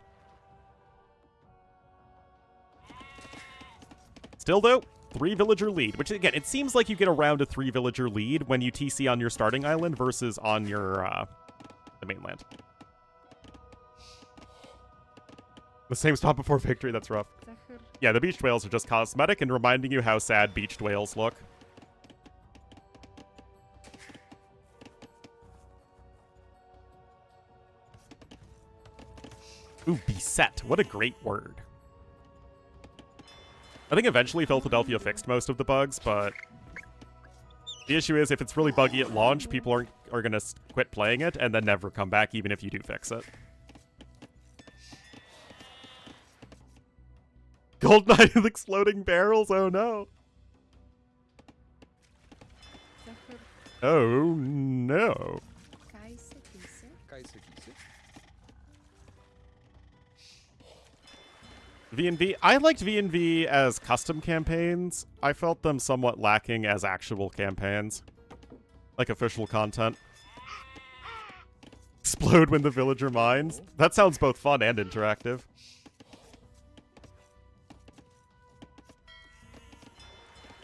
Still, though, 3-villager lead, which, again, it seems like you get around a 3-villager lead when you TC on your starting island versus on your, the mainland. The same spot before victory, that's rough. Yeah, the beached whales are just cosmetic and reminding you how sad beached whales look. Ooh, beset. What a great word. I think eventually Philadelphia fixed most of the bugs, but the issue is if it's really buggy at launch, people are going to quit playing it and then never come back even if you do fix it. Gold Knight with exploding barrels? Oh no. Oh no. V&V. I liked V&V as custom campaigns. I felt them somewhat lacking as actual campaigns. Like official content. Explode when the villager mines. That sounds both fun and interactive.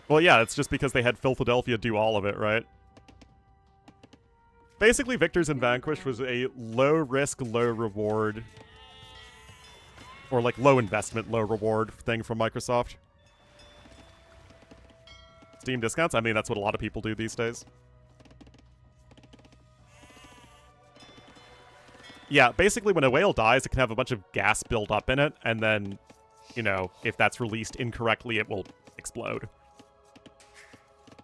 Well, yeah, it's just because they had Philadelphia do all of it, right? Basically, Victors and Vanquish was a low-risk, low-reward, or like low-investment, low-reward thing from Microsoft. Steam discounts? I mean, that's what a lot of people do these days. Yeah, basically when a whale dies, it can have a bunch of gas build up in it, and then, you know, if that's released incorrectly, it will explode.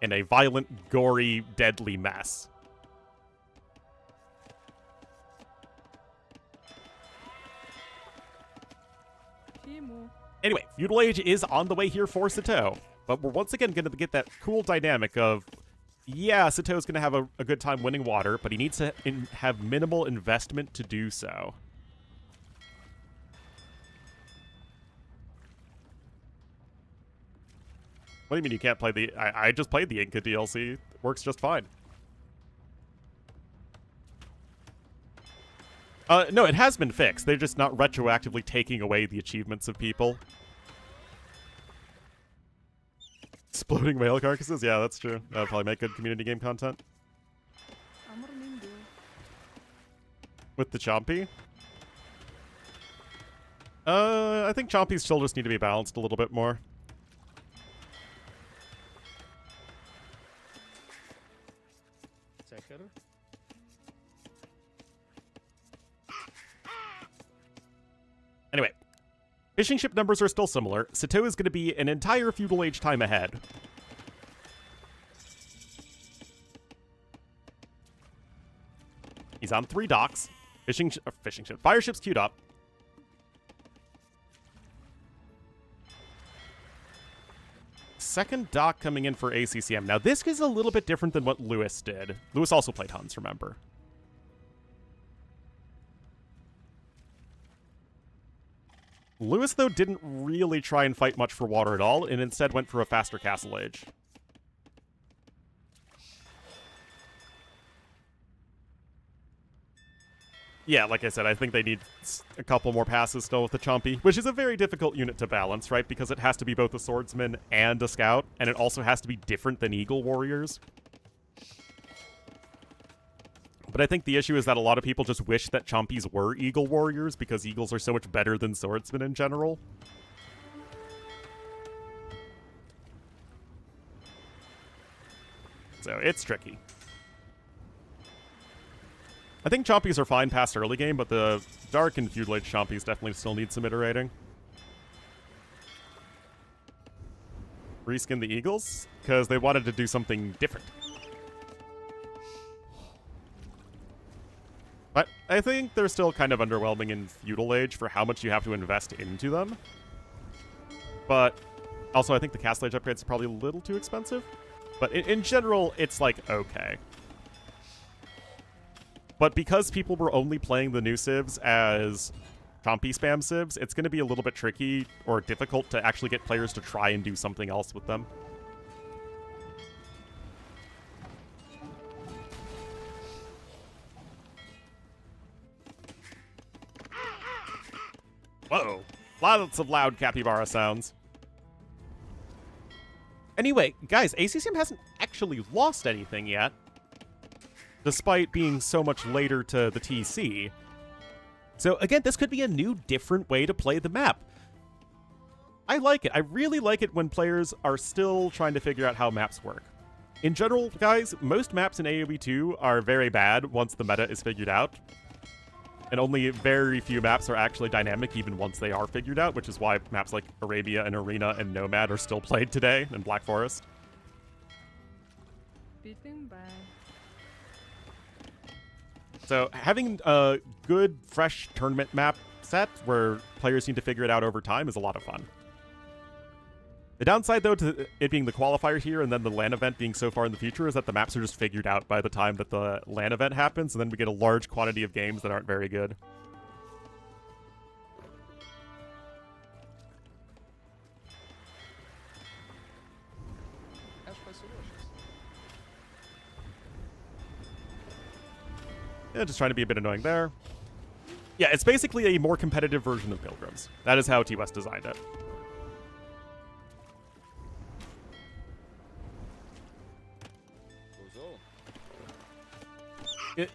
In a violent, gory, deadly mess. Anyway, Feudal Age is on the way here for Sito, but we're once again going to get that cool dynamic of, yeah, Sito's going to have a good time winning water, but he needs to have minimal investment to do so. What do you mean you can't play the... I just played the Inca DLC. It works just fine. No, it has been fixed. They're just not retroactively taking away the achievements of people. Exploding whale carcasses? Yeah, that's true. That'll probably make good community game content. With the Chompy? I think Chompies still just need to be balanced a little bit more. Anyway, fishing ship numbers are still similar. Sito is going to be an entire Feudal Age time ahead. He's on 3 docks. Fire ships queued up. Second dock coming in for ACCM. Now, this is a little bit different than what Lewis did. Lewis also played Huns, remember. Lewis, though, didn't really try and fight much for water at all, and instead went for a faster castle age. Yeah, like I said, I think they need a couple more passes still with the Chompy, which is a very difficult unit to balance, right? Because it has to be both a swordsman and a scout, and it also has to be different than Eagle Warriors. But I think the issue is that a lot of people just wish that Chompies were Eagle Warriors because Eagles are so much better than swordsmen in general. So it's tricky. I think Chompies are fine past early game, but the Dark and Feudal Age Chompies definitely still need some iterating. Reskin the Eagles? Because they wanted to do something different. But I think they're still kind of underwhelming in Feudal Age for how much you have to invest into them. But also, I think the Castle Age upgrades are probably a little too expensive. But in general, it's like, okay. But because people were only playing the new civs as Chompy spam civs, it's going to be a little bit tricky or difficult to actually get players to try and do something else with them. Whoa, lots of loud capybara sounds. Anyway, guys, ACCM hasn't actually lost anything yet, despite being so much later to the TC. So again, this could be a new, different way to play the map. I like it. I really like it when players are still trying to figure out how maps work. In general, guys, most maps in AoE 2 are very bad once the meta is figured out. And only very few maps are actually dynamic even once they are figured out, which is why maps like Arabia and Arena and Nomad are still played today, and Black Forest. So having a good, fresh tournament map set where players need to figure it out over time is a lot of fun. The downside, though, to it being the qualifier here and then the LAN event being so far in the future is that the maps are just figured out by the time that the LAN event happens, and then we get a large quantity of games that aren't very good. Yeah, just trying to be a bit annoying there. Yeah, it's basically a more competitive version of Pilgrims. That is how T-West designed it.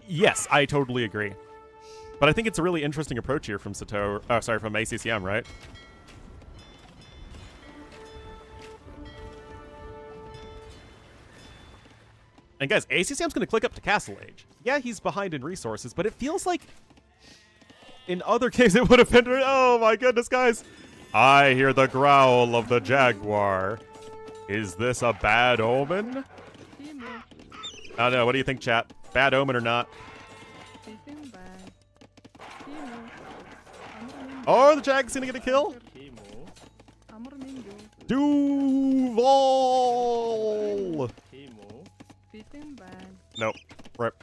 Yes, I totally agree. But I think it's a really interesting approach here from Sato, from ACCM, right? And guys, ACCM's going to click up to Castle Age. Yeah, he's behind in resources, but it feels like in other games it would have been... Oh my goodness, guys. I hear the growl of the jaguar. Is this a bad omen? I don't know. What do you think, chat? Bad omen or not? Oh, the Jag's going to get a kill? Duval! Nope. Rip.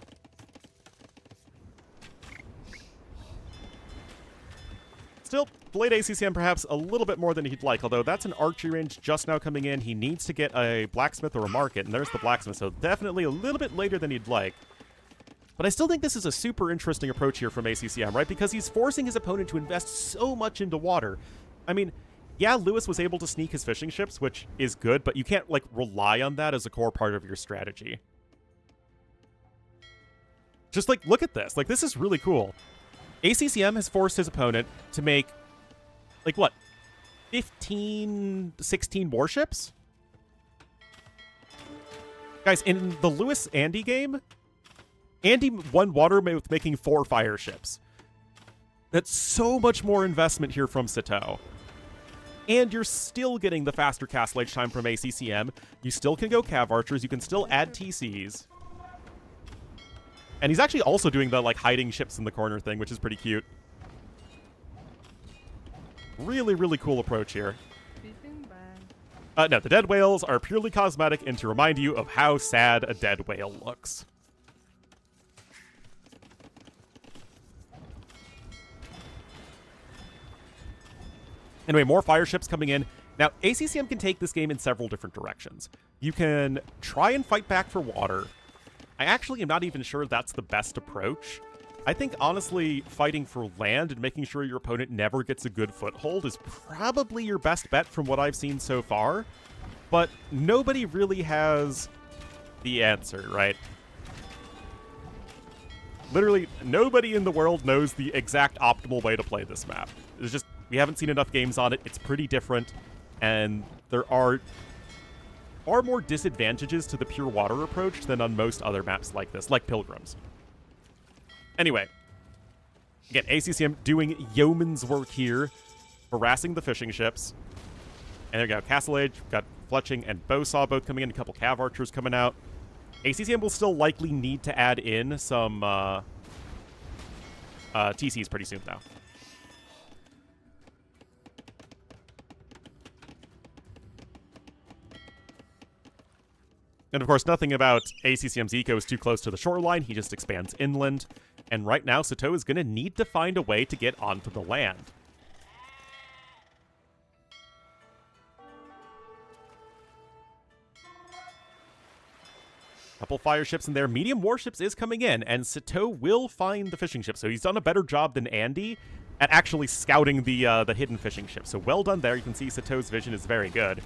Still, Blade ACCM perhaps a little bit more than he'd like, although that's an archery range just now coming in. He needs to get a blacksmith or a market, and there's the blacksmith, so definitely a little bit later than he'd like. But I still think this is a super interesting approach here from ACCM, right? Because he's forcing his opponent to invest so much into water. I mean, yeah, Lewis was able to sneak his fishing ships, which is good, but you can't, like, rely on that as a core part of your strategy. Just, like, look at this. Like, this is really cool. ACCM has forced his opponent to make, like, what? 15, 16 warships? Guys, in the Lewis-Andy game, Andy won water with making 4 fire ships. That's so much more investment here from Sato. And you're still getting the faster Castle Age time from ACCM. You still can go Cav Archers. You can still add TCs. And he's actually also doing the, like, hiding ships in the corner thing, which is pretty cute. Really, really cool approach here. No, the dead whales are purely cosmetic and to remind you of how sad a dead whale looks. Anyway, more fire ships coming in. Now, ACCM can take this game in several different directions. You can try and fight back for water. I actually am not even sure that's the best approach. I think, honestly, fighting for land and making sure your opponent never gets a good foothold is probably your best bet from what I've seen so far. But nobody really has the answer, right? Literally, nobody in the world knows the exact optimal way to play this map. It's just, we haven't seen enough games on it. It's pretty different, and there are far more disadvantages to the pure water approach than on most other maps like this, like Pilgrims. Anyway, again, ACCM doing yeoman's work here, harassing the fishing ships. And there we go, Castle Age, got Fletching and Bowsaw both coming in, a couple Cav Archers coming out. ACCM will still likely need to add in some TCs pretty soon, though. And of course, nothing about ACCM's eco is too close to the shoreline. He just expands inland. And right now, Sato is going to need to find a way to get onto the land. Couple fire ships in there. Medium warships is coming in, and Sato will find the fishing ship. So he's done a better job than Andy at actually scouting the hidden fishing ship. So well done there. You can see Sato's vision is very good.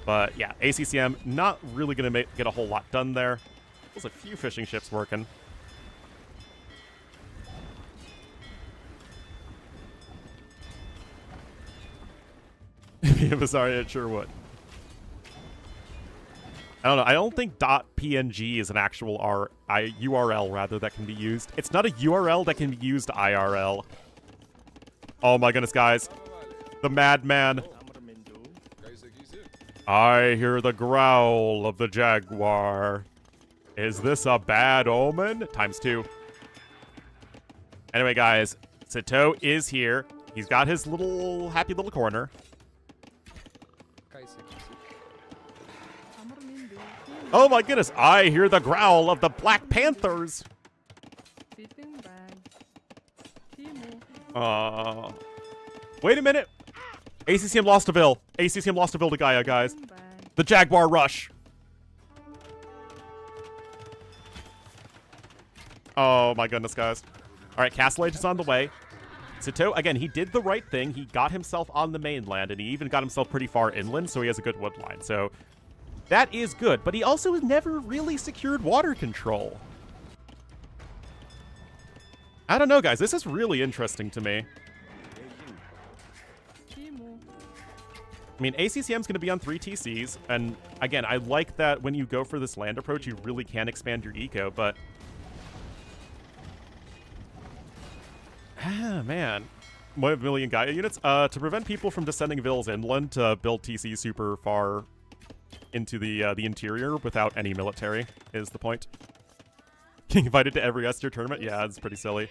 But yeah, ACCM not really going to get a whole lot done there. There's a few fishing ships working. Sorry, it sure would. I don't know. I don't think .png is an actual URL rather that can be used. It's not a URL that can be used IRL. Oh my goodness, guys. The madman. I hear the growl of the jaguar. Is this a bad omen? ×2. Anyway, guys, Sato is here. He's got his little happy little corner. Oh my goodness, I hear the growl of the Black Panthers. Wait a minute. ACCM lost a Vil. ACCM lost a Vil to Gaia, guys. The Jaguar Rush. Oh my goodness, guys. All right, Castle Age is on the way. Sato, again, he did the right thing. He got himself on the mainland, and he even got himself pretty far inland, so he has a good wood line. So that is good, but he also has never really secured water control. I don't know, guys. This is really interesting to me. I mean, ACCM's going to be on 3 TCs, and again, I like that when you go for this land approach, you really can expand your eco, but... Ah, man. 1 million Gaia units? To prevent people from descending Vils inland to build TC super far into the interior without any military is the point. Getting invited to every S tier tournament? Yeah, it's pretty silly.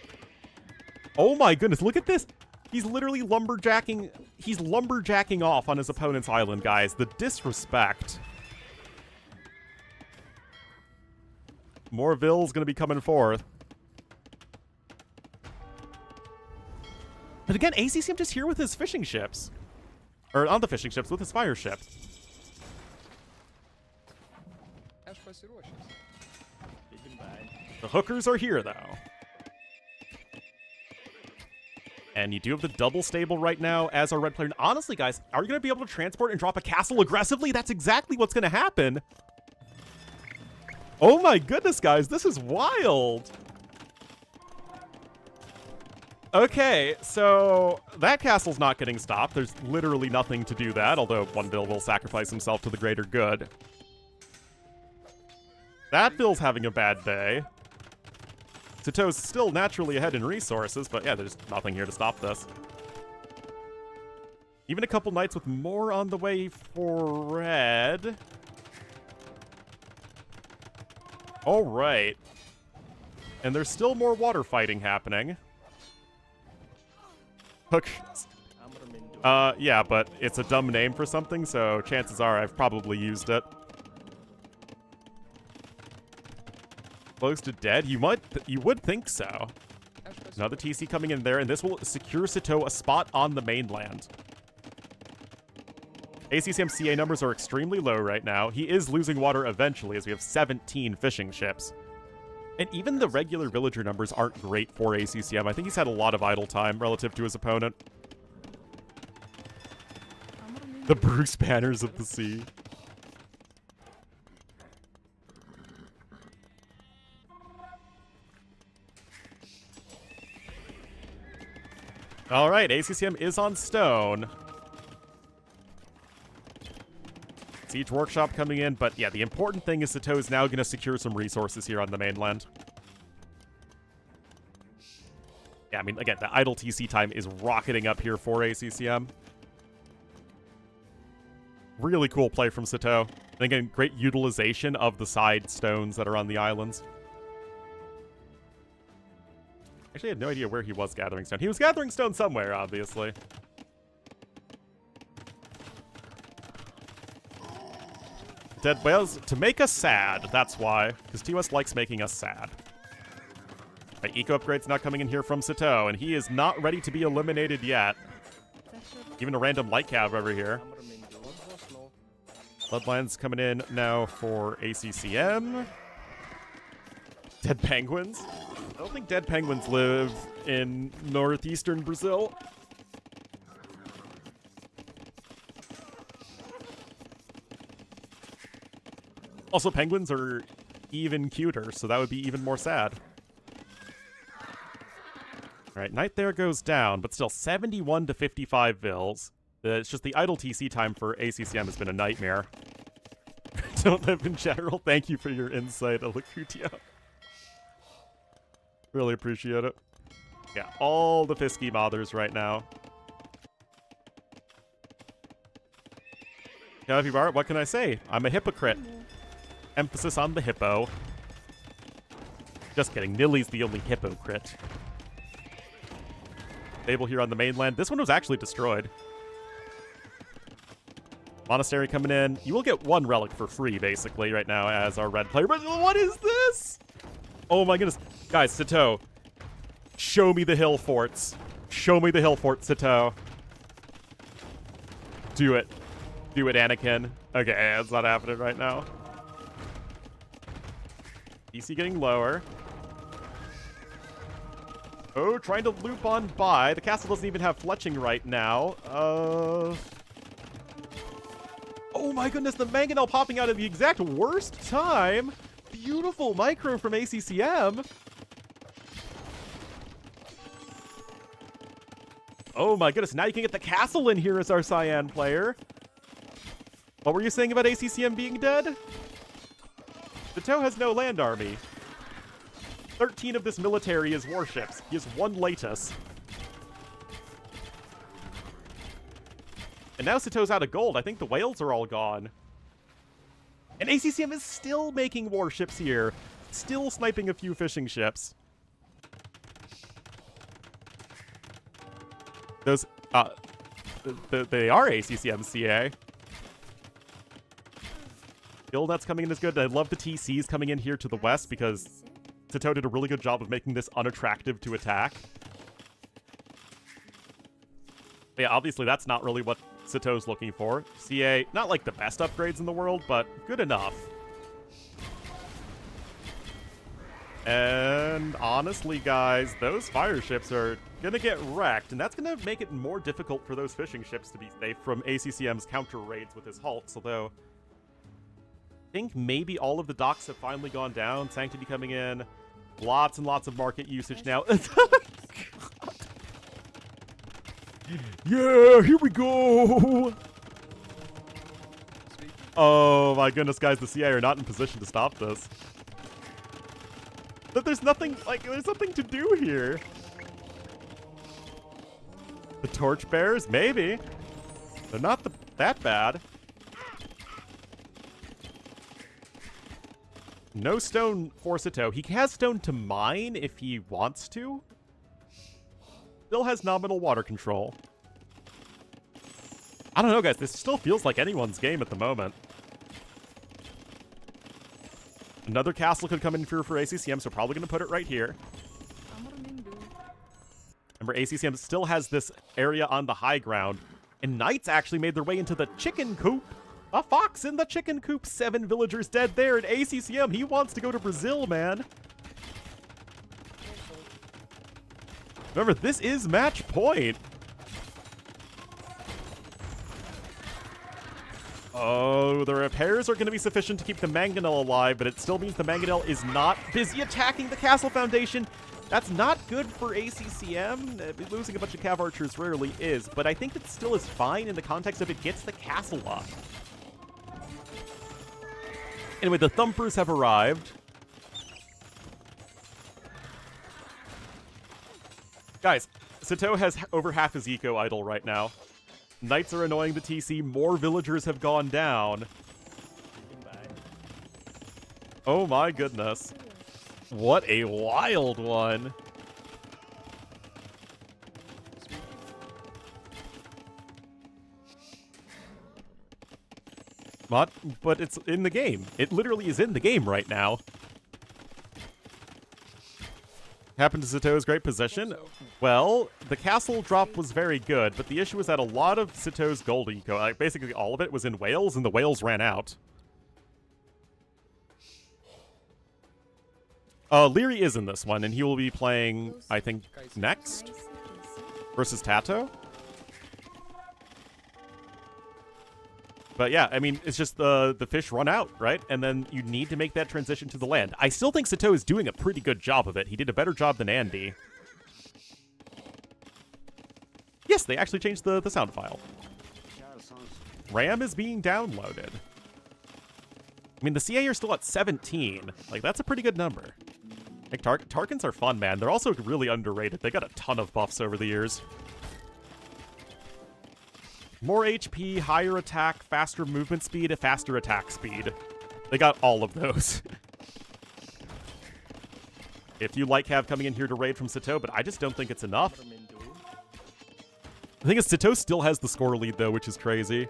Oh my goodness, look at this! He's literally lumberjacking... He's lumberjacking off on his opponent's island, guys. The disrespect. More Vils gonna be coming forth. But again, ACCM just here with his fishing ships. Or on the fishing ships, with his fire ship. The hookers are here, though. And you do have the double stable right now as our red player. And honestly, guys, are you going to be able to transport and drop a castle aggressively? That's exactly what's going to happen. Oh my goodness, guys. This is wild. Okay, so that castle's not getting stopped. There's literally nothing to do that, although one Vil will sacrifice himself to the greater good. That Vil's having a bad day. Sato's still naturally ahead in resources, but yeah, there's nothing here to stop this. Even a couple knights with more on the way for red. All right. And there's still more water fighting happening. Hook. Yeah, but it's a dumb name for something, so chances are I've probably used it. Close to dead? You would think so. Another TC coming in there, and this will secure Sato a spot on the mainland. ACCM CA numbers are extremely low right now. He is losing water eventually, as we have 17 fishing ships. And even the regular villager numbers aren't great for ACCM. I think he's had a lot of idle time relative to his opponent. The Bruce Banners of the Sea. All right, ACCM is on stone. Siege Workshop coming in, but yeah, the important thing is Sato is now going to secure some resources here on the mainland. Yeah, I mean, again, the idle TC time is rocketing up here for ACCM. Really cool play from Sato. And again, great utilization of the side stones that are on the islands. Actually, I had no idea where he was gathering stone. He was gathering stone somewhere, obviously. Dead whales to make us sad. That's why. Because TOS likes making us sad. Right, eco upgrade's not coming in here from Sato, and he is not ready to be eliminated yet. Even a random light cav over here. Bloodlines coming in now for ACCM. Dead penguins. I don't think dead penguins live in northeastern Brazil. Also, penguins are even cuter, so that would be even more sad. Alright, Knight there goes down, but still 71 to 55 Vils. It's just the idle TC time for ACCM has been a nightmare. Don't live in general. Thank you for your insight, Alakutio. Really appreciate it. Yeah, all the Fisky mothers right now. Yeah, Bart, what can I say? I'm a hypocrite. Emphasis on the hippo. Just kidding. Nilly's the only hypocrite. Stable here on the mainland. This one was actually destroyed. Monastery coming in. You will get one relic for free, basically, right now as our red player. But what is this? Oh my goodness. Guys, Sito. Show me the hill forts. Show me the hill fort, Sito. Do it. Do it, Anakin. Okay, it's not happening right now. DC getting lower. Oh, trying to loop on by. The castle doesn't even have fletching right now. Oh my goodness, the Mangonel popping out at the exact worst time. Beautiful micro from ACCM. Oh my goodness, now you can get the castle in here as our Cyan player. What were you saying about ACCM being dead? The Toe has no land army. 13 of this military is warships. He has 1 Latus. And now Sito's out of gold. I think the whales are all gone. And ACCM is still making warships here. Still sniping a few fishing ships. Those, they are ACCM CA. Guild that's coming in is good. I love the TCs coming in here to the west because Sito did a really good job of making this unattractive to attack. But yeah, obviously that's not really what Sito's looking for. CA, not like the best upgrades in the world, but good enough. And honestly, guys, those fire ships are gonna get wrecked, and that's gonna make it more difficult for those fishing ships to be safe from ACCM's counter raids with his halts, although I think maybe all of the docks have finally gone down. Sanctity coming in. Lots and lots of market usage now. Yeah, here we go. Oh my goodness, guys, the CA are not in position to stop this. But there's nothing, there's nothing to do here. The torchbearers, maybe. They're not that bad. No stone for Sito. He has stone to mine if he wants to. Still has nominal water control. I don't know, guys. This still feels like anyone's game at the moment. Another castle could come in for ACCM, so probably going to put it right here. Remember, ACCM still has this area on the high ground, and Knights actually made their way into the chicken coop. A fox in the chicken coop. 7 villagers dead there, and ACCM, he wants to go to Brazil, man. Remember, this is match point. Oh, the repairs are going to be sufficient to keep the Mangonel alive, but it still means the Mangonel is not busy attacking the castle foundation. That's not good for ACCM. Losing a bunch of Cav archers rarely is, but I think it still is fine in the context of it gets the castle up. Anyway, the Thumpers have arrived. Guys, Sito has over half his eco idle right now. Knights are annoying the TC. More villagers have gone down. Oh my goodness. What a wild one. But it's in the game. It literally is in the game right now. Happened to Sito's great position? Well, the castle drop was very good, but the issue was that a lot of Sito's gold eco, basically all of it, was in whales, and the whales ran out. Leary is in this one, and he will be playing, I think, next versus Tato. But yeah, I mean, it's just the fish run out, right? And then you need to make that transition to the land. I still think Sito is doing a pretty good job of it. He did a better job than Andy. Yes, they actually changed the sound file. RAM is being downloaded. I mean, the CA are still at 17. Like, that's a pretty good number. Like, Tarkans are fun, man. They're also really underrated. They got a ton of buffs over the years. More HP, higher attack, faster movement speed, faster attack speed. They got all of those. If you like Cav coming in here to raid from Sito, but I just don't think it's enough. The thing is, Sito still has the score lead, though, which is crazy.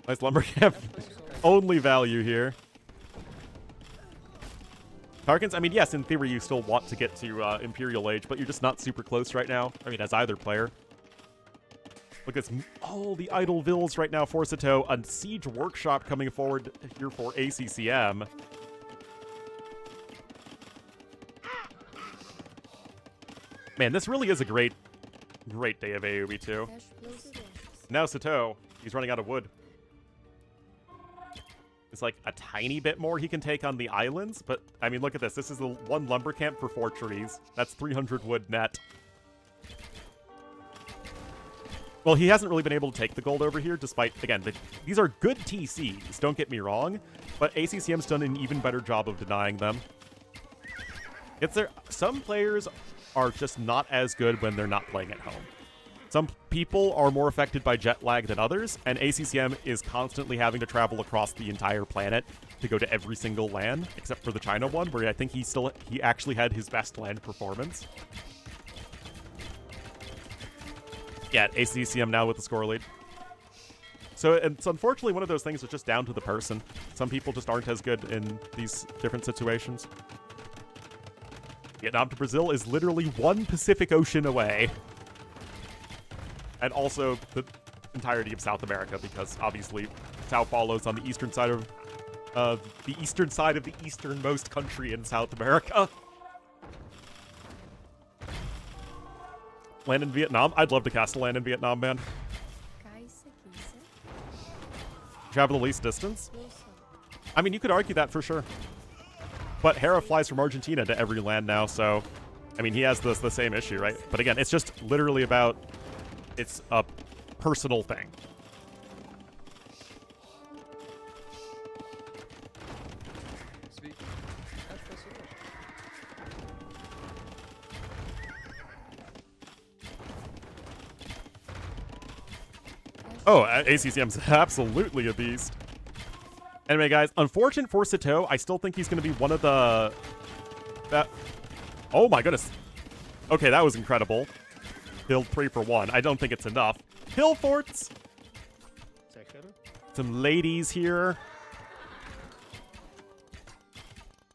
Nice lumber camp. Only value here. Tarkins, I mean, yes, in theory, you still want to get to Imperial Age, but you're just not super close right now. I mean, as either player. Look at all the idle vills right now for Sito. A siege workshop coming forward here for ACCM. Man, this really is a great day of AoE too. Now Sito, he's running out of wood. It's like a tiny bit more he can take on the islands, but I mean, look at this. This is the one lumber camp for 4 trees. That's 300 wood net. Well, he hasn't really been able to take the gold over here, despite, again, these are good TCs, don't get me wrong, but ACCM's done an even better job of denying them. Some players are just not as good when they're not playing at home. Some people are more affected by jet lag than others, and ACCM is constantly having to travel across the entire planet to go to every single LAN, except for the China one, where I think he actually had his best LAN performance. Yeah, ACCM now with the score lead. So it's unfortunately one of those things that's just down to the person. Some people just aren't as good in these different situations. Vietnam to Brazil is literally 1 Pacific Ocean away. And also the entirety of South America, because obviously Sao Paulo's on the eastern side of the easternmost country in South America. Land in Vietnam? I'd love to cast a land in Vietnam, man. Travel the least distance? I mean, you could argue that for sure. But Hera flies from Argentina to every land now, so I mean, he has the same issue, right? But again, it's just literally about, it's a personal thing. Oh, ACCM's absolutely a beast. Anyway, guys, unfortunate for Sito. I still think he's going to be one of the... Oh my goodness. Okay, that was incredible. Build 3 for 1. I don't think it's enough. Hill forts. Some ladies here.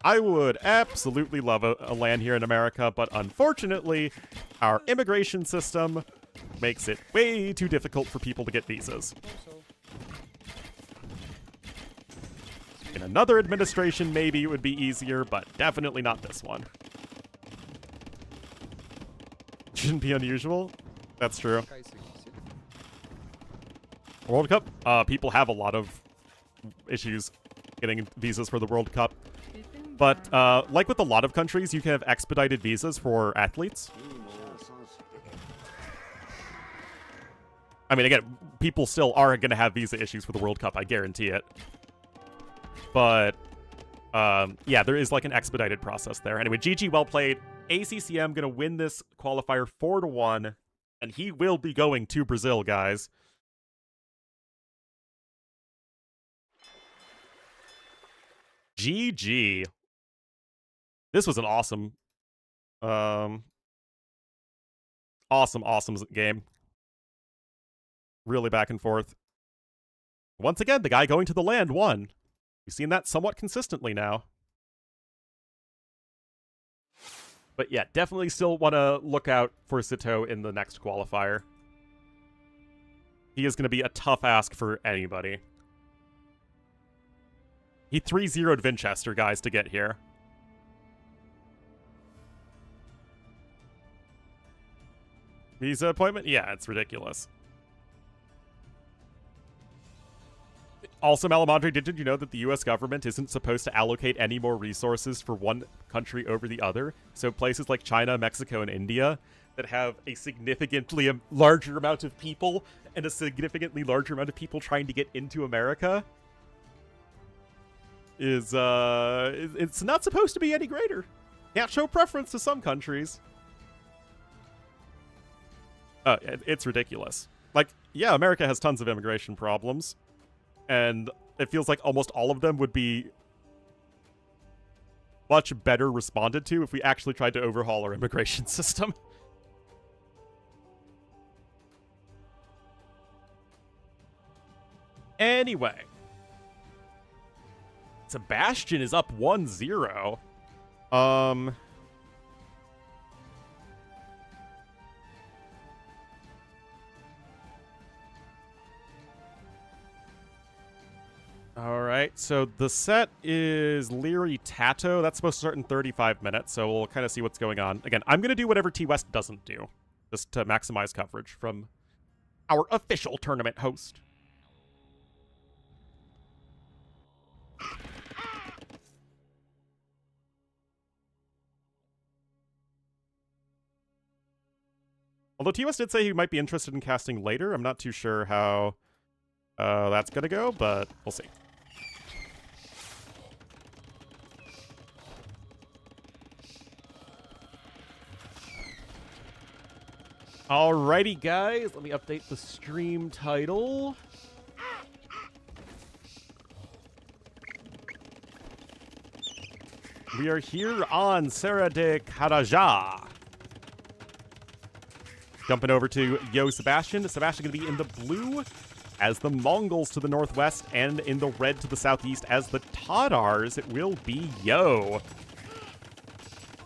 I would absolutely love a land here in America, but unfortunately, our immigration system makes it way too difficult for people to get visas. In another administration, maybe it would be easier, but definitely not this one. Shouldn't be unusual. That's true. World Cup, people have a lot of issues getting visas for the World Cup. But like with a lot of countries, you can have expedited visas for athletes. I mean, again, people still are going to have visa issues for the World Cup, I guarantee it. But, yeah, there is like an expedited process there. Anyway, GG, well played. ACCM going to win this qualifier 4-1, and he will be going to Brazil, guys. GG. This was an awesome, awesome game. Really back and forth. Once again, the guy going to the land won. We've seen that somewhat consistently now. But yeah, definitely still want to look out for Sito in the next qualifier. He is going to be a tough ask for anybody. He 3-0'd Vinchester, guys, to get here. Visa appointment? Yeah, it's ridiculous. Also, Malamandre, did you know that the U.S. government isn't supposed to allocate any more resources for one country over the other? So places like China, Mexico, and India that have a significantly larger amount of people and a significantly larger amount of people trying to get into America is, it's not supposed to be any greater. Can't show preference to some countries. It's ridiculous. Like, yeah, America has tons of immigration problems. And it feels like almost all of them would be much better responded to if we actually tried to overhaul our immigration system. Anyway. Sebastian is up 1-0. Alright, so the set is Leary Tato. That's supposed to start in 35 minutes, so we'll kind of see what's going on. Again, I'm going to do whatever T-West doesn't do, just to maximize coverage from our official tournament host. Although T-West did say he might be interested in casting later. I'm not too sure how that's going to go, but we'll see. Alrighty, guys. Let me update the stream title. We are here on Serra de Caraja. Jumping over to Yo Sebastian. Sebastian going to be in the blue as the Mongols to the northwest, and in the red to the southeast as the Tatars. It will be Yo.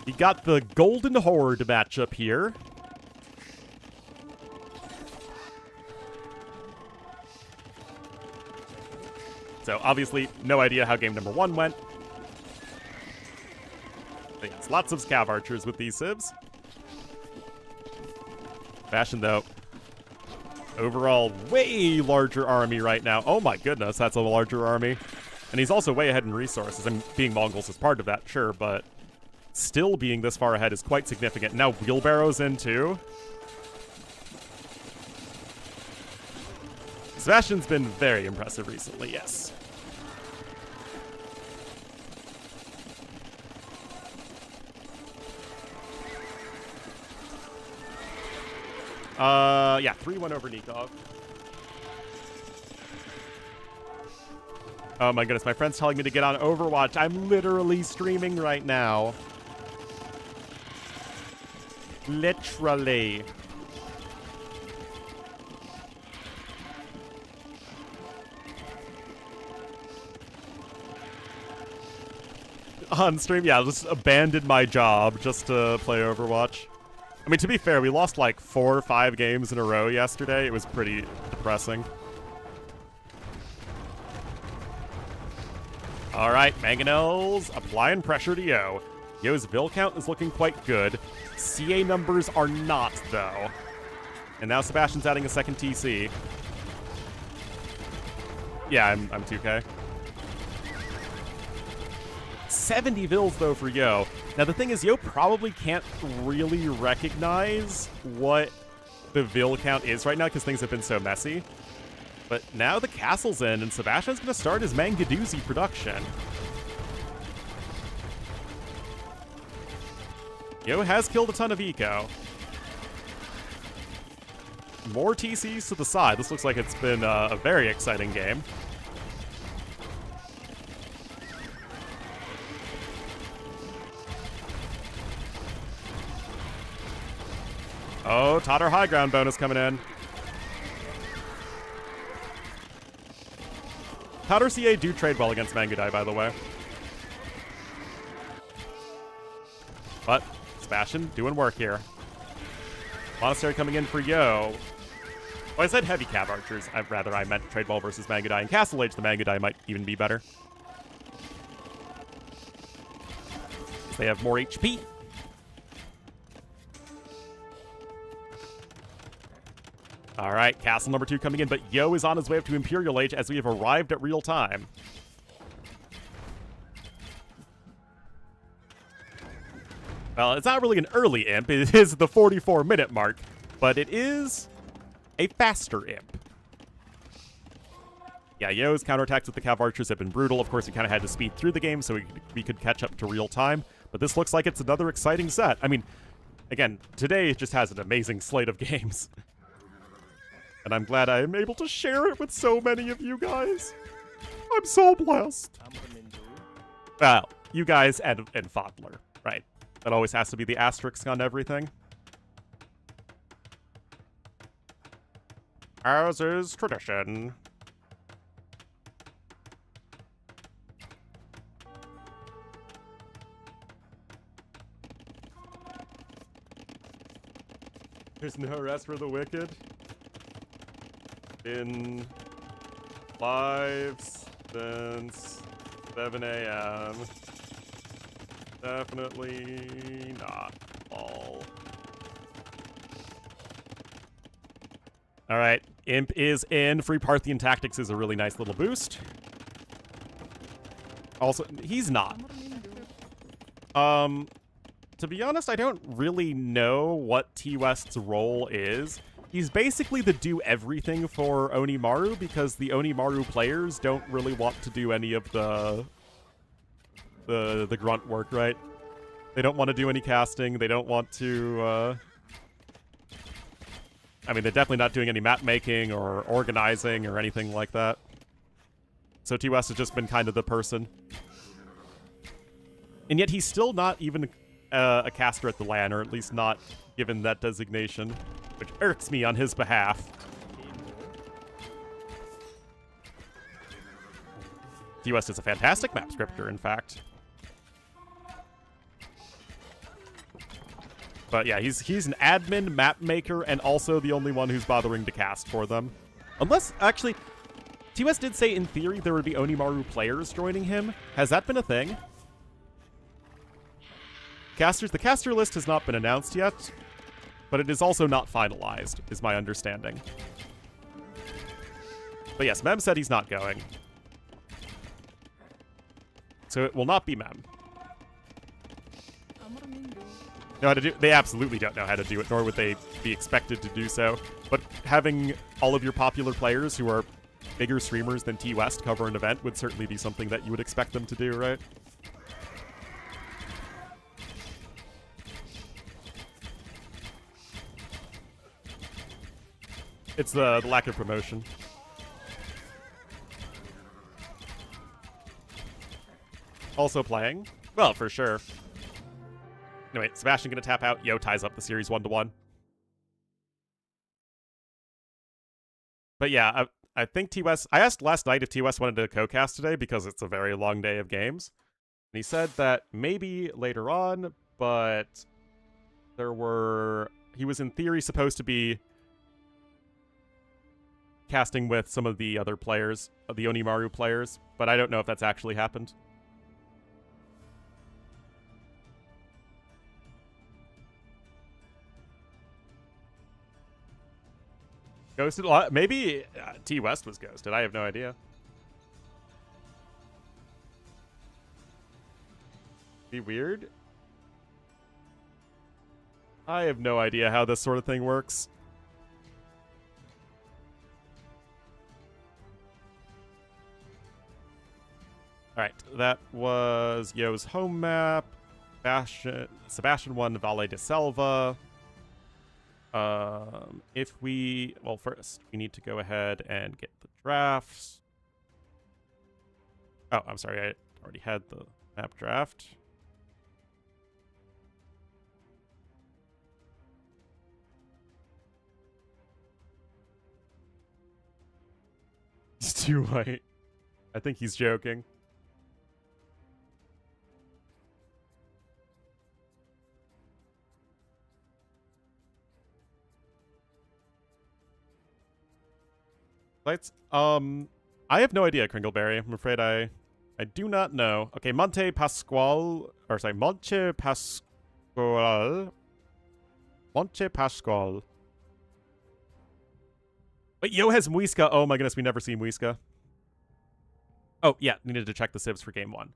You got the Golden Horde matchup here. So obviously, no idea how game number 1 went. But yes, lots of scav archers with these civs. Sebastian, though, overall way larger army right now. Oh my goodness, that's a larger army. And he's also way ahead in resources. I mean, being Mongols is part of that, sure, but still being this far ahead is quite significant. Now wheelbarrows in too. Sebastian's been very impressive recently, yes. Yeah, 3-1 over Nikov. Oh my goodness, my friend's telling me to get on Overwatch. I'm literally streaming right now. Literally. On stream, yeah, just abandoned my job just to play Overwatch. I mean, to be fair, we lost like 4 or 5 games in a row yesterday. It was pretty depressing. All right, Mangonels applying pressure to Yo. Yo's Vil count is looking quite good. CA numbers are not, though. And now Sebastian's adding a second TC. Yeah, I'm 2K. 70 Vils, though, for Yo. Now, the thing is, Yo probably can't really recognize what the Vil count is right now because things have been so messy. But now the castle's in, and Sebastian's going to start his Mangadoozy production. Yo has killed a ton of eco. More TCs to the side. This looks like it's been a very exciting game. Oh, Tatar high ground bonus coming in. Tatar CA do trade well against Mangudai, by the way. But Sebastian doing work here. Monastery coming in for Yo. Oh, I said heavy cav archers. I meant trade well versus Mangudai. In Castle Age, the Mangudai might even be better. They have more HP. All right, castle number 2 coming in, but Yo is on his way up to Imperial Age as we have arrived at real time. Well, it's not really an early imp. It is the 44-minute mark, but it is a faster imp. Yeah, Yo's counterattacks with the Cav Archers have been brutal. Of course, we kind of had to speed through the game so we could catch up to real time, but this looks like it's another exciting set. I mean, again, today it just has an amazing slate of games. And I'm glad I am able to share it with so many of you guys. I'm so blessed. Well, you guys and Fodler, right? That always has to be the asterisk on everything. As is tradition. There's no rest for the wicked. In lives since 7 a.m. Definitely not all. All right, Imp is in. Free Parthian Tactics is a really nice little boost. Also, he's not. To be honest, I don't really know what T-West's role is. He's basically the do-everything for Onimaru, because the Onimaru players don't really want to do any of the grunt work, right? They don't want to do any casting. They don't want to, I mean, they're definitely not doing any map making or organizing or anything like that. So T-West has just been kind of the person. And yet he's still not even a caster at the LAN, or at least not given that designation, which irks me on his behalf. T-West is a fantastic map scripter, in fact. But yeah, he's an admin, map maker, and also the only one who's bothering to cast for them. Unless, actually, T-West did say in theory there would be Onimaru players joining him. Has that been a thing? Casters, the caster list has not been announced yet, but it is also not finalized, is my understanding. But yes, Mem said he's not going. So it will not be Mem. Know how to do? They absolutely don't know how to do it, nor would they be expected to do so. But having all of your popular players who are bigger streamers than T-West cover an event would certainly be something that you would expect them to do, right? It's the lack of promotion. Also playing? Well, for sure. Anyway, Sebastian gonna tap out. Yo ties up the series 1-1. But yeah, I think T-West... I asked last night if T-West wanted to co-cast today because it's a very long day of games. And he said that maybe later on, but there were... He was in theory supposed to be casting with some of the other players, the Onimaru players, but I don't know if that's actually happened. Ghosted? Maybe T-West was ghosted. I have no idea. Be weird? I have no idea how this sort of thing works. Alright, that was Yo's home map. Sebastian won Valle de Selva. If we... Well, first, we need to go ahead and get the drafts. Oh, I'm sorry, I already had the map draft. He's too white. I think he's joking. Lights. I have no idea, Kringleberry. I'm afraid I do not know. Okay, Monte Pascual, or sorry, Monte Pascual. Monte Pascual. Wait, Yo has Muisca. Oh my goodness, we never see Muisca. Oh, yeah, needed to check the civs for game 1.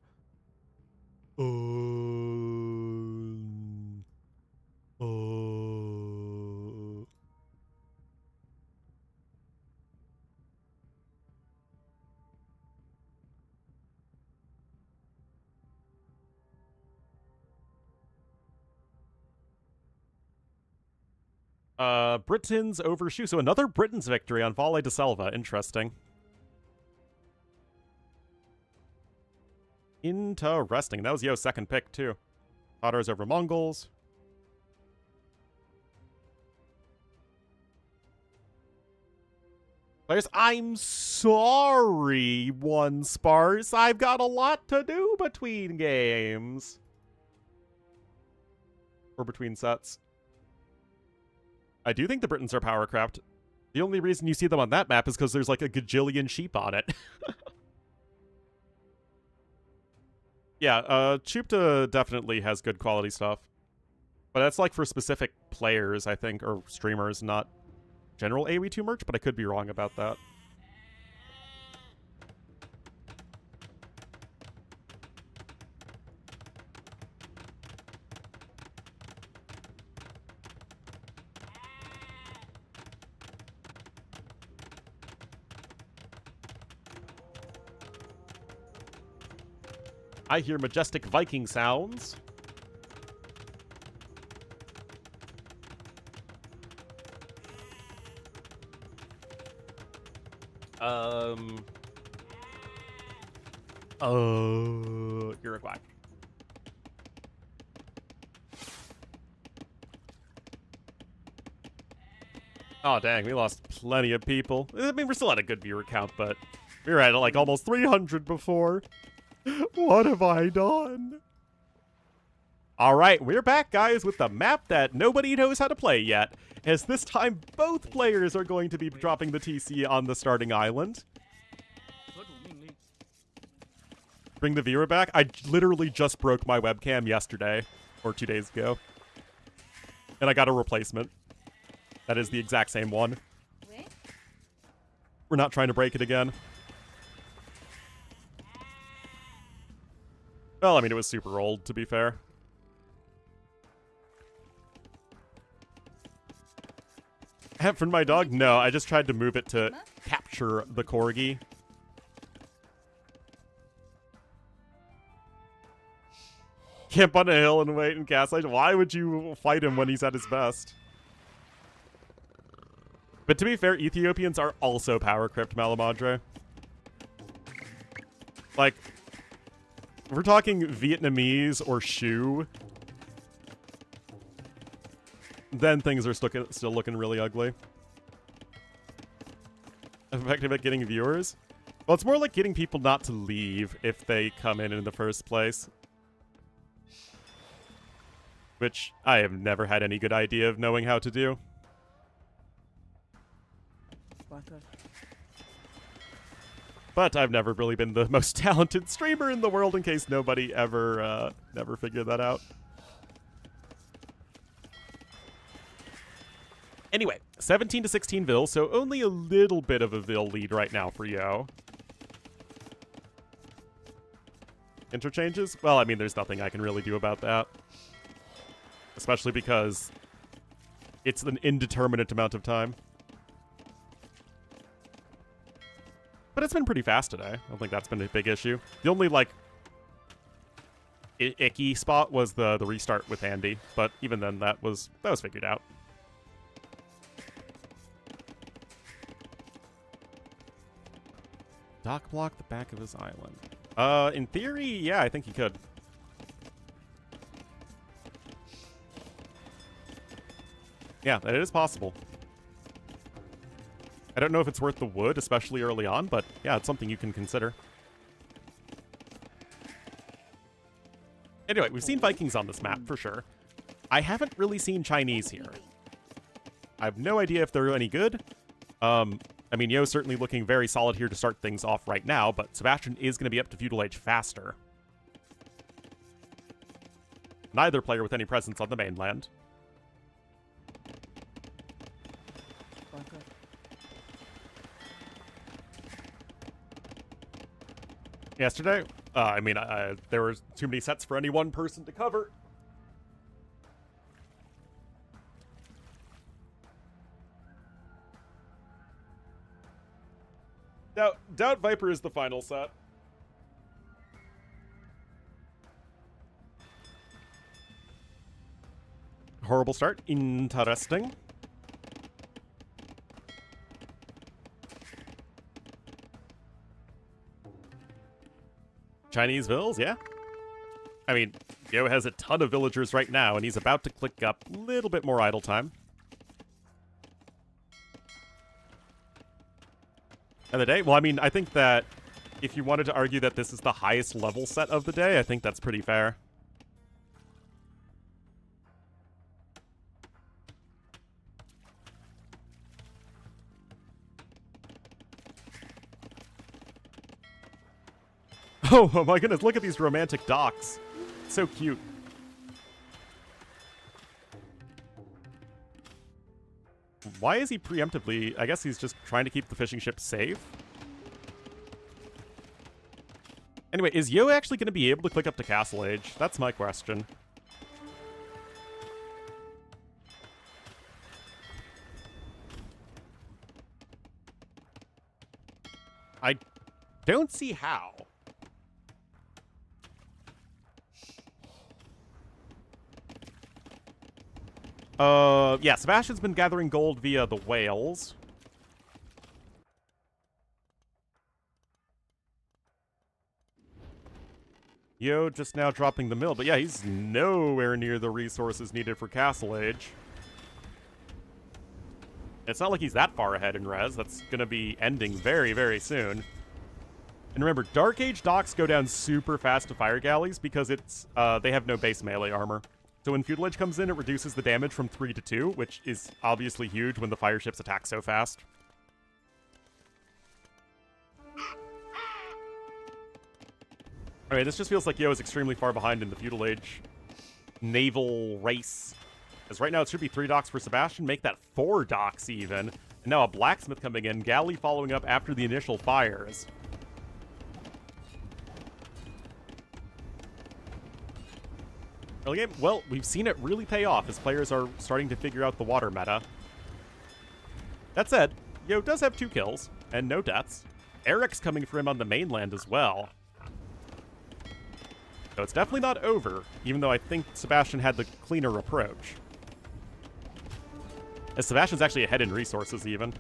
Britons over Shu. So another Britons victory on Valle de Selva. Interesting. Interesting. That was Yo's second pick, too. Tatars over Mongols. Players, I'm sorry, one sparse. I've got a lot to do between games. Or between sets. I do think the Britons are powercraft. The only reason you see them on that map is because there's like a gajillion sheep on it. Yeah, Chupta definitely has good quality stuff. But that's like for specific players, I think, or streamers, not general AoE2 merch, but I could be wrong about that. I hear majestic Viking sounds. Uruguay. Oh, dang, we lost plenty of people. I mean, we're still at a good viewer count, but we were at like almost 300 before. What have I done? All right, we're back, guys, with the map that nobody knows how to play yet, as this time both players are going to be dropping the TC on the starting island. Bring the viewer back? I literally just broke my webcam yesterday, or 2 days ago. And I got a replacement. That is the exact same one. We're not trying to break it again. Well, I mean, it was super old, to be fair. For my dog? No, I just tried to move it to capture the corgi. Camp on a hill and wait and gaslight. Why would you fight him when he's at his best? But to be fair, Ethiopians are also power crypt, Malamadre. Like, if we're talking Vietnamese or Shu, then things are still looking really ugly. Effective at getting viewers? Well, it's more like getting people not to leave if they come in the first place. Which I have never had any good idea of knowing how to do. But I've never really been the most talented streamer in the world, in case nobody ever never figured that out. Anyway, 17 to 16 Vil, so only a little bit of a Vil lead right now for Yo. Interchanges? Well, I mean, there's nothing I can really do about that. Especially because it's an indeterminate amount of time. But it's been pretty fast today. I don't think that's been a big issue. The only, like, icky spot was the restart with Andy. But even then, that was figured out. Dock block the back of his island. In theory, yeah, I think he could. Yeah, that is possible. I don't know if it's worth the wood, especially early on, but yeah, it's something you can consider. Anyway, we've seen Vikings on this map, for sure. I haven't really seen Chinese here. I have no idea if they're any good. I mean, Yo's certainly looking very solid here to start things off right now, but Sebastian is going to be up to feudal age faster. Neither player with any presence on the mainland. Yesterday? I mean, there were too many sets for any one person to cover. Doubt Viper is the final set. Horrible start. Interesting. Chinese vills, yeah. I mean, Yo has a ton of villagers right now, and he's about to click up a little bit more idle time. And the day? Well, I mean, I think that if you wanted to argue that this is the highest level set of the day, I think that's pretty fair. Oh my goodness, look at these romantic docks. So cute. Why is he preemptively... I guess he's just trying to keep the fishing ship safe? Anyway, is Yo actually going to be able to click up to Castle Age? That's my question. I don't see how. Yeah, Sebastian's been gathering gold via the whales. Yo just now dropping the mill, but yeah, he's nowhere near the resources needed for Castle Age. It's not like he's that far ahead in res. That's gonna be ending very, very soon. And remember, Dark Age docks go down super fast to fire galleys because it's they have no base melee armor. So when Feudal Age comes in, it reduces the damage from 3 to 2, which is obviously huge when the fire ships attack so fast. Alright, this just feels like Yo is extremely far behind in the Feudal Age naval race. Because right now it should be 3 docks for Sebastian, make that 4 docks even. And now a blacksmith coming in, galley following up after the initial fires. Early game? Well, we've seen it really pay off as players are starting to figure out the water meta. That said, Yo does have 2 kills and no deaths. Eric's coming for him on the mainland as well. So it's definitely not over, even though I think Sebastian had the cleaner approach. As Sebastian's actually ahead in resources even.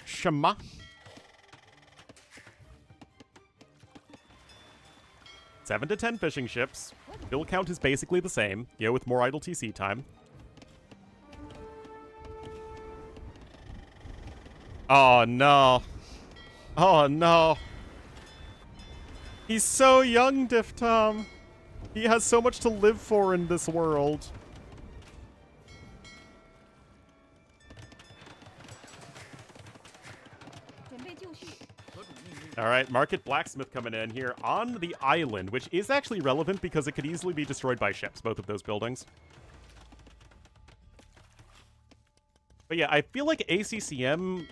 Shema. 7 to 10 fishing ships. Bill count is basically the same, Yo with more idle TC time. Oh no. Oh no. He's so young, Diff Tom. He has so much to live for in this world. Alright, Market Blacksmith coming in here on the island, which is actually relevant because it could easily be destroyed by ships, both of those buildings. But yeah, I feel like ACCM...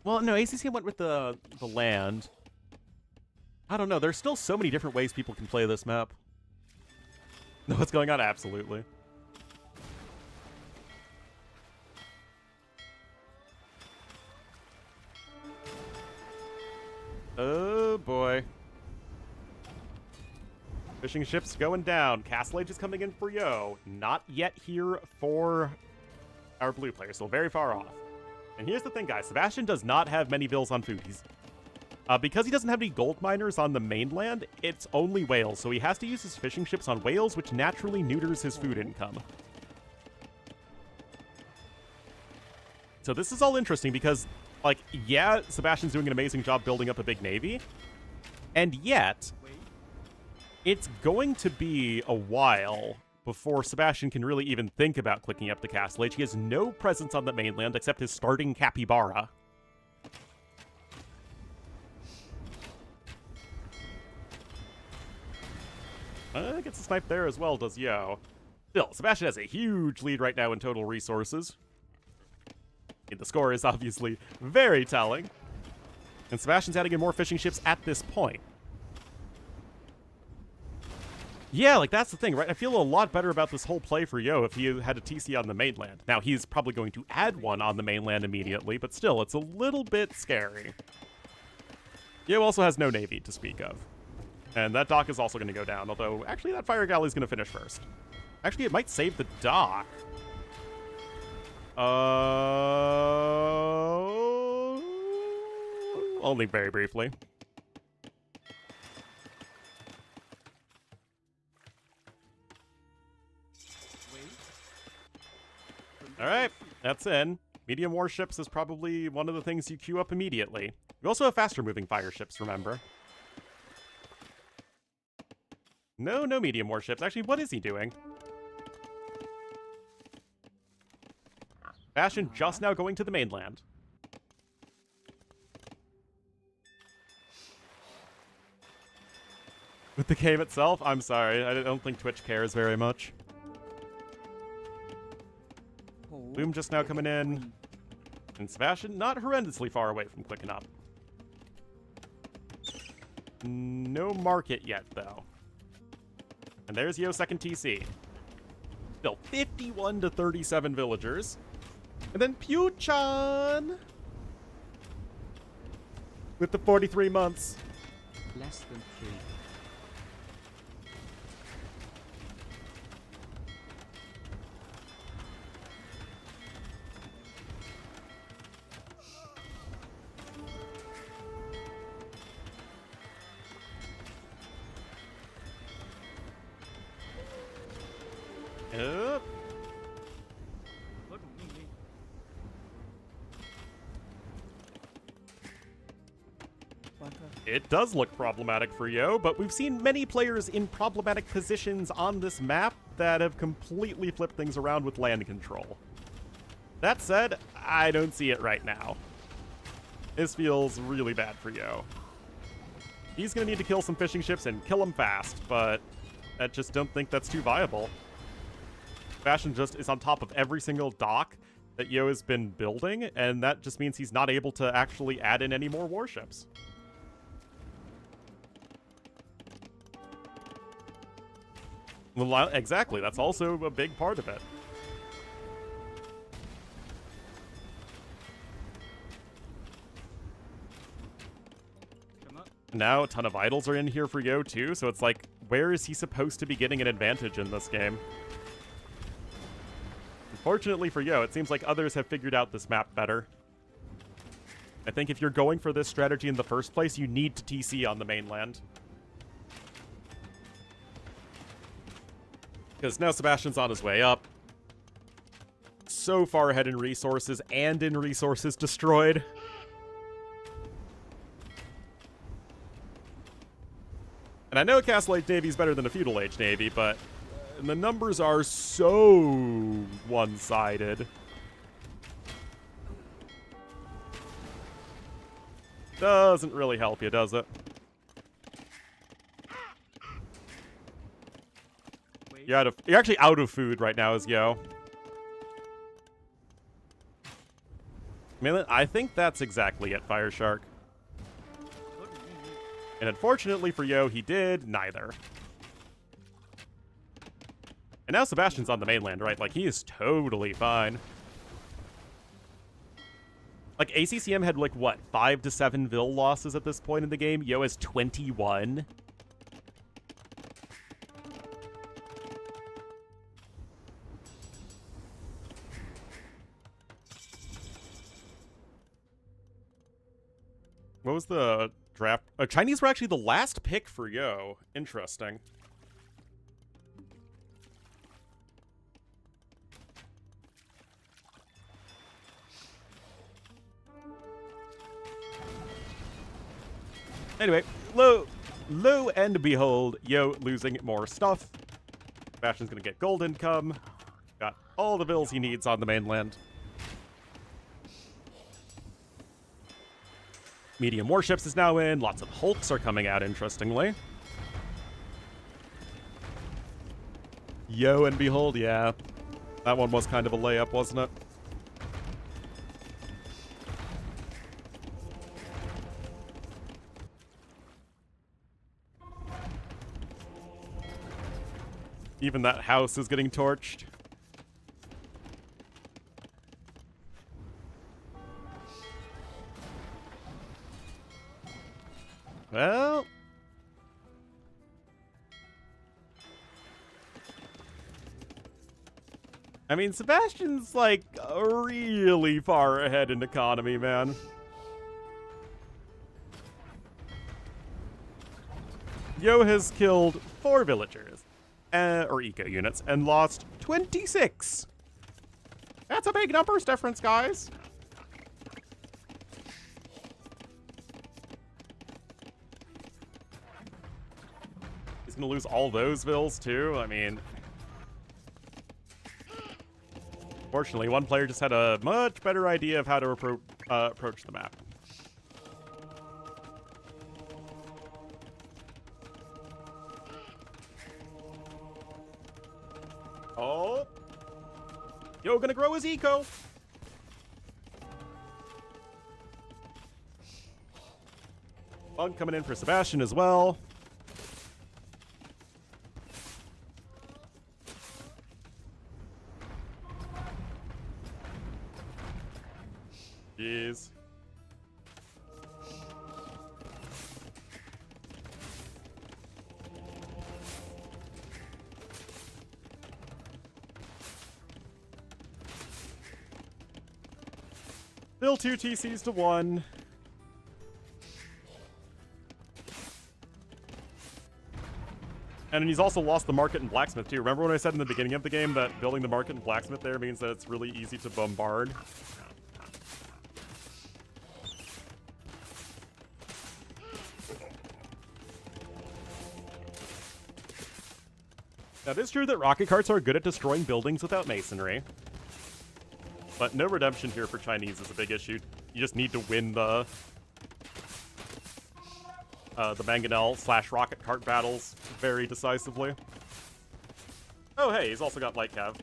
Well, no, ACCM went with the land. I don't know, there's still so many different ways people can play this map. Know what's going on? Absolutely. Oh boy. Fishing ships going down. Castle Age is coming in for Yo. Not yet here for our blue player, still very far off. And here's the thing, guys. Sebastian does not have many bills on food. He's because he doesn't have any gold miners on the mainland, it's only whales, so he has to use his fishing ships on whales, which naturally neuters his food income. So this is all interesting because, like, yeah, Sebastian's doing an amazing job building up a big navy, and yet, it's going to be a while before Sebastian can really even think about clicking up the Castle Age. He has no presence on the mainland except his starting capybara. Gets a snipe there as well, does Yo. Still, Sebastian has a huge lead right now in total resources. The score is obviously very telling. And Sebastian's adding in more fishing ships at this point. Yeah, like, that's the thing, right? I feel a lot better about this whole play for Yo if he had a TC on the mainland. Now, he's probably going to add one on the mainland immediately, but still, it's a little bit scary. Yo also has no navy to speak of. And that dock is also going to go down, although, actually, that fire galley is going to finish first. Actually, it might save the dock. Only very briefly. Alright, that's in. Medium warships is probably one of the things you queue up immediately. We also have faster moving fire ships, remember? No medium warships. Actually, what is he doing? Bastion just now going to the mainland. With the game itself, I'm sorry. I don't think Twitch cares very much. Boom just now coming in. And Sebastian not horrendously far away from clicking up. No market yet, though. And there's Yo's second TC. Still 51 to 37 villagers. And then Puchan with the 43 months. Less than 3. Up. It does look problematic for Yo, but we've seen many players in problematic positions on this map that have completely flipped things around with land control. That said, I don't see it right now. This feels really bad for Yo. He's going to need to kill some fishing ships and kill them fast, but I just don't think that's too viable. Bastion just is on top of every single dock that Yo has been building, and that just means he's not able to actually add in any more warships. Well, exactly. That's also a big part of it. Now a ton of idols are in here for Yo too, so it's like, where is he supposed to be getting an advantage in this game? Unfortunately for Yo, it seems like others have figured out this map better. I think if you're going for this strategy in the first place, you need to TC on the mainland. Because now Sebastian's on his way up. So far ahead in resources and in resources destroyed. And I know Castle Age Navy is better than a Feudal Age Navy, but the numbers are so one-sided. Doesn't really help you, does it? You're actually out of food right now, as Yo. I think that's exactly it, Fire Shark. And unfortunately for Yo, he did neither. And now Sebastian's on the mainland, right? Like, he is totally fine. Like, ACCM had, like, what, 5 to 7 Vil losses at this point in the game? Yo has 21. What was the draft? Chinese were actually the last pick for Yo. Interesting. Anyway, lo and behold, Yo losing more stuff. Bastion's gonna get gold income. Got all the bills he needs on the mainland. Medium warships is now in. Lots of hulks are coming out, interestingly. Yo and behold, yeah. That one was kind of a layup, wasn't it? Even that house is getting torched. Well, I mean, Sebastian's, like, really far ahead in economy, man. Yo has killed 4 villagers, or eco units, and lost 26. That's a big numbers difference, guys. He's gonna lose all those vills, too? I mean... Fortunately, one player just had a much better idea of how to approach the map. Oh. Yo, gonna grow his eco. Bug coming in for Sebastian as well. Jeez. Still 2 TCs to 1. And he's also lost the market and blacksmith too. Remember when I said in the beginning of the game that building the market and blacksmith there means that it's really easy to bombard? Now, it is true that rocket carts are good at destroying buildings without masonry. But no redemption here for Chinese is a big issue. You just need to win the mangonel/rocket cart battles very decisively. Oh, hey, he's also got light cav.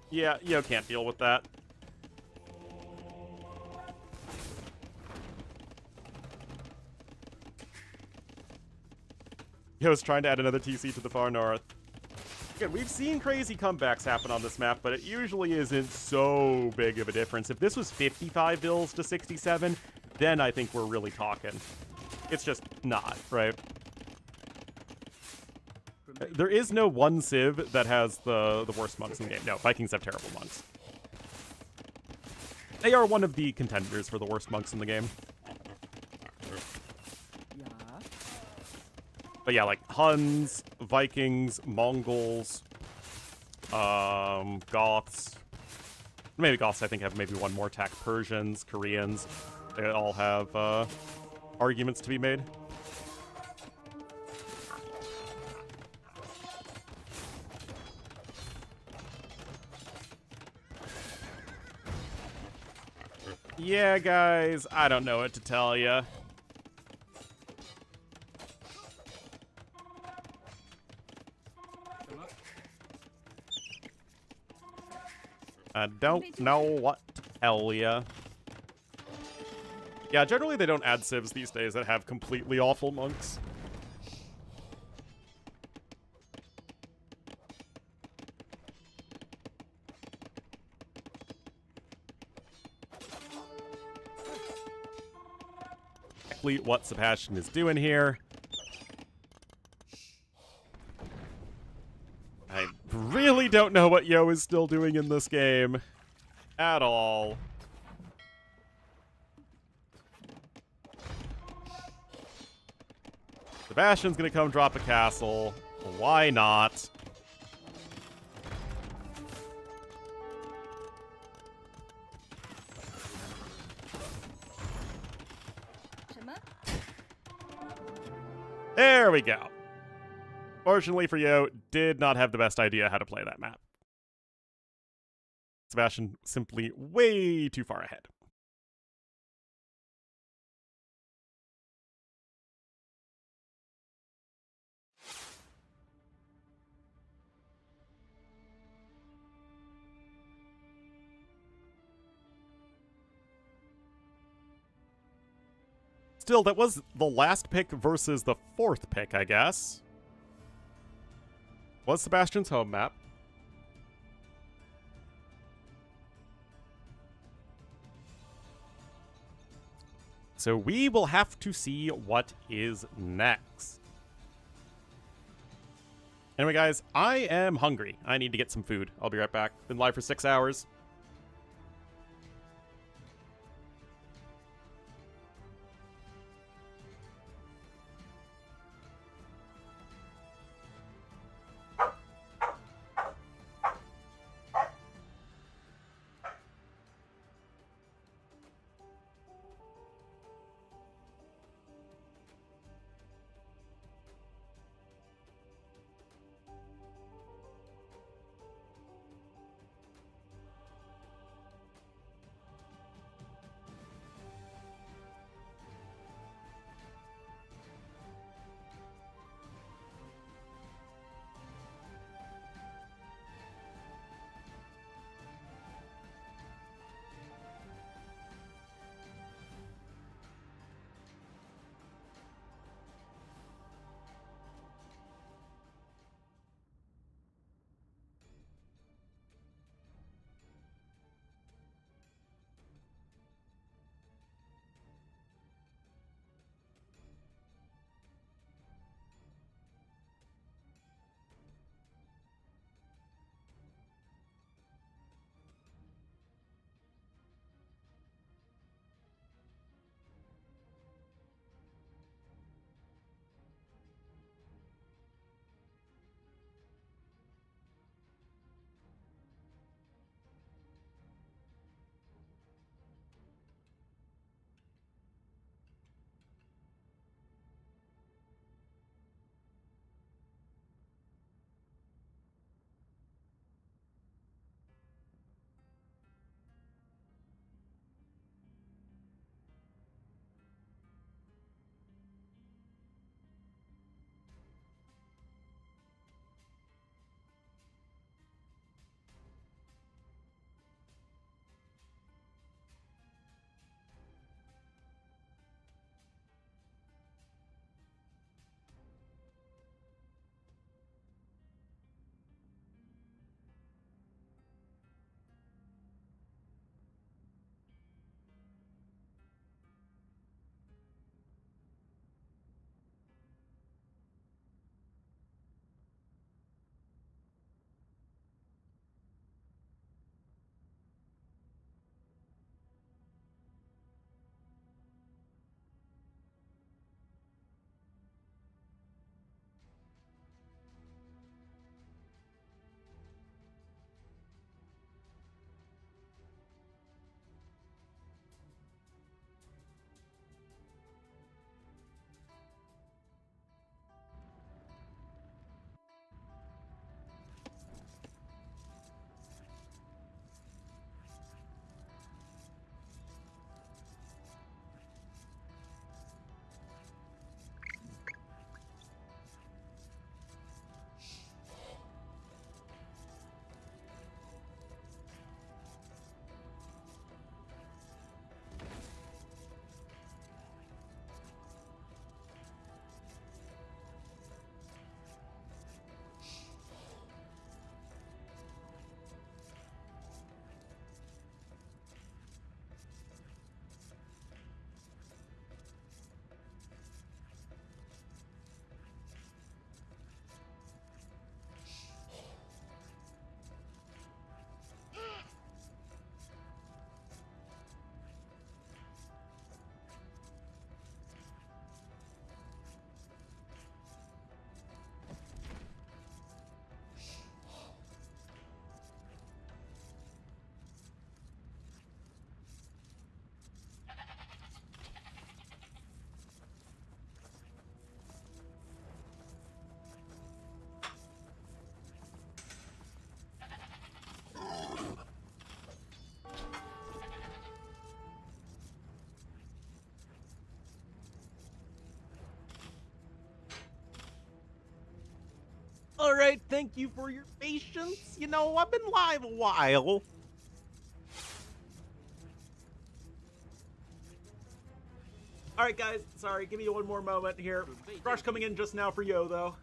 Yeah, Yo can't deal with that. Yo's trying to add another TC to the far north. Again, we've seen crazy comebacks happen on this map, but it usually isn't so big of a difference. If this was 55 bills to 67, then I think we're really talking. It's just not, right? There is no one civ that has the worst monks in the game. No, Vikings have terrible monks. They are one of the contenders for the worst monks in the game. But yeah, like Huns, Vikings, Mongols, Goths. Maybe Goths, I think, have maybe one more attack. Persians, Koreans. They all have arguments to be made. Yeah, guys, I don't know what to tell you. I don't know what to tell ya. Yeah, generally they don't add civs these days that have completely awful monks. Exactly what Sebastian is doing here. I really don't know what Yo is still doing in this game. At all. Sebastian's gonna come drop a castle. Why not? There we go. Fortunately for Yo, did not have the best idea how to play that map. Sebastian simply way too far ahead. Still, that was the last pick versus the fourth pick, I guess. Was Sebastian's home map. So we will have to see what is next. Anyway, guys, I am hungry. I need to get some food. I'll be right back. Been live for 6 hours. All right, thank you for your patience. You know, I've been live a while. All right, guys. Sorry, give me one more moment here. Rush coming in just now for Yo, though.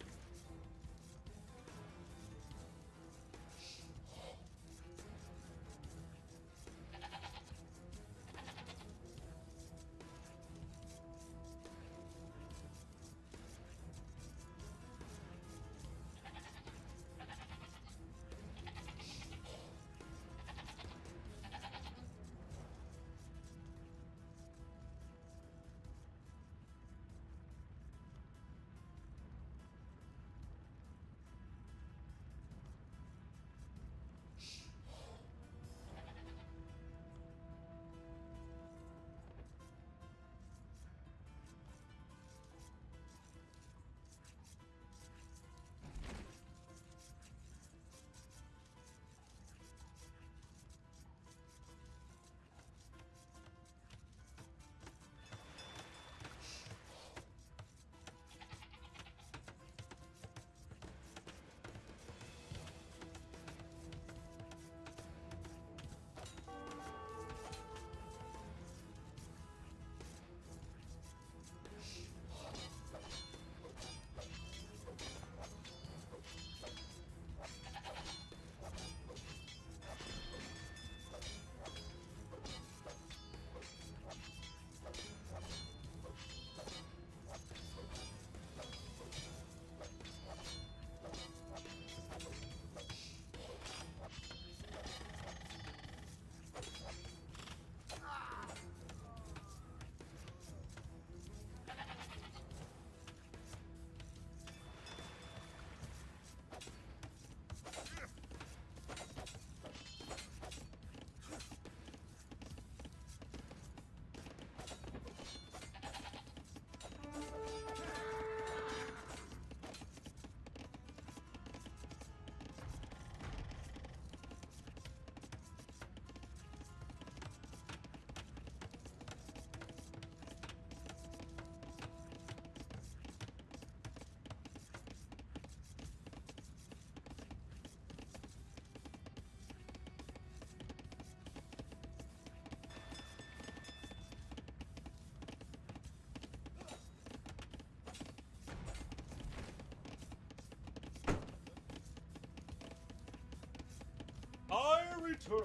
I return.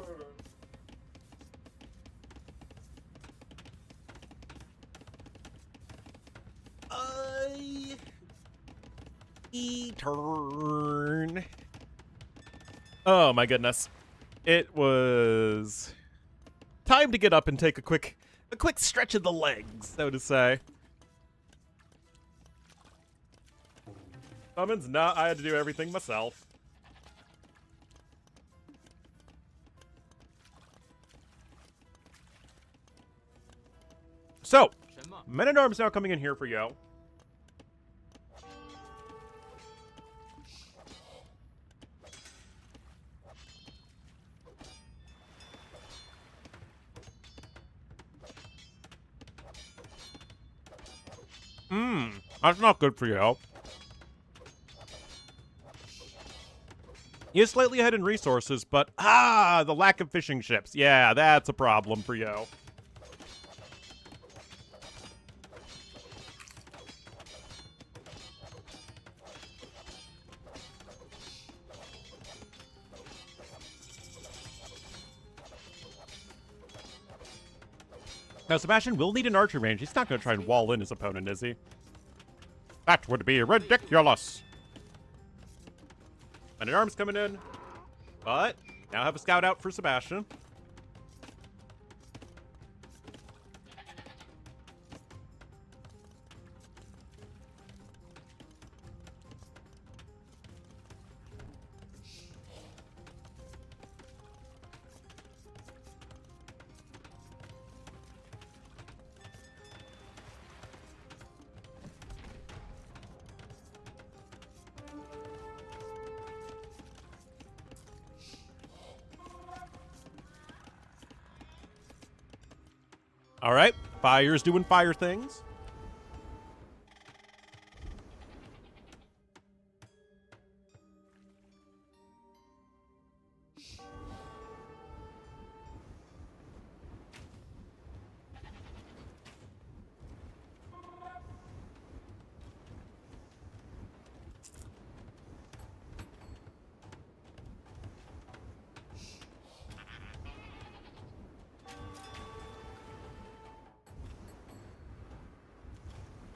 Turn. Oh my goodness. It was time to get up and take a quick stretch of the legs, so to say. Summons, nah, I had to do everything myself. So, Men-at-Arms now coming in here for Yo. That's not good for you. He is slightly ahead in resources, but the lack of fishing ships. Yeah, that's a problem for you. Now, Sebastian will need an archer range. He's not going to try and wall in his opponent, is he? That would be ridiculous. Men-at-Arms coming in. But now have a scout out for Sebastian. All right, Fire's doing fire things.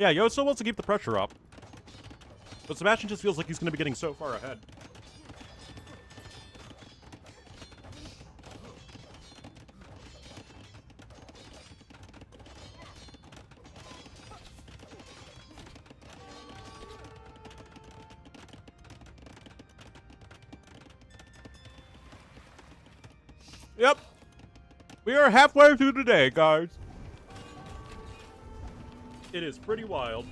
Yeah, Yo still wants to keep the pressure up. But Sebastian just feels like he's going to be getting so far ahead. Yep. We are halfway through the day, guys. It is pretty wild.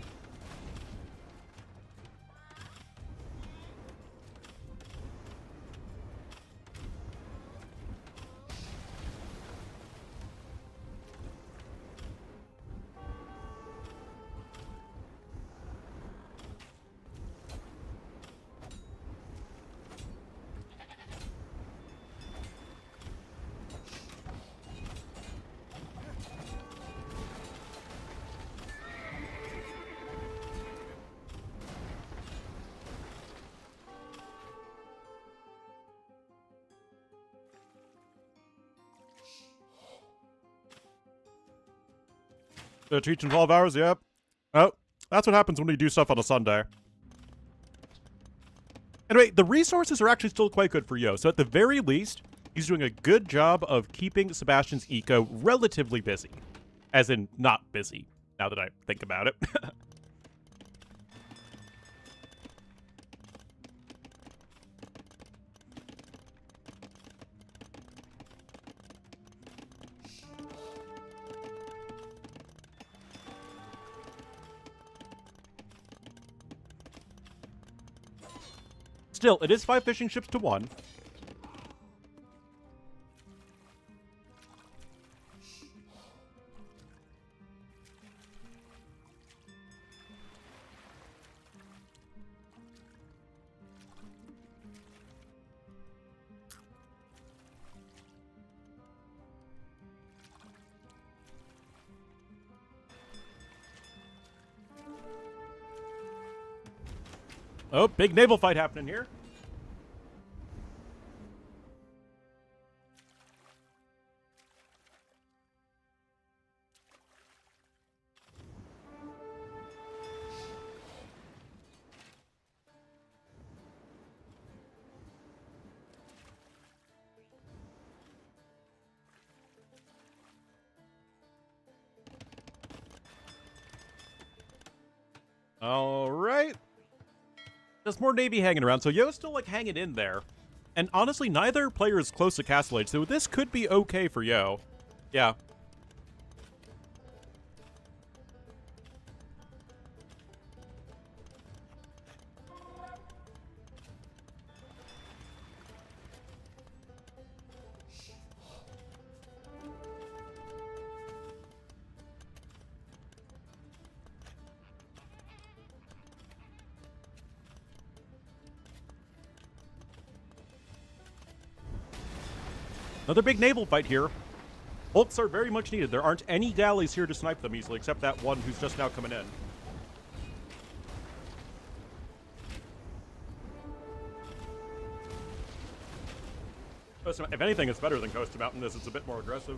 Teach in 12 hours, yep. Oh, that's what happens when we do stuff on a Sunday. Anyway, the resources are actually still quite good for Yo, so at the very least, he's doing a good job of keeping Sebastian's eco relatively busy. As in, not busy, now that I think about it. Still, it is 5 fishing ships to 1. Oh, big naval fight happening here. All right. There's more Navy hanging around, so Yo's still, like, hanging in there. And honestly, neither player is close to Castle Age, so this could be okay for Yo. Yeah. Another big naval fight here. Hulks are very much needed. There aren't any galleys here to snipe them easily, except that one who's just now coming in. If anything, it's better than Coast Mountain. It's a bit more aggressive.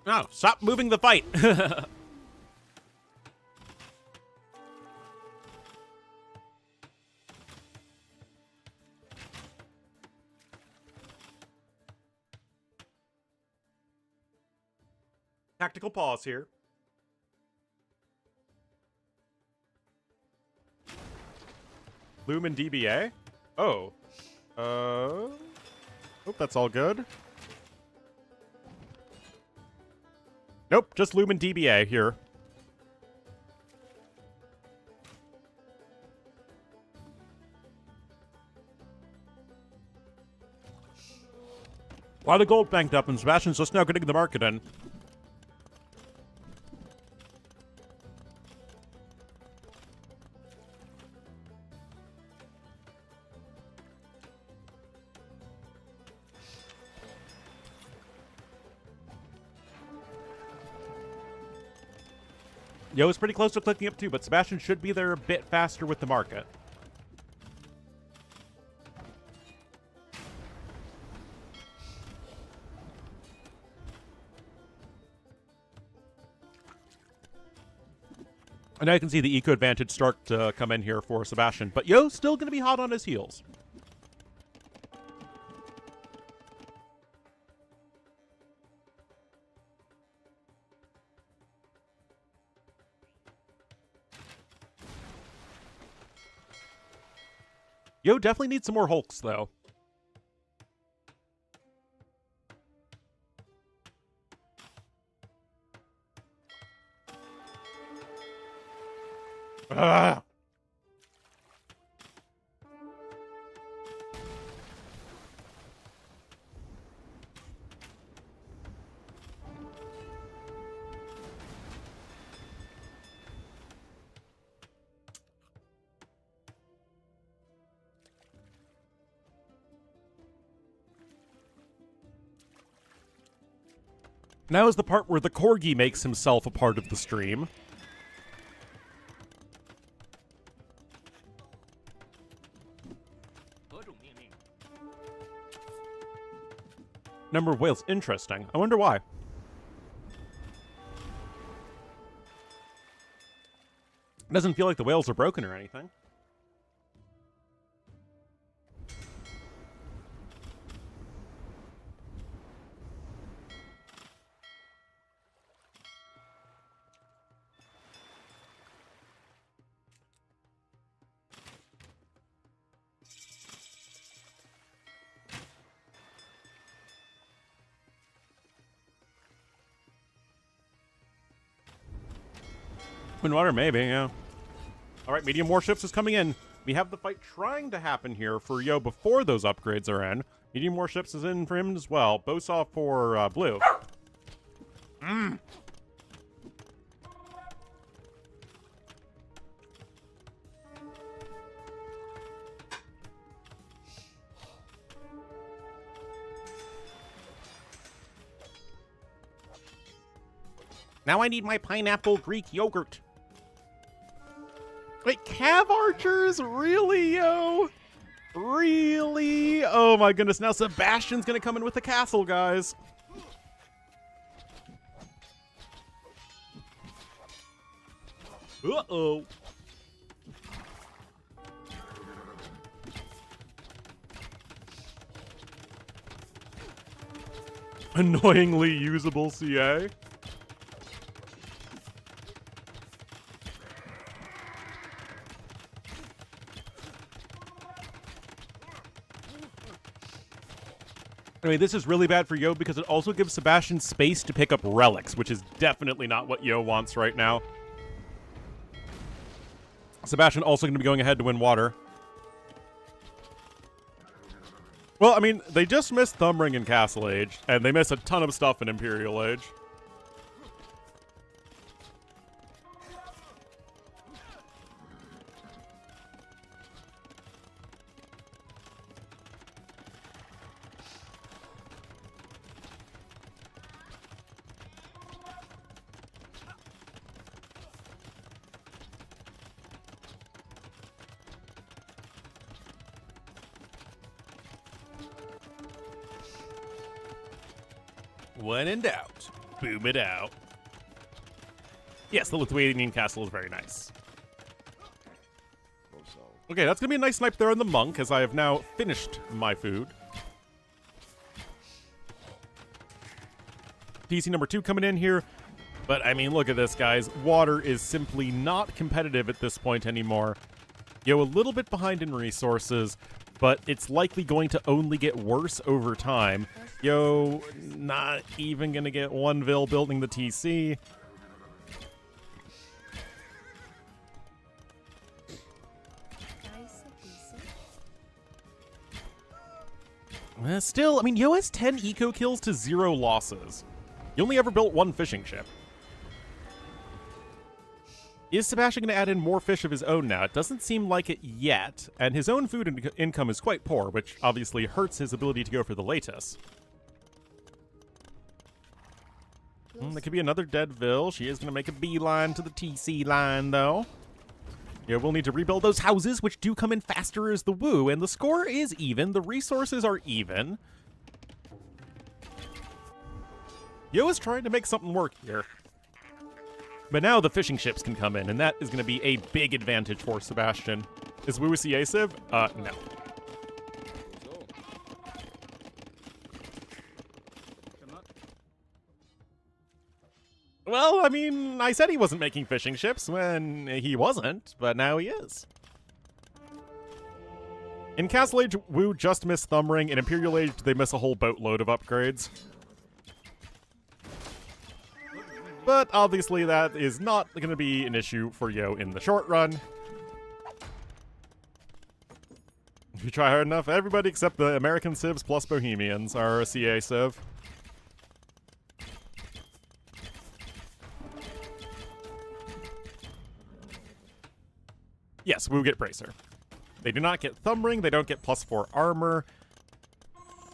No, stop moving the fight. Tactical pause here. Lumen DBA? Oh. Hope that's all good. Nope, just Lumen DBA here. A lot of gold banked up, and Sebastian's just now getting the market in. Yo is pretty close to clicking up too, but Sebastian should be there a bit faster with the market. And now you can see the eco advantage start to come in here for Sebastian, but Yo's still going to be hot on his heels. Yo definitely needs some more Hulks, though. Ah. Now is the part where the Corgi makes himself a part of the stream. Number of whales. Interesting. I wonder why. Doesn't feel like the whales are broken or anything. Wind water, maybe, yeah. All right, medium warships is coming in. We have the fight trying to happen here for Yo before those upgrades are in. Medium warships is in for him as well. Bosaw for blue. Now I need my pineapple Greek yogurt. Wait, Cav Archers? Really, Yo? Really? Oh my goodness, now Sebastian's gonna come in with the castle, guys. Uh-oh. Annoyingly usable CA. Anyway, this is really bad for Yo because it also gives Sebastian space to pick up relics, which is definitely not what Yo wants right now. Sebastian also going to be going ahead to win water. Well, I mean, they just missed Thumbring in Castle Age, and they miss a ton of stuff in Imperial Age. When in doubt, boom it out. Yes, the Lithuanian castle is very nice. Okay, that's going to be a nice snipe there on the monk, as I have now finished my food. TC number 2 coming in here. But, I mean, look at this, guys. Water is simply not competitive at this point anymore. Yo, a little bit behind in resources, but it's likely going to only get worse over time. Yo, not even going to get one Vil building the TC. Still, I mean, Yo has 10 eco kills to 0 losses. He only ever built 1 fishing ship. Is Sebastian going to add in more fish of his own now? It doesn't seem like it yet, and his own food income is quite poor, which obviously hurts his ability to go for the latest. That could be another Deadville. She is going to make a beeline to the TC line, though. Yeah, we'll need to rebuild those houses, which do come in faster as the Woo, and the score is even. The resources are even. Yo is trying to make something work here. But now the fishing ships can come in, and that is going to be a big advantage for Sebastian. Is Woo a CA Civ? No. Well, I mean, I said he wasn't making fishing ships when he wasn't, but now he is. In Castle Age, Woo just missed Thumb Ring. In Imperial Age, they miss a whole boatload of upgrades. But obviously that is not going to be an issue for Yo in the short run. If you try hard enough, everybody except the American Civs plus Bohemians are a CA Civ. Yes, Woo get Bracer. They do not get Thumb Ring, they don't get +4 armor,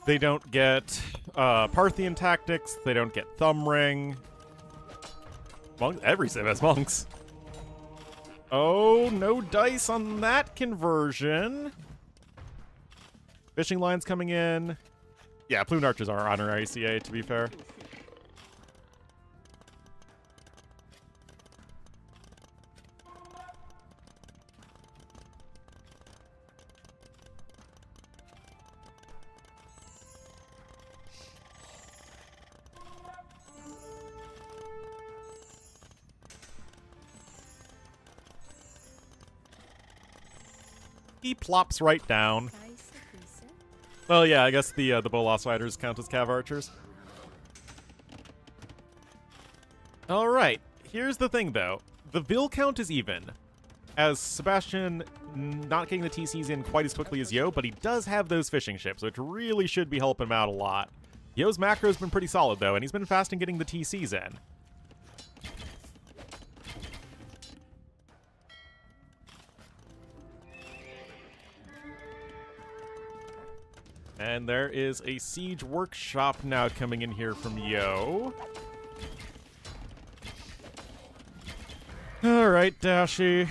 they don't get Parthian Tactics, they don't get Thumb Ring. Every Civ has monks. Oh, no dice on that conversion. Fishing lines coming in. Yeah, Plumed Archers are honorary CA, to be fair. He plops right down. Well, yeah, I guess the Bolas Fighters count as Cav Archers. Alright, here's the thing, though. The Vil count is even, as Sebastian not getting the TCs in quite as quickly as Yo, but he does have those fishing ships, which really should be helping him out a lot. Yo's macro's been pretty solid, though, and he's been fast in getting the TCs in. And there is a siege workshop now coming in here from Yo. Alright, Dashi.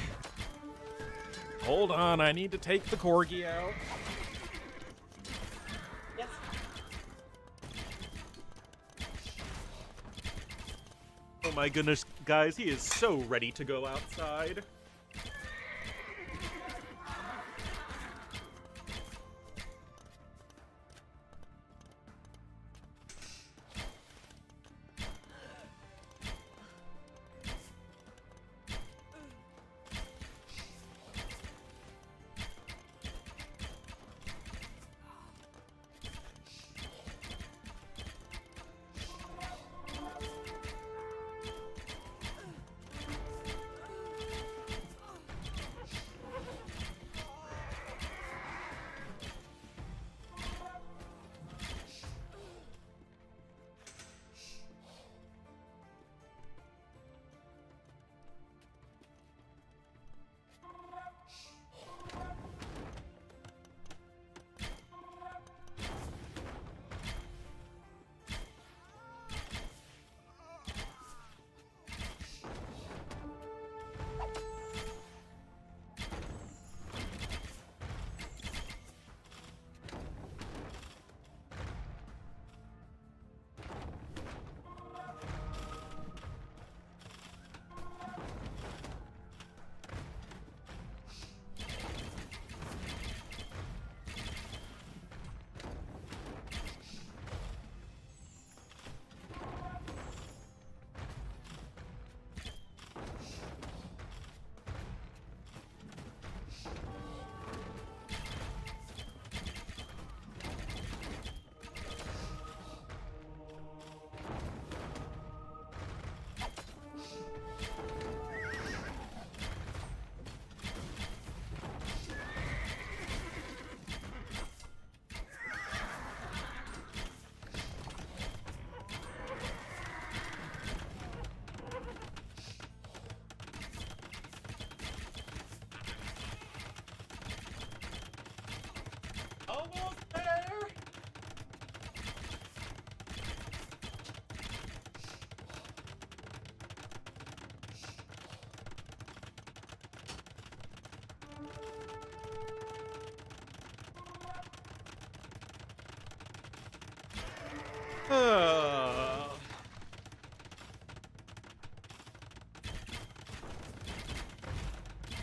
Hold on, I need to take the corgi out. Yes. Oh my goodness, guys, he is so ready to go outside.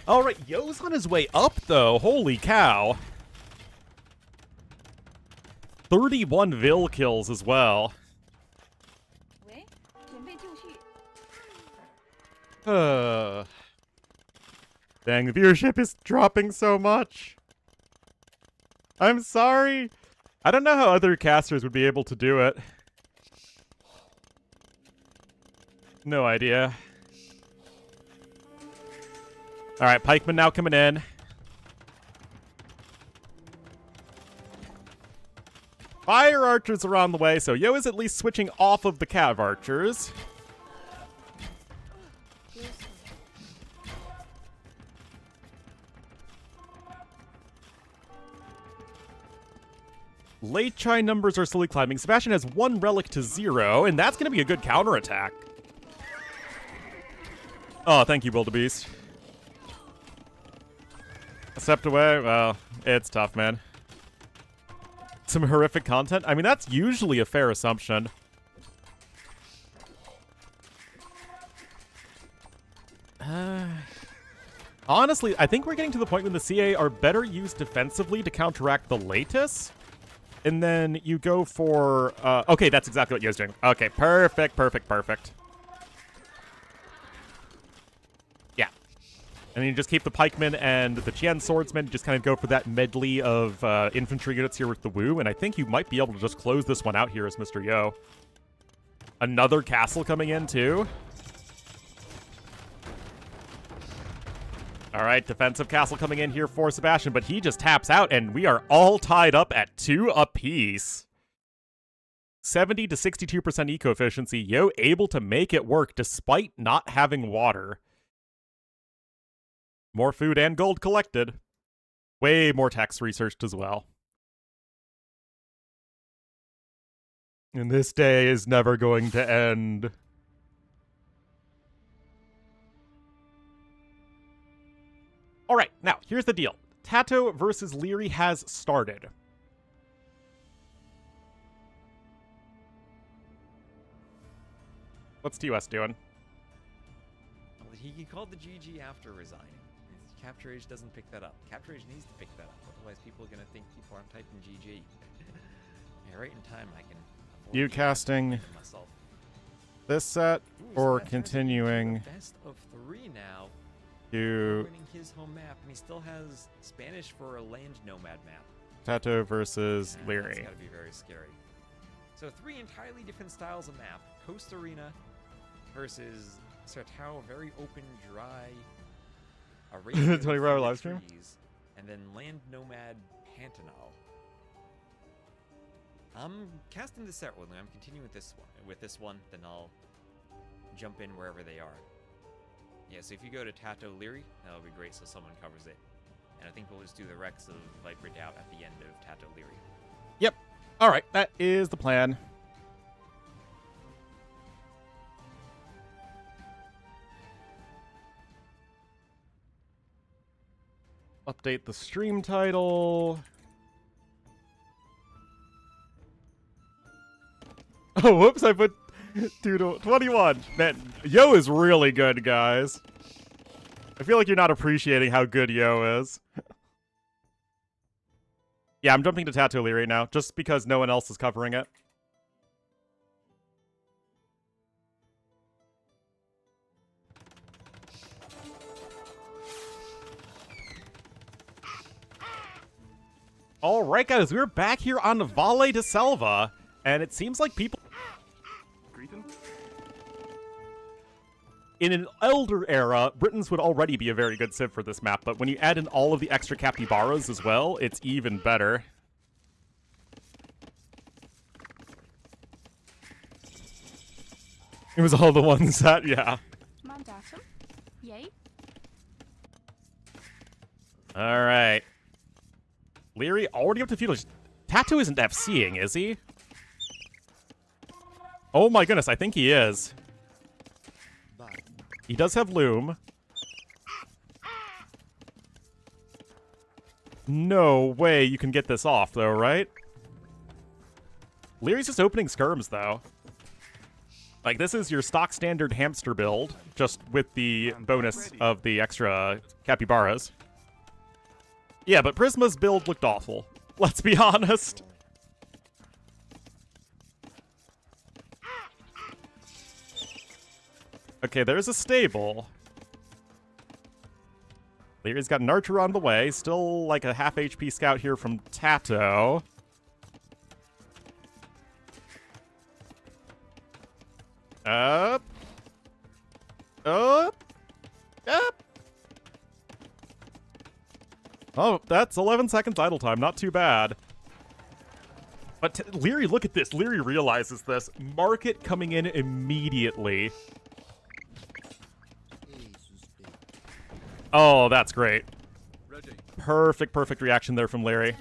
All right, Yo's on his way up, though. Holy cow. 31 Vil kills as well. 喂，准备就绪。 Dang, the viewership is dropping so much. I'm sorry. I don't know how other casters would be able to do it. No idea. Alright, pikemen now coming in. Fire archers are on the way, so Yo is at least switching off of the cav archers. Late Chai numbers are slowly climbing. Sebastian has 1 relic to 0, and that's going to be a good counterattack. Oh, thank you, Wildebeest. Stepped away? Well, it's tough, man. Some horrific content? I mean, that's usually a fair assumption. Honestly, I think we're getting to the point when the CA are better used defensively to counteract the Latus. And then you go for... okay, that's exactly what Yo's doing. Okay, perfect, perfect, perfect. Yeah. And then you just keep the pikemen and the Qian swordsmen. Just kind of go for that medley of infantry units here with the Wu. And I think you might be able to just close this one out here as Mr. Yo. Another castle coming in, too. All right, defensive castle coming in here for Sebastian, but he just taps out, and we are all tied up at 2 apiece. 70 to 62% eco-efficiency. Yo able to make it work despite not having water. More food and gold collected. Way more text researched as well. And this day is never going to end. All right, now, here's the deal. Tato versus Leary has started. What's TOS doing? Well, he called the GG after resigning. Capture Age doesn't pick that up. Capture Age needs to pick that up. Otherwise, people are going to think people aren't typing GG. Yeah, right in time, I can... You casting myself. this set Ooh, or Sebastian's continuing into the best of 3 now. to Winning his home map, and he still has Spanish for a land nomad map. Tato versus That's Leary? gotta be very scary. So 3 entirely different styles of map. Coast Arena versus Sertao, very open, dry. 24-hour live stream? And then Land Nomad Pantanal. I'm casting this set one. I'm continuing with this one. Then I'll jump in wherever they are. Yeah, so if you go to Tato Leary, that'll be great, so someone covers it. And I think we'll just do the Rex of Viper Doubt at the end of Tato Leary. Yep. All right, that is the plan. Update the stream title. Oh, whoops, I put 2 to 21. Man, Yo is really good, guys. I feel like you're not appreciating how good Yo is. Yeah, I'm jumping to Tattoo Leary now, just because no one else is covering it. All right, guys, we're back here on Valle de Selva, and it seems like people... In an elder era, Britons would already be a very good civ for this map, but when you add in all of the extra capybaras as well, it's even better. It was all the ones that, yeah. Mandatum. Yay. All right. Leary already up to feudal. Tattoo isn't FCing, is he? Oh my goodness, I think he is. He does have Loom. No way you can get this off, though, right? Leary's just opening skirms, though. Like, this is your stock standard hamster build, just with the bonus of the extra capybaras. Yeah, but Prisma's build looked awful. Let's be honest. Okay, there's a stable. Leary's got an archer on the way. Still like a half HP scout here from Tato. Up. Up. Up. Oh, that's 11 seconds idle time. Not too bad. But Leary, look at this. Leary realizes this. Market coming in immediately. Oh, that's great. Ready. Perfect reaction there from Larry.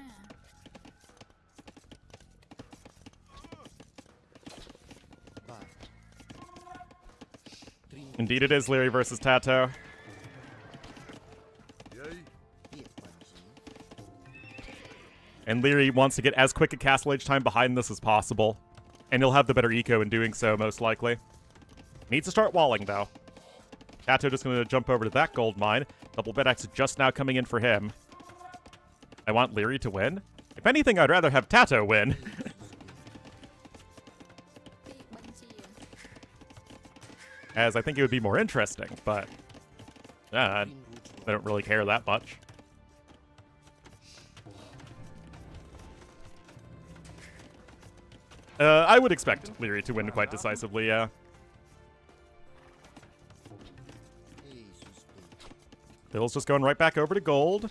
Indeed it is Larry versus Tato. Yay. And Leary wants to get as quick a castle age time behind this as possible. And he'll have the better eco in doing so, most likely. Needs to start walling, though. Tato just going to jump over to that gold mine. Double Bedax just now coming in for him. I want Leary to win. If anything, I'd rather have Tato win. As I think it would be more interesting, but I don't really care that much. I would expect Leary to win quite decisively, yeah. Bill's just going right back over to gold.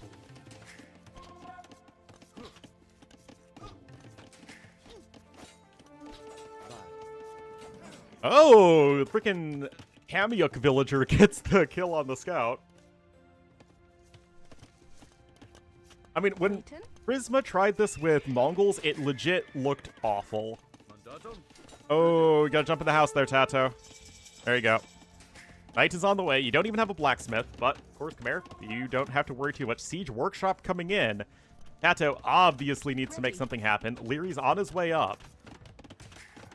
Oh, freaking Kamyuk villager gets the kill on the scout. I mean, when Prisma tried this with Mongols, it legit looked awful. Mandatum. Oh, you gotta jump in the house there, Tato. There you go. Knight is on the way. You don't even have a blacksmith, but of course, come here. You don't have to worry too much. Siege Workshop coming in. Tato obviously needs to make something happen. Leary's on his way up.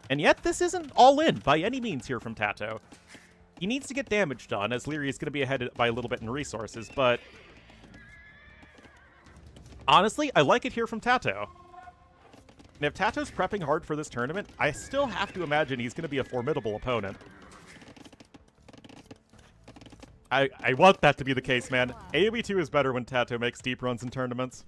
And yet, this isn't all in by any means here from Tato. He needs to get damage done, as Leary is going to be ahead by a little bit in resources, but honestly, I like it here from Tato. And if Tato's prepping hard for this tournament, I still have to imagine he's going to be a formidable opponent. I want that to be the case, man. AoE 2 is better when Tato makes deep runs in tournaments.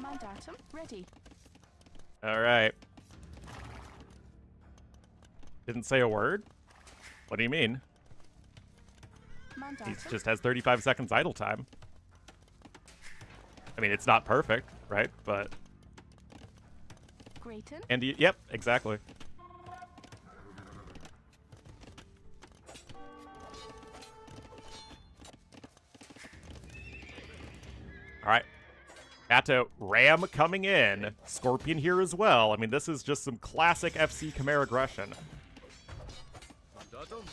Mandatum ready. All right. Didn't say a word? What do you mean? He Mandatum. just has 35 seconds idle time. I mean, it's not perfect, right? But... Grayton. And yep, exactly. All right. Tato, Ram coming in. Scorpion here as well. I mean, this is just some classic FC Khmer aggression. Mandatum.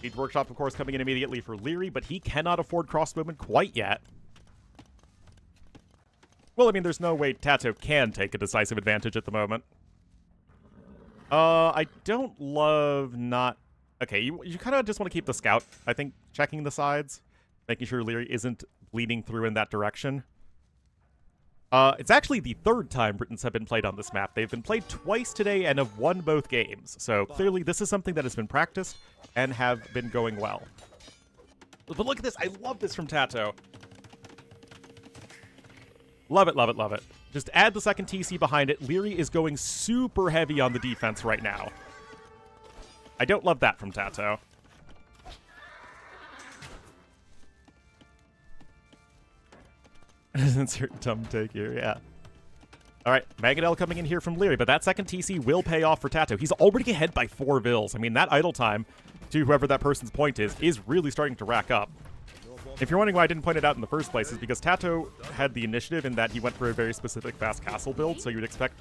Siege Workshop, of course, coming in immediately for Leary, but he cannot afford crossbowman quite yet. Well, I mean, there's no way Tato can take a decisive advantage at the moment. I don't love not... Okay, you kind of just want to keep the scout, I think, checking the sides, making sure Leary isn't bleeding through in that direction. It's actually the third time Britons have been played on this map. They've been played twice today and have won both games. So clearly this is something that has been practiced and have been going well. But look at this. I love this from Tato. Love it, love it, love it. Just add the second TC behind it. Leary is going super heavy on the defense right now. I don't love that from Tato. Insert dumb take here, yeah. All right, Magadel coming in here from Leary, but that second TC will pay off for Tato. He's already ahead by 4 vills. I mean, that idle time to whoever that person's point is really starting to rack up. If you're wondering why I didn't point it out in the first place, is because Tato had the initiative in that he went for a very specific fast castle build, so you'd expect,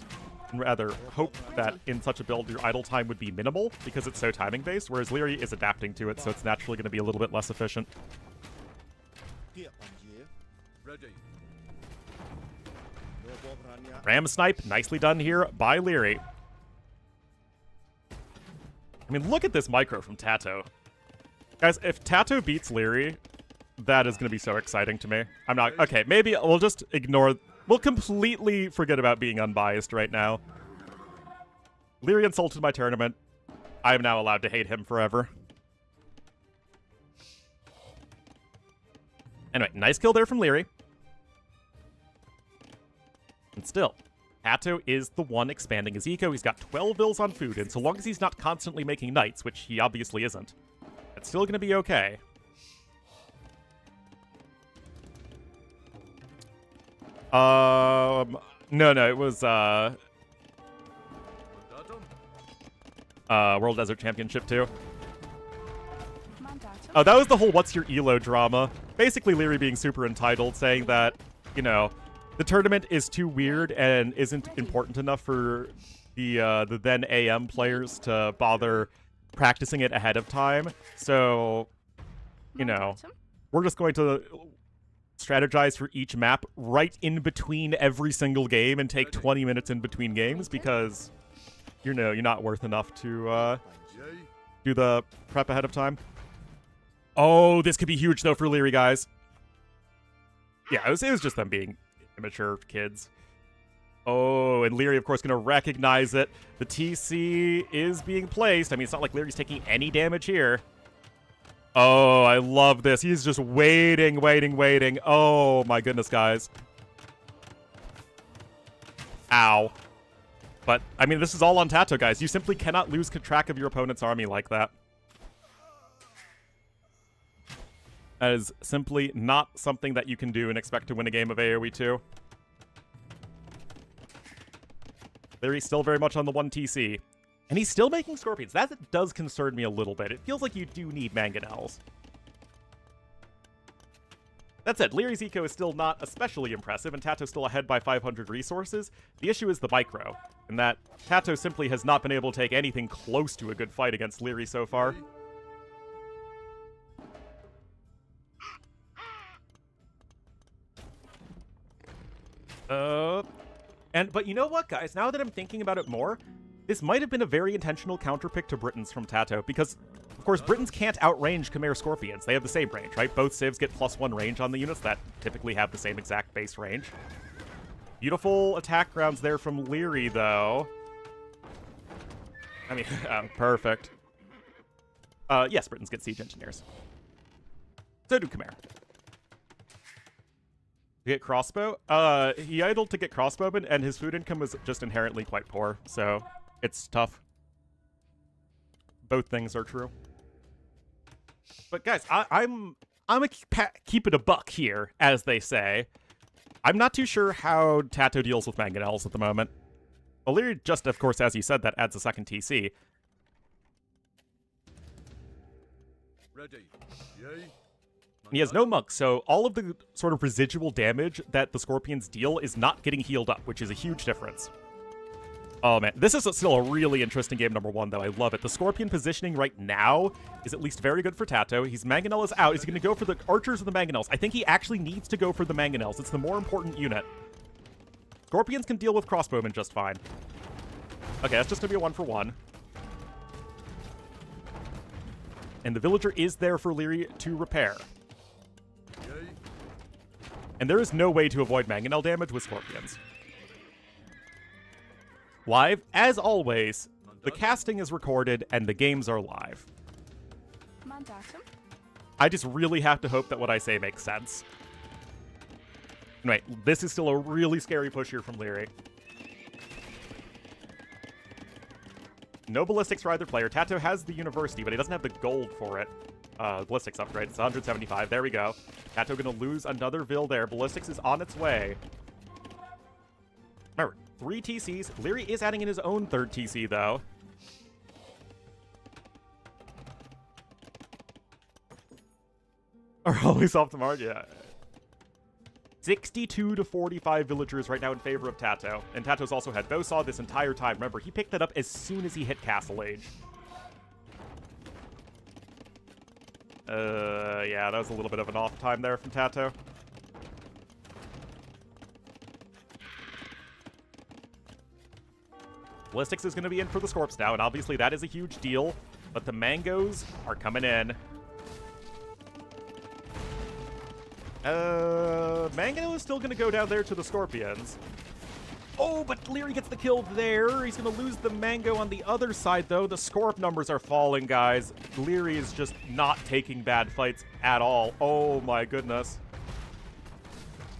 and rather hope, that in such a build your idle time would be minimal because it's so timing based, whereas Leary is adapting to it, so it's naturally going to be a little bit less efficient. Ready. Ram snipe, nicely done here by Leary. I mean, look at this micro from Tato. Guys, if Tato beats Leary, that is going to be so exciting to me. I'm not... Okay, maybe we'll just ignore... We'll completely forget about being unbiased right now. Leary insulted my tournament. I am now allowed to hate him forever. Anyway, nice kill there from Leary. And still, Tato is the one expanding his eco. He's got 12 vills on food, and so long as he's not constantly making knights, which he obviously isn't, it's still going to be okay. No, it was, World Desert Championship 2. Oh, that was the whole what's your elo drama. Basically, Leary being super entitled, saying that, you know, the tournament is too weird and isn't important enough for the then AM players to bother practicing it ahead of time. So, you know, we're just going to strategize for each map right in between every single game and take 20 minutes in between games because, you know, you're not worth enough to do the prep ahead of time. Oh, this could be huge, though, for Leary, guys. Yeah, it was just them being immature kids. Oh, and Leary, of course, going to recognize it. The TC is being placed. I mean, it's not like Leary's taking any damage here. Oh, I love this. He's just waiting. Oh, my goodness, guys. Ow. But, I mean, this is all on Tato, guys. You simply cannot lose track of your opponent's army like that. That is simply not something that you can do and expect to win a game of AoE 2. Leary's still very much on the 1 TC. And he's still making Scorpions. That does concern me a little bit. It feels like you do need Mangonels. That said, Leary's eco is still not especially impressive, and Tato's still ahead by 500 resources. The issue is the micro, and that Tato simply has not been able to take anything close to a good fight against Leary so far. But you know what, guys? Now that I'm thinking about it more, this might have been a very intentional counterpick to Britons from Tato, because, of course, Britons can't outrange Khmer Scorpions. They have the same range, right? Both civs get +1 range on the units that typically have the same exact base range. Beautiful attack rounds there from Leary, though. I mean, perfect. Yes, Britons get siege engineers. So do Khmer. Get crossbow? He idled to get crossbowman, and his food income was just inherently quite poor, so it's tough. Both things are true. But guys, I'm keep it a buck here, as they say. I'm not too sure how Tato deals with Mangonels at the moment. Leary just, of course, as you said, that adds a second TC. Ready. Yay. He has no monk, so all of the sort of residual damage that the Scorpions deal is not getting healed up, which is a huge difference. Oh man, this is still a really interesting game number 1, though. I love it. The Scorpion positioning right now is at least very good for Tato. He's Mangonel is out. Is he going to go for the archers or the Mangonels? I think he actually needs to go for the Mangonels. It's the more important unit. Scorpions can deal with crossbowmen just fine. Okay, that's just going to be a 1-for-1. And the villager is there for Leary to repair. And there is no way to avoid Mangonel damage with Scorpions. Live, as always, the casting is recorded and the games are live. Mandatum. I just really have to hope that what I say makes sense. Anyway, this is still a really scary push here from Leary. No ballistics for either player. Tato has the university, but he doesn't have the gold for it. Ballistics upgrade. It's 175. There we go. Tato gonna lose another Vill there. Ballistics is on its way. Remember, 3 TCs. Leary is adding in his own 3rd TC, though. Are always off tomorrow? Yeah. 62 to 45 villagers right now in favor of Tato. And Tato's also had Bowsaw this entire time. Remember, he picked that up as soon as he hit Castle Age. Yeah, that was a little bit of an off time there from Tato. Ballistics is going to be in for the Scorps now, and obviously that is a huge deal, but the mangoes are coming in. Mango is still going to go down there to the Scorpions. Oh, but Leary gets the kill there. He's going to lose the mango on the other side, though. The Scorp numbers are falling, guys. Leary is just not taking bad fights at all. Oh, my goodness.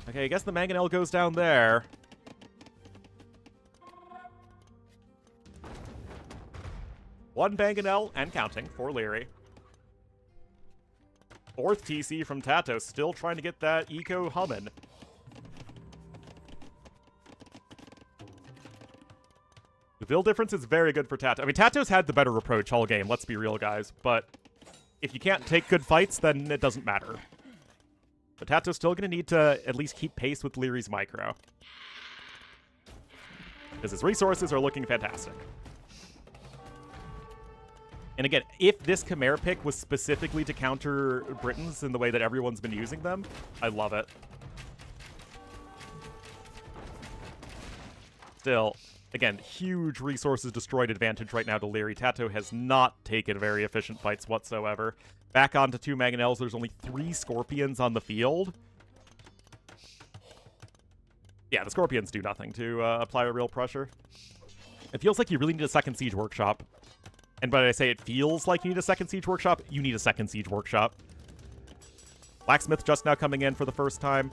Okay, I guess the mangonel goes down there. One mangonel and counting for Leary. Fourth TC from Tato, still trying to get that eco humming. The build difference is very good for Tato. I mean, Tato's had the better approach all game, let's be real, guys. But if you can't take good fights, then it doesn't matter. But Tato's still going to need to at least keep pace with Leary's micro. Because his resources are looking fantastic. And again, if this Khmer pick was specifically to counter Britons in the way that everyone's been using them, I love it. Still, again, huge resources destroyed advantage right now to Leary. Tato has not taken very efficient fights whatsoever. Back onto 2 mangonels, there's only 3 Scorpions on the field. Yeah, the Scorpions do nothing to apply a real pressure. It feels like you really need a second Siege Workshop. And by I say it feels like you need a second Siege Workshop, you need a second Siege Workshop. Blacksmith just now coming in for the first time.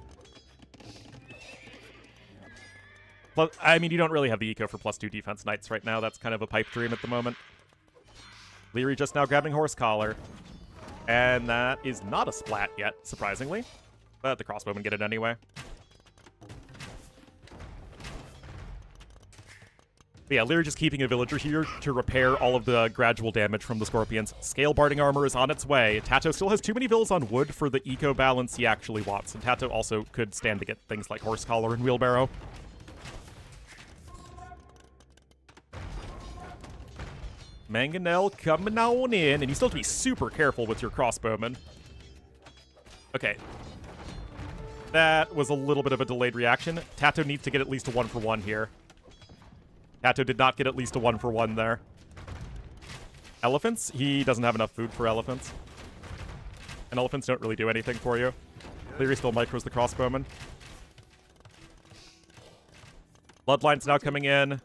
But, I mean, you don't really have the eco for +2 defense knights right now. That's kind of a pipe dream at the moment. Leary just now grabbing Horse Collar. And that is not a splat yet, surprisingly. But the crossbowmen get it anyway. But yeah, Leary just keeping a villager here to repair all of the gradual damage from the Scorpions. Scale Barding Armor is on its way. Tato still has too many villas on wood for the eco balance he actually wants. And Tato also could stand to get things like Horse Collar and Wheelbarrow. Mangonel coming on in, and you still have to be super careful with your crossbowmen. Okay. That was a little bit of a delayed reaction. Tato needs to get at least a 1-for-1 here. Tato did not get at least a 1-for-1 there. Elephants? He doesn't have enough food for elephants. And elephants don't really do anything for you. Leary still micros the crossbowman. Bloodline's now coming in.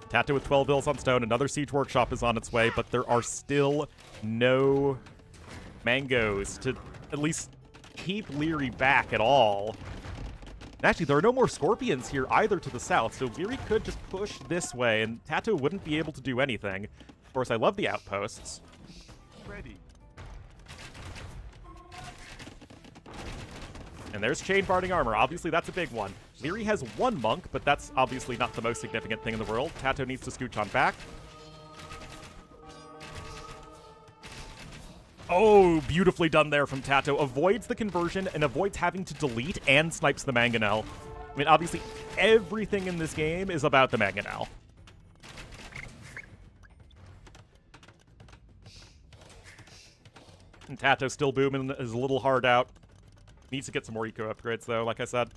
Tato with 12 bills on stone. Another Siege Workshop is on its way, but there are still no mangoes to at least keep Leary back at all. And actually, there are no more Scorpions here either to the south, so Leary could just push this way, and Tato wouldn't be able to do anything. Of course, I love the outposts. Ready. And there's Chain Barding Armor. Obviously, that's a big one. Leary has 1 monk, but that's obviously not the most significant thing in the world. Tato needs to scooch on back. Oh, beautifully done there from Tato. Avoids the conversion and avoids having to delete and snipes the mangonel. I mean, obviously, everything in this game is about the mangonel. And Tato still booming, is a little hard out. Needs to get some more eco upgrades, though, like I said.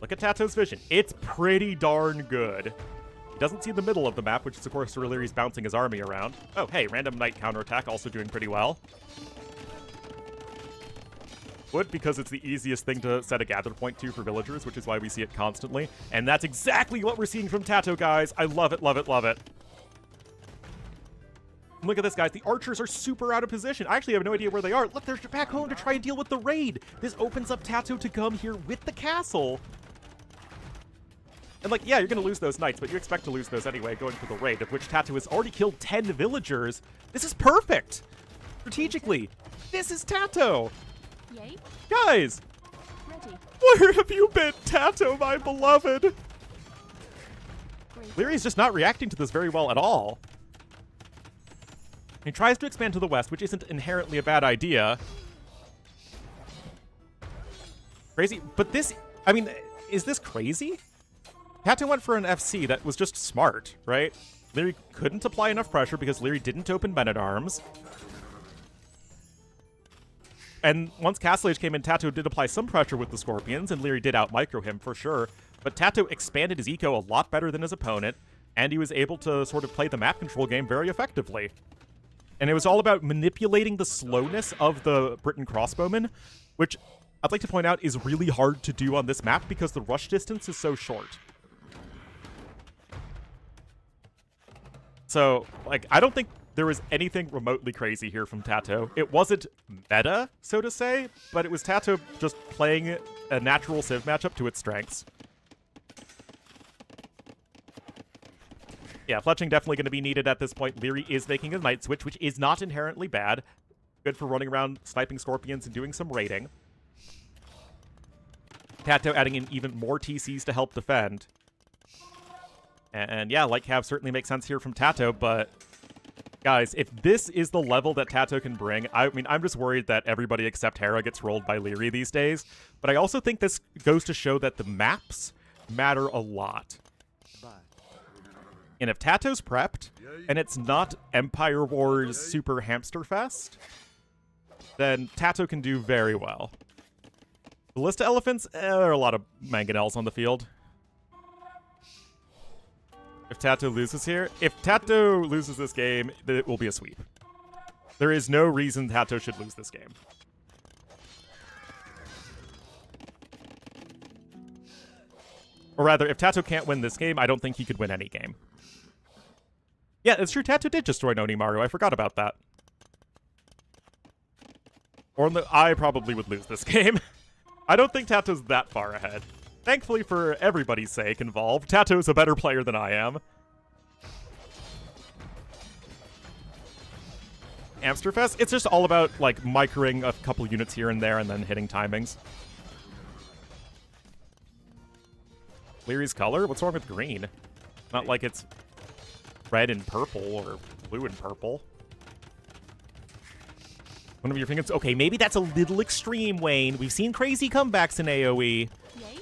Look at Tato's vision. It's pretty darn good. He doesn't see the middle of the map, which is, of course, where Leary's bouncing his army around. Oh, hey, random knight counterattack, also doing pretty well. Wood, because it's the easiest thing to set a gather point to for villagers, which is why we see it constantly. And that's exactly what we're seeing from Tato, guys. I love it, love it, love it. Look at this, guys. The archers are super out of position. I actually have no idea where they are. Look, they're back home to try and deal with the raid. This opens up Tato to come here with the castle. And, like, yeah, you're going to lose those knights, but you expect to lose those anyway going for the raid, of which Tato has already killed 10 villagers. This is perfect. Strategically, this is Tato. Yay. Guys, Ready. where have you been, Tato, my beloved? Great. Leary's just not reacting to this very well at all. He tries to expand to the west, which isn't inherently a bad idea. Crazy, but this, I mean, is this crazy? Tato went for an FC that was just smart, right? Leary couldn't apply enough pressure because Leary didn't open Men-at-Arms. And once Castle Age came in, Tato did apply some pressure with the Scorpions, and Leary did out-micro him for sure. But Tato expanded his eco a lot better than his opponent, and he was able to sort of play the map control game very effectively. And it was all about manipulating the slowness of the Briton crossbowmen, which I'd like to point out is really hard to do on this map because the rush distance is so short. So, like, I don't think there was anything remotely crazy here from Tato. It wasn't meta, so to say, but it was Tato just playing a natural Civ matchup to its strengths. Yeah, fletching definitely going to be needed at this point. Leary is making a Night Switch, which is not inherently bad. Good for running around, sniping Scorpions, and doing some raiding. Tato adding in even more TCs to help defend. And yeah, Light Cav certainly makes sense here from Tato, but guys, if this is the level that Tato can bring, I mean, I'm just worried that everybody except Hera gets rolled by Leary these days. But I also think this goes to show that the maps matter a lot. And if Tato's prepped, and it's not Empire Wars Super Hamster Fest, then Tato can do very well. Ballista Elephants, there are a lot of mangonels on the field. If Tato loses here, if Tato loses this game, it will be a sweep. There is no reason Tato should lose this game. Or rather, if Tato can't win this game, I don't think he could win any game. Yeah, it's true, Tato did just join Onimaru. I forgot about that. Ornlu, I probably would lose this game. I don't think Tato's that far ahead. Thankfully, for everybody's sake involved, Tato's a better player than I am. Amsterfest, it's just all about, like, microing a couple units here and there and then hitting timings. Leary's color? What's wrong with green? Not like it's red and purple or blue and purple. One of your fingers. Okay, maybe that's a little extreme, Wayne. We've seen crazy comebacks in AoE. Yay.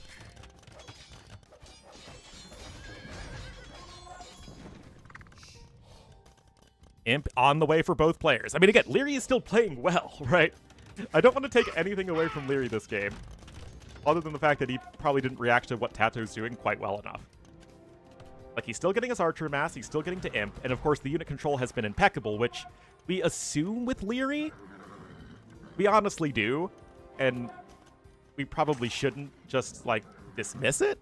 Imp on the way for both players. I mean, again, Leary is still playing well, right? I don't want to take anything away from Leary this game, other than the fact that he probably didn't react to what Tato's doing quite well enough. Like, he's still getting his Archer Mass, he's still getting to Imp, and of course the unit control has been impeccable, which we assume with Leary. We honestly do, and we probably shouldn't just, like, dismiss it.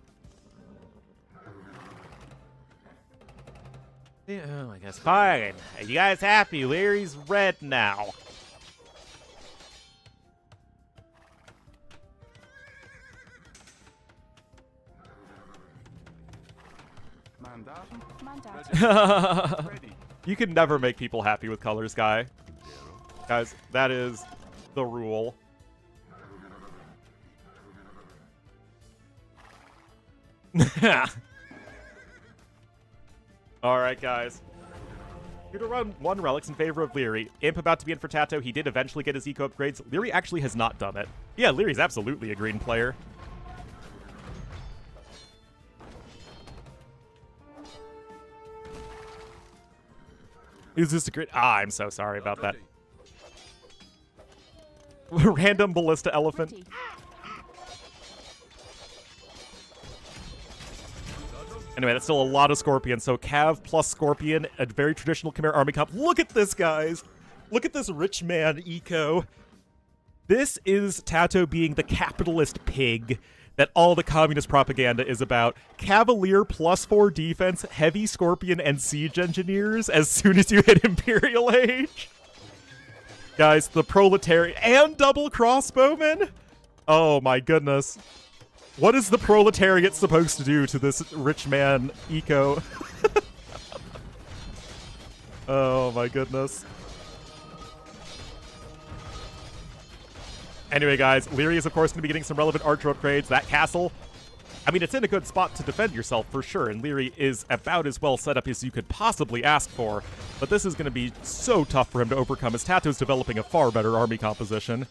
Yeah, I guess fine. Are you guys happy? Leary's red now. Mandatum. You can never make people happy with colors, guy. Guys, that is the rule. Alright, guys. Here to run 1 relics in favor of Leary. Imp about to be in for Tato. He did eventually get his eco upgrades. Leary actually has not done it. Yeah, Leary's absolutely a green player. Is this a great... Ah, I'm so sorry about that. Random Ballista Elephant. Ready. Anyway, that's still a lot of Scorpions. So Cav plus Scorpion, a very traditional Chimera army comp. Look at this, guys. Look at this rich man eco. This is Tato being the capitalist pig that all the communist propaganda is about. Cavalier +4 defense, heavy Scorpion, and siege engineers as soon as you hit Imperial Age. Guys, the proletariat and double crossbowmen? Oh my goodness. What is the proletariat supposed to do to this rich man eco? Oh my goodness. Anyway, guys, Leary is, of course, going to be getting some relevant archer upgrades. That castle, I mean, it's in a good spot to defend yourself, for sure, and Leary is about as well set up as you could possibly ask for. But this is going to be so tough for him to overcome, as Tato's developing a far better army composition.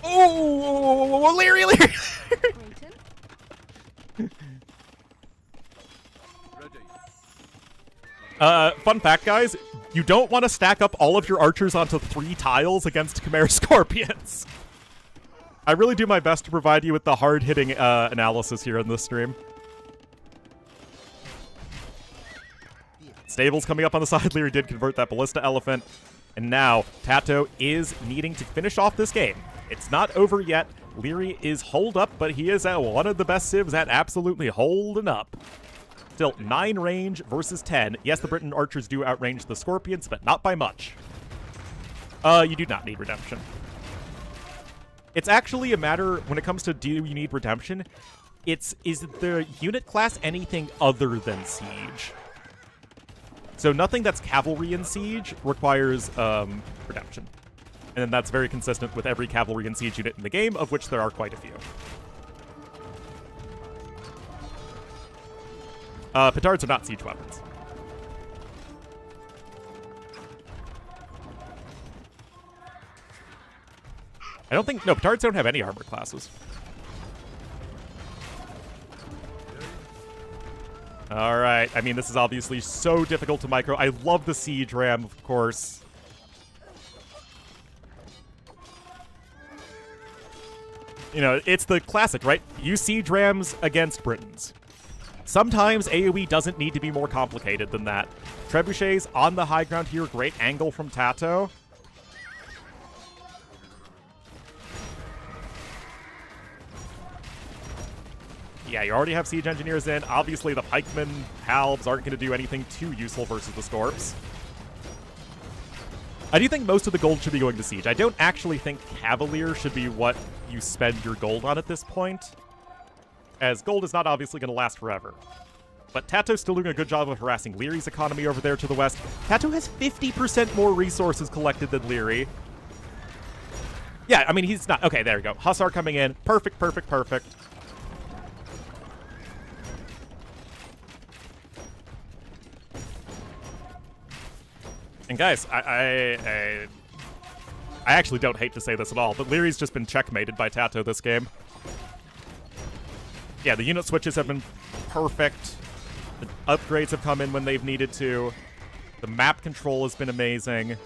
Oh, Leary! Brayton. Fun fact, guys, you don't want to stack up all of your archers onto 3 tiles against Chimera Scorpions. I really do my best to provide you with the hard-hitting analysis here in this stream. Stables coming up on the side. Leary did convert that Ballista Elephant. And now, Tato is needing to finish off this game. It's not over yet. Leary is holed up, but he is one of the best civs at absolutely holding up. Still, 9 range versus 10. Yes, the Briton archers do outrange the Scorpions, but not by much. You do not need Redemption. It's actually a matter, when it comes to do you need Redemption, is the unit class anything other than Siege? So nothing that's cavalry in Siege requires Redemption. And then that's very consistent with every cavalry and Siege unit in the game, of which there are quite a few. Petards are not Siege weapons. I don't think... No, Petards don't have any armor classes. Alright, I mean, this is obviously so difficult to micro. I love the Siege Ram, of course. You know, it's the classic, right? Use Siege Rams against Britons. Sometimes AoE doesn't need to be more complicated than that. Trebuchets on the high ground here. Great angle from Tato. Yeah, you already have Siege Engineers in. Obviously, the Pikemen, Halbs aren't going to do anything too useful versus the Scorps. I do think most of the gold should be going to Siege. I don't actually think Cavalier should be what you spend your gold on at this point, as gold is not obviously going to last forever. But Tato's still doing a good job of harassing Leary's economy over there to the west. Tato has 50% more resources collected than Leary. Yeah, I mean, he's not... Okay, there we go. Hussar coming in. Perfect, perfect, perfect. And guys, I actually don't hate to say this at all, but Leary's just been checkmated by Tato this game. Yeah, the unit switches have been perfect. The upgrades have come in when they've needed to. The map control has been amazing.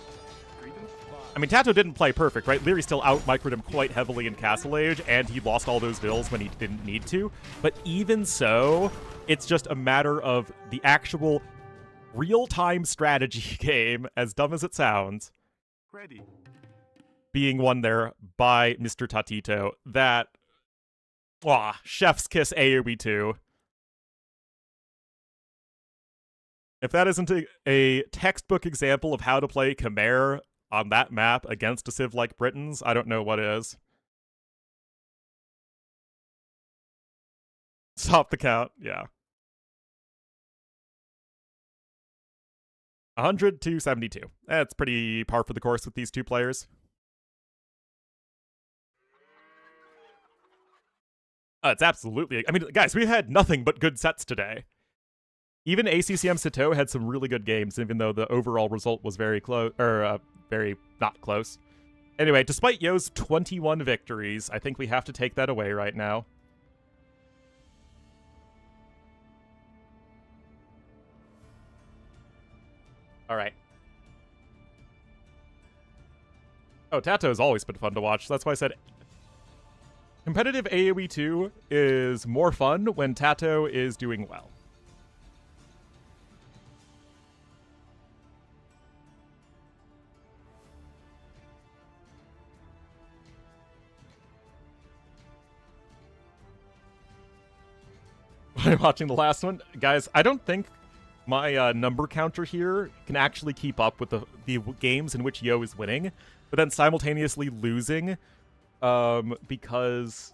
I mean, Tato didn't play perfect, right? Leary still out-microed him quite heavily in Castle Age, and he lost all those vills when he didn't need to. But even so, it's just a matter of the actual real-time strategy game, as dumb as it sounds, being won there by Mr. Tatito. That, chef's kiss AoE 2. If that isn't a textbook example of how to play Khmer on that map against a civ like Britons, I don't know what is. Stop the count, yeah. 100 to 72. That's pretty par for the course with these two players. It's absolutely... I mean, guys, we had nothing but good sets today. Even ACCM Sito had some really good games, even though the overall result was very close, or very not close. Anyway, despite Yo's 21 victories, I think we have to take that away right now. All right. Oh, Tato's always been fun to watch. That's why I said competitive AoE 2 is more fun when Tato is doing well. When watching the last one, guys, I don't think my number counter here can actually keep up with the games in which Yo is winning, but then simultaneously losing because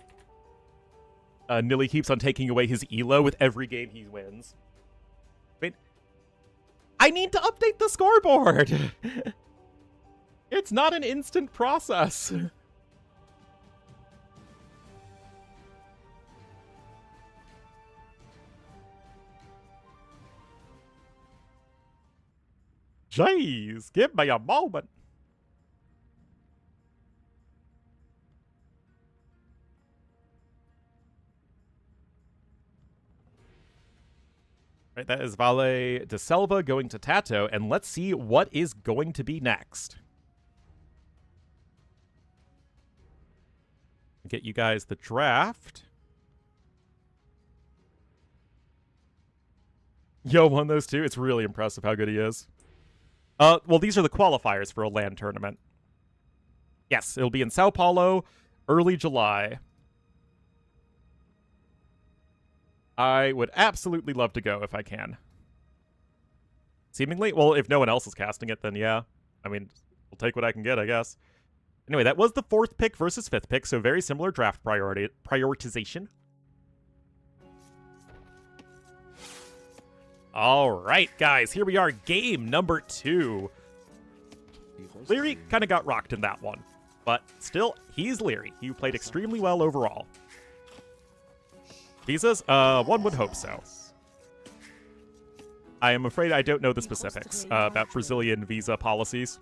Nilly keeps on taking away his elo with every game he wins. Wait, I need to update the scoreboard! It's not an instant process. Jeez, give me a moment. Right, that is Valle de Selva going to Tato, and let's see what is going to be next. Get you guys the draft. Yo won those two. It's really impressive how good he is. Well, these are the qualifiers for a LAN tournament. Yes, it'll be in Sao Paulo, early July. I would absolutely love to go if I can. Seemingly, well, if no one else is casting it, then yeah. I mean, we'll take what I can get, I guess. Anyway, that was the 4th pick versus 5th pick, so very similar draft prioritization. All right, guys, here we are, game number 2. Leary kind of got rocked in that one, but still, he's Leary. He played extremely well overall. Visas? One would hope so. I am afraid I don't know the specifics about Brazilian visa policies.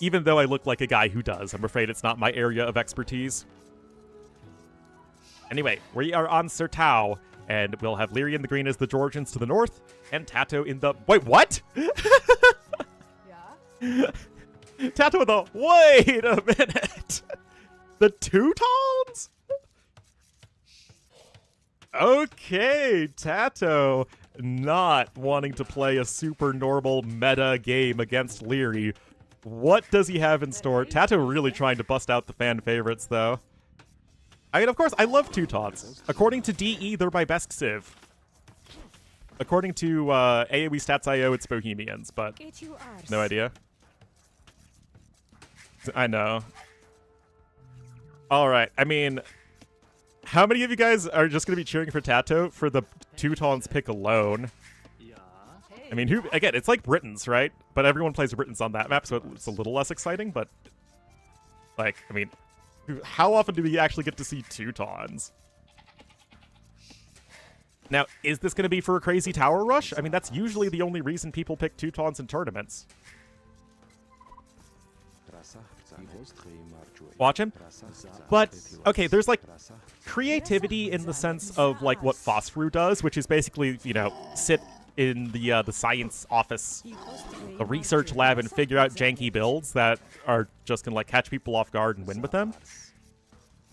Even though I look like a guy who does, I'm afraid it's not my area of expertise. Anyway, we are on Sertao, and we'll have Leary in the green as the Georgians to the north, and Tato in the... Wait, what? Yeah? Tato in the... Wait a minute! The Teutons? Okay, Tato not wanting to play a super normal meta game against Leary. What does he have in store? Tato really trying to bust out the fan favorites, though. I mean, of course, I love Teutons. According to DE, they're my best civ. According to AoE Stats.io, it's Bohemians, but no idea. I know. All right, I mean... How many of you guys are just going to be cheering for Tato for the Teutons pick alone? I mean, who again, it's like Britons, right? But everyone plays Britons on that map, so it's a little less exciting, but... Like, I mean, how often do we actually get to see Teutons? Now, is this going to be for a crazy tower rush? I mean, that's usually the only reason people pick Teutons in tournaments. Watch him. But, okay, there's, like, creativity in the sense of, like, what Phosphru does, which is basically, you know, sit in the science office, the research lab, and figure out janky builds that are just gonna, like, catch people off guard and win with them.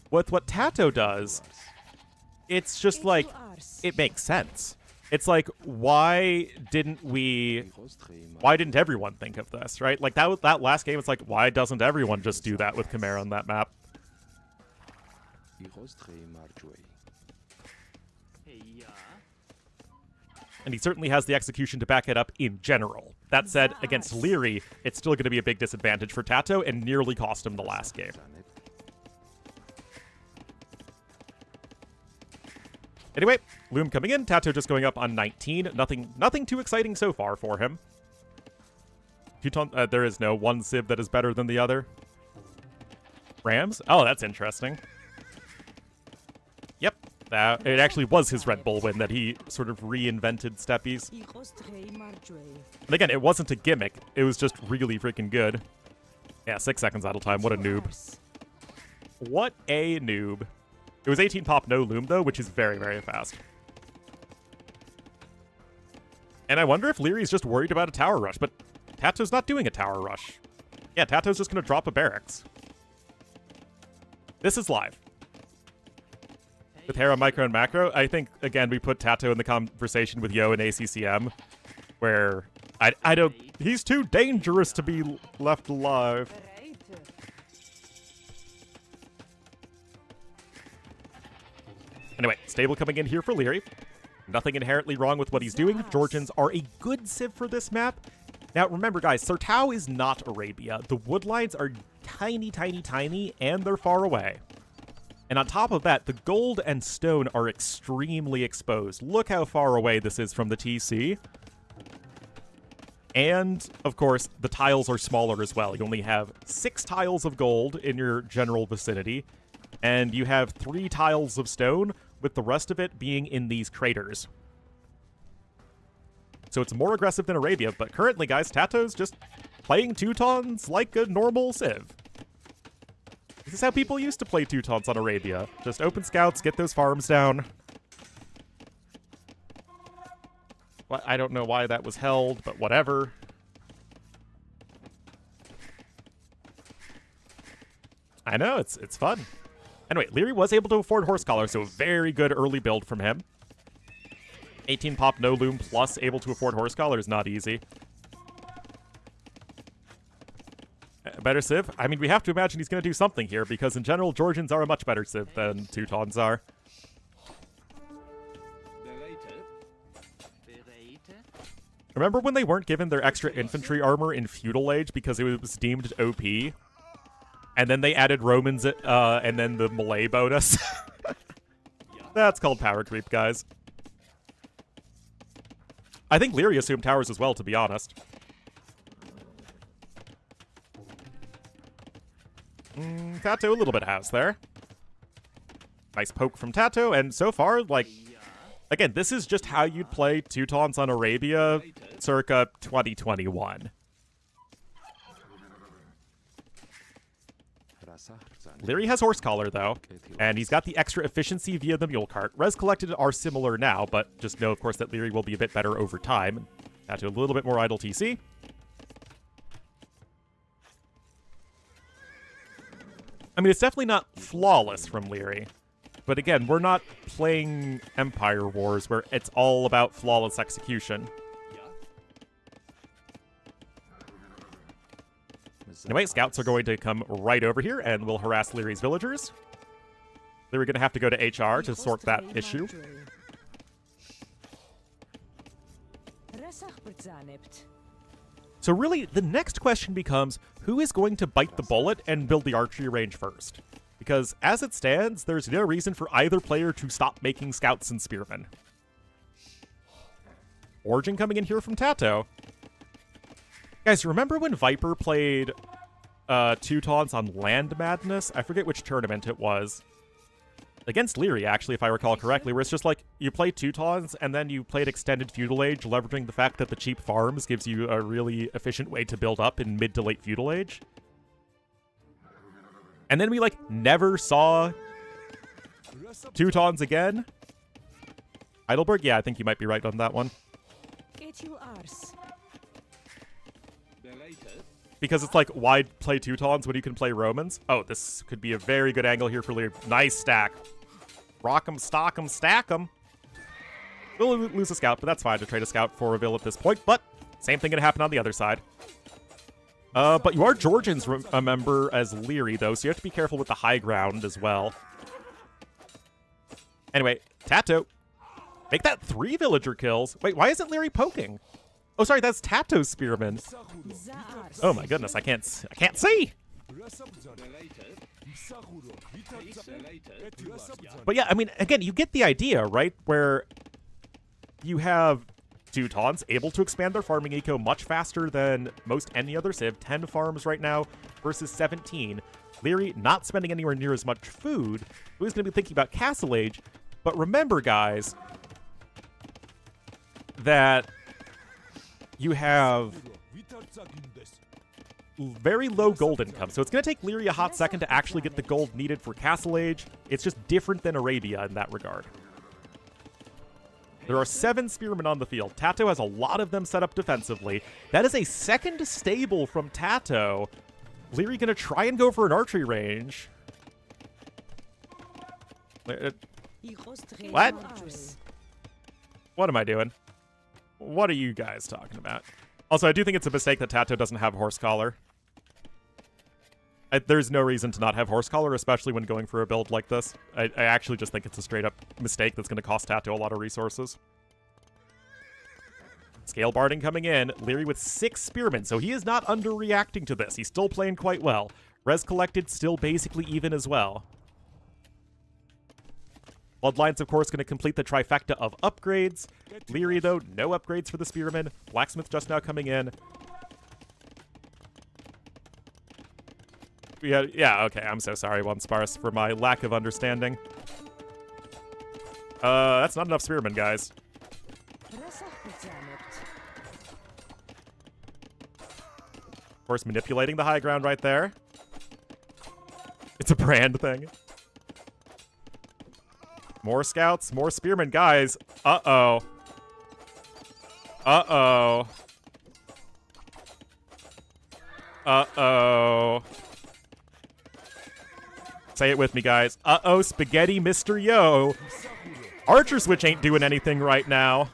With what Tato does, it's just, like, it makes sense. It's like, why didn't everyone think of this, right? Like, that last game, it's like, why doesn't everyone just do that with Chimera on that map? And he certainly has the execution to back it up in general. That said, against Leary, it's still going to be a big disadvantage for Tato and nearly cost him the last game. Anyway, Loom coming in, Tato just going up on 19. Nothing too exciting so far for him. Teuton, there is no one civ that is better than the other. Rams? Oh, that's interesting. Yep, it actually was his Red Bull win that he sort of reinvented Steppies. And again, it wasn't a gimmick. It was just really freaking good. Yeah, 6 seconds idle time. What a noob. What a noob. It was 18 pop, no loom, though, which is very, very fast. And I wonder if Leary's just worried about a tower rush, but Tato's not doing a tower rush. Yeah, Tato's just going to drop a barracks. This is live. With Hera, Micro, and Macro, I think, again, we put Tato in the conversation with Yo and ACCM, where I don't... He's too dangerous to be left alive. Anyway, stable coming in here for Leary. Nothing inherently wrong with what he's doing. Georgians are a good civ for this map. Now, remember, guys, Sertao is not Arabia. The woodlines are tiny, tiny, tiny, and they're far away. And on top of that, the gold and stone are extremely exposed. Look how far away this is from the TC. And, of course, the tiles are smaller as well. You only have 6 tiles of gold in your general vicinity, and you have 3 tiles of stone, with the rest of it being in these craters. So it's more aggressive than Arabia, but currently, guys, Tato's just playing Teutons like a normal civ. This is how people used to play Teutons on Arabia. Just open scouts, get those farms down. I don't know why that was held, but whatever. I know, it's fun. Anyway, Leary was able to afford Horse Collar, so very good early build from him. 18 pop, no loom, plus able to afford Horse Collar is not easy. Better Civ? I mean, we have to imagine he's going to do something here, because in general, Georgians are a much better Civ than Teutons are. Remember when they weren't given their extra infantry armor in Feudal Age because it was deemed OP? And then they added Romans and then the Malay bonus? That's called power creep, guys. I think Leary assumed towers as well, to be honest. Tato, a little bit of house there. Nice poke from Tato, and so far, like, again, this is just how you'd play Teutons on Arabia circa 2021. Leary has Horse Collar, though, and he's got the extra efficiency via the Mule Cart. Res collected are similar now, but just know, of course, that Leary will be a bit better over time. Tato a little bit more idle TC. I mean, it's definitely not flawless from Leary. But again, we're not playing Empire Wars where it's all about flawless execution. Anyway, scouts are going to come right over here and will harass Leary's villagers. Leary going to have to go to HR to sort that issue. So really, the next question becomes, who is going to bite the bullet and build the archery range first? Because as it stands, there's no reason for either player to stop making scouts and spearmen. Origin coming in here from Tato. Guys, remember when Viper played Teutons on Land Madness? I forget which tournament it was. Against Leary, actually, if I recall correctly, where it's just like, you play Teutons, and then you played Extended Feudal Age, leveraging the fact that the cheap farms gives you a really efficient way to build up in mid to late Feudal Age. And then we, like, never saw Teutons again. Heidelberg? Yeah, I think you might be right on that one. Because it's like, why play Teutons when you can play Romans? Oh, this could be a very good angle here for Leary. Nice stack. Rock 'em, stock 'em, stack 'em. We'll lose a scout, but that's fine to trade a scout for a Vil at this point. But same thing gonna happen on the other side. But you are Georgians, remember, as Leary, though, so you have to be careful with the high ground as well. Anyway, Tato. Make that 3 villager kills. Wait, why isn't Leary poking? Oh, sorry, that's Tato's spearman. Oh my goodness, I can't see! But yeah, I mean, again, you get the idea, right? Where you have Teutons able to expand their farming eco much faster than most any other civ. 10 farms right now versus 17. Leary not spending anywhere near as much food. Who's going to be thinking about Castle Age? But remember, guys, that you have very low gold income. So it's going to take Leary a hot second to actually get the gold needed for Castle Age. It's just different than Arabia in that regard. There are 7 spearmen on the field. Tato has a lot of them set up defensively. That is a second stable from Tato. Leary going to try and go for an archery range. What? What am I doing? What are you guys talking about? Also, I do think it's a mistake that Tato doesn't have Horse Collar. There's no reason to not have Horse Collar, especially when going for a build like this. I actually just think it's a straight-up mistake that's going to cost Tato a lot of resources. Scale Barding coming in. Leary with 6 spearmen, so he is not underreacting to this. He's still playing quite well. Res collected still basically even as well. Bloodlines, of course, going to complete the trifecta of upgrades. Leary, though, no upgrades for the spearmen. Blacksmith just now coming in. Yeah, okay, I'm so sorry, One Sparse, for my lack of understanding. That's not enough spearmen, guys. Of course, manipulating the high ground right there. It's a brand thing. More scouts, more spearmen, guys. Uh-oh. Uh-oh. Uh-oh. Say it with me, guys. Uh-oh, spaghetti Mr. Yo. Archer Switch ain't doing anything right now.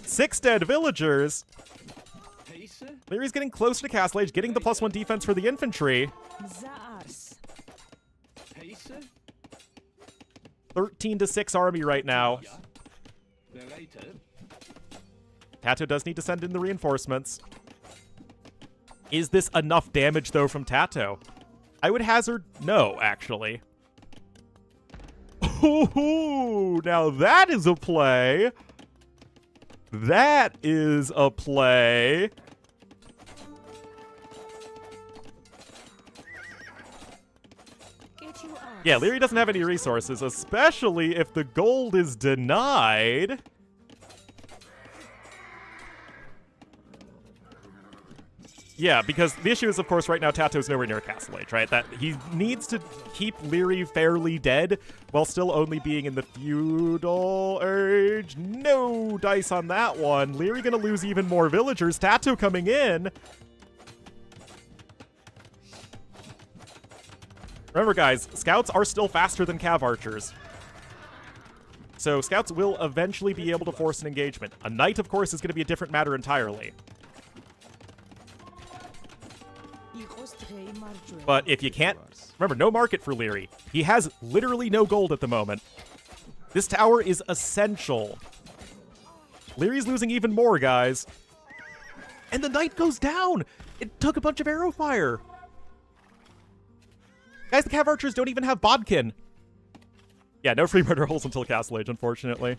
6 dead villagers. Leary's getting close to Castle Age, getting the +1 defense for the infantry. 13-6 army right now. Tato does need to send in the reinforcements. Is this enough damage, though, from Tato? I would hazard no, actually. Ooh, now that is a play. That is a play. Yeah, Leary doesn't have any resources, especially if the gold is denied. Yeah, because the issue is, of course, right now Tato's nowhere near Castle Age, right? That he needs to keep Leary fairly dead while still only being in the feudal age. No dice on that one. Leary gonna lose even more villagers. Tato coming in. Remember, guys, scouts are still faster than cav archers. So scouts will eventually be able to force an engagement. A knight, of course, is going to be a different matter entirely. But if you can't... Remember, no market for Leary. He has literally no gold at the moment. This tower is essential. Leary's losing even more, guys. And the knight goes down! It took a bunch of arrow fire. Guys, the cav archers don't even have bodkin. Yeah, no free murder holes until Castle Age, unfortunately.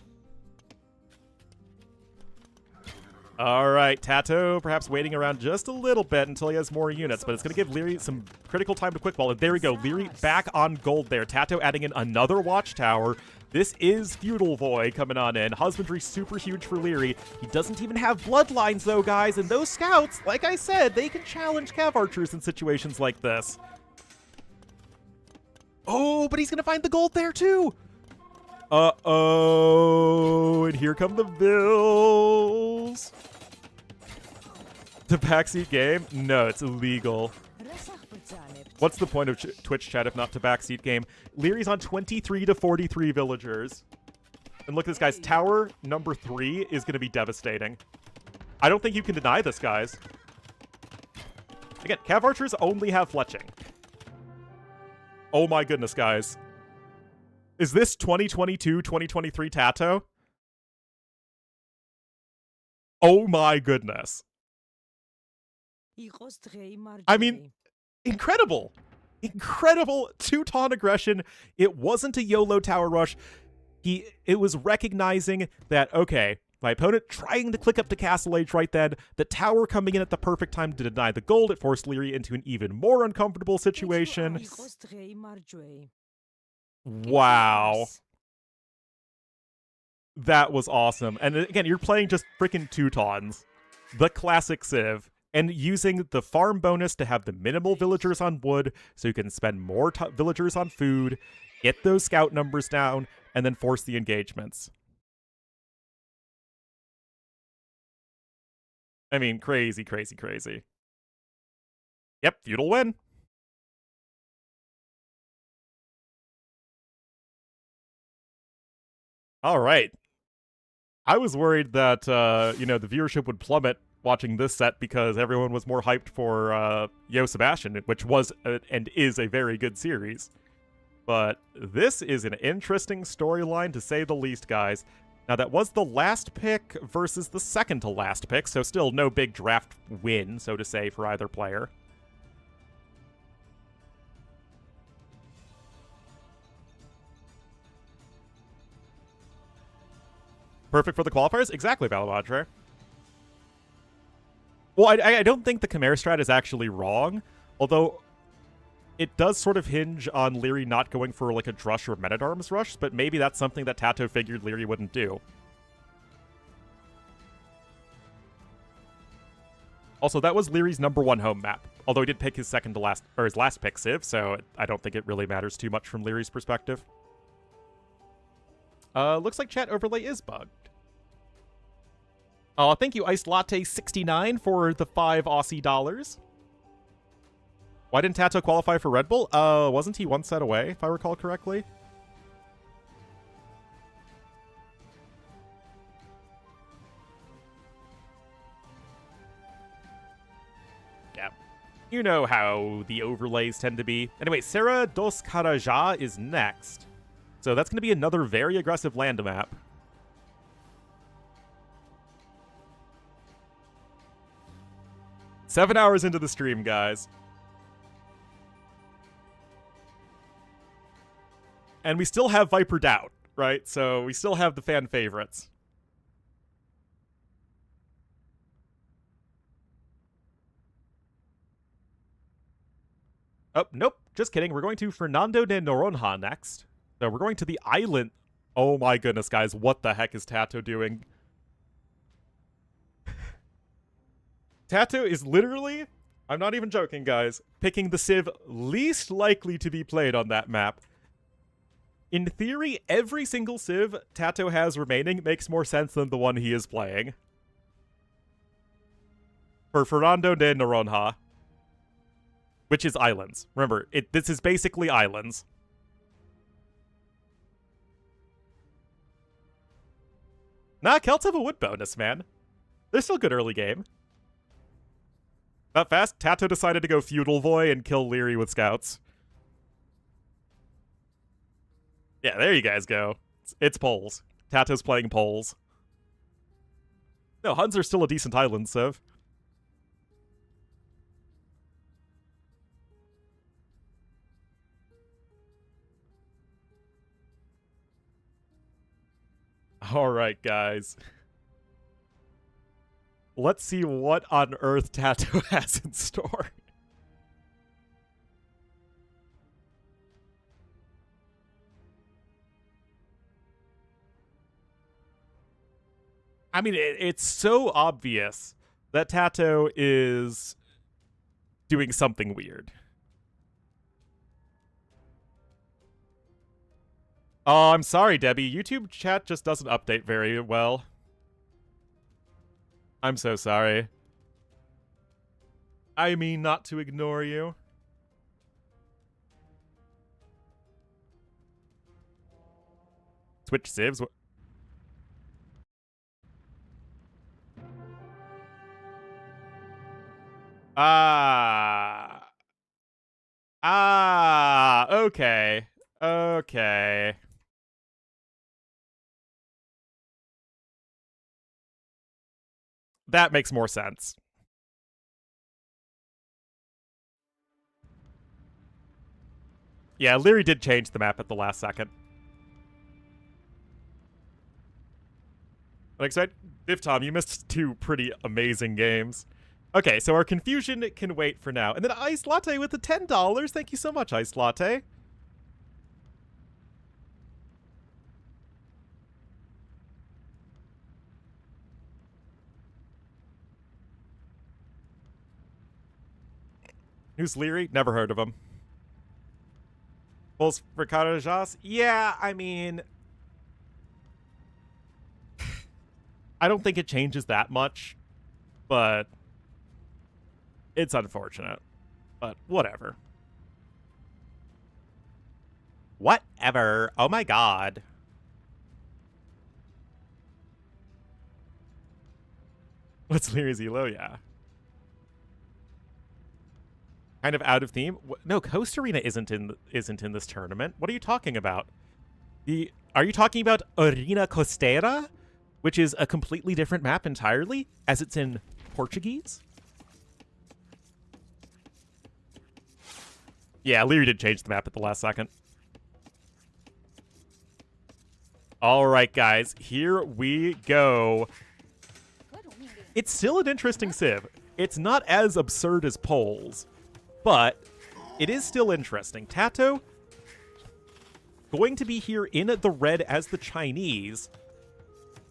Alright, Tato perhaps waiting around just a little bit until he has more units, but it's going to give Leary some critical time to quick wall. And there we go, Leary back on gold there. Tato adding in another watchtower. This is Feudal Void coming on in. Husbandry super huge for Leary. He doesn't even have bloodlines though, guys, and those scouts, like I said, they can challenge cav archers in situations like this. Oh, but he's going to find the gold there, too. Uh-oh. And here come the bills. The backseat game? No, it's illegal. What's the point of Twitch chat if not to backseat game? Leary's on 23 to 43 villagers. And look at this, guys. Tower number 3 is going to be devastating. I don't think you can deny this, guys. Again, cav archers only have fletching. Oh my goodness, guys. Is this 2022, 2023 Tato? Oh my goodness. I mean, incredible. Incredible Teuton aggression. It wasn't a YOLO tower rush. It was recognizing that, okay, my opponent trying to click up to Castle Age right then, the tower coming in at the perfect time to deny the gold, it forced Leary into an even more uncomfortable situation. Wow. That was awesome. And again, you're playing just freaking Teutons. The classic Civ. And using the farm bonus to have the minimal villagers on wood, so you can spend more villagers on food, get those scout numbers down, and then force the engagements. I mean, crazy, crazy, crazy. Yep, feudal win. All right. I was worried that, the viewership would plummet watching this set because everyone was more hyped for Yo Sebastian, which was and is a very good series. But this is an interesting storyline, to say the least, guys. Now, that was the last pick versus the second to last pick, so still no big draft win, so to say, for either player. Perfect for the qualifiers? Exactly, Valamatre. Well, I don't think the Chimera strat is actually wrong, although it does sort of hinge on Leary not going for like a Drush or Men-at-Arms rush, but maybe that's something that Tato figured Leary wouldn't do. Also, that was Leary's #1 home map, although he did pick his second to last, or his last pick Civ, so I don't think it really matters too much from Leary's perspective. Looks like chat overlay is bugged. Oh, thank you, Iced Latte 69 for the 5 Aussie dollars. Why didn't Tato qualify for Red Bull? Wasn't he one set away, if I recall correctly? Yeah. You know how the overlays tend to be. Anyway, Serra dos Carajá is next. So that's going to be another very aggressive land map. Seven hours into the stream, guys. And we still have Viper Doubt, right? So we still have the fan favorites. Oh, nope. Just kidding. We're going to Fernando de Noronha next. So we're going to the island. Oh my goodness, guys. What the heck is Tato doing? Tato is literally, I'm not even joking, guys, picking the civ least likely to be played on that map. In theory, every single civ Tato has remaining makes more sense than the one he is playing. For Fernando de Noronha. Which is islands. Remember, this is basically islands. Nah, Celts have a wood bonus, man. They're still good early game. Not fast, Tato decided to go Feudal Voy and kill Leary with scouts. Yeah, there you guys go. It's Poles. Tato's playing Poles. No, Huns are still a decent island, civ. Alright, guys. Let's see what on earth Tato has in store. I mean, it's so obvious that Tato is doing something weird. Oh, I'm sorry, Debbie. YouTube chat just doesn't update very well. I'm so sorry. I mean not to ignore you. Switch civs? Okay. Okay. That makes more sense. Yeah, Leary did change the map at the last second. Like I said, Tom, you missed two pretty amazing games. Okay, so our confusion can wait for now. And then Iced Latte with the $10. Thank you so much, Iced Latte. Who's Leary? Never heard of him. Bulls for Karajas? Yeah, I mean... I don't think it changes that much, but... it's unfortunate. But whatever. Whatever. Oh my god. What's Leary's Elo? Yeah. Kind of out of theme. No, Coast Arena isn't in this tournament. What are you talking about? Are you talking about Arena Costeira, which is a completely different map entirely, as it's in Portuguese? Yeah, Leary did change the map at the last second. All right, guys, here we go. It's still an interesting civ. It's not as absurd as Poles, but it is still interesting. Tato going to be here in the red as the Chinese,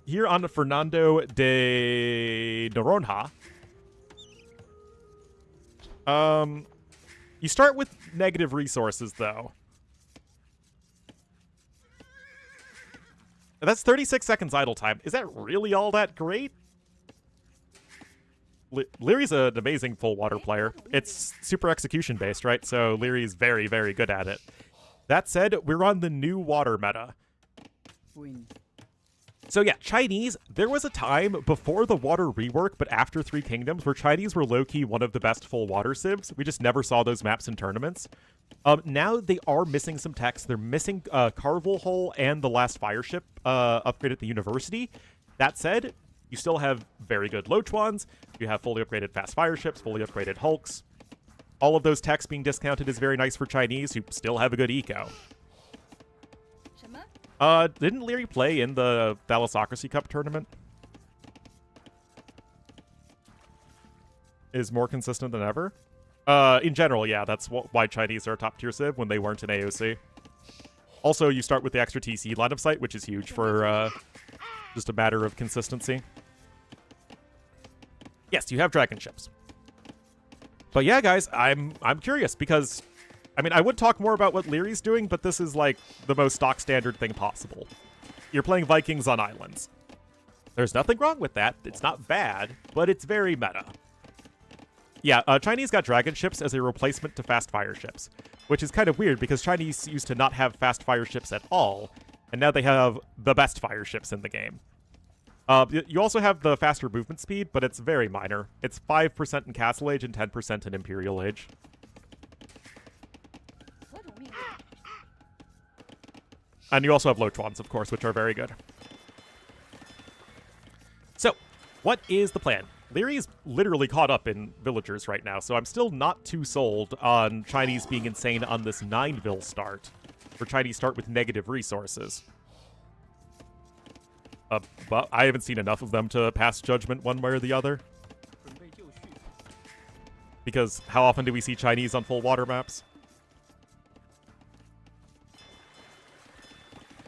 here on Fernando de Noronha. You start with negative resources, though. That's 36 seconds idle time. Is that really all that great? Leary's an amazing full water player. It's super execution based, right? So Leary's very, very good at it. That said, we're on the new water meta. Win. So yeah, Chinese, there was a time before the water rework, but after Three Kingdoms, where Chinese were low-key one of the best full water civs. We just never saw those maps in tournaments. Now they are missing some techs. They're missing Carvel Hull and the last fire ship upgrade at the university. That said, you still have very good Lochuans. You have fully upgraded fast fire ships, fully upgraded hulks. All of those techs being discounted is very nice for Chinese, who still have a good eco. Didn't Leary play in the Thalassocracy Cup tournament? Is more consistent than ever? In general, yeah, that's why Chinese are a top-tier civ when they weren't in AOC. Also, you start with the extra TC line of sight, which is huge for just a matter of consistency. Yes, you have dragon ships. But yeah, guys, I'm curious because, I mean, I would talk more about what Leary's doing, but this is like the most stock standard thing possible. You're playing Vikings on islands. There's nothing wrong with that. It's not bad, but it's very meta. Yeah, Chinese got dragon ships as a replacement to fast fire ships, which is kind of weird because Chinese used to not have fast fire ships at all, and now they have the best fire ships in the game. You also have the faster movement speed, but it's very minor. It's 5% in Castle Age and 10% in Imperial Age. And you also have Lochuans, of course, which are very good. So, what is the plan? Leary is literally caught up in villagers right now, so I'm still not too sold on Chinese being insane on this 9-vil start, where Chinese start with negative resources. But I haven't seen enough of them to pass judgment one way or the other. Because how often do we see Chinese on full water maps?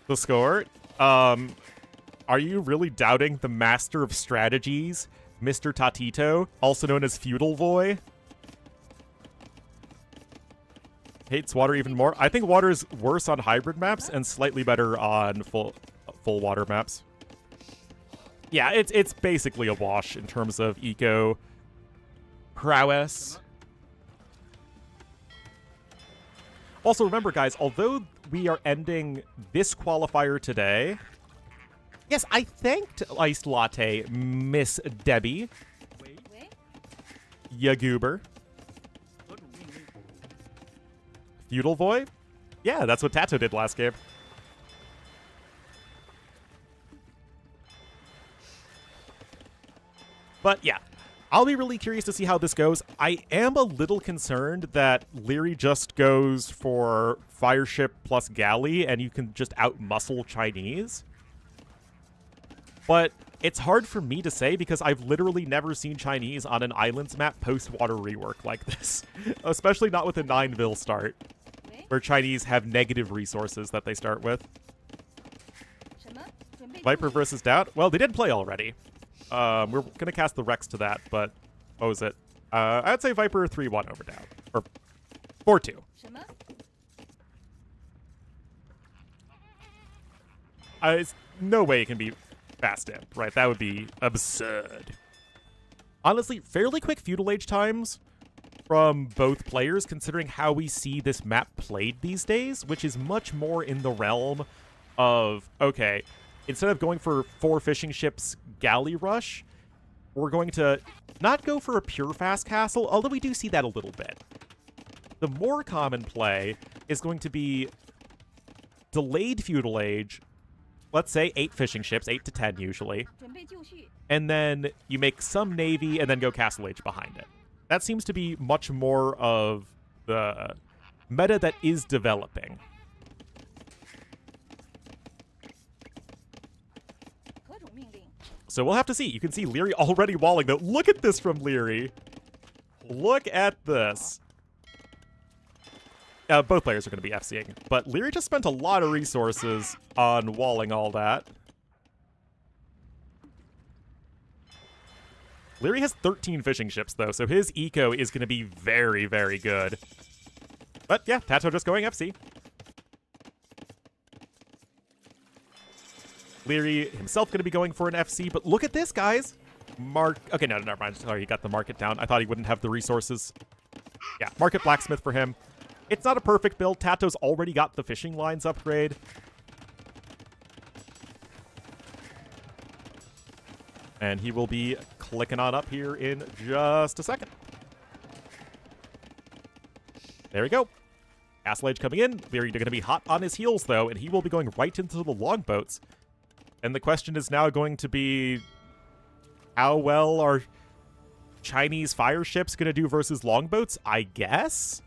The score? Are you really doubting the master of strategies, Mr. Tatito, also known as Feudal Voy? Hates water even more. I think water is worse on hybrid maps and slightly better on full water maps. Yeah, it's basically a wash in terms of eco prowess. Also, remember, guys, although we are ending this qualifier today, yes, I thanked Iced Latte, Miss Debbie. Ya goober. Feudal Void? Yeah, that's what Tato did last game. But yeah, I'll be really curious to see how this goes. I am a little concerned that Leary just goes for Fireship plus Galley and you can just out-muscle Chinese. But it's hard for me to say because I've literally never seen Chinese on an islands map post-water rework like this. Especially not with a 9-vil start, where Chinese have negative resources that they start with. Viper versus Doubt? Well, they did play already. We're going to cast the Rex to that, but what was it? I'd say Viper 3-1 over Doubt. Or 4-2. It's no way it can be fast imp, right? That would be absurd. Honestly, fairly quick feudal age times from both players, considering how we see this map played these days, which is much more in the realm of, okay, instead of going for 4 fishing ships galley rush, we're going to not go for a pure fast castle, although we do see that a little bit. The more common play is going to be delayed feudal age, let's say 8 fishing ships, 8 to 10 usually, and then you make some navy and then go castle age behind it. That seems to be much more of the meta that is developing. So we'll have to see. You can see Leary already walling, though. Look at this from Leary. Look at this. Both players are going to be FCing, but Leary just spent a lot of resources on walling all that. Leary has 13 fishing ships, though, so his eco is going to be very, very good. But yeah, Tato just going FC. Leary himself going to be going for an FC, but look at this, guys. Okay, no, never mind. Sorry, he got the market down. I thought he wouldn't have the resources. Yeah, market blacksmith for him. It's not a perfect build. Tato's already got the fishing lines upgrade. And he will be clicking on up here in just a second. There we go. Castle Age coming in. Very going to be hot on his heels, though, and he will be going right into the longboats. And the question is now going to be, how well are Chinese fire ships going to do versus longboats? I guess?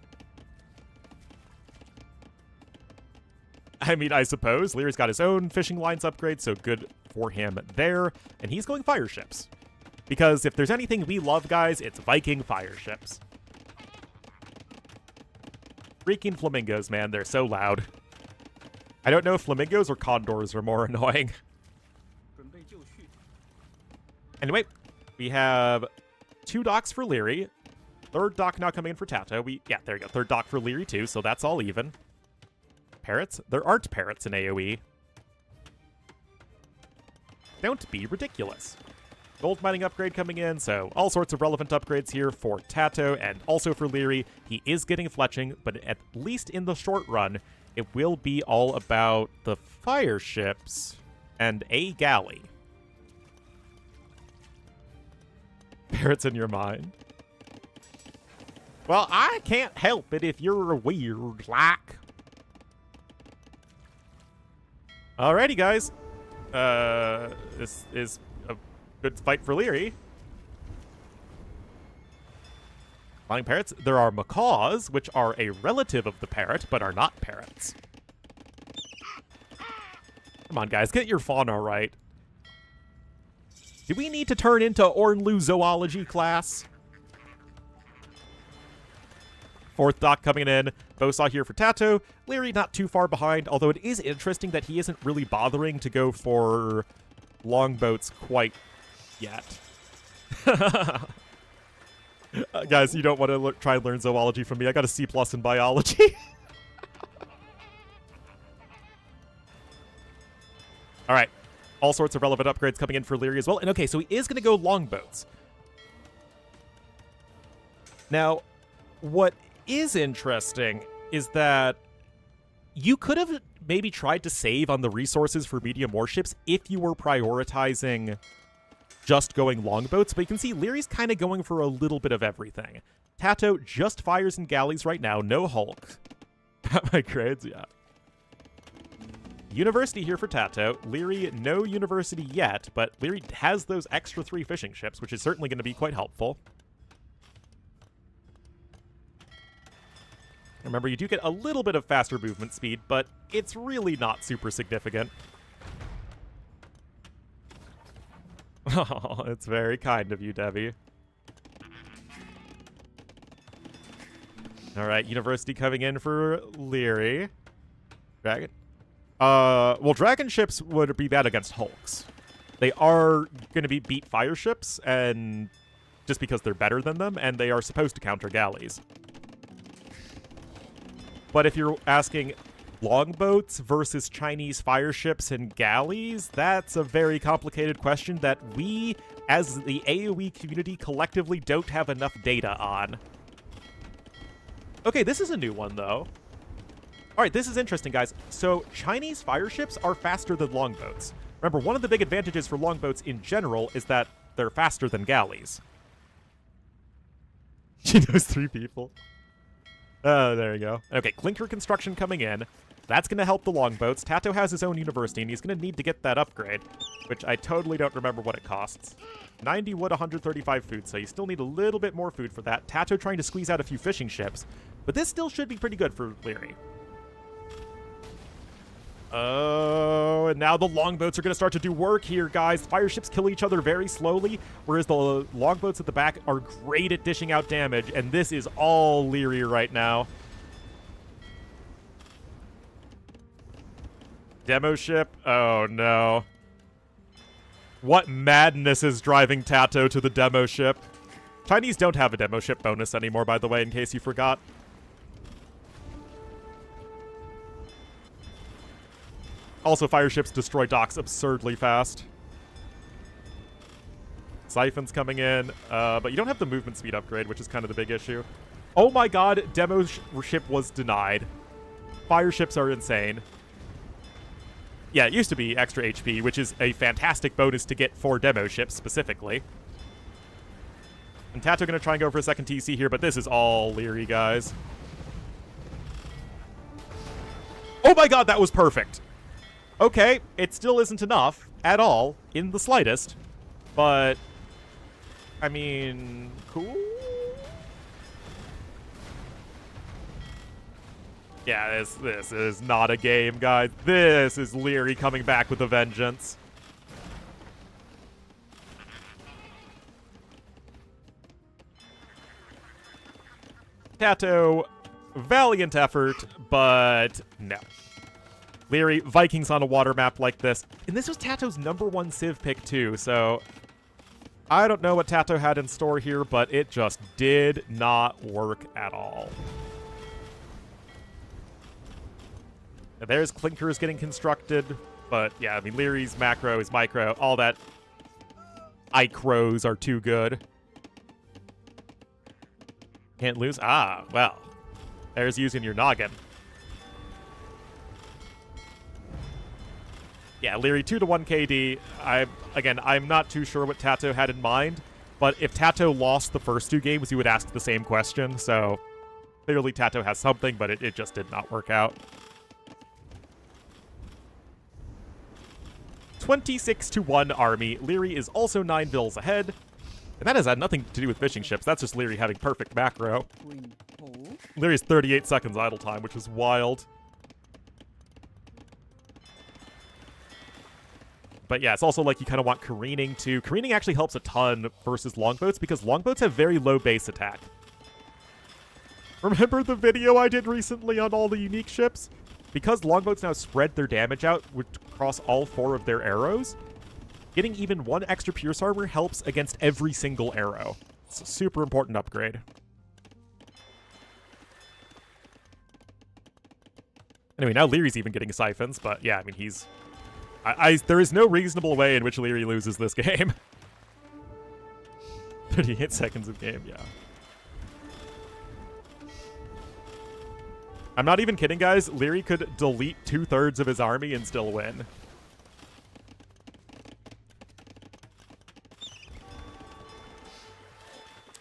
I mean, I suppose. Leary's got his own fishing lines upgrade, so good for him there. And he's going fire ships. Because if there's anything we love, guys, it's Viking fire ships. Freaking flamingos, man. They're so loud. I don't know if flamingos or condors are more annoying. Anyway, we have 2 docks for Leary. 3rd dock now coming in for Tato. Yeah, there you go. 3rd dock for Leary, too, so that's all even. Parrots? There aren't parrots in AoE. Don't be ridiculous. Gold mining upgrade coming in, so all sorts of relevant upgrades here for Tato and also for Leary. He is getting fletching, but at least in the short run, it will be all about the fire ships and a galley. Parrots in your mind. Well, I can't help it if you're weird, like. Alrighty, guys. This is a good fight for Leary. Flying parrots. There are macaws, which are a relative of the parrot, but are not parrots. Come on, guys. Get your fauna right. Do we need to turn into Ornlu zoology class? 4th dock coming in. Bosaw here for Tato. Leary not too far behind, although it is interesting that he isn't really bothering to go for longboats quite yet. Guys, you don't want to try and learn zoology from me. I got a C+ in biology. All right. All sorts of relevant upgrades coming in for Leary as well. And okay, so he is going to go longboats. Now, what is interesting is that you could have maybe tried to save on the resources for medium warships if you were prioritizing just going longboats, but you can see Leary's kind of going for a little bit of everything. Tato just fires and galleys right now, no Hulk. My grades, yeah. University here for Tato. Leary, no university yet, but Leary has those extra 3 fishing ships, which is certainly going to be quite helpful. Remember, you do get a little bit of faster movement speed, but it's really not super significant. Oh, it's very kind of you, Debbie. All right, University coming in for Leary. Dragon. Well, dragon ships would be bad against Hulks. They are going to be beat fire ships, and just because they're better than them, and they are supposed to counter galleys. But if you're asking longboats versus Chinese fire ships and galleys, that's a very complicated question that we, as the AoE community, collectively don't have enough data on. Okay, this is a new one, though. All right, this is interesting, guys. So Chinese fire ships are faster than longboats. Remember, one of the big advantages for longboats in general is that they're faster than galleys. She knows 3 people. Oh, there you go. Okay, clinker construction coming in. That's going to help the longboats. Tato has his own university, and he's going to need to get that upgrade, which I totally don't remember what it costs. 90 wood, 135 food, so you still need a little bit more food for that. Tato trying to squeeze out a few fishing ships, but this still should be pretty good for Leary. Oh, and now the longboats are going to start to do work here, guys. Fire ships kill each other very slowly, whereas the longboats at the back are great at dishing out damage, and this is all Leary right now. Demo ship? Oh, no. What madness is driving Tato to the demo ship? Chinese don't have a demo ship bonus anymore, by the way, in case you forgot. Also, fire ships destroy docks absurdly fast. Siphons coming in, but you don't have the movement speed upgrade, which is kind of the big issue. Oh my god, demo ship was denied. Fire ships are insane. Yeah, it used to be extra HP, which is a fantastic bonus to get for demo ships specifically. And Tato gonna try and go for a second TC here, but this is all Leary, guys. Oh my god, that was perfect. Okay, it still isn't enough at all, in the slightest, but I mean, cool? Yeah, this is not a game, guys. This is Leary coming back with a vengeance. Tato, valiant effort, but no. Leary, Vikings on a water map like this. And this was Tato's #1 Civ pick too, so I don't know what Tato had in store here, but it just did not work at all. And there's Clinkers getting constructed, but yeah, I mean, Leary's macro is micro. All that Icros are too good. Can't lose? Ah, well. There's using your noggin. Yeah, Leary 2-1 KD. I'm not too sure what Tato had in mind, but if Tato lost the first 2 games, he would ask the same question, so clearly Tato has something, but it just did not work out. 26-1 army. Leary is also 9 bills ahead. And that has had nothing to do with fishing ships. That's just Leary having perfect macro. Leary's 38 seconds idle time, which is wild. But yeah, it's also like you kind of want careening too. Careening actually helps a ton versus longboats because longboats have very low base attack. Remember the video I did recently on all the unique ships? Because longboats now spread their damage out across all 4 of their arrows, getting even 1 extra Pierce Armor helps against every single arrow. It's a super important upgrade. Anyway, now Leary's even getting siphons, but yeah, I mean, he's... there is no reasonable way in which Leary loses this game. 38 seconds of game, yeah. I'm not even kidding, guys. Leary could delete 2/3 of his army and still win.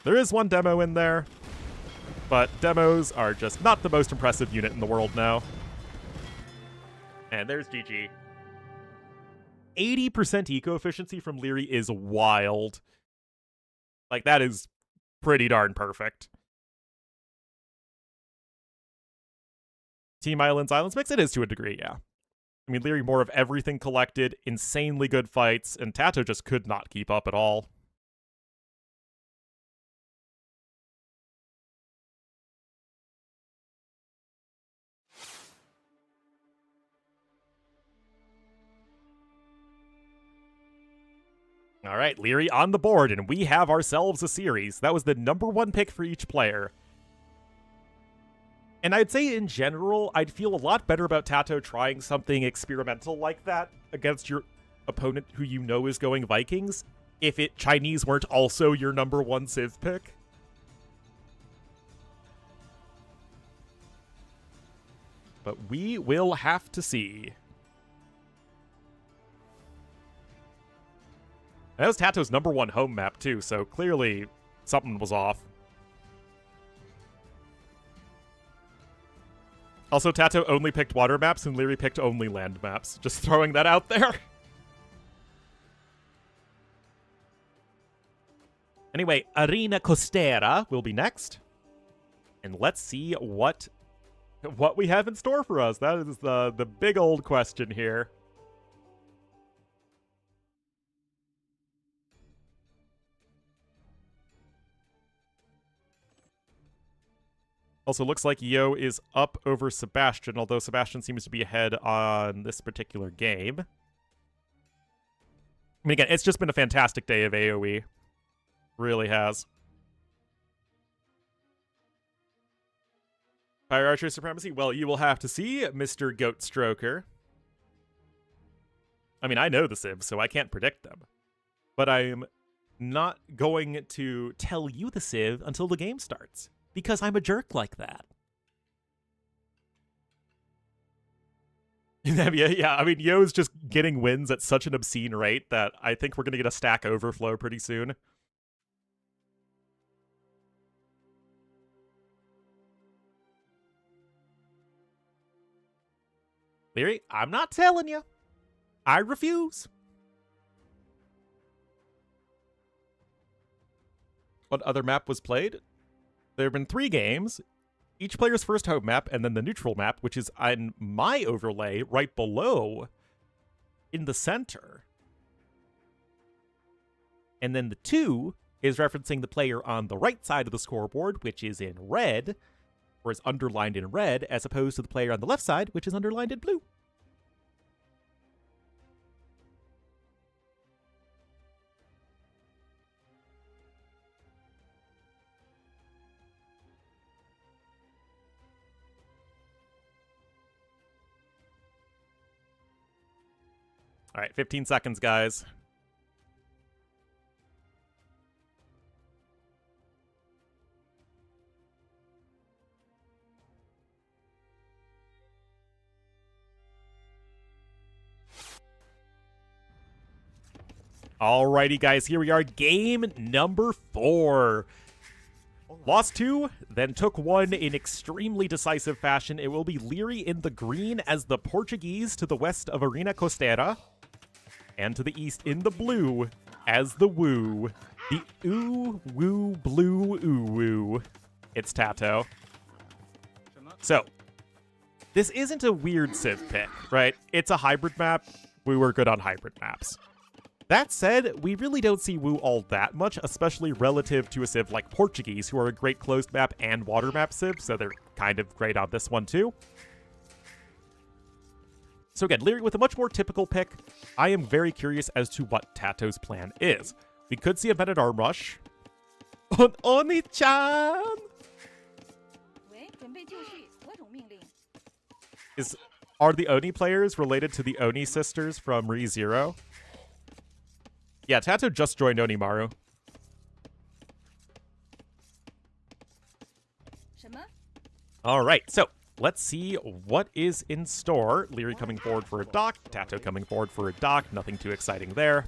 There is 1 demo in there, but demos are just not the most impressive unit in the world now. And there's GG. 80% eco-efficiency from Leary is wild. Like, that is pretty darn perfect. Team Islands mix? It is to a degree, yeah. I mean, Leary more of everything collected, insanely good fights, and Tato just could not keep up at all. All right, Leary on the board, and we have ourselves a series. That was the #1 pick for each player. And I'd say in general, I'd feel a lot better about Tato trying something experimental like that against your opponent who you know is going Vikings if Chinese weren't also your #1 Civ pick. But we will have to see. That was Tato's #1 home map, too, so clearly something was off. Also, Tato only picked water maps, and Leary picked only land maps. Just throwing that out there. Anyway, Arena Costera will be next. And let's see what we have in store for us. That is the big old question here. Also, looks like Yo is up over Sebastian, although Sebastian seems to be ahead on this particular game. I mean, again, it's just been a fantastic day of AoE. Really has. Fire Archer Supremacy? Well, you will have to see, Mr. Goat Stroker. I mean, I know the Civs, so I can't predict them. But I'm not going to tell you the civ until the game starts, because I'm a jerk like that. Yeah, I mean, Yo's just getting wins at such an obscene rate that I think we're going to get a stack overflow pretty soon. Leary, I'm not telling you. I refuse. What other map was played? There have been 3 games. Each player's first home map, and then the neutral map, which is on my overlay right below in the center. And then the 2 is referencing the player on the right side of the scoreboard, which is in red, or is underlined in red, as opposed to the player on the left side, which is underlined in blue. All right, 15 seconds, guys. Alrighty, guys, here we are. Game number 4. Lost 2, then took 1 in extremely decisive fashion. It will be Leary in the green as the Portuguese to the west of Arena Costera. And to the east in the blue as the Woo. The Ooh Woo Blue Ooh Woo. It's Tato. So, this isn't a weird civ pick, right? It's a hybrid map. We were good on hybrid maps. That said, we really don't see Woo all that much, especially relative to a civ like Portuguese, who are a great closed map and water map civ, so they're kind of great on this one too. So again, Leary with a much more typical pick. I am very curious as to what Tato's plan is. We could see a Bennett arm rush. Oni-chan! Are the Oni players related to the Oni sisters from ReZero? Yeah, Tato just joined Onimaru. Alright, so let's see what is in store. Leary coming forward for a dock, Tato coming forward for a dock. Nothing too exciting there.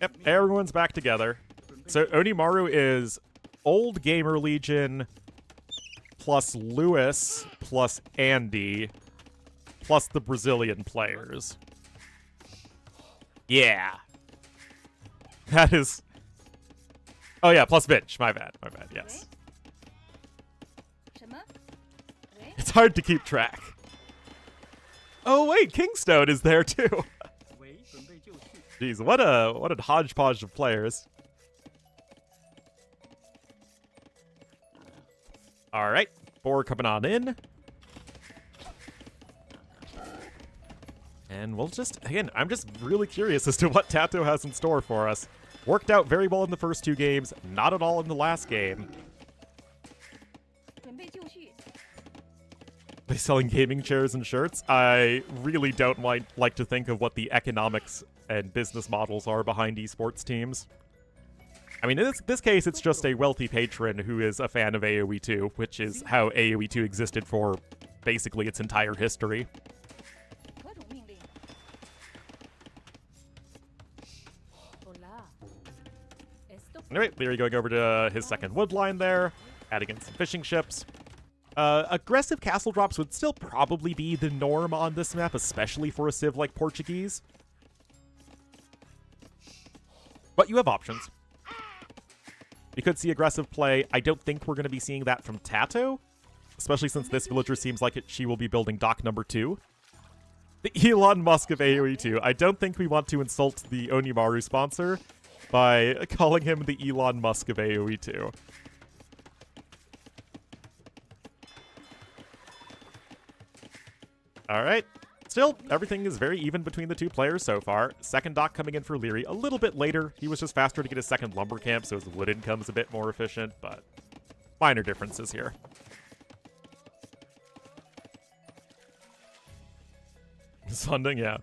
Yep, everyone's back together. So Onimaru is Old Gamer Legion plus Lewis plus Andy plus the Brazilian players. Yeah. That is... Oh yeah, plus Vinch. My bad, yes. It's hard to keep track. Oh wait, Kingstone is there too. Jeez, what a hodgepodge of players. Alright, 4 coming on in. And we'll just, again, I'm just really curious as to what Tato has in store for us. Worked out very well in the first 2 games, not at all in the last game. They selling gaming chairs and shirts? I really don't like to think of what the economics and business models are behind esports teams. I mean, in this case, it's just a wealthy patron who is a fan of AoE 2, which is how AoE 2 existed for basically its entire history. Anyway, Leary going over to his second wood line there, adding in some fishing ships. Aggressive castle drops would still probably be the norm on this map, especially for a civ like Portuguese. But you have options. You could see aggressive play. I don't think we're going to be seeing that from Tato, especially since this villager seems like she will be building dock number 2. The Elon Musk of AoE 2. I don't think we want to insult the Onimaru sponsor by calling him the Elon Musk of AoE 2. Alright. Still, everything is very even between the 2 players so far. Second dock coming in for Leary a little bit later. He was just faster to get his second lumber camp, so his wood income's a bit more efficient, but minor differences here. Funding, yeah.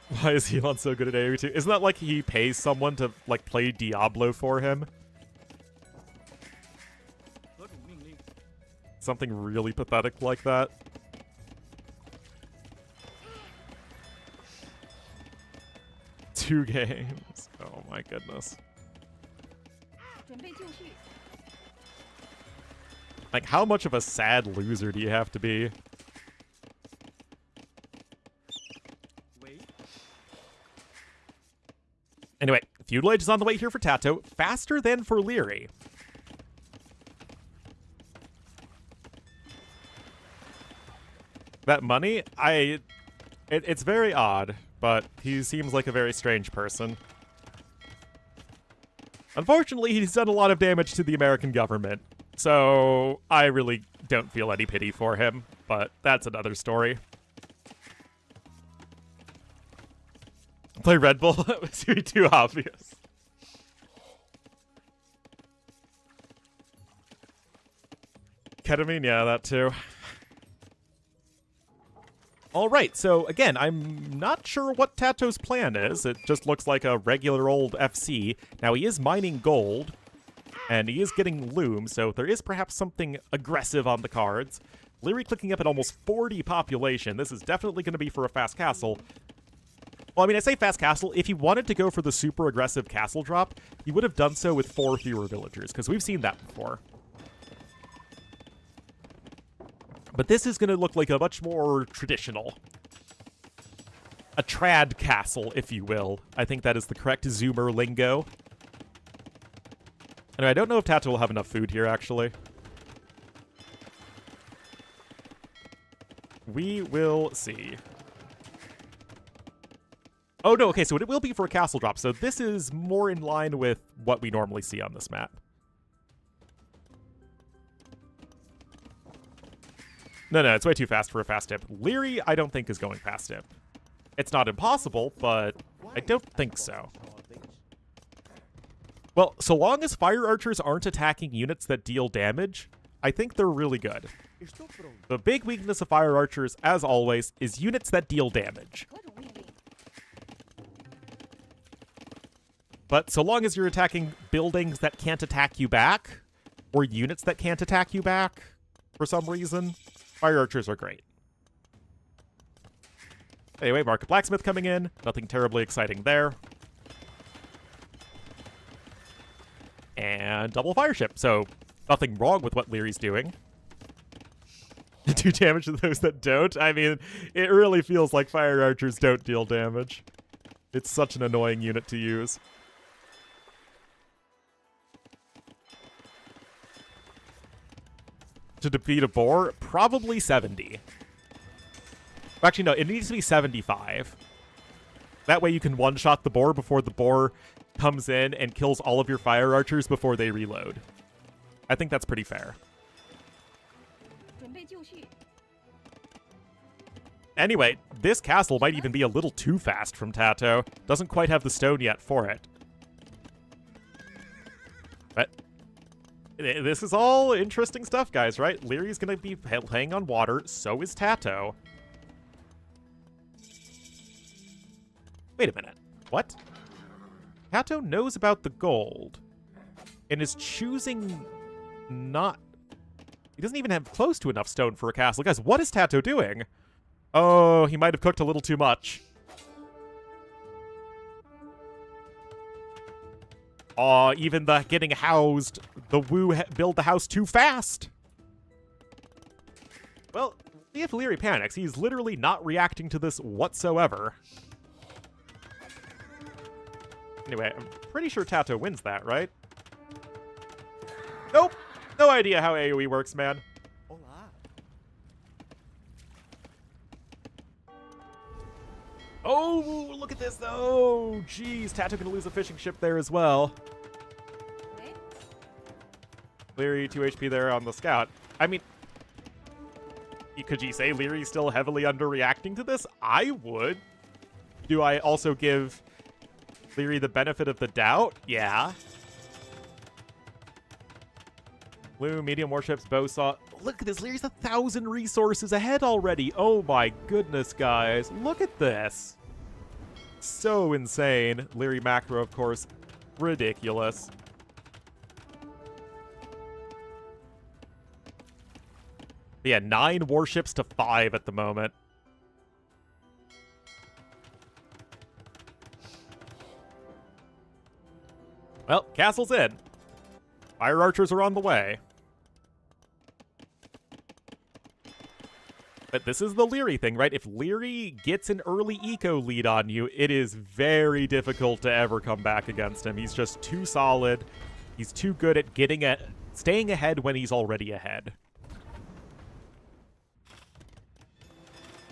Why is Elon so good at AoE 2? Isn't that like he pays someone to like play Diablo for him? Something really pathetic like that. Two games. Oh my goodness. Like, how much of a sad loser do you have to be? Anyway, Feudal Age is on the way here for Tato, faster than for Leary. That money, it's very odd, but he seems like a very strange person. Unfortunately, he's done a lot of damage to the American government, so I really don't feel any pity for him, but that's another story. Play Red Bull? That was too obvious. Ketamine, yeah, that too. All right, so again, I'm not sure what Tato's plan is. It just looks like a regular old FC. Now, he is mining gold, and he is getting loom, so there is perhaps something aggressive on the cards. Leary clicking up at almost 40 population. This is definitely going to be for a fast castle. Well, I mean, I say fast castle. If he wanted to go for the super aggressive castle drop, he would have done so with 4 fewer villagers, because we've seen that before. But this is going to look like a much more traditional. A trad castle, if you will. I think that is the correct Zoomer lingo. Anyway, I don't know if Tato will have enough food here, actually. We will see. Oh, no, okay, so it will be for a castle drop. So this is more in line with what we normally see on this map. No, it's way too fast for a fast tip. Leary, I don't think is going fast tip. It's not impossible, but I don't think so. Well, so long as fire archers aren't attacking units that deal damage, I think they're really good. The big weakness of fire archers, as always, is units that deal damage. But so long as you're attacking buildings that can't attack you back, or units that can't attack you back, for some reason, fire archers are great. Anyway, Market Blacksmith coming in. Nothing terribly exciting there. And double fire ship. So nothing wrong with what Leary's doing. Do damage to those that don't. I mean, it really feels like fire archers don't deal damage. It's such an annoying unit to use. To defeat a boar, probably 70. Actually, no, it needs to be 75. That way you can one-shot the boar before the boar comes in and kills all of your fire archers before they reload. I think that's pretty fair. Anyway, this castle might even be a little too fast from Tato. Doesn't quite have the stone yet for it. But this is all interesting stuff, guys, right? Leary's going to be playing on water, so is Tato. Wait a minute. What? Tato knows about the gold and is choosing not... He doesn't even have close to enough stone for a castle. Guys, what is Tato doing? Oh, he might have cooked a little too much. Aw, even the getting housed, the woo build the house too fast. Well, if Leary panics, he's literally not reacting to this whatsoever. Anyway, I'm pretty sure Tato wins that, right? Nope. No idea how AoE works, man. Oh, look at this, though. Jeez, Tato gonna lose a fishing ship there as well. Leary, 2 HP there on the scout. I mean, could you say Leary's still heavily underreacting to this? I would. Do I also give Leary the benefit of the doubt? Yeah. Blue, medium warships, bow saw. Look at this. Leary's 1,000 resources ahead already. Oh my goodness, guys. Look at this. so insane. Leary macro, of course, ridiculous. But yeah, 9 warships to 5 at the moment. Well, castle's in. Fire archers are on the way. But this is the Leary thing, right? If Leary gets an early eco lead on you, it is very difficult to ever come back against him. He's just too solid. He's too good at staying ahead when he's already ahead.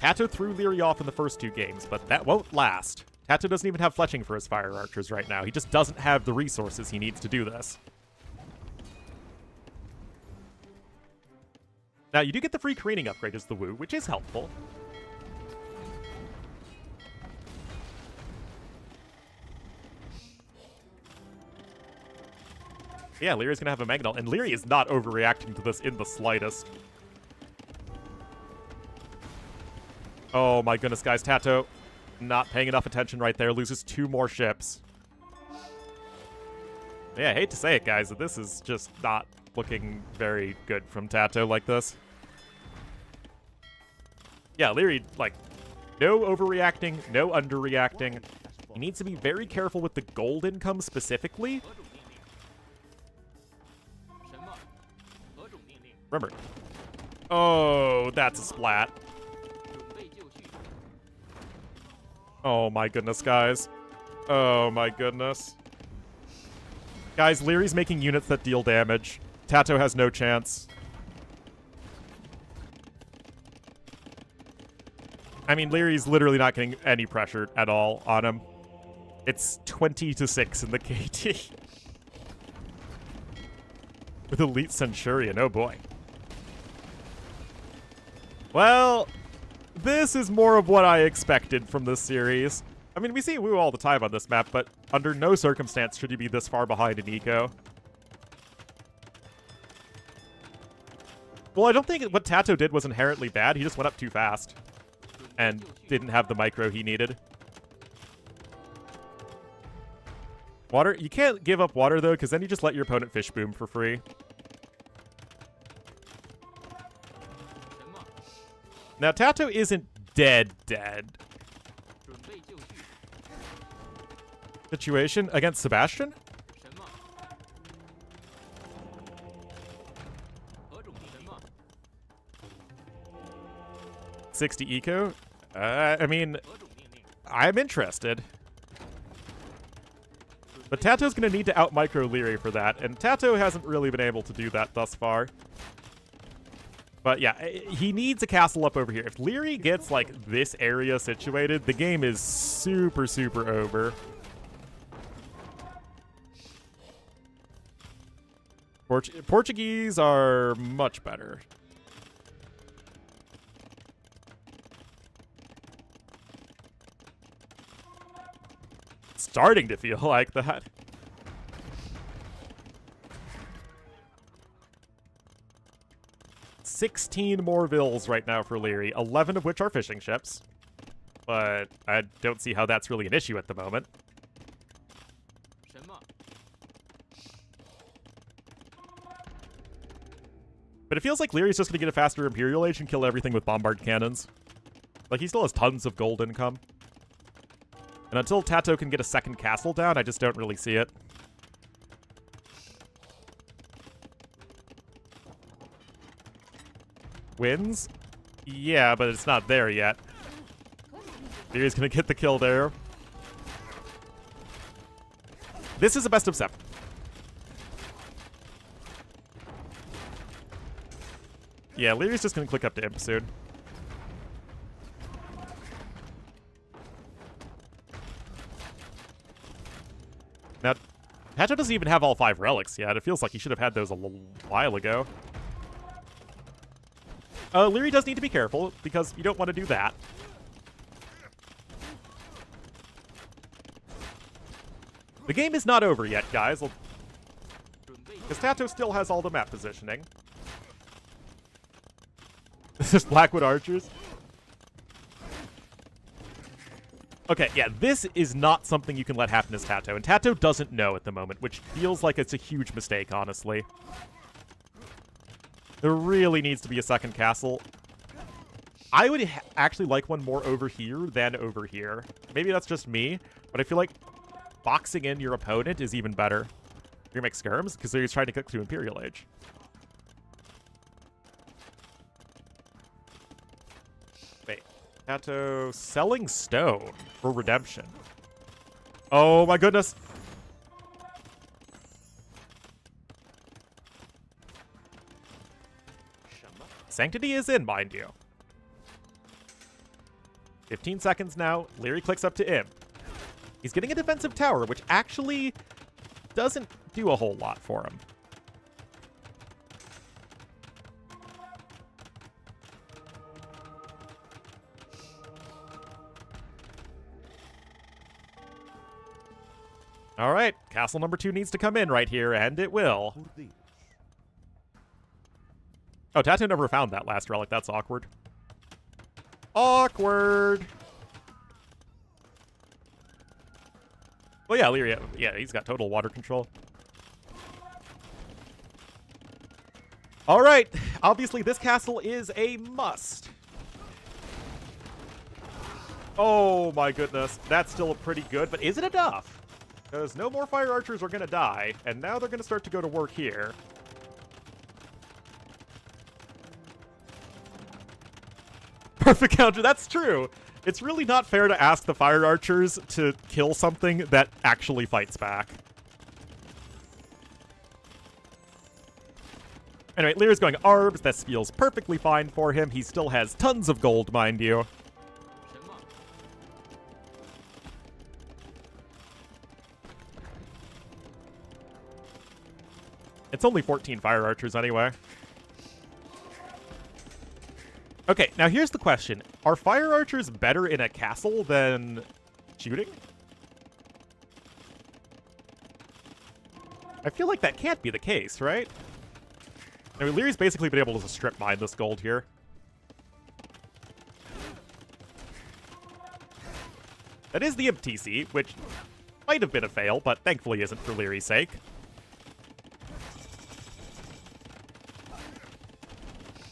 Tato threw Leary off in the first 2 games, but that won't last. Tato doesn't even have fletching for his fire archers right now. He just doesn't have the resources he needs to do this. Now, you do get the free careening upgrade as the Wu, which is helpful. Yeah, Leary's going to have a Mangonel, and Leary is not overreacting to this in the slightest. Oh my goodness, guys. Tato not paying enough attention right there. Loses 2 more ships. Yeah, I hate to say it, guys, but this is just not looking very good from Tato like this. Yeah, Leary, like, no overreacting, no underreacting. He needs to be very careful with the gold income specifically. Remember. Oh, that's a splat. Oh my goodness, guys. Oh my goodness. Guys, Leary's making units that deal damage. Tato has no chance. I mean, Leary's literally not getting any pressure at all on him. It's 20-6 in the KT. With Elite Centurion, oh boy. Well, this is more of what I expected from this series. I mean, we see Wu all the time on this map, but under no circumstance should he be this far behind in eco. Well, I don't think what Tato did was inherently bad. He just went up too fast and didn't have the micro he needed. Water? You can't give up water, though, because then you just let your opponent fish boom for free. Now, Tato isn't dead. Situation against Sebastian? $60 eco? I mean, I'm interested. But Tato's going to need to out-micro Leary for that, and Tato hasn't really been able to do that thus far. But yeah, he needs a castle up over here. If Leary gets, like, this area situated, the game is super, super over. Portuguese are much better. Starting to feel like that. $16 more vills right now for Leary, 11 of which are fishing ships. But I don't see how that's really an issue at the moment. But it feels like Leary's just going to get a faster Imperial Age and kill everything with bombard cannons. Like, he still has tons of gold income. And until Tato can get a second castle down, I just don't really see it. Wins? Yeah, but it's not there yet. Leary's going to get the kill there. This is a best of 7. Yeah, Leary's just going to click up to Imp soon. Now, Tato doesn't even have all 5 relics yet. It feels like he should have had those a little while ago. Leary does need to be careful, because you don't want to do that. The game is not over yet, guys. Because Tato still has all the map positioning. This is Blackwood Archers. Okay, yeah, this is not something you can let happen as Tato, and Tato doesn't know at the moment, which feels like it's a huge mistake, honestly. There really needs to be a second castle. I would actually like one more over here than over here. Maybe that's just me, but I feel like boxing in your opponent is even better. You're gonna make skirms? Because he's trying to cook to Imperial Age. Wait. Tato selling stone for redemption. Oh my goodness. Sanctity is in, mind you. 15 seconds now. Leary clicks up to Imp. He's getting a defensive tower, which actually doesn't do a whole lot for him. All right, castle number 2 needs to come in right here, and it will. Oh, Tato never found that last relic. That's awkward. Awkward. Well, yeah, Leary, yeah, he's got total water control. All right, obviously this castle is a must. Oh my goodness, that's still pretty good, but is it enough? Because no more fire archers are gonna die, and now they're gonna start to go to work here. Perfect counter, that's true. It's really not fair to ask the fire archers to kill something that actually fights back. Anyway, Lear's going Arbs. This feels perfectly fine for him. He still has tons of gold, mind you. It's only 14 fire archers anyway. Okay, now here's the question. Are fire archers better in a castle than shooting? I feel like that can't be the case, right? I mean, Leary's basically been able to strip mine this gold here. That is the Imp TC, which might have been a fail, but thankfully isn't for Leary's sake.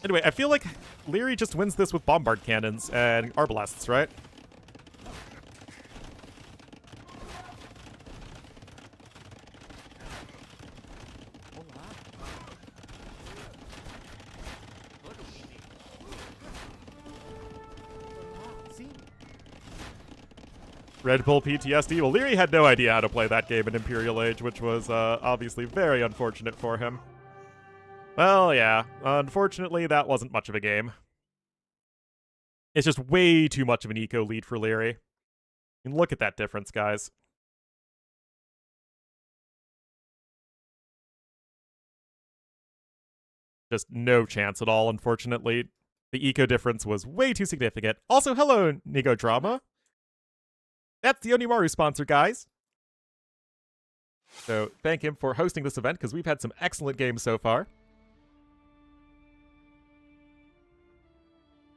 Anyway, I feel like Leary just wins this with bombard cannons and arbalasts, right? Red Bull PTSD. Well, Leary had no idea how to play that game in Imperial Age, which was obviously very unfortunate for him. Well, yeah. Unfortunately, that wasn't much of a game. It's just way too much of an eco lead for Leary. And look at that difference, guys. Just no chance at all, unfortunately. The eco difference was way too significant. Also, hello, Nigo Drama. That's the Onimaru sponsor, guys. So thank him for hosting this event, because we've had some excellent games so far.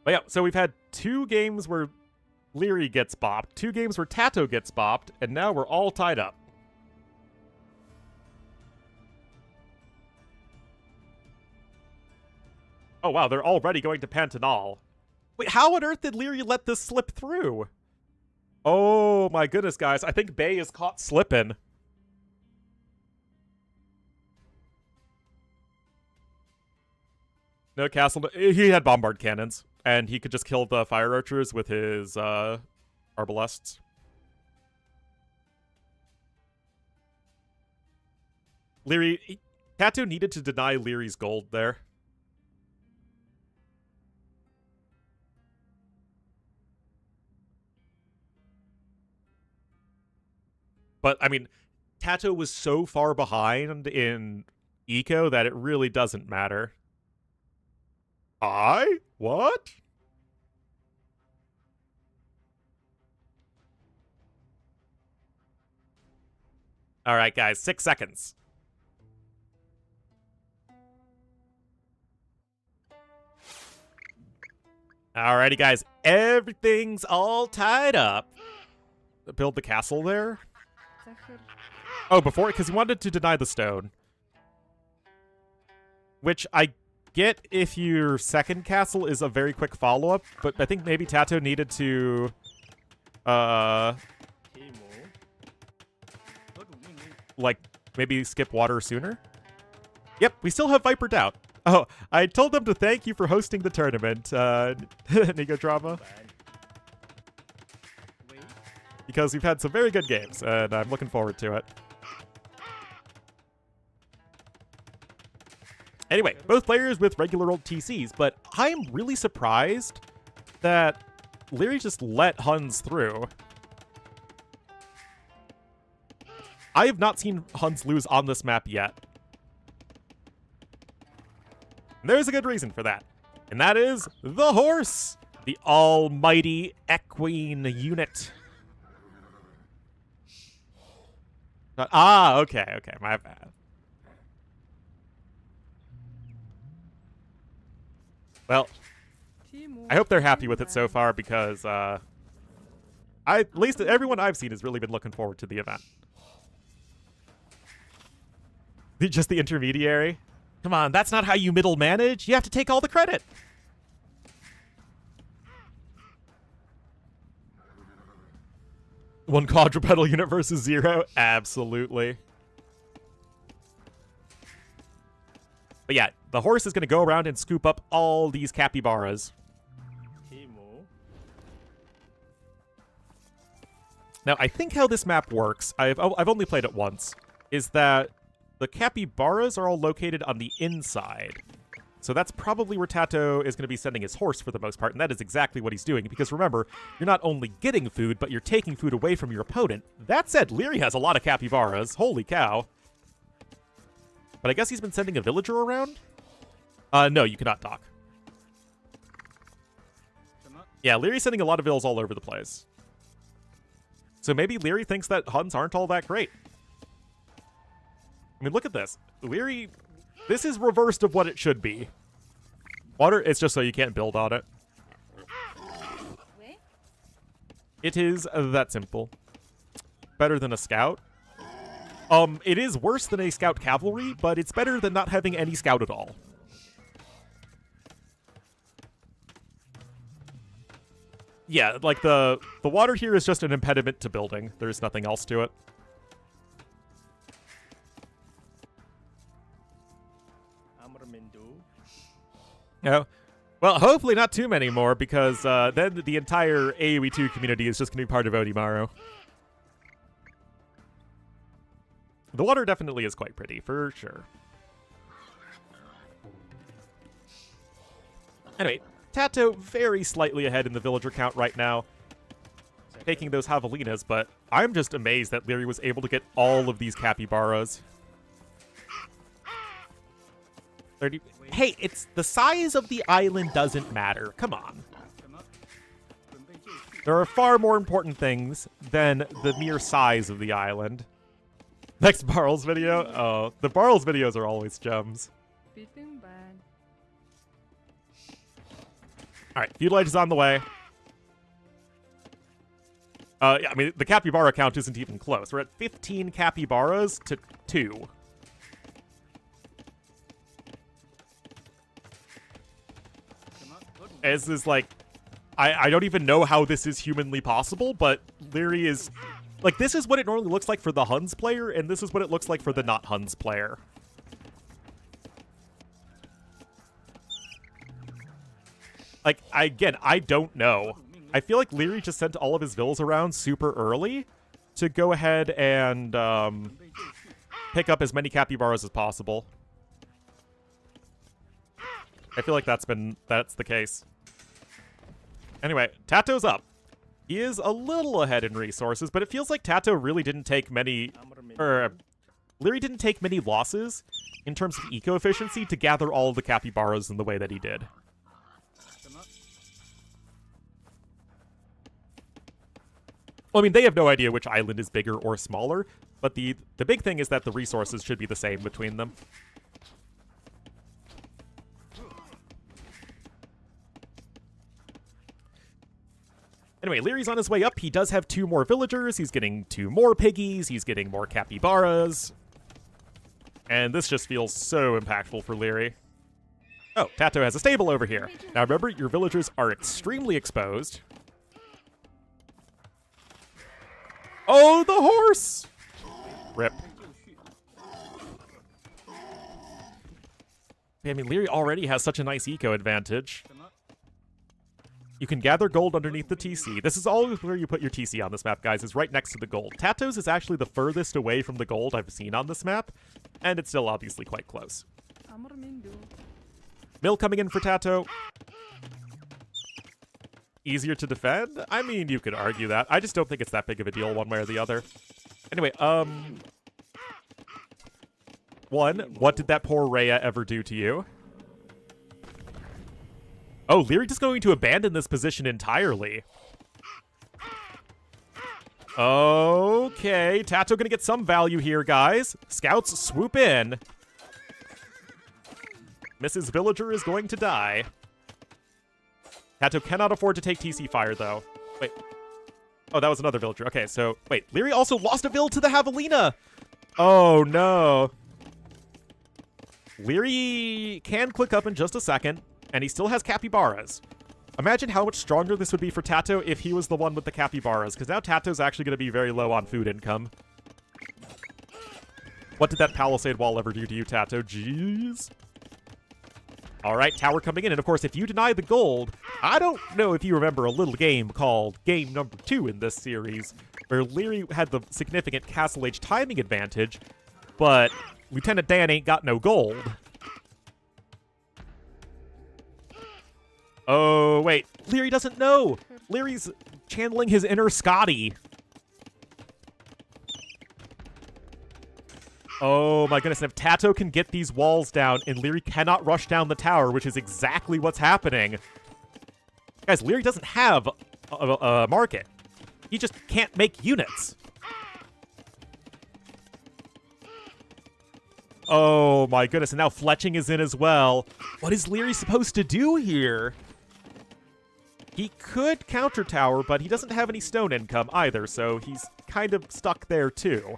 But yeah, so we've had 2 games where Leary gets bopped, 2 games where Tato gets bopped, and now we're all tied up. Oh wow, they're already going to Pantanal. Wait, how on earth did Leary let this slip through? Oh my goodness, guys. I think Bay is caught slipping. No castle. He had bombard cannons, and he could just kill the fire archers with his arbalests. Leary, Tato needed to deny Leary's gold there. But, I mean, Tato was so far behind in eco that it really doesn't matter. What? All right, guys, 6 seconds. Alrighty, guys, everything's all tied up. build the castle there. Oh, before, because he wanted to deny the stone. Which I get if your second castle is a very quick follow-up, but I think maybe Tato needed to, like, maybe skip water sooner? Yep, we still have Viper Doubt. Oh, I told them to thank you for hosting the tournament, Nico Drama. Because we've had some very good games, and I'm looking forward to it. Anyway, both players with regular old TCs, but I'm really surprised that Leary just let Huns through. I have not seen Huns lose on this map yet. And there's a good reason for that. And that is the horse, the almighty equine unit. Okay, my bad. Well, I hope they're happy with it so far because at least everyone I've seen has really been looking forward to the event. Just the intermediary? Come on, that's not how you middle manage. You have to take all the credit. One quadrupedal unit versus 0? Absolutely. But yeah, the horse is going to go around and scoop up all these capybaras. Now, I think how this map works, I've only played it once, is that the capybaras are all located on the inside. So that's probably where Tato is going to be sending his horse for the most part, and that is exactly what he's doing. Because remember, you're not only getting food, but you're taking food away from your opponent. That said, Leary has a lot of capybaras. Holy cow. But I guess he's been sending a villager around? No, you cannot dock. Yeah, Leary's sending a lot of vills all over the place. So maybe Leary thinks that Huns aren't all that great. I mean, look at this. Leary, this is reversed of what it should be. Water, it's just so you can't build on it. It is that simple. Better than a scout. It is worse than a scout cavalry, but it's better than not having any scout at all. Yeah, like the water here is just an impediment to building. There's nothing else to it. No. Well, hopefully not too many more, because then the entire AoE 2 community is just going to be part of Onimaru. The water definitely is quite pretty, for sure. Anyway, Tato very slightly ahead in the villager count right now, taking those javelinas, but I'm just amazed that Leary was able to get all of these capybaras. 30. Hey, it's the size of the island doesn't matter. Come on. There are far more important things than the mere size of the island. Next Barrels video? Oh, the Barrels videos are always gems. Alright, Feudal Age is on the way. Yeah, I mean, the capybara count isn't even close. We're at 15 capybaras to 2. This is like, I don't even know how this is humanly possible, but Leary is, like, this is what it normally looks like for the Huns player, and this is what it looks like for the not Huns player. Like, again, I don't know. I feel like Leary just sent all of his vills around super early to go ahead and pick up as many capybaras as possible. I feel like that's the case. Anyway, Tato's up. He is a little ahead in resources, but it feels like Tato really didn't take many, Leary didn't take many losses in terms of eco-efficiency to gather all of the capybaras in the way that he did. Well, I mean, they have no idea which island is bigger or smaller, but the big thing is that the resources should be the same between them. Anyway, Leary's on his way up. He does have 2 more villagers. He's getting 2 more piggies. He's getting more capybaras. And this just feels so impactful for Leary. Oh, Tato has a stable over here. Now remember, your villagers are extremely exposed. Oh, the horse! Rip. I mean, Leary already has such a nice eco advantage. You can gather gold underneath the TC. This is always where you put your TC on this map, guys, is right next to the gold. Tato's is actually the furthest away from the gold I've seen on this map, and it's still obviously quite close. Mill coming in for Tato. Easier to defend? I mean, you could argue that. I just don't think it's that big of a deal one way or the other. Anyway, one, what did that poor Rhea ever do to you? Oh, Leary just going to abandon this position entirely. Okay, Tato gonna get some value here, guys. Scouts swoop in. Mrs. Villager is going to die. Tato cannot afford to take TC fire, though. Wait. Oh, that was another villager. Okay, so, wait. Leary also lost a vill to the Javelina. Oh, no. Leary can click up in just a second, and he still has capybaras. Imagine how much stronger this would be for Tato if he was the one with the capybaras, because now Tato's actually going to be very low on food income. What did that palisade wall ever do to you, Tato? Jeez. All right, tower coming in, and of course, if you deny the gold, I don't know if you remember a little game called Game Number 2 in this series, where Leary had the significant Castle Age timing advantage, but Lieutenant Dan ain't got no gold. Oh, wait. Leary doesn't know. Leary's channeling his inner Scotty. Oh, my goodness. And if Tato can get these walls down and Leary cannot rush down the tower, which is exactly what's happening. Guys, Leary doesn't have a market. He just can't make units. Oh, my goodness. And now Fletching is in as well. What is Leary supposed to do here? He could counter tower, but he doesn't have any stone income either, so he's kind of stuck there too.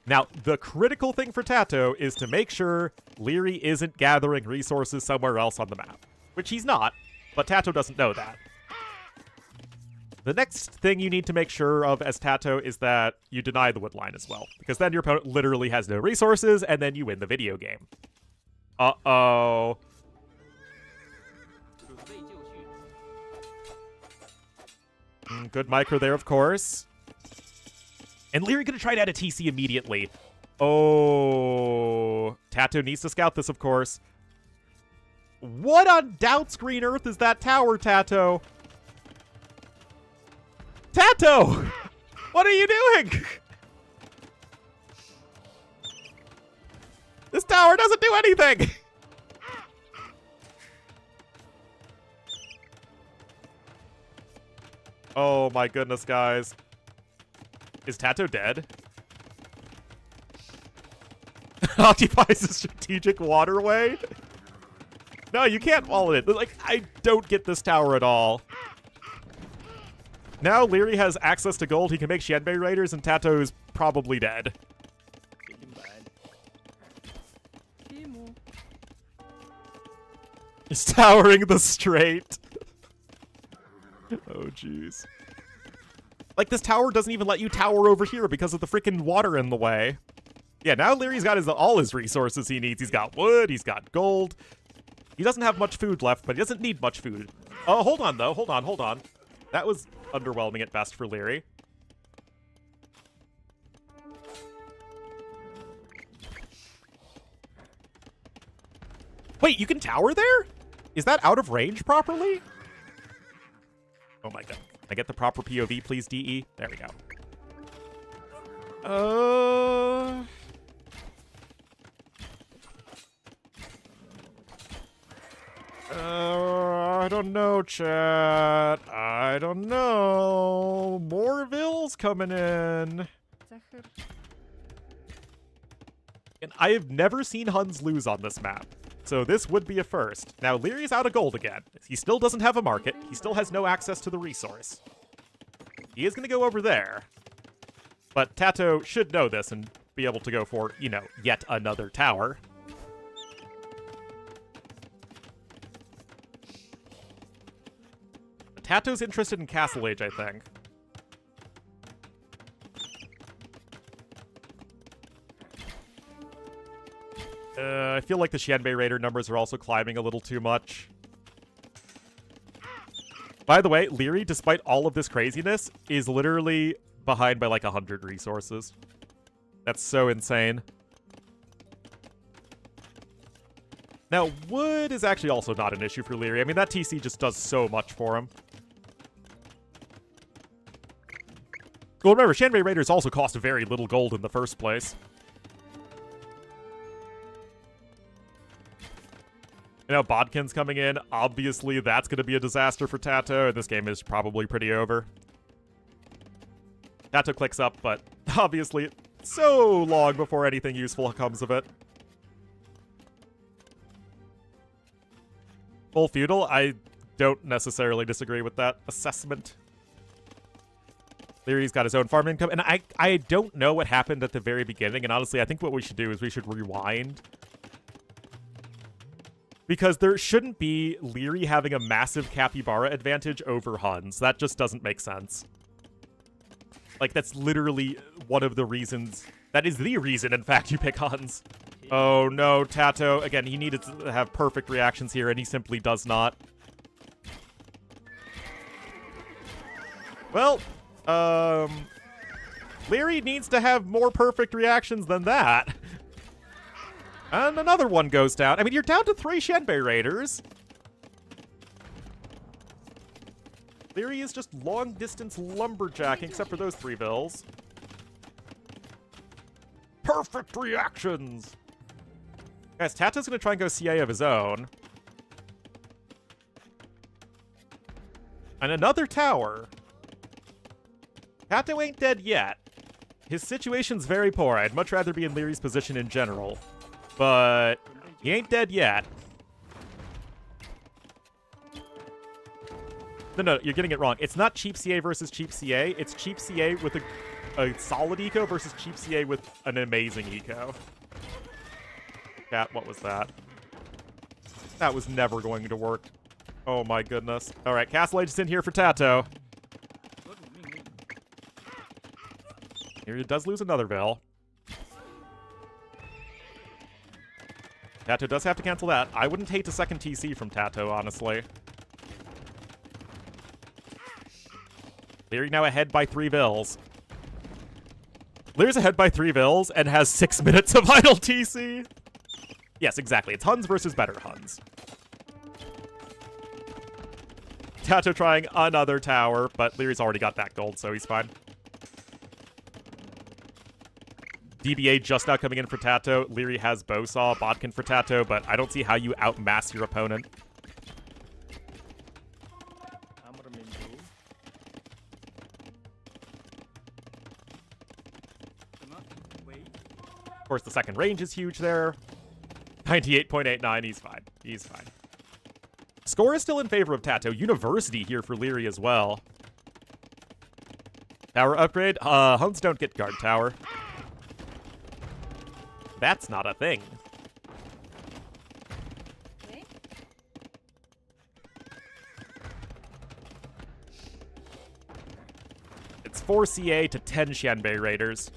Now, the critical thing for Tato is to make sure Leary isn't gathering resources somewhere else on the map, which he's not, but Tato doesn't know that. The next thing you need to make sure of as Tato is that you deny the wood line as well, because then your opponent literally has no resources, and then you win the video game. Uh-oh. Good micro there, of course. And Leary gonna try to add a TC immediately. Oh. Tato needs to scout this, of course. What on Doubt Screen Earth is that tower, Tato? Tato! What are you doing? This tower doesn't do anything! Oh my goodness, guys. Is Tato dead? Occupies a strategic waterway? No, you can't follow it. Like, I don't get this tower at all. Now Leary has access to gold. He can make Shenbei Raiders, and Tato is probably dead. He's towering the strait. Oh, jeez. Like, this tower doesn't even let you tower over here because of the freaking water in the way. Yeah, now Leary's got all his resources he needs. He's got wood, he's got gold. He doesn't have much food left, but he doesn't need much food. Oh, hold on, though. Hold on. That was underwhelming at best for Leary. Wait, you can tower there? Is that out of range properly? Oh my god. Can I get the proper POV, please, DE? There we go. I don't know, chat. I don't know. More vills coming in. And I have never seen Huns lose on this map. So this would be a first. Now, Leary's out of gold again. He still doesn't have a market. He still has no access to the resource. He is going to go over there. But Tato should know this and be able to go for, you know, yet another tower. Tato's interested in Castle Age, I think. I feel like the Xianbei Raider numbers are also climbing a little too much. By the way, Leary, despite all of this craziness, is literally behind by like 100 resources. That's so insane. Now, wood is actually also not an issue for Leary. I mean, that TC just does so much for him. Well, remember, Xianbei Raiders also cost very little gold in the first place. You know, Bodkin's coming in. Obviously, that's going to be a disaster for Tato, and this game is probably pretty over. Tato clicks up, but obviously, so long before anything useful comes of it. Full feudal? I don't necessarily disagree with that assessment. Leary's got his own farm income, and I don't know what happened at the very beginning, and honestly, I think what we should do is we should rewind. Because there shouldn't be Leary having a massive capybara advantage over Huns. That just doesn't make sense. Like, that's literally one of the reasons. That is the reason, in fact, you pick Huns. Oh no, Tato. Again, he needed to have perfect reactions here, and he simply does not. Well, Leary needs to have more perfect reactions than that. And another one goes down. I mean, you're down to 3 Xianbei Raiders. Leary is just long-distance lumberjacking, except for those 3 vills. Perfect reactions! Guys, Tato's gonna try and go CA of his own. And another tower. Tato ain't dead yet. His situation's very poor. I'd much rather be in Leary's position in general. But he ain't dead yet. No, you're getting it wrong. It's not cheap CA versus cheap CA. It's cheap CA with a solid eco versus cheap CA with an amazing eco. Cat, what was that? That was never going to work. Oh my goodness. All right, Castle Age is in here for Tato. Here he does lose another Vill. Tato does have to cancel that. I wouldn't hate a second TC from Tato, honestly. Leary now ahead by 3 vills. Leary's ahead by 3 vills and has 6 minutes of idle TC. Yes, exactly. It's Huns versus better Huns. Tato trying another tower, but Leary's already got that gold, so he's fine. DBA just now coming in for Tato. Leary has Bowsaw, Bodkin for Tato, but I don't see how you outmass your opponent. Of course, the second range is huge there. 98.89, he's fine. He's fine. Score is still in favor of Tato. University here for Leary as well. Tower upgrade. Huns don't get guard tower. That's not a thing. Okay. It's 4 CA to 10 Xianbei Raiders.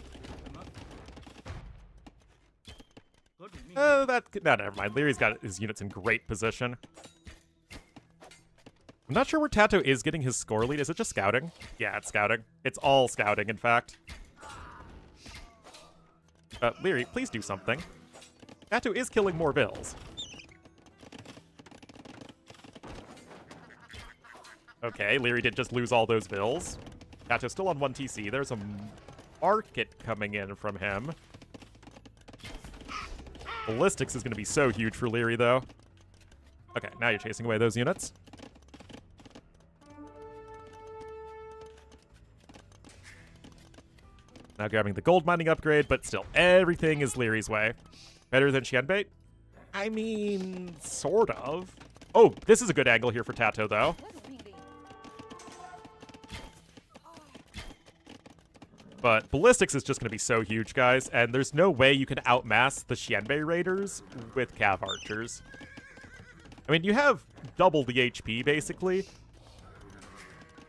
No, never mind. Leary's got his units in great position. I'm not sure where Tato is getting his score lead. Is it just scouting? Yeah, it's scouting. It's all scouting, in fact. Leary, please do something. Tato is killing more vills. Okay, Leary did just lose all those vills. Tato's still on 1 TC. There's a market coming in from him. Ballistics is going to be so huge for Leary, though. Okay, now you're chasing away those units. Now grabbing the gold mining upgrade, but still, everything is Leary's way. Better than Xianbei? I mean, sort of. Oh, this is a good angle here for Tato, though. But Ballistics is just going to be so huge, guys, and there's no way you can outmass the Xianbei Raiders with Cav Archers. I mean, you have double the HP, basically.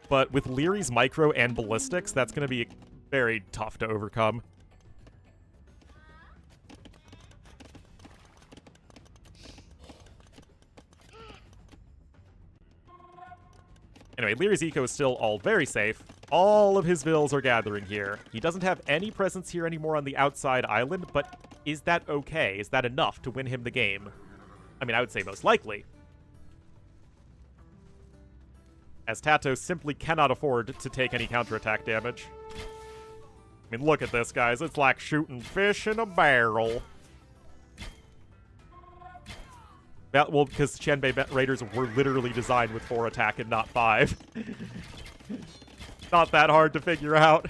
But with Leary's Micro and Ballistics, that's going to be very tough to overcome. Anyway, Leary's Eco is still all very safe. All of his vills are gathering here. He doesn't have any presence here anymore on the outside island, but is that okay? Is that enough to win him the game? I mean, I would say most likely. As Tato simply cannot afford to take any counterattack damage. I mean, look at this, guys. It's like shooting fish in a barrel. Well, because Xianbei Raiders were literally designed with 4 attack and not 5. Not that hard to figure out.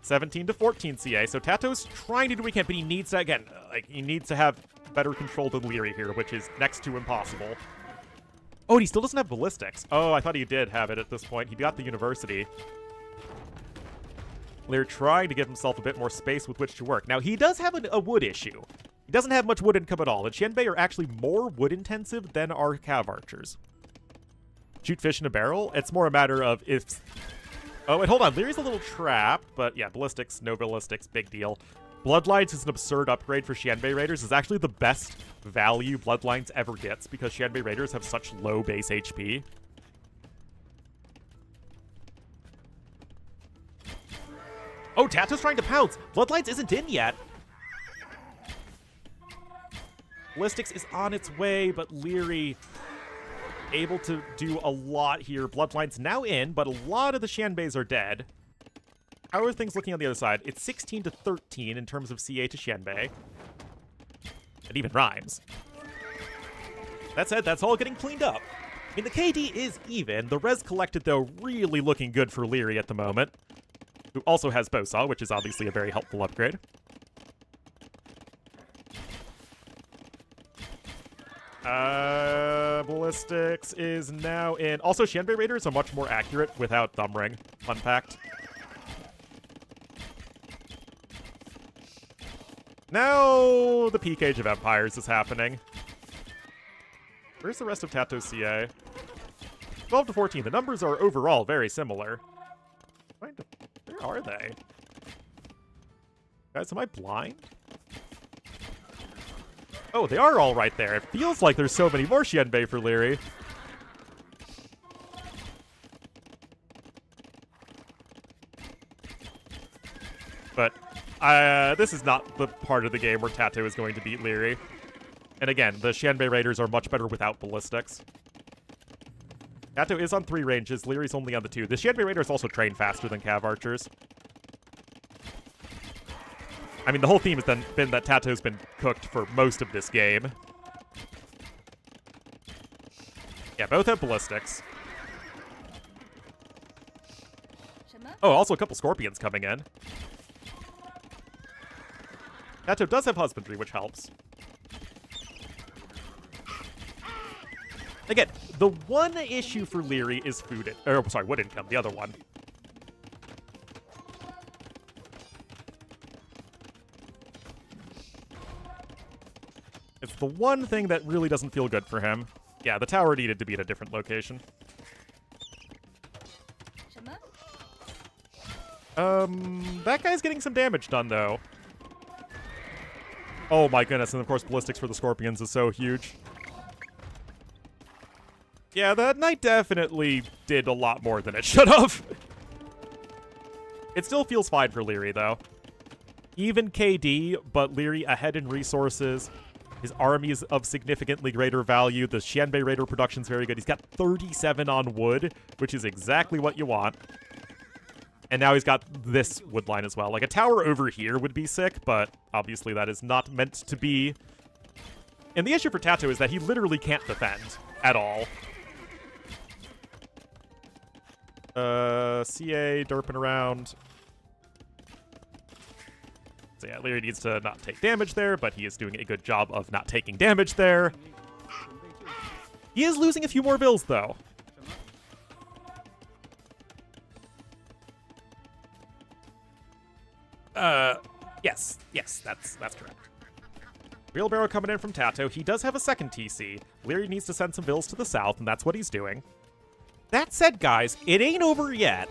17 to 14 CA, so Tato's trying to do what he can, but he needs to, again, he needs to have better control than Leary here, which is next to impossible. Oh, and he still doesn't have Ballistics. Oh, I thought he did have it at this point. He got the University. Leary trying to give himself a bit more space with which to work. Now, he does have a wood issue. He doesn't have much wood income at all, and Xianbei are actually more wood-intensive than our Cav Archers. Shoot fish in a barrel? It's more a matter of if... Oh, wait, hold on. Leary's a little trapped, but yeah, Ballistics, no Ballistics, big deal. Bloodlines is an absurd upgrade for Xianbei Raiders. It's actually the best value Bloodlines ever gets because Xianbei Raiders have such low base HP. Oh, Tato's trying to pounce. Bloodlines isn't in yet. Ballistics is on its way, but Leary able to do a lot here. Bloodline's now in, but a lot of the Xianbeis are dead. How are things looking on the other side? It's 16 to 13 in terms of CA to Xianbei. It even rhymes. That said, that's all getting cleaned up. I mean, the KD is even. The res collected, though, really looking good for Leary at the moment, who also has Bosaw, which is obviously a very helpful upgrade. Ballistics is now in. Also, Xianbei Raiders are much more accurate without Thumb Ring. Fun fact. Now the peak Age of Empires is happening. Where's the rest of Tato's CA? 12 to 14. The numbers are overall very similar. Where are they? Guys, am I blind? Oh, they are all right there. It feels like there's so many more Xianbei for Leary. But this is not the part of the game where Tato is going to beat Leary. And again, the Xianbei Raiders are much better without Ballistics. Tato is on 3 ranges. Leary's only on the 2. The Xianbei Raiders also train faster than Cav Archers. I mean, the whole theme has been that Tato's been cooked for most of this game. Yeah, both have Ballistics. Oh, also a couple Scorpions coming in. Tato does have Husbandry, which helps. Again, the one issue for Leary is food... wood income, the other one. It's the one thing that really doesn't feel good for him. Yeah, the tower needed to be at a different location. That guy's getting some damage done, though. Oh my goodness, and of course Ballistics for the Scorpions is so huge. Yeah, that Knight definitely did a lot more than it should have. It still feels fine for Leary, though. Even KD, but Leary ahead in resources. His army is of significantly greater value. The Xianbei Raider production's very good. He's got 37 on wood, which is exactly what you want. And now he's got this wood line as well. Like, a tower over here would be sick, but obviously that is not meant to be. And the issue for Tato is that he literally can't defend at all. CA derping around. So yeah, Leary needs to not take damage there, but he is doing a good job of not taking damage there. He is losing a few more bills, though. Yes, that's correct. Wheelbarrow coming in from Tato. He does have a second TC. Leary needs to send some bills to the south, and that's what he's doing. That said, guys, it ain't over yet.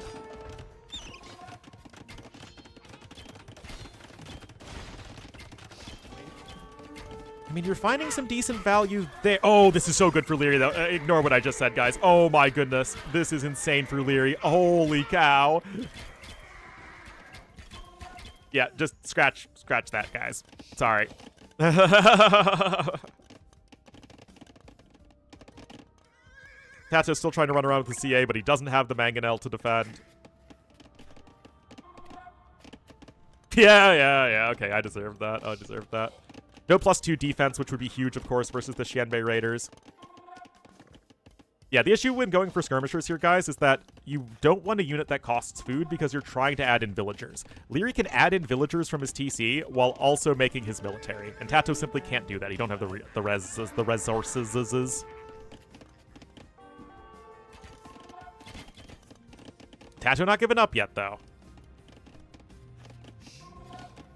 I mean, you're finding some decent value there. Oh, this is so good for Leary, though. Ignore what I just said, guys. Oh, my goodness. This is insane for Leary. Holy cow. Yeah, just scratch that, guys. Sorry. Tato's still trying to run around with the CA, but he doesn't have the Mangonel to defend. Yeah, okay, I deserve that. No +2 defense, which would be huge, of course, versus the Xianbei Raiders. Yeah, the issue when going for skirmishers here, guys, is that you don't want a unit that costs food because you're trying to add in villagers. Leary can add in villagers from his TC while also making his military, and Tato simply can't do that. He don't have the resources. Tato not giving up yet, though.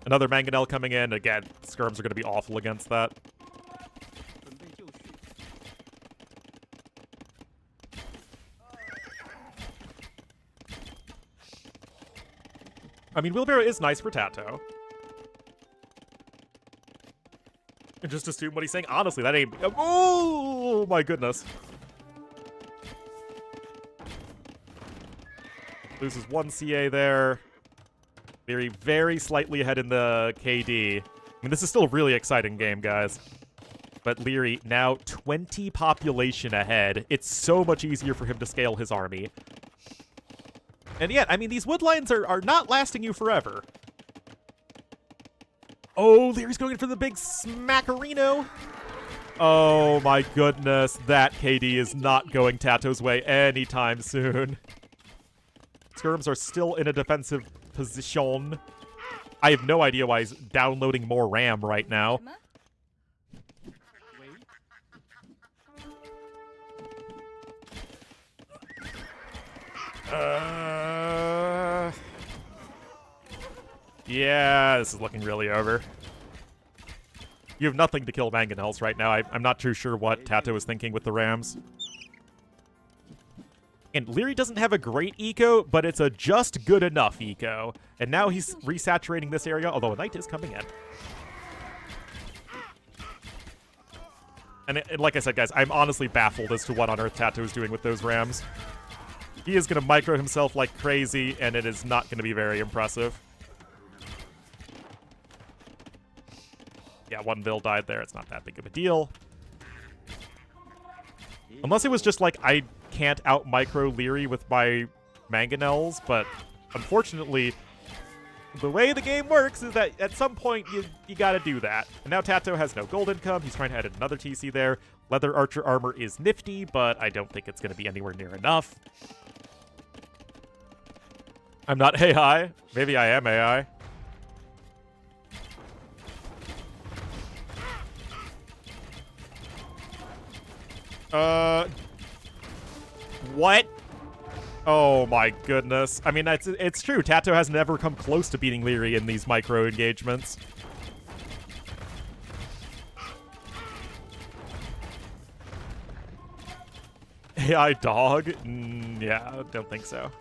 Another Mangonel coming in. Again, skirms are going to be awful against that. I mean, Wheelbarrow is nice for Tato. And just assume what he's saying. Honestly, that ain't... Oh, my goodness. Loses one CA there. Very, very slightly ahead in the KD. I mean, this is still a really exciting game, guys. But Leary, now 20 population ahead. It's so much easier for him to scale his army. And yet, I mean, these woodlines are not lasting you forever. Oh, Leary's going in for the big smackerino. Oh, my goodness. That KD is not going Tato's way anytime soon. Skirms are still in a defensive position. I have no idea why he's downloading more RAM right now. Yeah, this is looking really over. You have nothing to kill Mangonels right now. I'm not too sure what Tato is thinking with the Rams. And Leary doesn't have a great eco, but it's a just good enough eco. And now he's resaturating this area, although a knight is coming in. And like I said, guys, I'm honestly baffled as to what on earth Tato is doing with those Rams. He is going to micro himself like crazy, and it is not going to be very impressive. Yeah, one Bill died there. It's not that big of a deal. Unless it was just like, I can't out-micro Leary with my Mangonels, but unfortunately, the way the game works is that at some point, you gotta do that. And now Tato has no gold income. He's trying to add another TC there. Leather Archer armor is nifty, but I don't think it's going to be anywhere near enough. I'm not AI. Maybe I am AI. What? Oh my goodness. I mean, it's true. Tato has never come close to beating Leary in these micro engagements. AI dog? Yeah, I don't think so.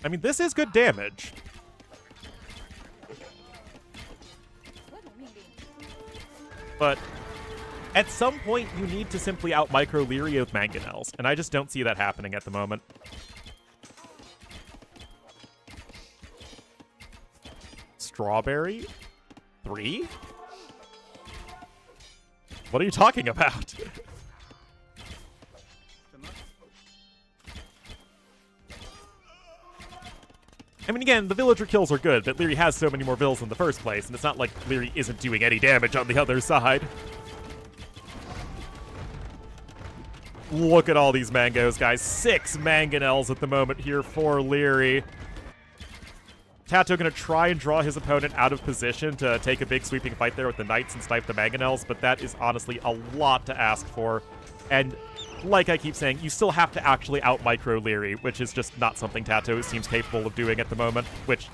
I mean, this is good damage. But at some point, you need to simply out-micro Leary with Mangonels, and I just don't see that happening at the moment. Strawberry? 3? What are you talking about? I mean, again, the villager kills are good, but Leary has so many more vills in the first place, and it's not like Leary isn't doing any damage on the other side. Look at all these mangoes, guys. 6 Mangonels at the moment here for Leary. Tato going to try and draw his opponent out of position to take a big sweeping fight there with the Knights and snipe the Mangonels, but that is honestly a lot to ask for. And like I keep saying, you still have to actually out-micro Leary, which is just not something Tato seems capable of doing at the moment, which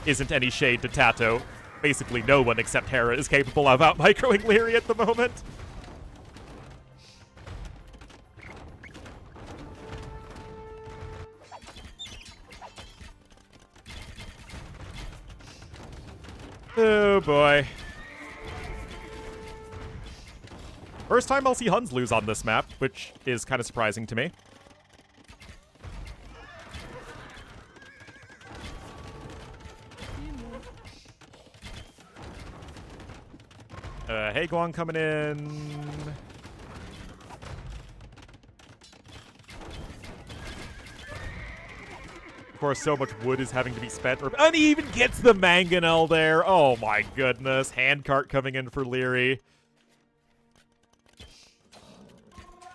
isn't any shade to Tato. Basically no one except Hera is capable of out-microing Leary at the moment. Oh boy. First time I'll see Huns lose on this map, which is kind of surprising to me. Hey Guang coming in. Of course, so much wood is having to be spent. And he even gets the Mangonel there. Oh my goodness. Handcart coming in for Leary.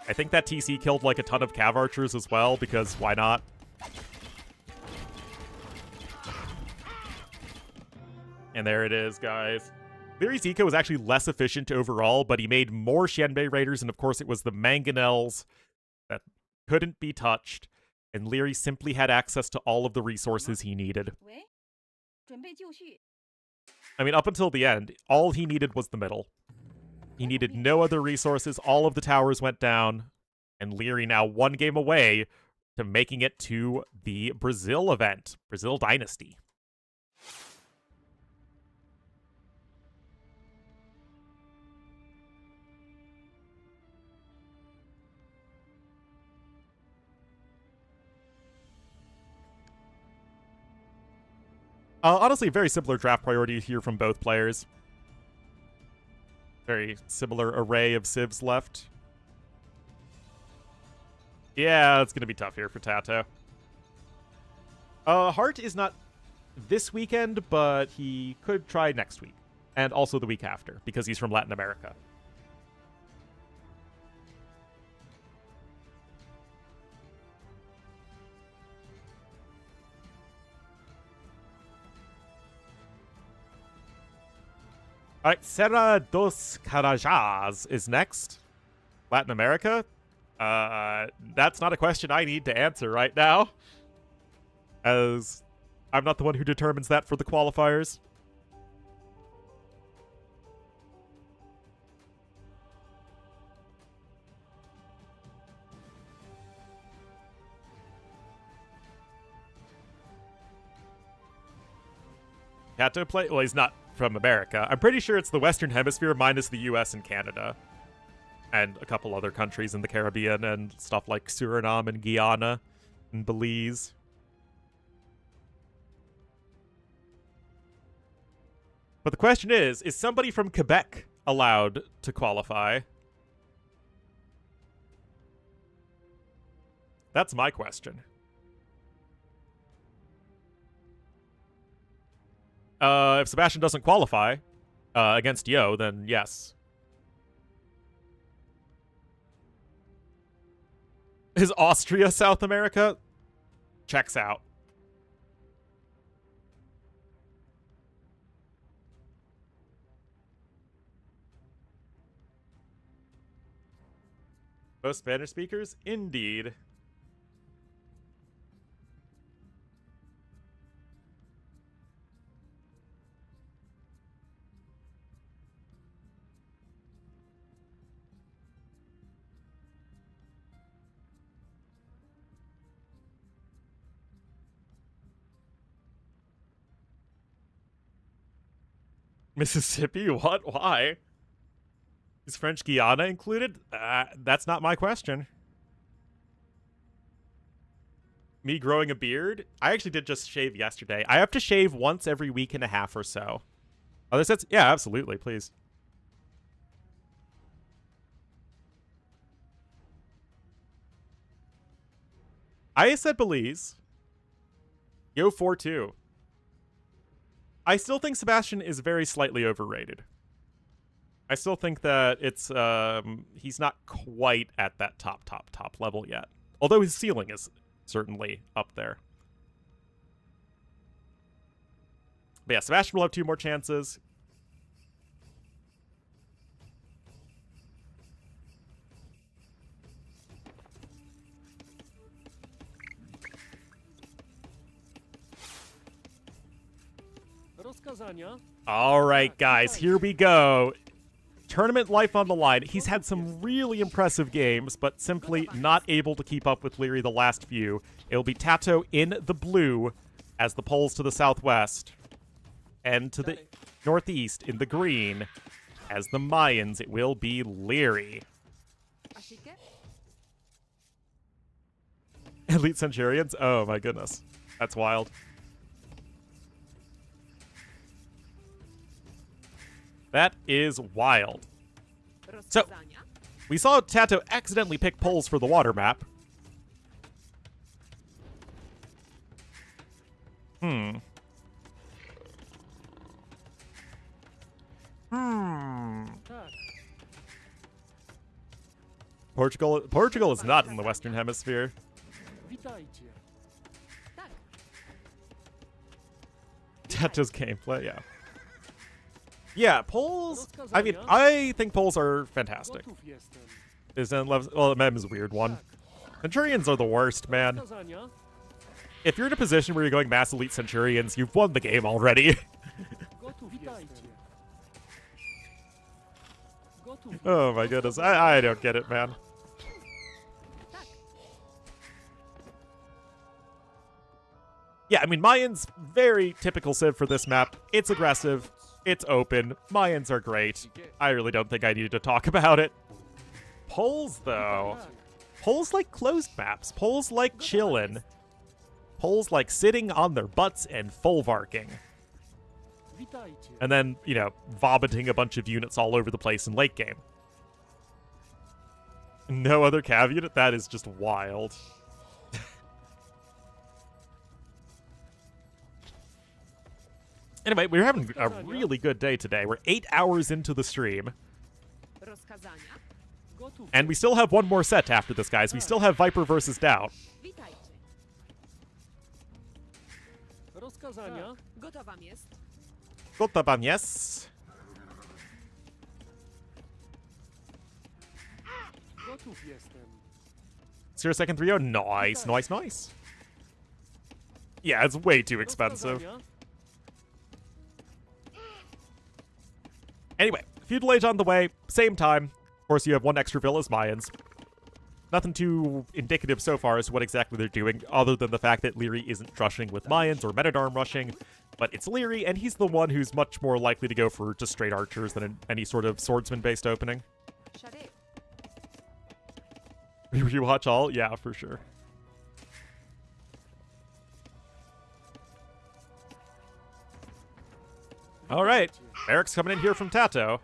I think that TC killed like a ton of Cav archers as well, because why not? And there it is, guys. Leary's eco was actually less efficient overall, but he made more Xianbei Raiders, and of course it was the Mangonels that couldn't be touched, and Leary simply had access to all of the resources he needed. I mean, up until the end, all he needed was the middle. He needed no other resources, all of the towers went down, and Leary now one game away to making it to the Brazil event, Brazil Dynasty. Honestly, very similar draft priority here from both players. Very similar array of civs left. Yeah, it's going to be tough here for Tato. Hart is not this weekend, but he could try next week. And also the week after, because he's from Latin America. Alright, Serra dos Carajás is next. Latin America? That's not a question I need to answer right now, as I'm not the one who determines that for the qualifiers. Tato play? Well, he's not from America. I'm pretty sure it's the Western Hemisphere minus the US and Canada. And a couple other countries in the Caribbean and stuff like Suriname and Guyana and Belize. But the question is somebody from Quebec allowed to qualify? That's my question. If Sebastian doesn't qualify against Yo, then yes. Is Austria South America? Checks out. Most Spanish speakers? Indeed. Mississippi? What? Why? Is French Guiana included? That's not my question. Me growing a beard? I actually did just shave yesterday. I have to shave once every week and a half or so. Other sets? Yeah, absolutely, please. I said Belize. Yo 4-2. I still think Sebastian is very slightly overrated. I still think that it's, he's not quite at that top level yet. Although his ceiling is certainly up there. But yeah, Sebastian will have 2 more chances. All right, guys, here we go. Tournament life on the line. He's had some really impressive games, but simply not able to keep up with Leary the last few. It'll be Tato in the blue as the Poles to the southwest. And to the northeast in the green as the Mayans, it will be Leary. Elite Centurions? Oh my goodness. That's wild. That is wild. So, we saw Tato accidentally pick Poles for the water map. Portugal is not in the Western Hemisphere. Tato's gameplay, yeah. Yeah, Poles. I mean, I think Poles are fantastic. Well, Mem is a weird one. Centurions are the worst, man. If you're in a position where you're going mass elite Centurions, you've won the game already. Oh my goodness, I don't get it, man. Yeah, I mean, Mayans, very typical Civ for this map. It's aggressive. It's open. Mayans are great. I really don't think I needed to talk about it. Poles, though. Poles like closed maps. Poles like chillin'. Poles like sitting on their butts and folvarking. And then, you know, vomiting a bunch of units all over the place in late game. No other cav unit? That is just wild. Anyway, we're having a really good day today. We're 8 hours into the stream. And we still have one more set after this, guys. We still have Viper versus Doubt. Gotowa jest. 0-second 3-0. Nice, nice, nice. Yeah, it's way too expensive. Anyway, feudal age on the way, same time. Of course, you have one extra villa as Mayans. Nothing too indicative so far as to what exactly they're doing, other than the fact that Leary isn't rushing with Mayans or Metadarm rushing, but it's Leary, and he's the one who's much more likely to go for just straight archers than any sort of swordsman-based opening. Rewatch all? Yeah, for sure. All right, Eric's coming in here from Tato.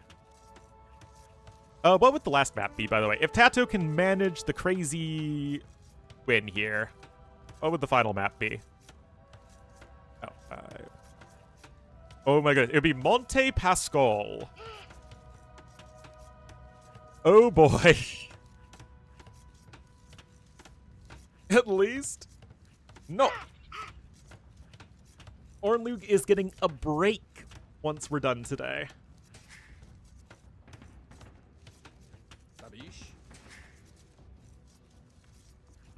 What would the last map be, by the way? If Tato can manage the crazy win here, what would the final map be? Oh my god, it would be Monte Pascal. Oh boy. At least? No. Ornlu is getting a break once we're done today.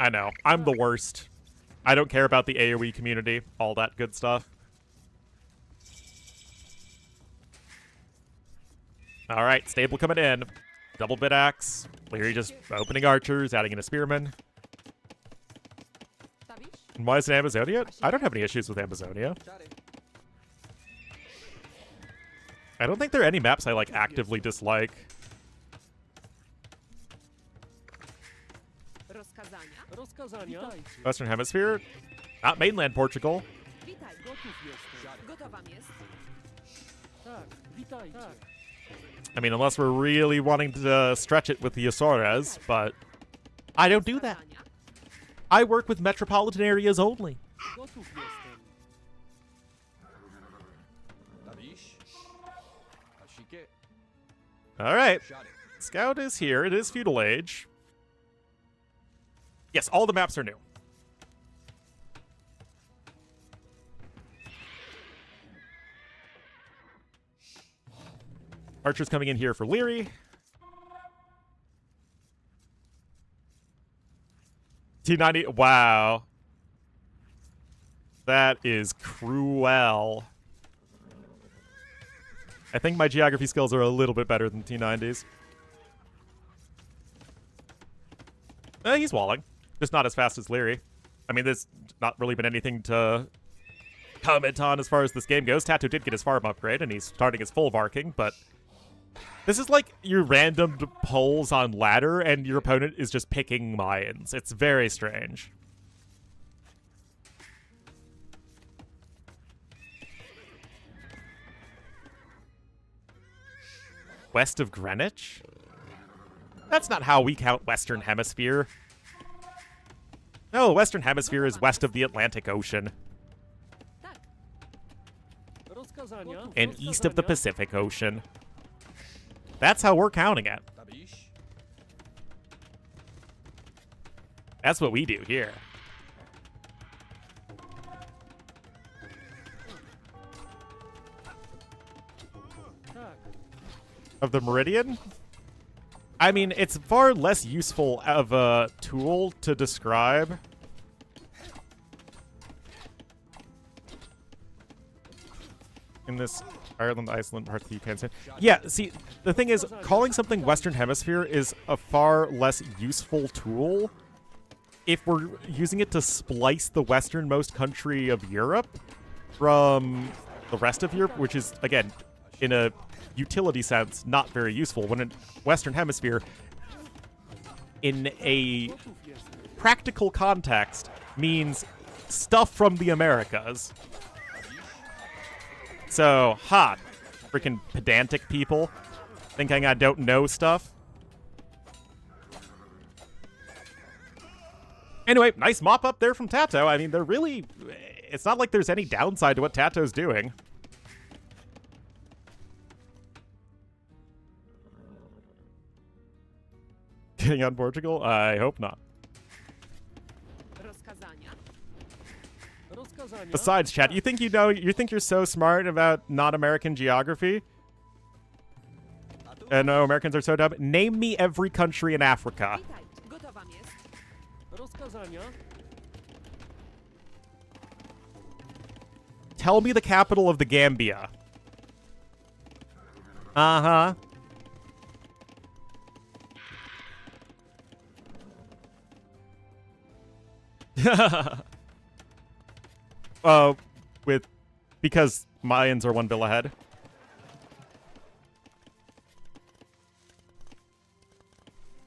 I know. I'm the worst. I don't care about the AoE community. All that good stuff. Alright, stable coming in. Double bit axe. Leary just opening archers, adding in a spearman. And why is it Amazonia? I don't have any issues with Amazonia. I don't think there are any maps I, like, actively dislike. Western Hemisphere? Not mainland Portugal. I mean, unless we're really wanting to stretch it with the Azores, but I don't do that. I work with metropolitan areas only. Alright. Scout is here. It is feudal age. Yes, all the maps are new. Archers coming in here for Leary. T90. Wow. That is cruel. I think my geography skills are a little bit better than T90's. He's walling. Just not as fast as Leary. I mean, there's not really been anything to comment on as far as this game goes. Tato did get his farm upgrade, and he's starting his full Varking, but this is like your random polls on ladder, and your opponent is just picking Mayans. It's very strange. West of Greenwich? That's not how we count Western Hemisphere. No, the Western Hemisphere is west of the Atlantic Ocean. And east of the Pacific Ocean. That's how we're counting it. That's what we do here. Of the Meridian? I mean, it's far less useful of a tool to describe. In this Ireland, Iceland, parts of the UK. Yeah, see, the thing is, calling something Western Hemisphere is a far less useful tool if we're using it to splice the westernmost country of Europe from the rest of Europe, which is, again, in a utility sense, not very useful. When in Western Hemisphere, in a practical context, means stuff from the Americas. So, freaking pedantic people thinking I don't know stuff. Anyway, nice mop up there from Tato. I mean, they're really... It's not like there's any downside to what Tato's doing. Getting on Portugal? I hope not. Besides, chat, you think you're so smart about non-American geography? And no, Americans are so dumb. Name me every country in Africa. Tell me the capital of the Gambia. Uh-huh. Because Mayans are one bill ahead.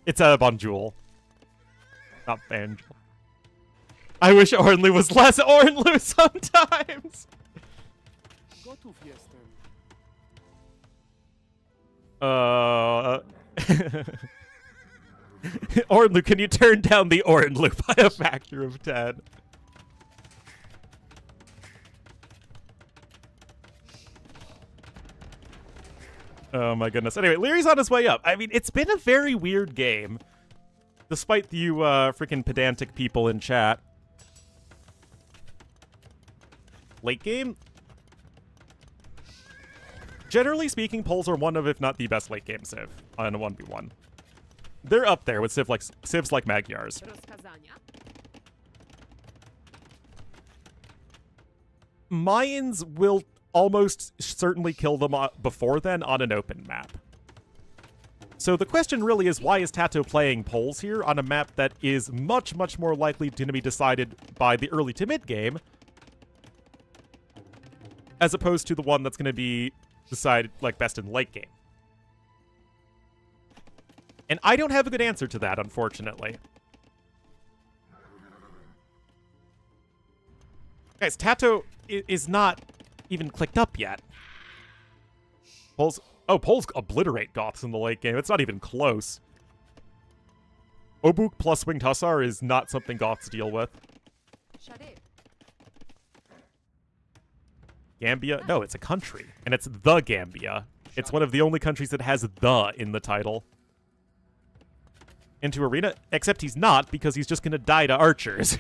It's a Banjul. Not Banjul. I wish Ornlu was less Ornlu sometimes. Ornlu, can you turn down the Ornlu by a factor of 10? Oh my goodness. Anyway, Leary's on his way up. I mean, it's been a very weird game. Despite you freaking pedantic people in chat. Late game? Generally speaking, polls are one of, if not the best late game Civ on a 1v1. They're up there with Civs like Magyars. Mayans will almost certainly kill them before then on an open map. So the question really is, why is Tato playing polls here on a map that is much, much more likely to be decided by the early to mid game, as opposed to the one that's going to be decided like best in late game? And I don't have a good answer to that, unfortunately. Guys, Tato is not even clicked up yet. Polls obliterate Goths in the late game. It's not even close. Obuk plus Winged Hussar is not something Goths deal with. Gambia? No, it's a country. And it's the Gambia. It's one of the only countries that has the in the title. Into Arena, except he's not, because he's just gonna die to archers.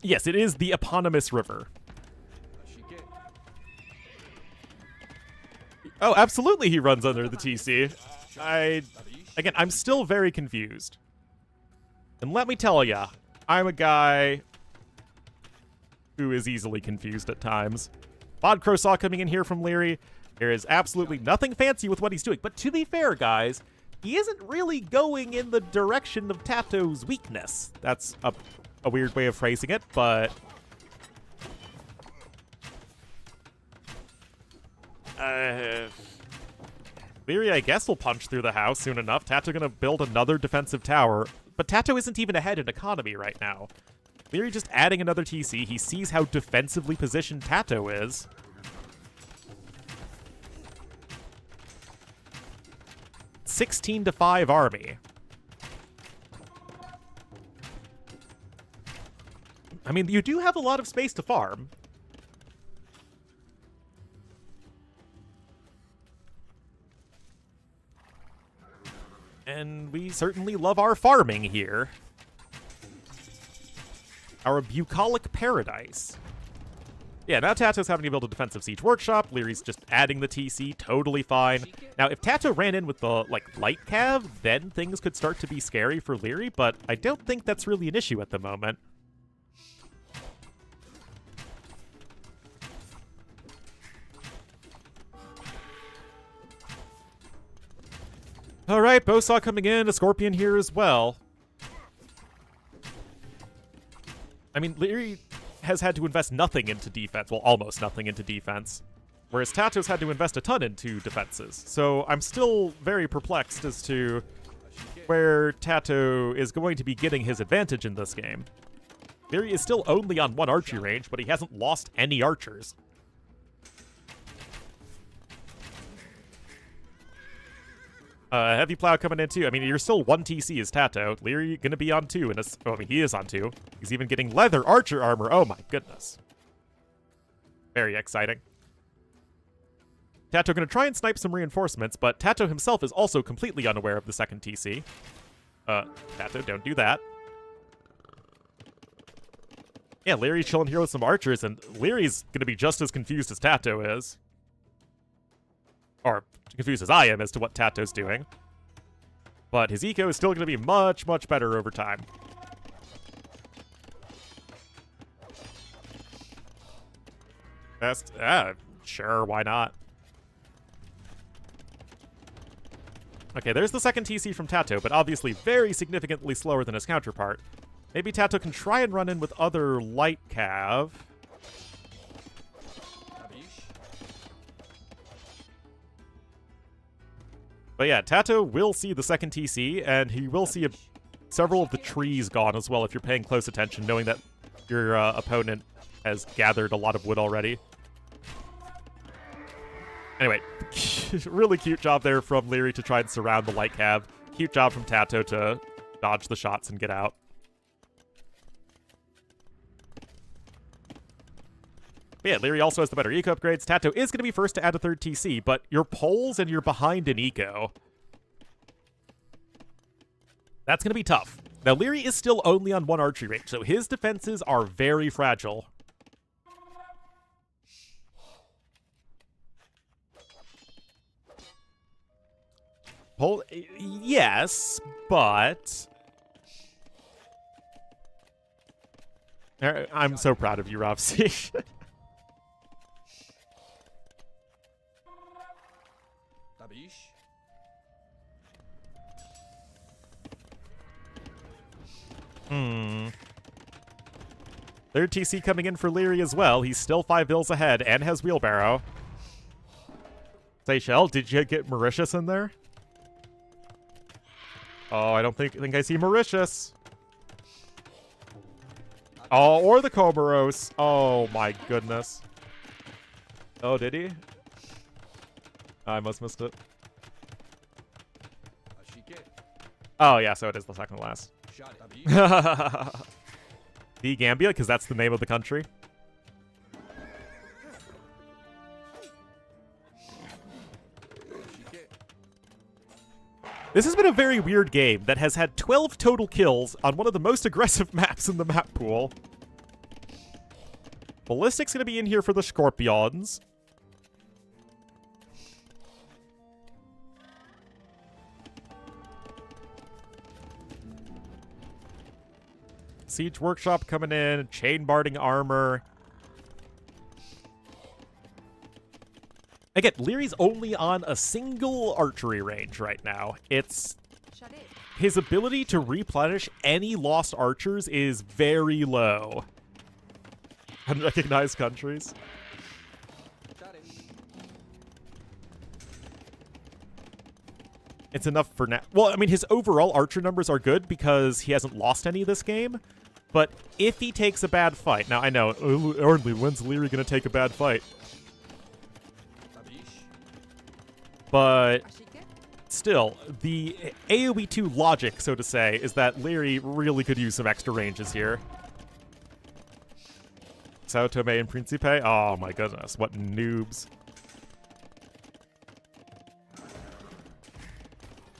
Yes, it is the eponymous river. Oh, absolutely he runs under the TC. Again, I'm still very confused. And let me tell ya, I'm a guy who is easily confused at times. Bod Crosaw coming in here from Leary. There is absolutely nothing fancy with what he's doing. But to be fair, guys, he isn't really going in the direction of Tato's weakness. That's a weird way of phrasing it, but... Leary, I guess, will punch through the house soon enough. Tato gonna build another defensive tower. But Tato isn't even ahead in economy right now. Leary just adding another TC. He sees how defensively positioned Tato is. $16-5 army. I mean, you do have a lot of space to farm. And we certainly love our farming here. Our bucolic paradise. Yeah, now Tato's having to build a defensive siege workshop. Leary's just adding the TC, totally fine. Now, if Tato ran in with the, light cav, then things could start to be scary for Leary, but I don't think that's really an issue at the moment. All right, Bowsaw coming in, a Scorpion here as well. I mean, Leary has had to invest nothing into defense, well, almost nothing into defense, whereas Tato's had to invest a ton into defenses. So I'm still very perplexed as to where Tato is going to be getting his advantage in this game. Leary is still only on 1 archery range, but he hasn't lost any archers. Heavy Plow coming in too. I mean, you're still 1 TC as Tato. Leary gonna be on 2. I mean, he is on 2. He's even getting leather archer armor. Oh my goodness. Very exciting. Tato gonna try and snipe some reinforcements, but Tato himself is also completely unaware of the 2nd TC. Tato, don't do that. Yeah, Leary's chilling here with some archers, and Leary's gonna be just as confused as Tato is. Or confused as I am as to what Tato's doing. But his eco is still going to be much, much better over time. Best, sure, why not? Okay, there's the 2nd TC from Tato, but obviously very significantly slower than his counterpart. Maybe Tato can try and run in with other light cav. But yeah, Tato will see the 2nd TC, and he will see several of the trees gone as well if you're paying close attention, knowing that your opponent has gathered a lot of wood already. Anyway, really cute job there from Leary to try and surround the light cav. Cute job from Tato to dodge the shots and get out. But yeah, Leary also has the better eco upgrades. Tato is going to be first to add a 3rd TC, but you're poles and you're behind in eco. That's going to be tough. Now, Leary is still only on 1 archery range, so his defenses are very fragile. Pole, yes, but... I'm so proud of you, Robsy. Third TC coming in for Leary as well. He's still 5 bills ahead and has wheelbarrow. Seychelles, did you get Mauritius in there? Oh, I don't think I see Mauritius. Oh, or the Comoros. Oh my goodness. Oh, did he? I must missed it. Oh yeah, so it is the 2nd last. The Gambia, because that's the name of the country. This has been a very weird game that has had 12 total kills on one of the most aggressive maps in the map pool. Ballistic's going to be in here for the Scorpions. Siege Workshop coming in, Chain Barding Armor. Again, Leary's only on a single archery range right now. It's his ability to replenish any lost archers is very low. Unrecognized countries. It's enough for now. Well, I mean, his overall archer numbers are good because he hasn't lost any this game. But if he takes a bad fight... Now, I know, Ornlu, when's Leary going to take a bad fight? But still, the AoE 2 logic, so to say, is that Leary really could use some extra ranges here. Sao Tome and Principe? Oh my goodness, what noobs.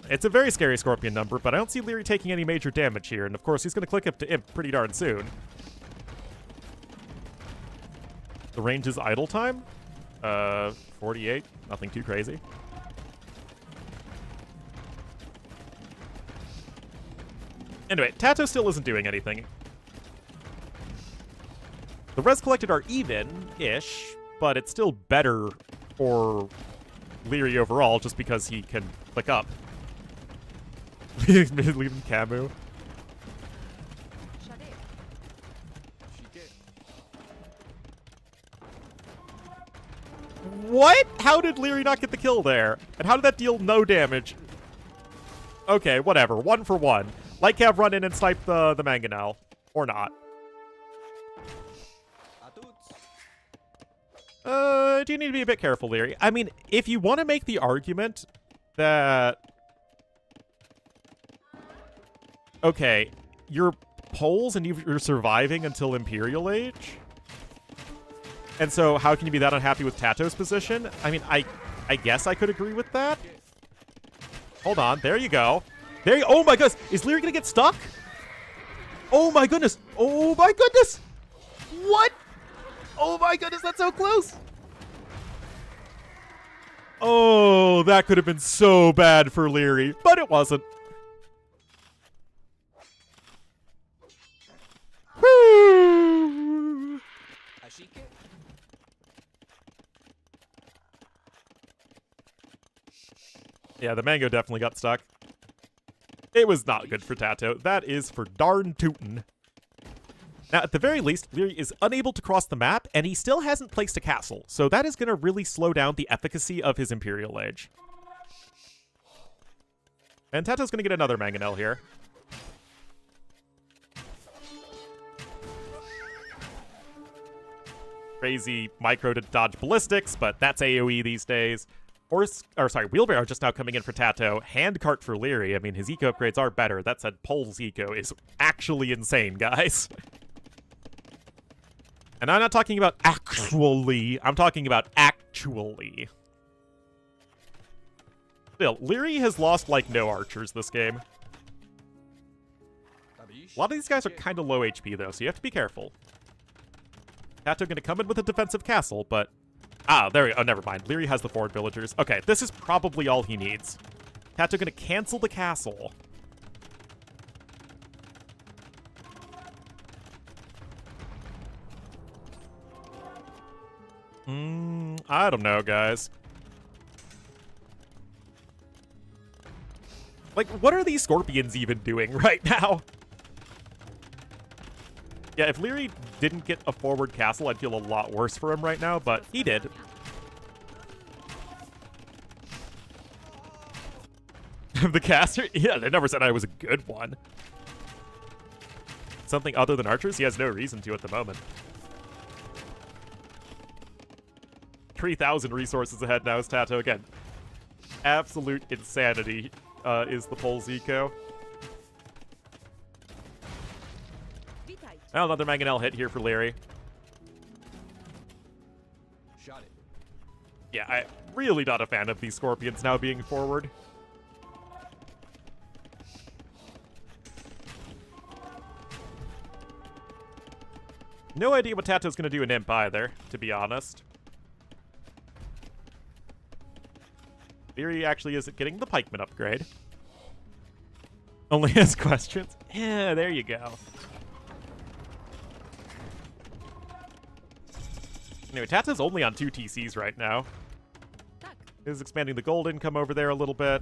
It's a very scary Scorpion number, but I don't see Leary taking any major damage here, and of course he's going to click up to Imp pretty darn soon. The range is idle time? 48, nothing too crazy. Anyway, Tato still isn't doing anything. The res collected are even-ish, but it's still better for Leary overall just because he can click up. Leave him Camu. What? How did Leary not get the kill there? And how did that deal no damage? Okay, whatever. 1 for 1. Lightcab run in and snipe the Mangonel. Or not. Do you need to be a bit careful, Leary? I mean, if you want to make the argument that... Okay, you're Poles and you're surviving until Imperial Age? And so how can you be that unhappy with Tato's position? I mean, I guess I could agree with that. Hold on, there you go. There you, oh my goodness, is Leary gonna get stuck? Oh my goodness, oh my goodness! What? Oh my goodness, that's so close! Oh, that could have been so bad for Leary, but it wasn't. Woo! Yeah, the mango definitely got stuck. It was not good for Tato. That is for darn tootin'. Now, at the very least, Leary is unable to cross the map, and he still hasn't placed a castle, so that is going to really slow down the efficacy of his Imperial Age. And Tato's going to get another Mangonel here. Crazy micro to dodge ballistics, but that's AoE these days. Wheelbarrow just now coming in for Tato. Handcart for Leary. I mean, his eco upgrades are better. That said, Pole's eco is actually insane, guys. And I'm not talking about actually. I'm talking about actually. Still, Leary has lost, like, no archers this game. A lot of these guys are kind of low HP, though, so you have to be careful. Tato going to come in with a defensive castle, but... Ah, there we go. Oh, never mind. Leary has the forward villagers. Okay, this is probably all he needs. Tato going to cancel the castle. I don't know, guys. Like, what are these Scorpions even doing right now? Yeah, if Leary didn't get a forward castle, I'd feel a lot worse for him right now, but he did. The caster? Yeah, they never said I was a good one. Something other than archers? He has no reason to at the moment. 3,000 resources ahead now is Tato again. Absolute insanity is the Pole's eco. Oh, another Mangonel hit here for Leary. Shot it. Yeah, I'm really not a fan of these Scorpions now being forward. No idea what Tato's going to do in Imp either, to be honest. Leary actually isn't getting the Pikeman upgrade. Only has questions. Yeah, there you go. Anyway, Tata's only on 2 TCs right now. Is expanding the gold income over there a little bit.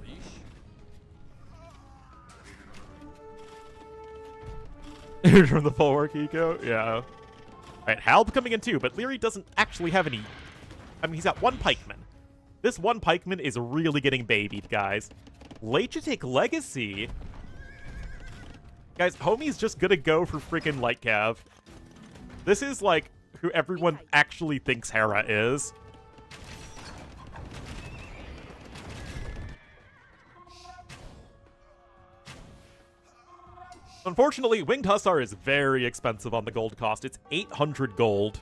From the full work eco? Yeah. Alright, Halb coming in too, but Leary doesn't actually have any... I mean, he's got 1 pikeman. This 1 pikeman is really getting babied, guys. Legitic Legacy? Guys, homie's just gonna go for freaking Light Cav. This is, like, who everyone actually thinks Hera is. Unfortunately, Winged Hussar is very expensive on the gold cost. It's 800 gold.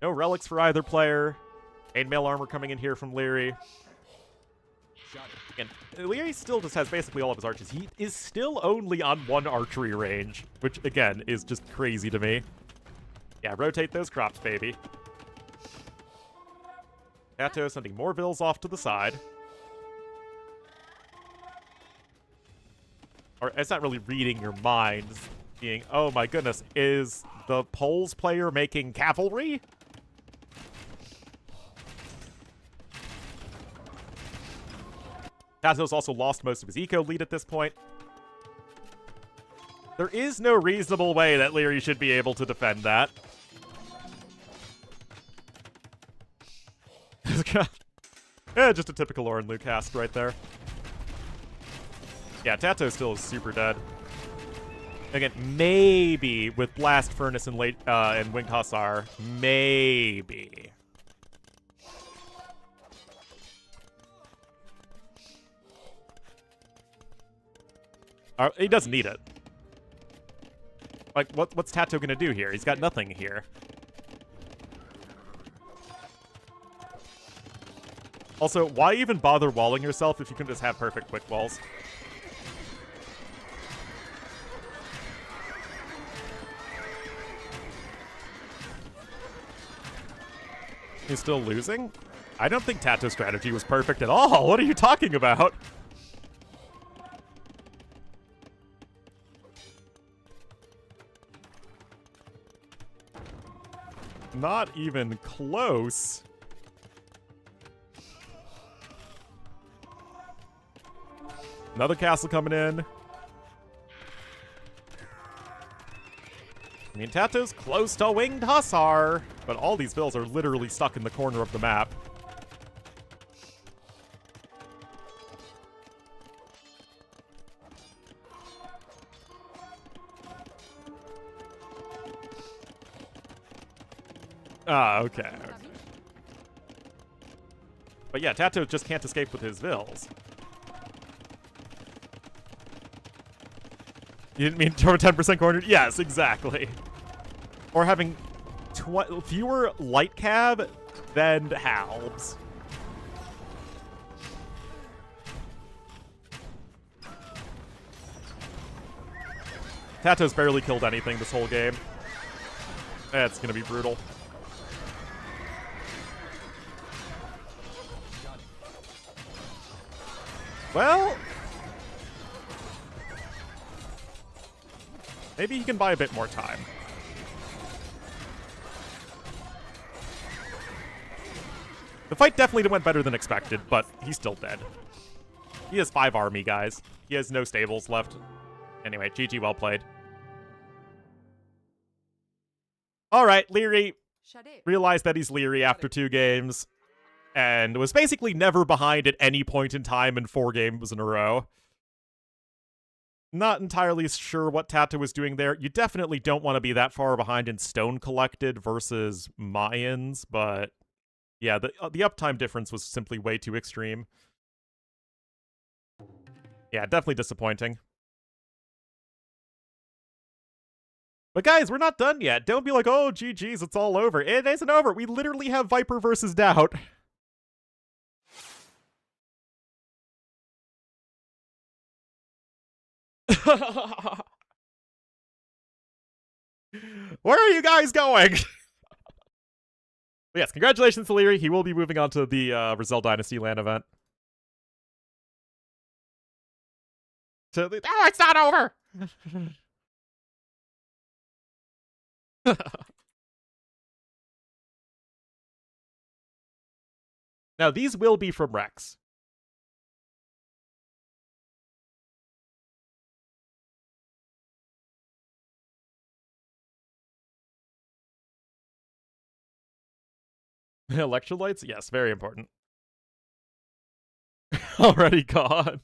No relics for either player. Chainmail armor coming in here from Leary. And Leary still just has basically all of his archers. He is still only on 1 archery range, which, again, is just crazy to me. Yeah, rotate those crops, baby. Kato sending more vills off to the side. Or it's not really reading your mind. Being, oh my goodness, is the Poles player making cavalry? Tato's also lost most of his eco lead at this point. There is no reasonable way that Leary should be able to defend that. Yeah, just a typical Ornlu cast right there. Yeah, Tato still is super dead. Again, maybe with Blast Furnace and Winged Hussar, maybe. He doesn't need it. Like, what's Tato gonna do here? He's got nothing here. Also, why even bother walling yourself if you can just have perfect quick walls? He's still losing? I don't think Tato's strategy was perfect at all. What are you talking about? Not even close. Another castle coming in. I mean, Tato's close to Winged Hussar, but all these vills are literally stuck in the corner of the map. Ah, okay. But yeah, Tato just can't escape with his vills. You didn't mean turn 10% cornered? Yes, exactly. Or having fewer light cab than halbs. Tato's barely killed anything this whole game. That's gonna be brutal. Well, maybe he can buy a bit more time. The fight definitely went better than expected, but he's still dead. He has 5 army, guys. He has no stables left. Anyway, GG, well played. Alright, Leary realized that he's Leary after 2 games, and was basically never behind at any point in time in 4 games in a row. Not entirely sure what Tato was doing there. You definitely don't want to be that far behind in Stone Collected versus Mayans, but yeah, the uptime difference was simply way too extreme. Yeah, definitely disappointing. But guys, we're not done yet. Don't be like, oh, GG's, it's all over. It isn't over. We literally have Viper versus Doubt. Where are you guys going? Yes, congratulations to Leary. He will be moving on to the Rizal Dynasty LAN event. Oh, it's not over! Now, these will be from Rex. Electrolytes? Yes, very important. Already gone.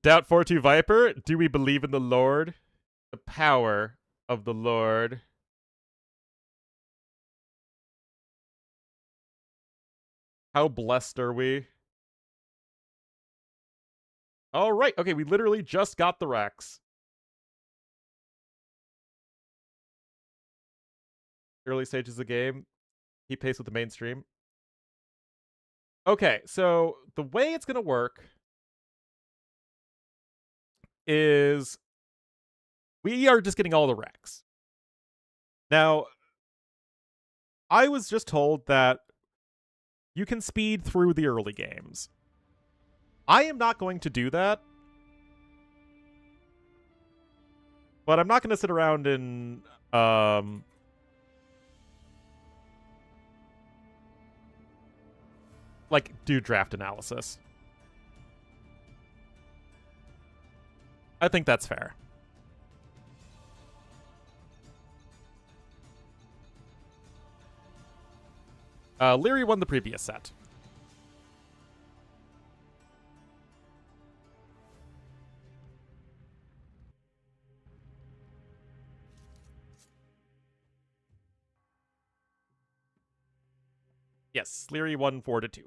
Doubt 4-2 Viper, do we believe in the Lord? The power of the Lord. How blessed are we? All right, okay, we literally just got the Rex. Early stages of the game. Keep pace with the mainstream. Okay, so the way it's going to work is we are just getting all the Rex. Now, I was just told that you can speed through the early games. I am not going to do that. But I'm not going to sit around and like do draft analysis. I think that's fair. Leary won the previous set. Yes, Leary won 4-2.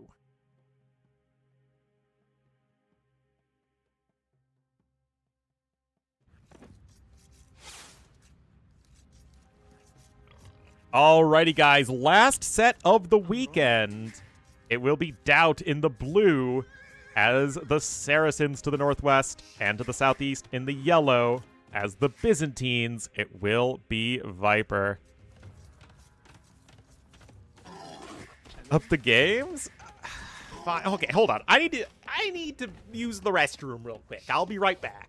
Alrighty, guys. Last set of the weekend. It will be Doubt in the blue as the Saracens to the northwest and to the southeast in the yellow as the Byzantines. It will be Viper. Up the games? Fine. Okay, hold on. I need to use the restroom real quick. I'll be right back.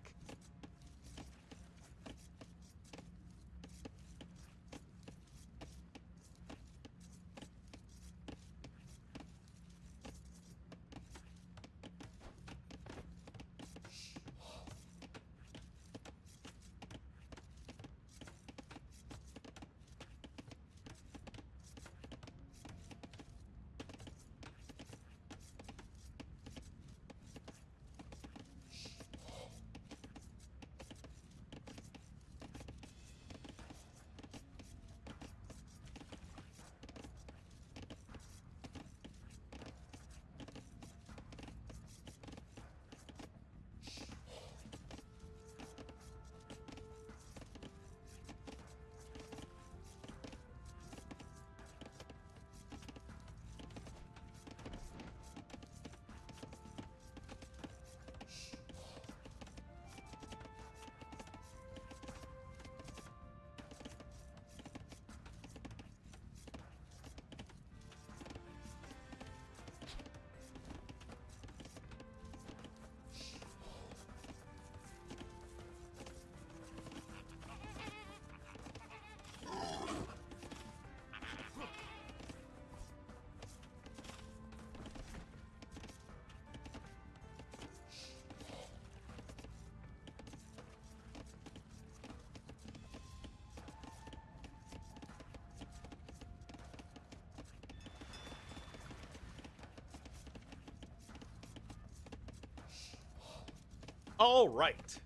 All right.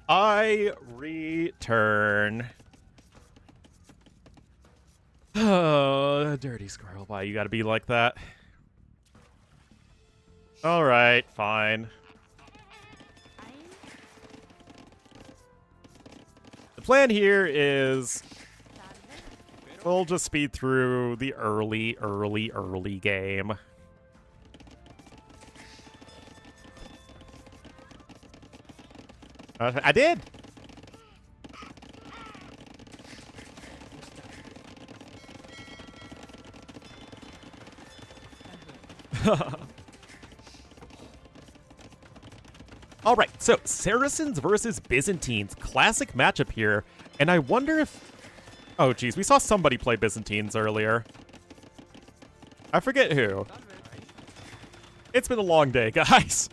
I return. Oh, dirty squirrel. Why you gotta be like that? All right, fine. The plan here is we'll just speed through the early game. I did! Alright, so Saracens versus Byzantines. Classic matchup here. And I wonder if... Oh, geez, we saw somebody play Byzantines earlier. I forget who. It's been a long day, guys.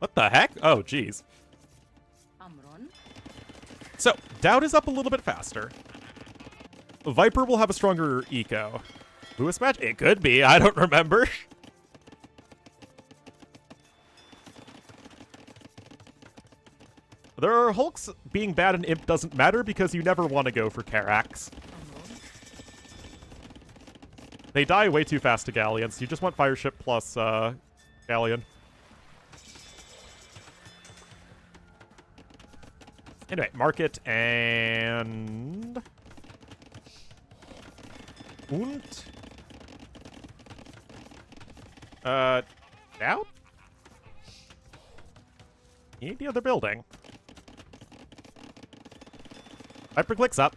What the heck? Oh, geez. So, Dowd is up a little bit faster. Viper will have a stronger eco. Lewis match? It could be. I don't remember. There are Hulks being bad and Imp doesn't matter because you never want to go for Carax. They die way too fast to Galleons. You just want Fireship plus Galleon. Anyway, Market and... Und? Out? You need the other building. Viper clicks up.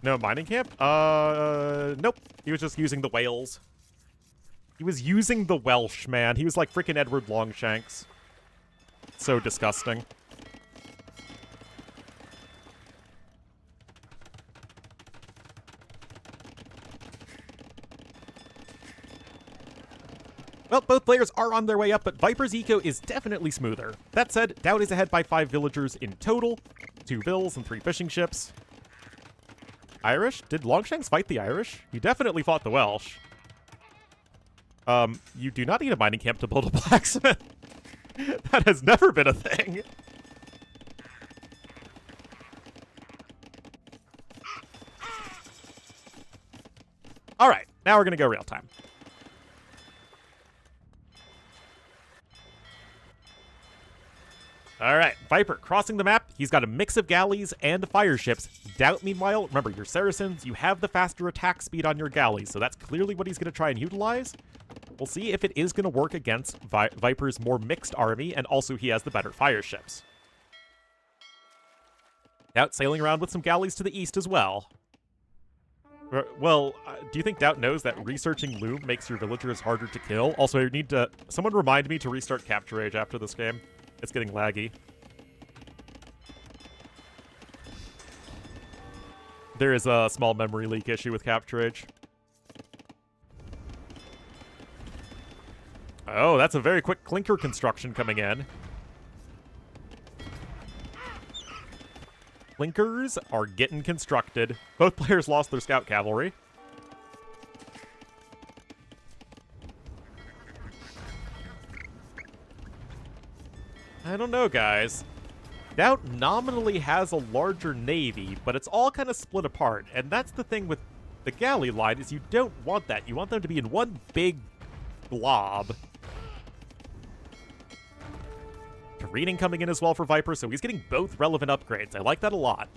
No mining camp? Nope. He was just using the whales. He was using the Welsh, man. He was like freaking Edward Longshanks. So disgusting. Well, both players are on their way up, but Viper's eco is definitely smoother. That said, Dowd is ahead by 5 villagers in total, 2 vills and 3 fishing ships. Irish? Did Longshanks fight the Irish? He definitely fought the Welsh. You do not need a mining camp to build a blacksmith. That has never been a thing. All right, now we're going to go real time. All right, Viper crossing the map. He's got a mix of galleys and fire ships. Doubt, meanwhile, remember, you're Saracens. You have the faster attack speed on your galleys, so that's clearly what he's going to try and utilize. We'll see if it is going to work against Viper's more mixed army, and also he has the better fire ships. Doubt sailing around with some galleys to the east as well. Well, do you think Doubt knows that researching Loom makes your villagers harder to kill? Also, I need to... Someone remind me to restart Capture Age after this game. It's getting laggy. There is a small memory leak issue with Capture Age. Oh, that's a very quick clinker construction coming in. Clinkers are getting constructed. Both players lost their scout cavalry. I don't know, guys. Doubt nominally has a larger navy, but it's all kind of split apart. And that's the thing with the galley line, is you don't want that. You want them to be in one big blob. Careening coming in as well for Viper, so he's getting both relevant upgrades. I like that a lot.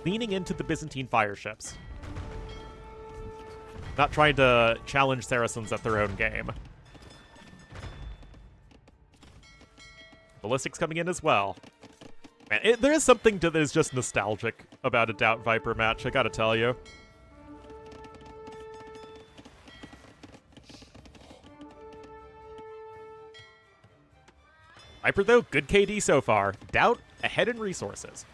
Leaning into the Byzantine fire ships. Not trying to challenge Saracens at their own game. Ballistics coming in as well. Man, there is something that is just nostalgic about a Doubt Viper match, I gotta tell you. Viper, though, good KD so far. Doubt ahead in resources.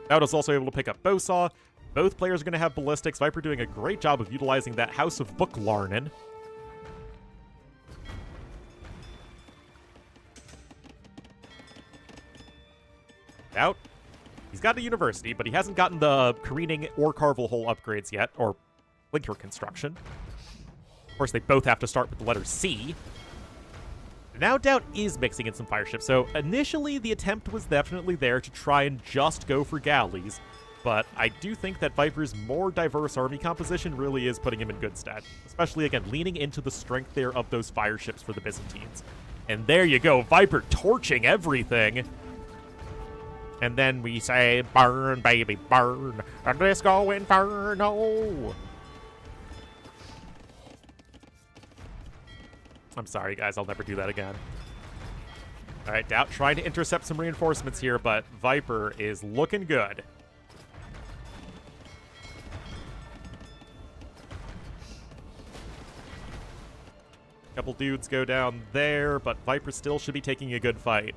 Doubt is also able to pick up Bowsaw. Both players are going to have ballistics. Viper doing a great job of utilizing that House of Book Larnin. Doubt. He's got a university, but he hasn't gotten the Careening or Carvel Hole upgrades yet, or Linker construction. Of course, they both have to start with the letter C. Now Doubt is mixing in some fire ships, so initially the attempt was definitely there to try and just go for galleys, but I do think that Viper's more diverse army composition really is putting him in good stead, especially, again, leaning into the strength there of those fire ships for the Byzantines. And there you go, Viper torching everything. And then we say, burn, baby, burn. A disco inferno. I'm sorry, guys. I'll never do that again. All right, Doubt trying to intercept some reinforcements here, but Viper is looking good. Couple dudes go down there, but Viper still should be taking a good fight.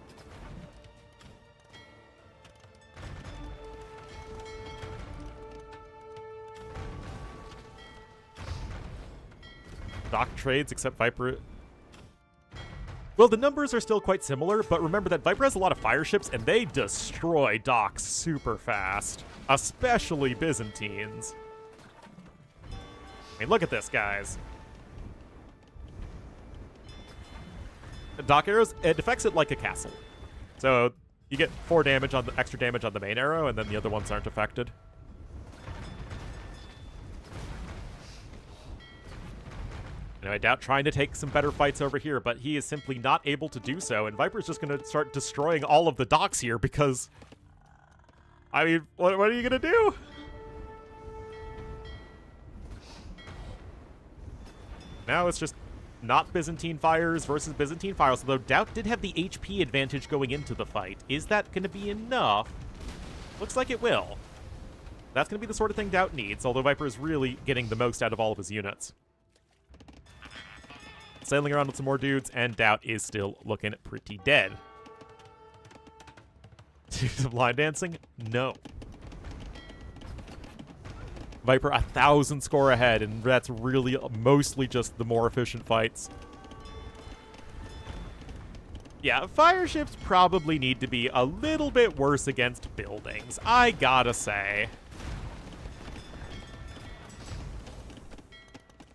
Dock trades, except Viper... Well, the numbers are still quite similar, but remember that Viper has a lot of fire ships, and they destroy docks super fast. Especially Byzantines. I mean, look at this, guys. Dock arrows, it affects it like a castle. So you get 4 damage on the extra damage on the main arrow, and then the other ones aren't affected. Anyway, Doubt trying to take some better fights over here, but he is simply not able to do so, and Viper's just going to start destroying all of the docks here because... I mean, what are you going to do? Now it's just not Byzantine fires versus Byzantine fires, although Doubt did have the HP advantage going into the fight. Is that going to be enough? Looks like it will. That's going to be the sort of thing Doubt needs, although Viper is really getting the most out of all of his units. Sailing around with some more dudes, and Doubt is still looking pretty dead. Some line dancing? No. Viper 1,000 score ahead, and that's really mostly just the more efficient fights. Yeah, fire ships probably need to be a little bit worse against buildings, I gotta say.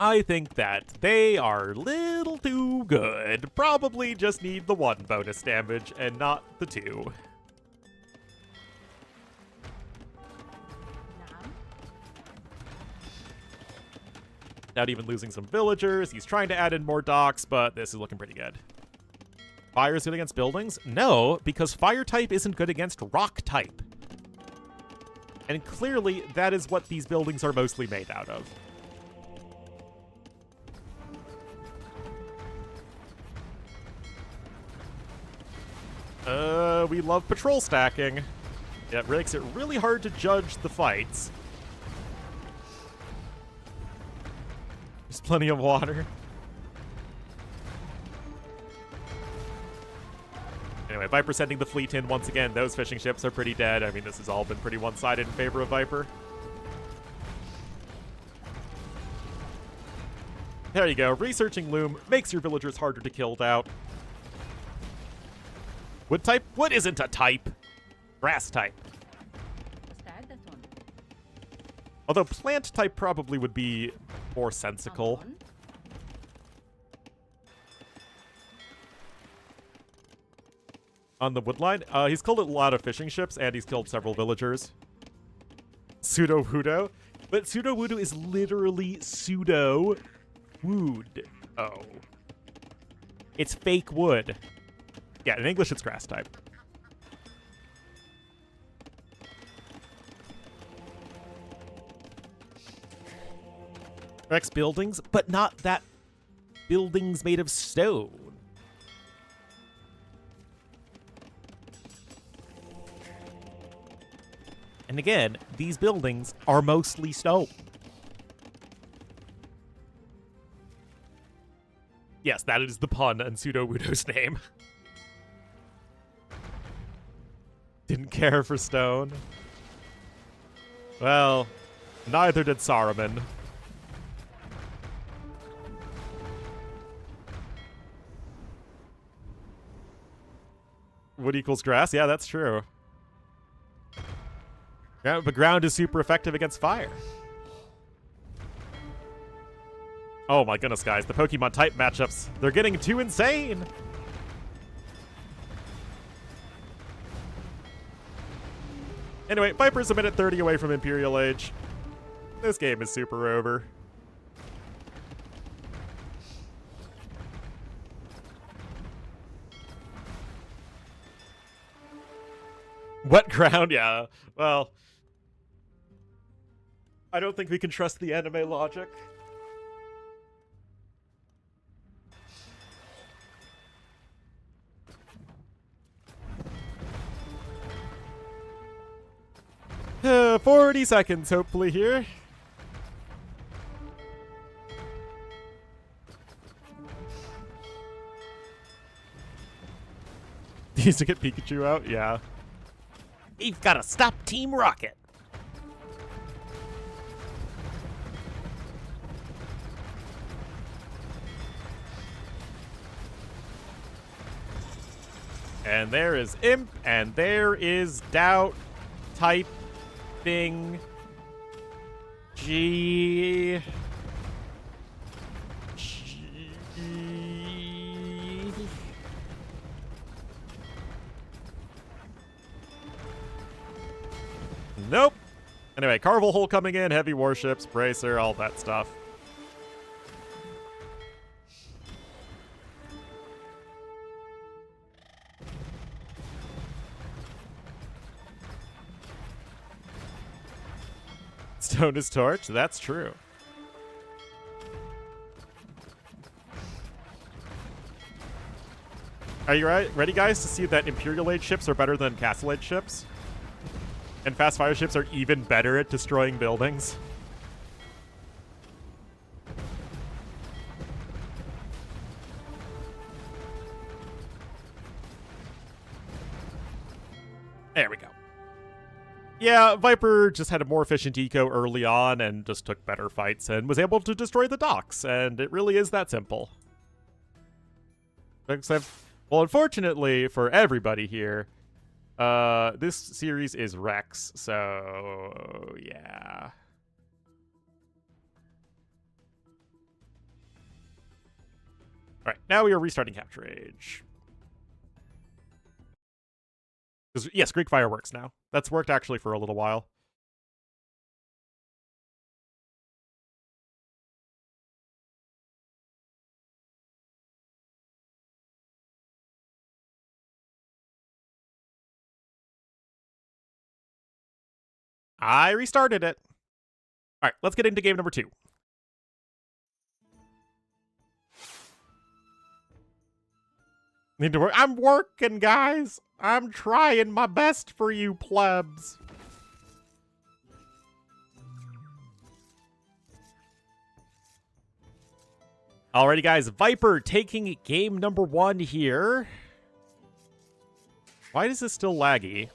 I think that they are a little too good. Probably just need the 1 bonus damage and not the 2. Not even losing some villagers. He's trying to add in more docks, but this is looking pretty good. Fire is good against buildings? No, because fire type isn't good against rock type. And clearly, that is what these buildings are mostly made out of. We love patrol stacking. It makes it really hard to judge the fights. There's plenty of water. Anyway, Viper sending the fleet in once again. Those fishing ships are pretty dead. I mean, this has all been pretty one-sided in favor of Viper. There you go. Researching Loom makes your villagers harder to kill Doubt. Wood type? Wood isn't a type. Grass type. Although plant type probably would be more sensical. On the wood line, he's killed a lot of fishing ships and he's killed several villagers. Pseudo Wudo. But Pseudo Wudo is literally pseudo wood. Oh. It's fake wood. Yeah, in English it's grass type. Rex buildings, but not that buildings made of stone. And again, these buildings are mostly stone. Yes, that is the pun on Pseudo Wudo's name. Didn't care for stone. Well, neither did Saruman. Wood equals grass? Yeah, that's true. Yeah, but ground is super effective against fire. Oh my goodness, guys. The Pokemon type matchups, they're getting too insane. Anyway, Viper's a minute 30 away from Imperial Age. This game is super over. Wet ground, yeah. Well, I don't think we can trust the anime logic. 40 seconds, hopefully, here. Needs to get Pikachu out? Yeah. You've got to stop Team Rocket. And there is Imp, and there is Doubt typing G. Nope. Anyway, Carvel Hole coming in, heavy warships, bracer, all that stuff. Stone is torch, that's true. Are you ready, guys, to see that Imperial Age ships are better than Castle Age ships? And fast fire ships are even better at destroying buildings? There we go. Yeah, Viper just had a more efficient eco early on and just took better fights and was able to destroy the docks, and it really is that simple. Except, well, unfortunately for everybody here, this series is Rex, so yeah. Alright, now we are restarting Capture Age. Because, yes, Greek Fire works now. That's worked actually for a little while. I restarted it. All right, let's get into game number 2. Need to work. I'm working, guys. I'm trying my best for you plebs. Alrighty, guys. Viper taking game number 1 here. Why is this still laggy?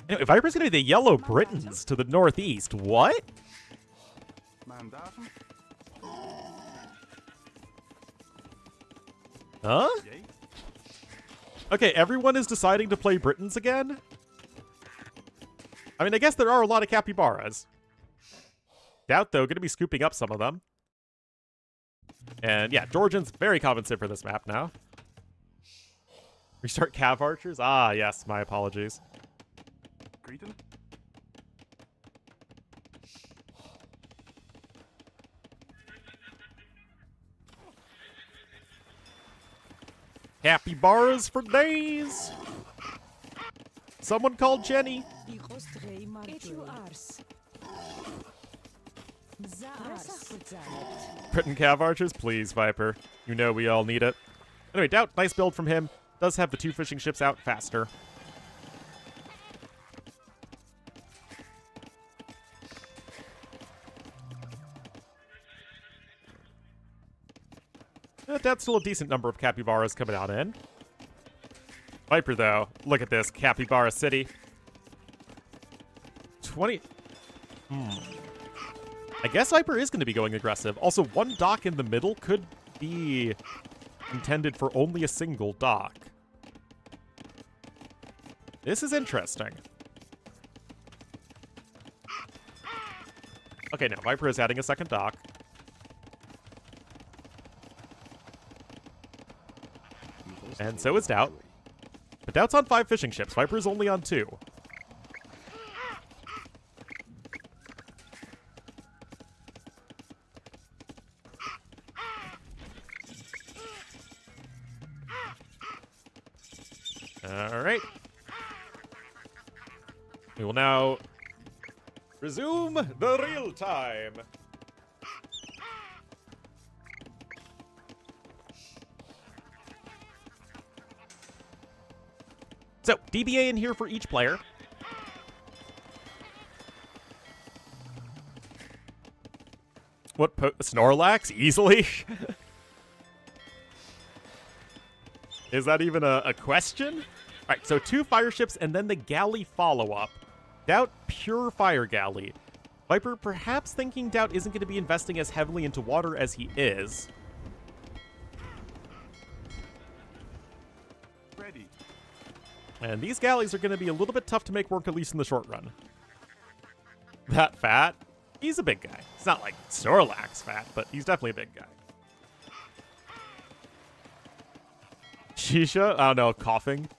Anyway, Viper's going to be the Yellow Britons to the northeast. What? Huh? Okay, everyone is deciding to play Britons again? I mean, I guess there are a lot of capybaras. Doubt, though, going to be scooping up some of them. And yeah, Georgian's very competent for this map now. Restart Cav Archers? Ah, yes, my apologies. Cretan? Capybaras for days! Someone called Jenny. Britain Cav Archers, please, Viper. You know we all need it. Anyway, Doubt, nice build from him. Does have the 2 fishing ships out faster. That's still a decent number of capybaras coming out in. Viper, though, look at this. Capybara City. 20... I guess Viper is going to be going aggressive. Also, one dock in the middle could be intended for only a single dock. This is interesting. Okay, now Viper is adding a second dock. And so is Doubt. But Doubt's on 5 fishing ships. Viper is only on 2. All right. We will now resume the real time. So, DBA in here for each player. What Snorlax? Easily? Is that even a question? Alright, so 2 fire ships and then the galley follow-up. Doubt pure fire galley. Viper perhaps thinking Doubt isn't going to be investing as heavily into water as he is. Ready. And these galleys are going to be a little bit tough to make work, at least in the short run. That fat? He's a big guy. It's not like Snorlax fat, but he's definitely a big guy. Shisha? I don't know, coughing?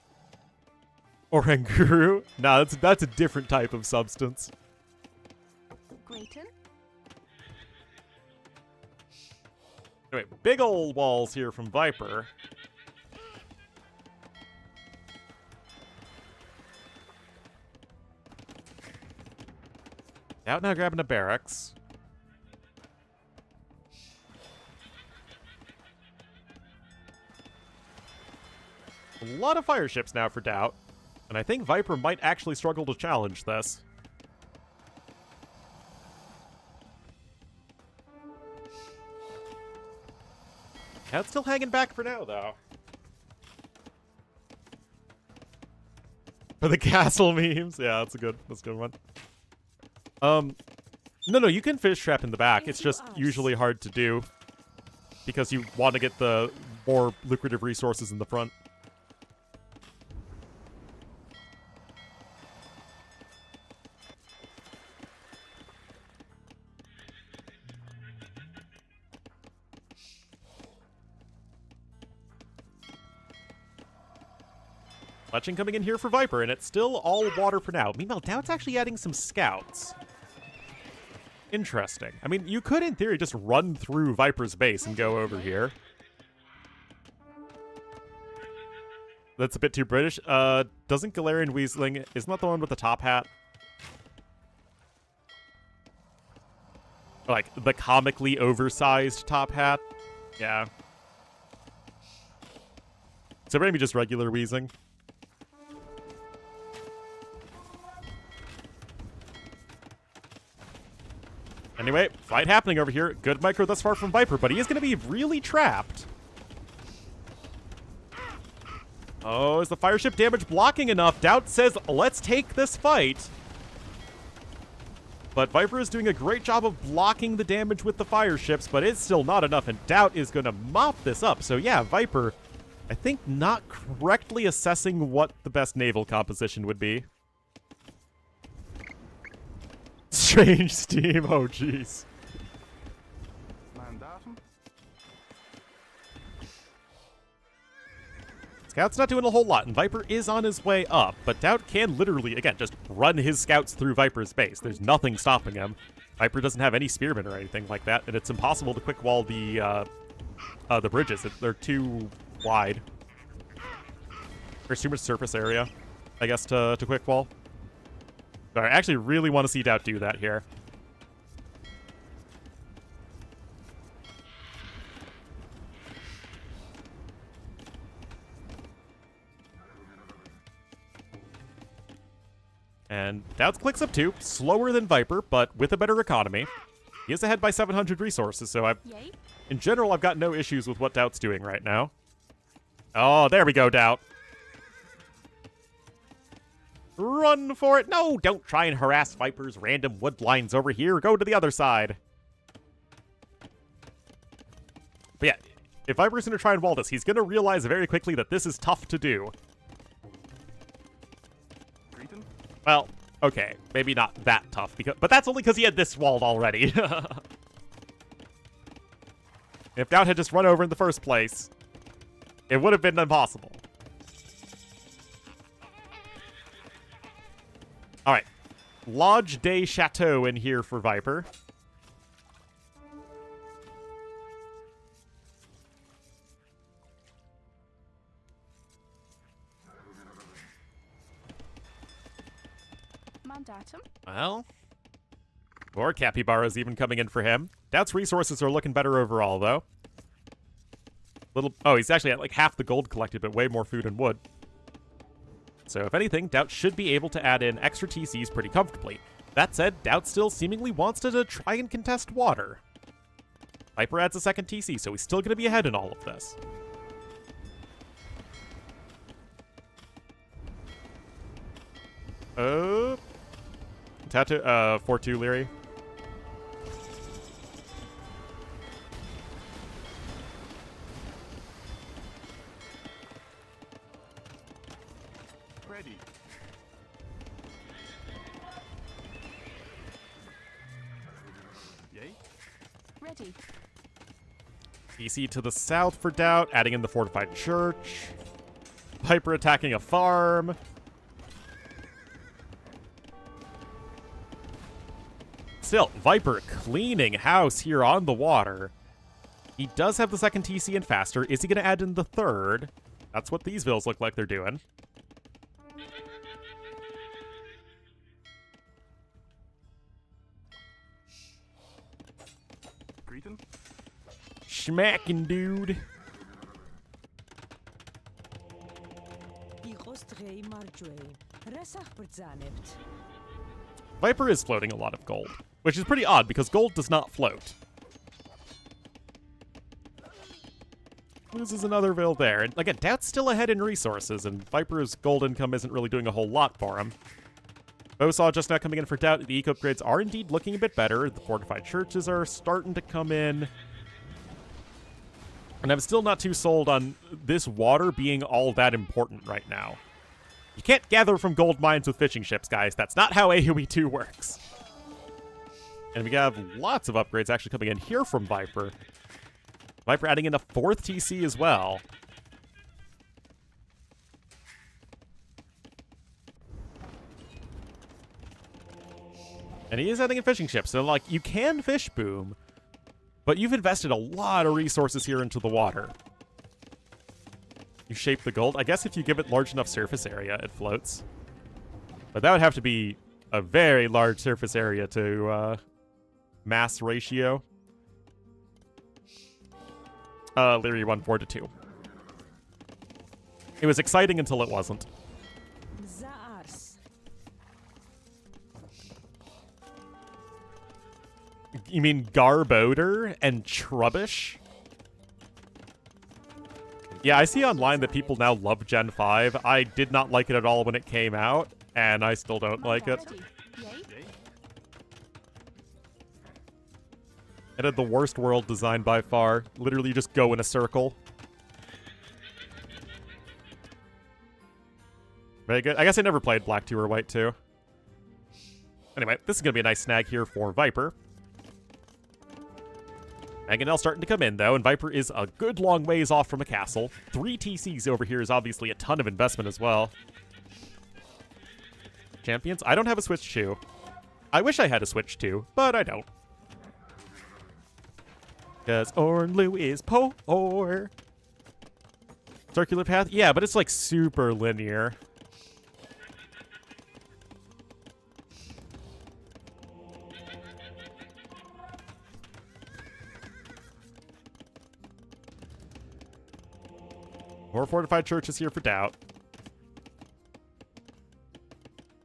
Oranguru? Nah, that's a different type of substance. Grayton? Anyway, big old walls here from Viper. Out now grabbing a barracks. A lot of fire ships now for Doubt. And I think Viper might actually struggle to challenge this. Doubt's still hanging back for now, though. For the castle memes? Yeah, that's a good one. No, you can fish trap in the back. It's just usually hard to do because you want to get the more lucrative resources in the front. Fletching coming in here for Viper, and it's still all water for now. Meanwhile, Doubt's actually adding some scouts. Interesting. I mean, you could, in theory, just run through Viper's base and go over here. That's a bit too British. Doesn't Galarian Weasling... Isn't that the one with the top hat? Or like, the comically oversized top hat? Yeah. So maybe just regular Weezing. Anyway, fight happening over here. Good micro thus far from Viper, but he is going to be really trapped. Oh, is the fire ship damage blocking enough? Doubt says, let's take this fight. But Viper is doing a great job of blocking the damage with the fire ships, but it's still not enough, and Doubt is going to mop this up. So yeah, Viper, I think not correctly assessing what the best naval composition would be. Strange steam, oh jeez. Mandatum. Scout's not doing a whole lot, and Viper is on his way up, but Doubt can literally, again, just run his scouts through Viper's base. There's nothing stopping him. Viper doesn't have any spearmen or anything like that, and it's impossible to quick wall the bridges. They're too wide. There's too much surface area, I guess, to quick wall. But I actually really want to see Doubt do that here. And Doubt's clicks up too, slower than Viper, but with a better economy. He is ahead by 700 resources, so in general, I've got no issues with what Doubt's doing right now. Oh, there we go, Doubt. Run for it. No, don't try and harass Viper's random wood lines over here. Go to the other side. But yeah, if Viper's going to try and wall this, he's going to realize very quickly that this is tough to do. Grayton. Well, okay, maybe not that tough, but that's only because he had this walled already. If Doubt had just run over in the first place, it would have been impossible. All right, Lodge des Chateaux in here for Viper. datum. Well, more capybaras even coming in for him. Doubt's resources are looking better overall, though. Oh, he's actually at like half the gold collected, but way more food and wood. So if anything, Doubt should be able to add in extra TCs pretty comfortably. That said, Doubt still seemingly wants to try and contest water. Viper adds a second TC, so he's still going to be ahead in all of this. Tattoo, 4-2 Leary. Ready. Yay. Ready. TC to the south for Doubt, adding in the fortified church. Viper attacking a farm. Still, Viper cleaning house here on the water. He does have the second TC and faster. Is he going to add in the third? That's what these vills look like they're doing. Greeting. Schmacking, dude. Viper is floating a lot of gold, which is pretty odd because gold does not float. Loses another Vill there. And again, Doubt's still ahead in resources, and Viper's gold income isn't really doing a whole lot for him. Bosaw just now coming in for Doubt. The eco upgrades are indeed looking a bit better. The fortified churches are starting to come in. And I'm still not too sold on this water being all that important right now. You can't gather from gold mines with fishing ships, guys. That's not how AoE 2 works. And we have lots of upgrades actually coming in here from Viper. Viper adding in a fourth TC as well. And he is adding in fishing ships. So, like, you can fish boom, but you've invested a lot of resources here into the water. You shape the gold. I guess if you give it large enough surface area, it floats. But that would have to be a very large surface area to mass ratio. Leary won 4-2. It was exciting until it wasn't. You mean Garbodor and Trubbish? Yeah, I see online that people now love Gen 5. I did not like it at all when it came out, and I still don't like it. Ready. Yay. It had the worst world design by far. Literally just go in a circle. Very good. I guess I never played Black 2 or White 2. Anyway, this is going to be a nice snag here for Viper. Mangonel starting to come in, though, and Viper is a good long ways off from a castle. 3 TCs over here is obviously a ton of investment as well. Champions? I don't have a Switch 2. I wish I had a Switch 2, but I don't. Because Ornlu is poor. Circular path? Yeah, but it's like super linear. More fortified churches here for Doubt.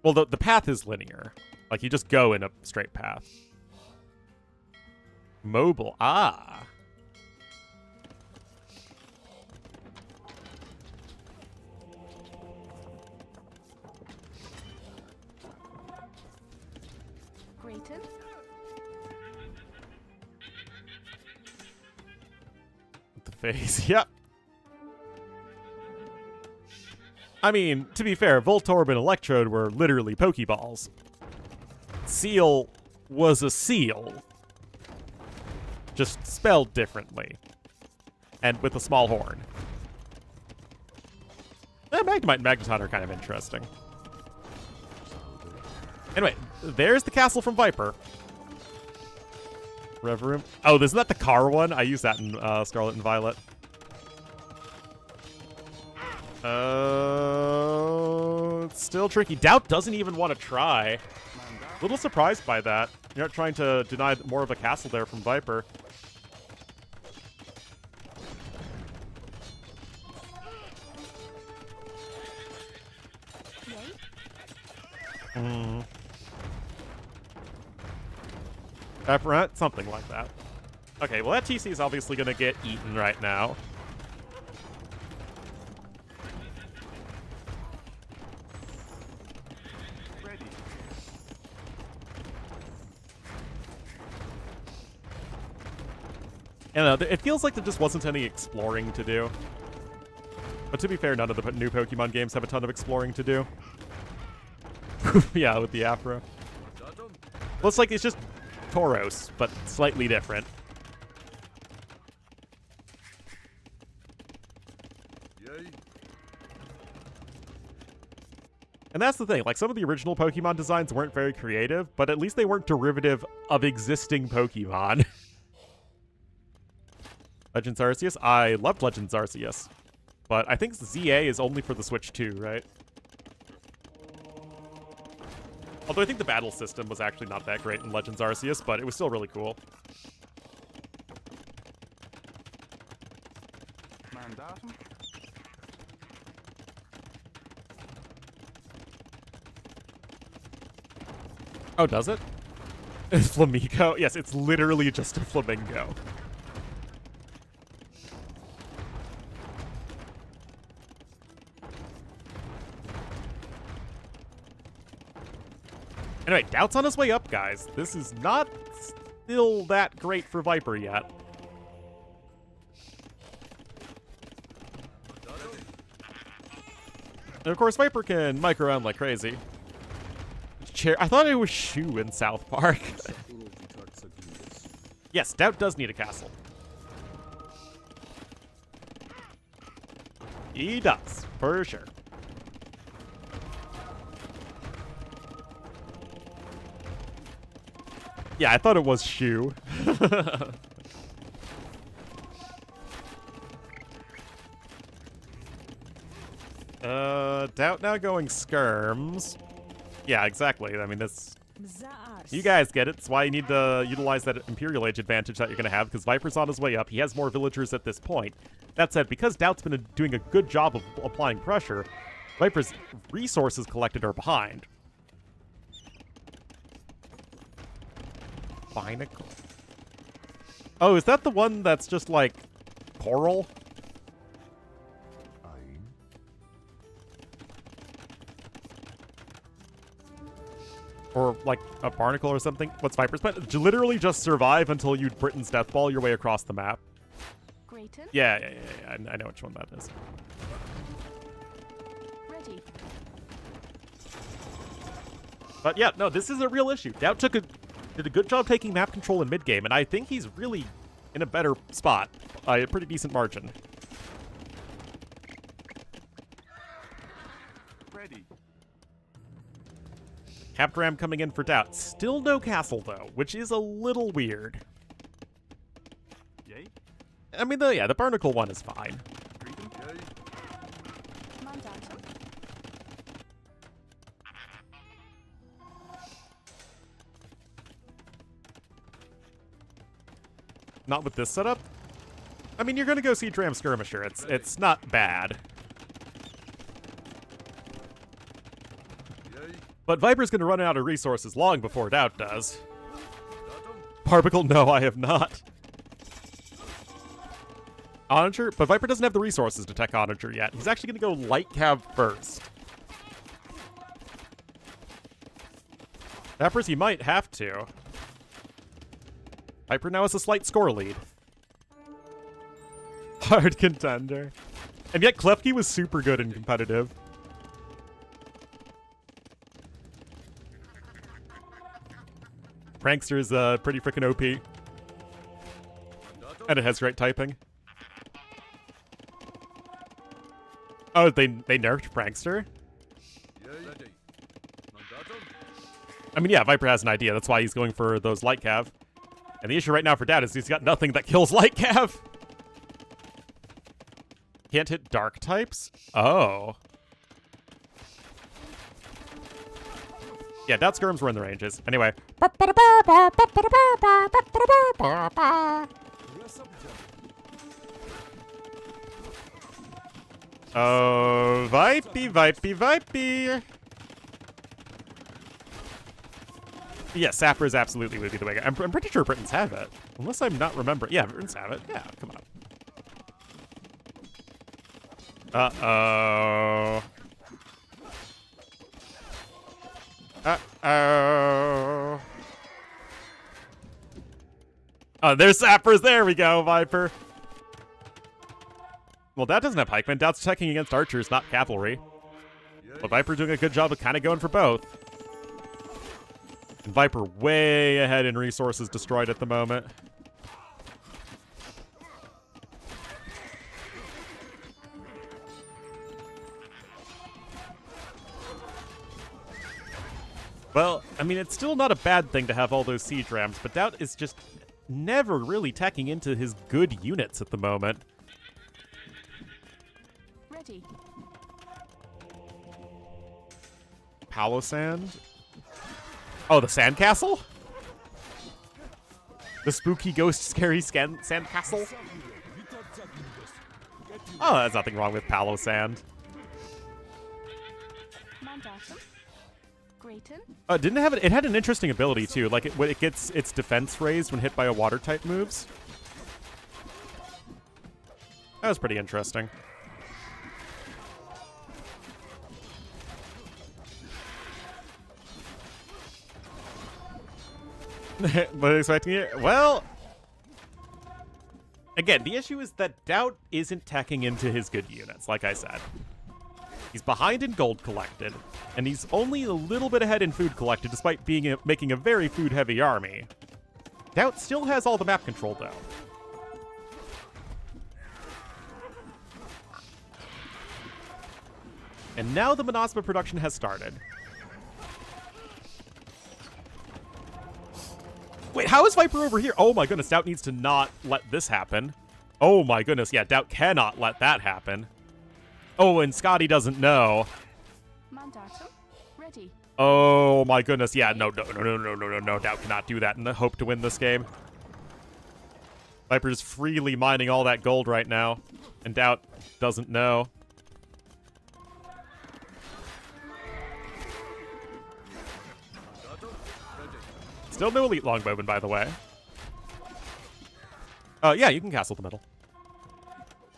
Well, the path is linear. Like, you just go in a straight path. Mobile. Ah. Grayton. The face. Yep. I mean, to be fair, Voltorb and Electrode were literally Pokeballs. Seal was a seal. Just spelled differently. And with a small horn. Magnemite and Magneton are kind of interesting. Anyway, there's the castle from Viper. Rev Room. Oh, isn't that the car one? I use that in Scarlet and Violet. It's still tricky. Doubt doesn't even want to try. A little surprised by that. You're not trying to deny more of a castle there from Viper. Yay. Upfront? Something like that. Okay, well that TC is obviously going to get eaten right now. Ready. And it feels like there just wasn't any exploring to do. But to be fair, none of the new Pokemon games have a ton of exploring to do. Yeah, with the Afro. Well, it's just Tauros, but slightly different. And that's the thing, like, some of the original Pokemon designs weren't very creative, but at least they weren't derivative of existing Pokemon. Legends Arceus? I loved Legends Arceus. But I think ZA is only for the Switch 2, right? Although I think the battle system was actually not that great in Legends Arceus, but it was still really cool. Mandatum. Oh, does it? Flamingo? Yes, it's literally just a flamingo. Anyway, Doubt's on his way up, guys. This is not still that great for Viper yet. And of course, Viper can mic around like crazy. I thought it was Shu in South Park. Yes, Doubt does need a castle. He does, for sure. Yeah, I thought it was Shu. Doubt now going skirms. Yeah, exactly. I mean, this... You guys get it. It's why you need to utilize that Imperial Age advantage that you're going to have, because Viper's on his way up. He has more villagers at this point. That said, because Doubt's been doing a good job of applying pressure, Viper's resources collected are behind. Binacle. Oh, is that the one that's just like coral? Or like a barnacle or something? What's Viper's plan? Literally just survive until you Britain's Death Ball your way across the map. Grayton. Yeah. I know which one that is. Ready. But yeah, no, this is a real issue. Doubt did a good job taking map control in mid-game, and I think he's really in a better spot by a pretty decent margin. Ready. Capgram coming in for Doubt. Still no castle, though, which is a little weird. Yay. I mean, the barnacle one is fine. Greeting. Yay. Mandatum. Not with this setup. I mean, you're gonna go see Dram Skirmisher. It's not bad. Yay. But Viper's gonna run out of resources long before Doubt does. Barbicle, no, I have not. Onager, but Viper doesn't have the resources to tech Onager yet. He's actually gonna go Light Cav first. Peppers, he might have to. Viper now has a slight score lead. Hard contender. And yet Klefki was super good and competitive. Prankster is pretty freaking OP. And it has great typing. Oh, they nerfed Prankster? I mean, yeah, Viper has an idea. That's why he's going for those Light Cav. And the issue right now for Dad is he's got nothing that kills Light Cav. Can't hit Dark types? Oh. Yeah, doubt skirms were in the ranges. Anyway. Oh, Vipey. Yeah, Sapper is absolutely would be the way. I'm pretty sure Britons have it. Unless I'm not remembering. Yeah, Britons have it. Yeah, come on. Uh-oh. Uh-oh. Oh, there's Sappers. There we go, Viper. Well, that doesn't have pikemen. Doubt's checking against archers, not cavalry. But Viper doing a good job of kind of going for both. And Viper way ahead in resources destroyed at the moment. Well, I mean, it's still not a bad thing to have all those siege rams, but Doubt is just never really tacking into his good units at the moment. Ready. Palo Sand? Oh, the sandcastle? The spooky, ghost, scary sandcastle? Oh, there's nothing wrong with Palo Sand. Mandatum. Grayton. Didn't it have it had an interesting ability too. Like when it gets its defense raised when hit by a water type moves. That was pretty interesting. Wasn't expecting it. Well, again, the issue is that Doubt isn't tacking into his good units, like I said. He's behind in gold collected, and he's only a little bit ahead in food collected, despite making a very food-heavy army. Doubt still has all the map control, though. And now the Monaspa production has started. Wait, how is Viper over here? Oh my goodness, Doubt needs to not let this happen. Oh my goodness, yeah, Doubt cannot let that happen. Oh, and Scotty doesn't know. Mandatum. Ready. Oh my goodness, yeah, no, Doubt cannot do that and hope to win this game. Viper's freely mining all that gold right now, and Doubt doesn't know. Still no elite longbowman, by the way. Yeah, you can castle the middle.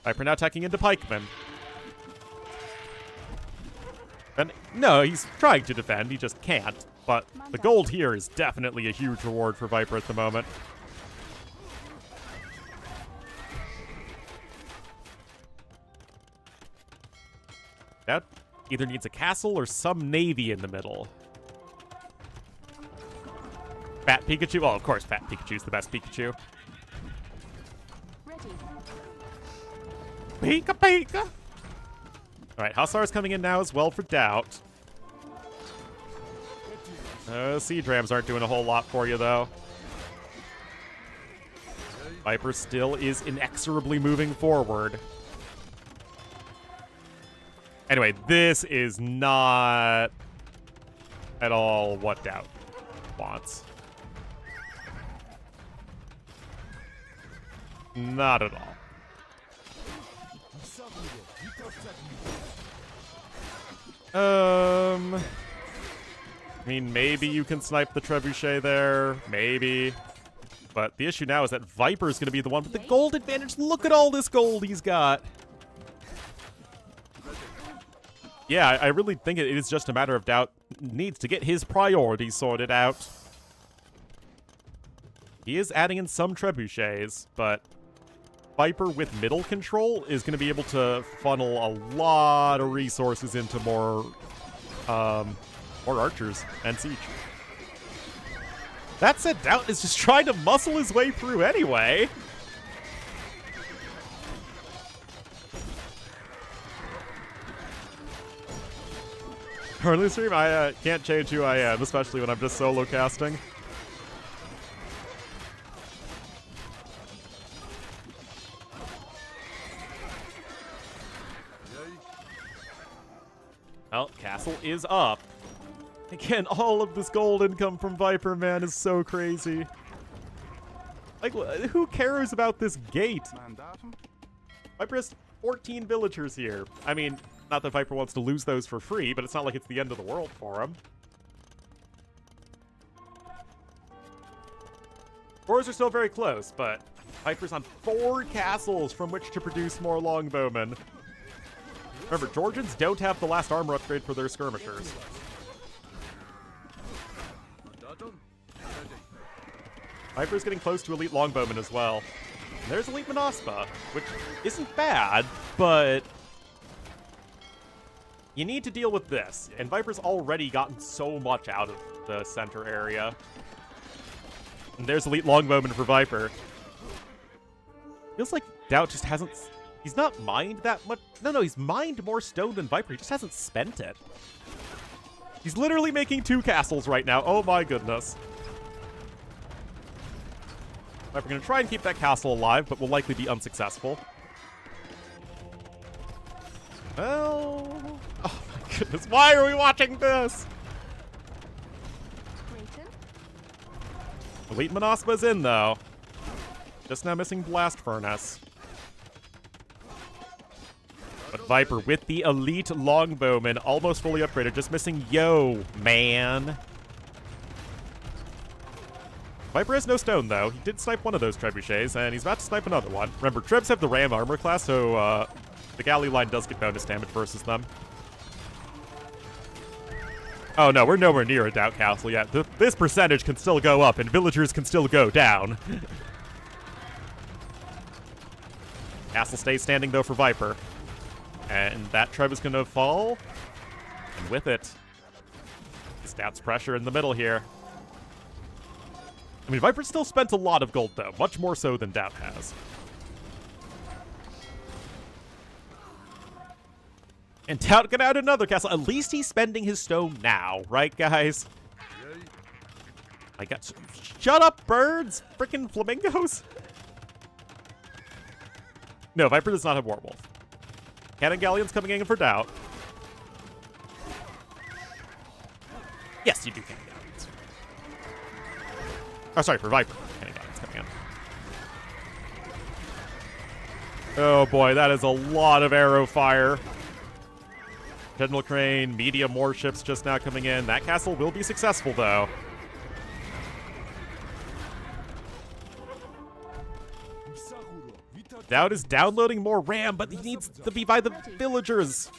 Viper now attacking into pikemen. And no, he's trying to defend, he just can't. But the gold here is definitely a huge reward for Viper at the moment. That either needs a castle or some navy in the middle. Fat Pikachu? Well, of course, Fat Pikachu's the best Pikachu. Ready. Pika Pika! Alright, Hussar's coming in now as well for Doubt. Siege Rams aren't doing a whole lot for you, though. Viper still is inexorably moving forward. Anyway, this is not at all what Doubt wants. Not at all. I mean, maybe you can snipe the trebuchet there. Maybe. But the issue now is that Viper's going to be the one with the gold advantage. Look at all this gold he's got. Yeah, I really think it is just a matter of Doubt needs to get his priorities sorted out. He is adding in some trebuchets, but Viper with middle control is going to be able to funnel a lot of resources into more archers and siege. That said, Doubt is just trying to muscle his way through anyway. Ornlu stream, I can't change who I am, especially when I'm just solo casting. Well, castle is up. Again, all of this gold income from Viper, man, is so crazy. Like, who cares about this gate? Mandatum. Viper has 14 villagers here. I mean, not that Viper wants to lose those for free, but it's not like it's the end of the world for him. Scores are still very close, but Viper's on 4 castles from which to produce more longbowmen. Remember, Georgians don't have the last armor upgrade for their skirmishers. Mandatum. Ready. Viper's getting close to elite longbowmen as well. And there's elite Manaspa, which isn't bad, but you need to deal with this. And Viper's already gotten so much out of the center area. And there's elite longbowmen for Viper. Feels like Doubt just hasn't... He's not mined that much. No, he's mined more stone than Viper. He just hasn't spent it. He's literally making 2 castles right now. Oh my goodness. Viper gonna try and keep that castle alive, but will likely be unsuccessful. Well... Oh my goodness. Why are we watching this? Grayton. Elite Manaspa's in, though. Just now missing Blast Furnace. But Viper with the elite longbowman, almost fully upgraded, just missing Yo, man. Viper has no stone, though. He did snipe one of those trebuchets, and he's about to snipe another one. Remember, Trebs have the Ram armor class, so the galley line does get bonus damage versus them. Oh no, we're nowhere near a Doubt Castle yet. This percentage can still go up, and villagers can still go down. Castle stays standing, though, for Viper. And that Treb is going to fall. And with it, Doubt's pressure in the middle here. I mean, Viper still spent a lot of gold, though. Much more so than Doubt has. And Doubt got out another castle. At least he's spending his stone now, right, guys? Yay. I got... Shut up, birds! Frickin' flamingos! No, Viper does not have Warwolf. Cannon Galleon's coming in for Doubt. Yes, you do Cannon Galleons. Oh, sorry, for Viper. Cannon Galleon's coming in. Oh boy, that is a lot of arrow fire. General Crane, medium warships just now coming in. That castle will be successful, though. Doubt is downloading more RAM, but he needs to be by the villagers.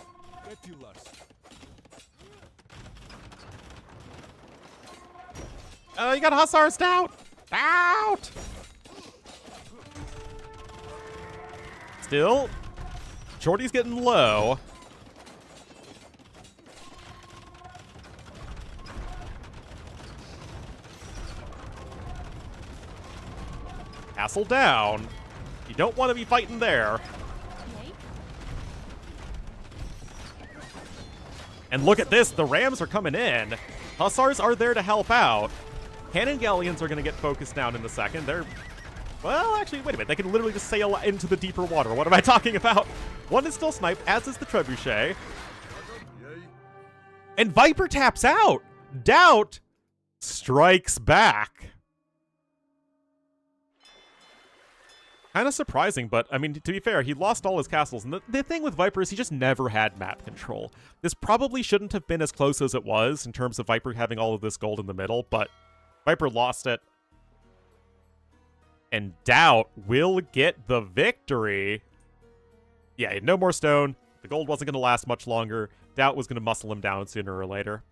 You got Hussars, Doubt! Doubt! Still, Shorty's getting low. Castle down. You don't want to be fighting there. Yay. And look at this, the Rams are coming in. Hussars are there to help out. Cannon Galleons are going to get focused down in a second. They're... Well, actually, wait a minute. They can literally just sail into the deeper water. What am I talking about? One is still sniped, as is the Trebuchet. Yay. And Viper taps out. Doubt strikes back. Kind of surprising, but, I mean, to be fair, he lost all his castles, and the thing with Viper is he just never had map control. This probably shouldn't have been as close as it was in terms of Viper having all of this gold in the middle, but Viper lost it. And Doubt will get the victory. Yeah, he had no more stone. The gold wasn't going to last much longer. Doubt was going to muscle him down sooner or later.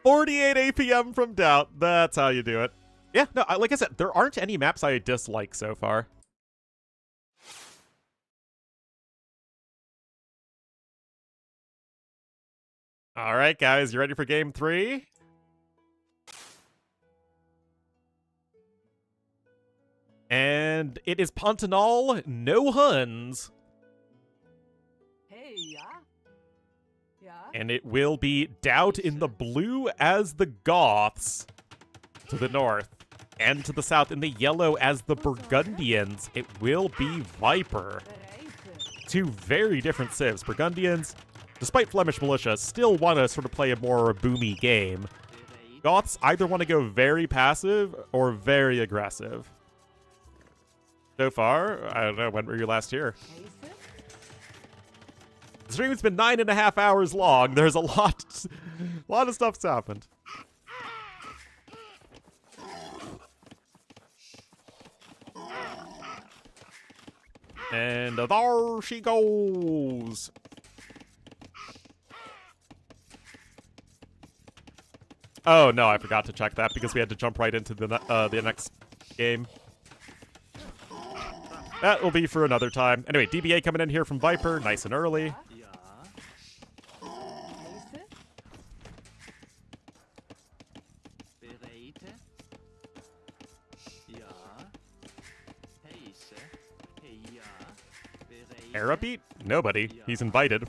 $48 APM from Doubt. That's how you do it. Yeah, no, like I said, there aren't any maps I dislike so far. All right, guys, you ready for game 3? And it is Pontanal, no Huns. Hey, yeah? Yeah? And it will be Doubt in the blue as the Goths to the north. And to the south in the yellow as the Burgundians, it will be Viper. Right. two very different civs. Burgundians, despite Flemish militia, still want to sort of play a more boomy game. Goths either want to go very passive or very aggressive. So far, I don't know, when were you last here? The stream's been 9.5 hours long. There's a lot of stuff's happened. And there she goes. Oh no, I forgot to check that because we had to jump right into the next game. That will be for another time. Anyway, DBA coming in here from Viper, nice and early. Hera beat? Nobody. He's invited.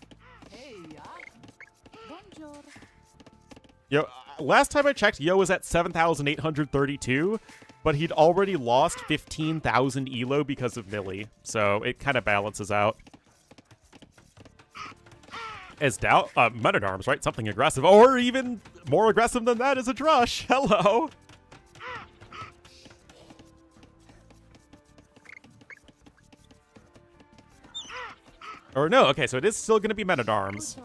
Yo, last time I checked, Yo was at 7,832, but he'd already lost 15,000 elo because of Millie, so it kind of balances out. As Doubt, Men at Arms, right? Something aggressive, or even more aggressive than that is a Drush. Hello. Or no, okay, so it is still going to be Men at Arms.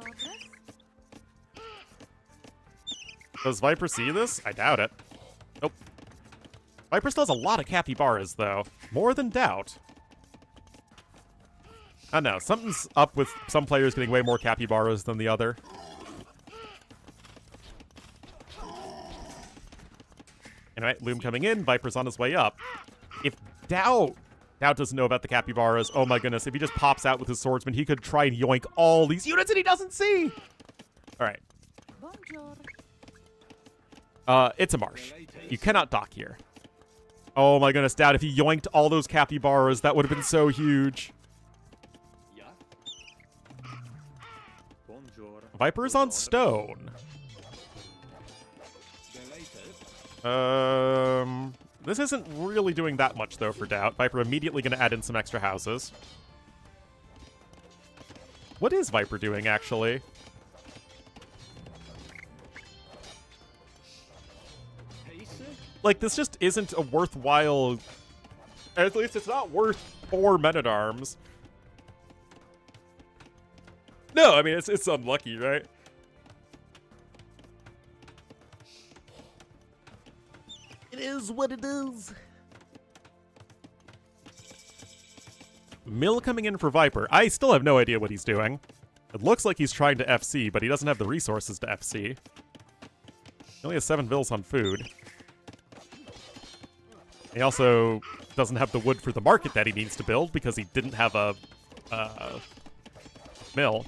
Does Viper see this? I doubt it. Nope. Viper still has a lot of capybaras, though. More than Doubt. I don't know. Something's up with some players getting way more capybaras than the other. Anyway, Loom coming in. Viper's on his way up. If Doubt doesn't know about the capybaras, oh my goodness. If he just pops out with his swordsman, he could try and yoink all these units and he doesn't see! Alright. It's a marsh. You cannot dock here. Oh my goodness, Doubt, if he yoinked all those capybaras, that would have been so huge. Viper is on stone. This isn't really doing that much, though, for Doubt. Viper immediately going to add in some extra houses. What is Viper doing, actually? Like, this just isn't a worthwhile... At least it's not worth 4 Men-at-Arms. No, I mean, it's unlucky, right? It is what it is. Mill coming in for Viper. I still have no idea what he's doing. It looks like he's trying to FC, but he doesn't have the resources to FC. He only has 7 vills on food. He also doesn't have the wood for the market that he needs to build because he didn't have a mill.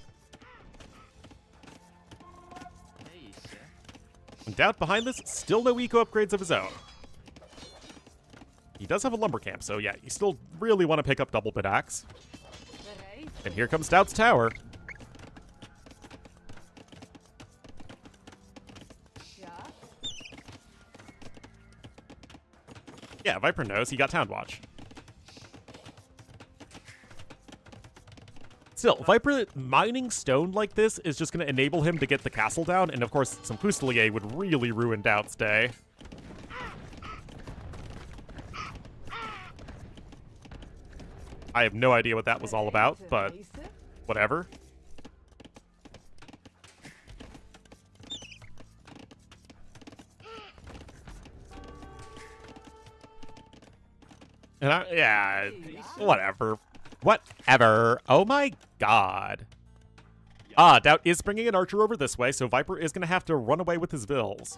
And Doubt behind this, still no eco upgrades of his own. He does have a lumber camp, so yeah, you still really want to pick up double bit axe. And here comes Doubt's tower. Yeah, Viper knows. He got Town Watch. Still, Viper mining stone like this is just going to enable him to get the castle down, and of course, some Fusilier would really ruin Doubt's day. I have no idea what that was all about, but whatever. And yeah, whatever. Whatever. Oh my god. Ah, Doubt is bringing an archer over this way, so Viper is going to have to run away with his vills.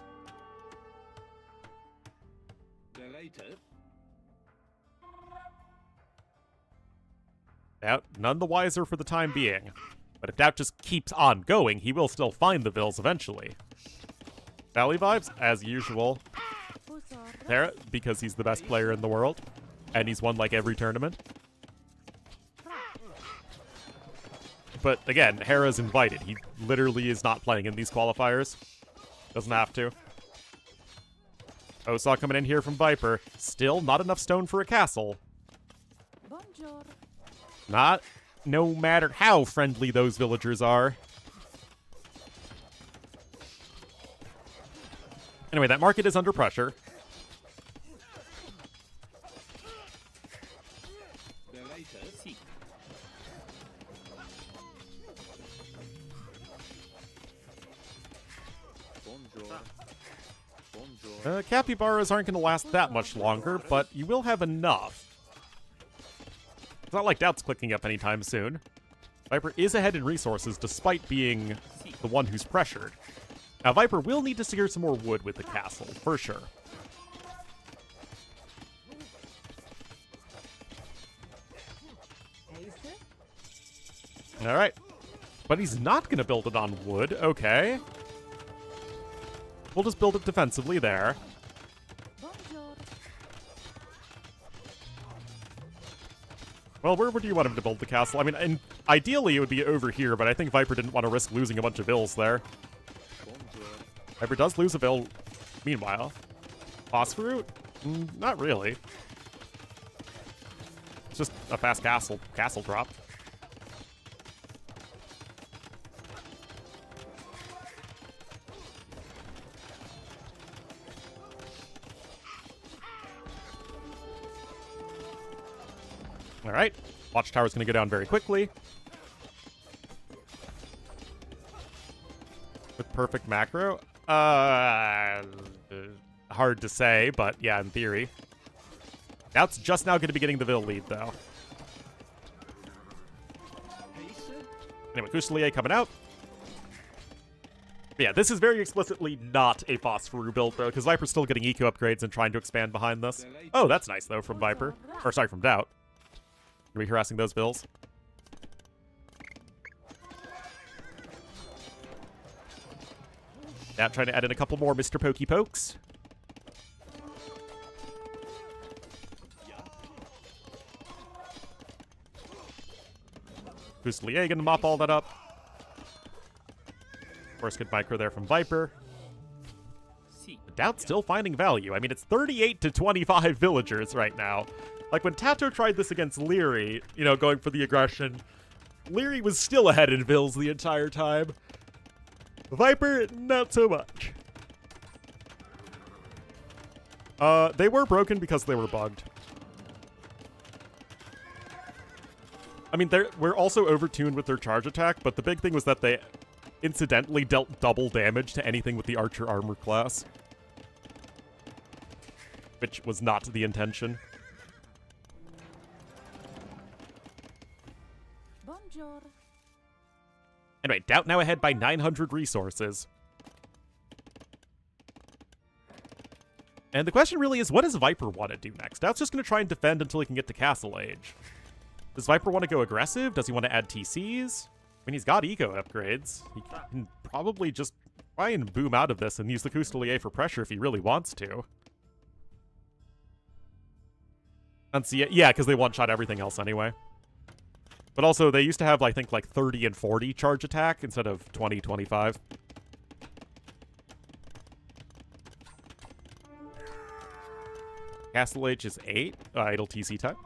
Doubt none the wiser for the time being. But if Doubt just keeps on going, he will still find the vills eventually. Valley vibes, as usual. There, because he's the best player in the world. And he's won like every tournament. But again, Hera's invited. He literally is not playing in these qualifiers. Doesn't have to. Osaw coming in here from Viper. Still not enough stone for a castle. Not no matter how friendly those villagers are. Anyway, that market is under pressure. Capybaras aren't going to last that much longer, but you will have enough. It's not like Doubt's clicking up anytime soon. Viper is ahead in resources, despite being the one who's pressured. Now, Viper will need to secure some more wood with the castle, for sure. Alright. But he's not going to build it on wood. Okay. We'll just build it defensively there. Well, where would you want him to build the castle? I mean, and ideally it would be over here, but I think Viper didn't want to risk losing a bunch of vills there. Viper does lose a vill meanwhile. Phosphoroot? Not really. It's just a fast castle drop. Alright, Watchtower's gonna go down very quickly. With perfect macro? Hard to say, but yeah, in theory. That's just now gonna be getting the Vill lead, though. Anyway, Fusilier coming out. But yeah, this is very explicitly not a Phosphorou build, though, because Viper's still getting eco upgrades and trying to expand behind this. Oh, that's nice, though, from Viper. Or, sorry, from Doubt. Are we harassing those bills? Now trying to add in a couple more Mr. Pokey Pokes. Fusilier gonna mop all that up. Of course, good micro there from Viper. Doubt still finding value. I mean, it's 38 to 25 villagers right now. Like, when Tato tried this against Leary, you know, going for the aggression, Leary was still ahead in vills the entire time. Viper, not so much. They were broken because they were bugged. I mean, we're also overtuned with their charge attack, but the big thing was that they incidentally dealt double damage to anything with the Archer armor class. Which was not the intention. Anyway, Doubt now ahead by 900 resources. And the question really is, what does Viper want to do next? Doubt's just going to try and defend until he can get to Castle Age. Does Viper want to go aggressive? Does he want to add TCs? I mean, he's got eco upgrades. He can probably just try and boom out of this and use the Fusilier for pressure if he really wants to. And see, yeah, because they one-shot everything else anyway. But also, they used to have, I think, like 30 and 40 charge attack instead of 20, 25. Castle Age is 8. Idle TC time.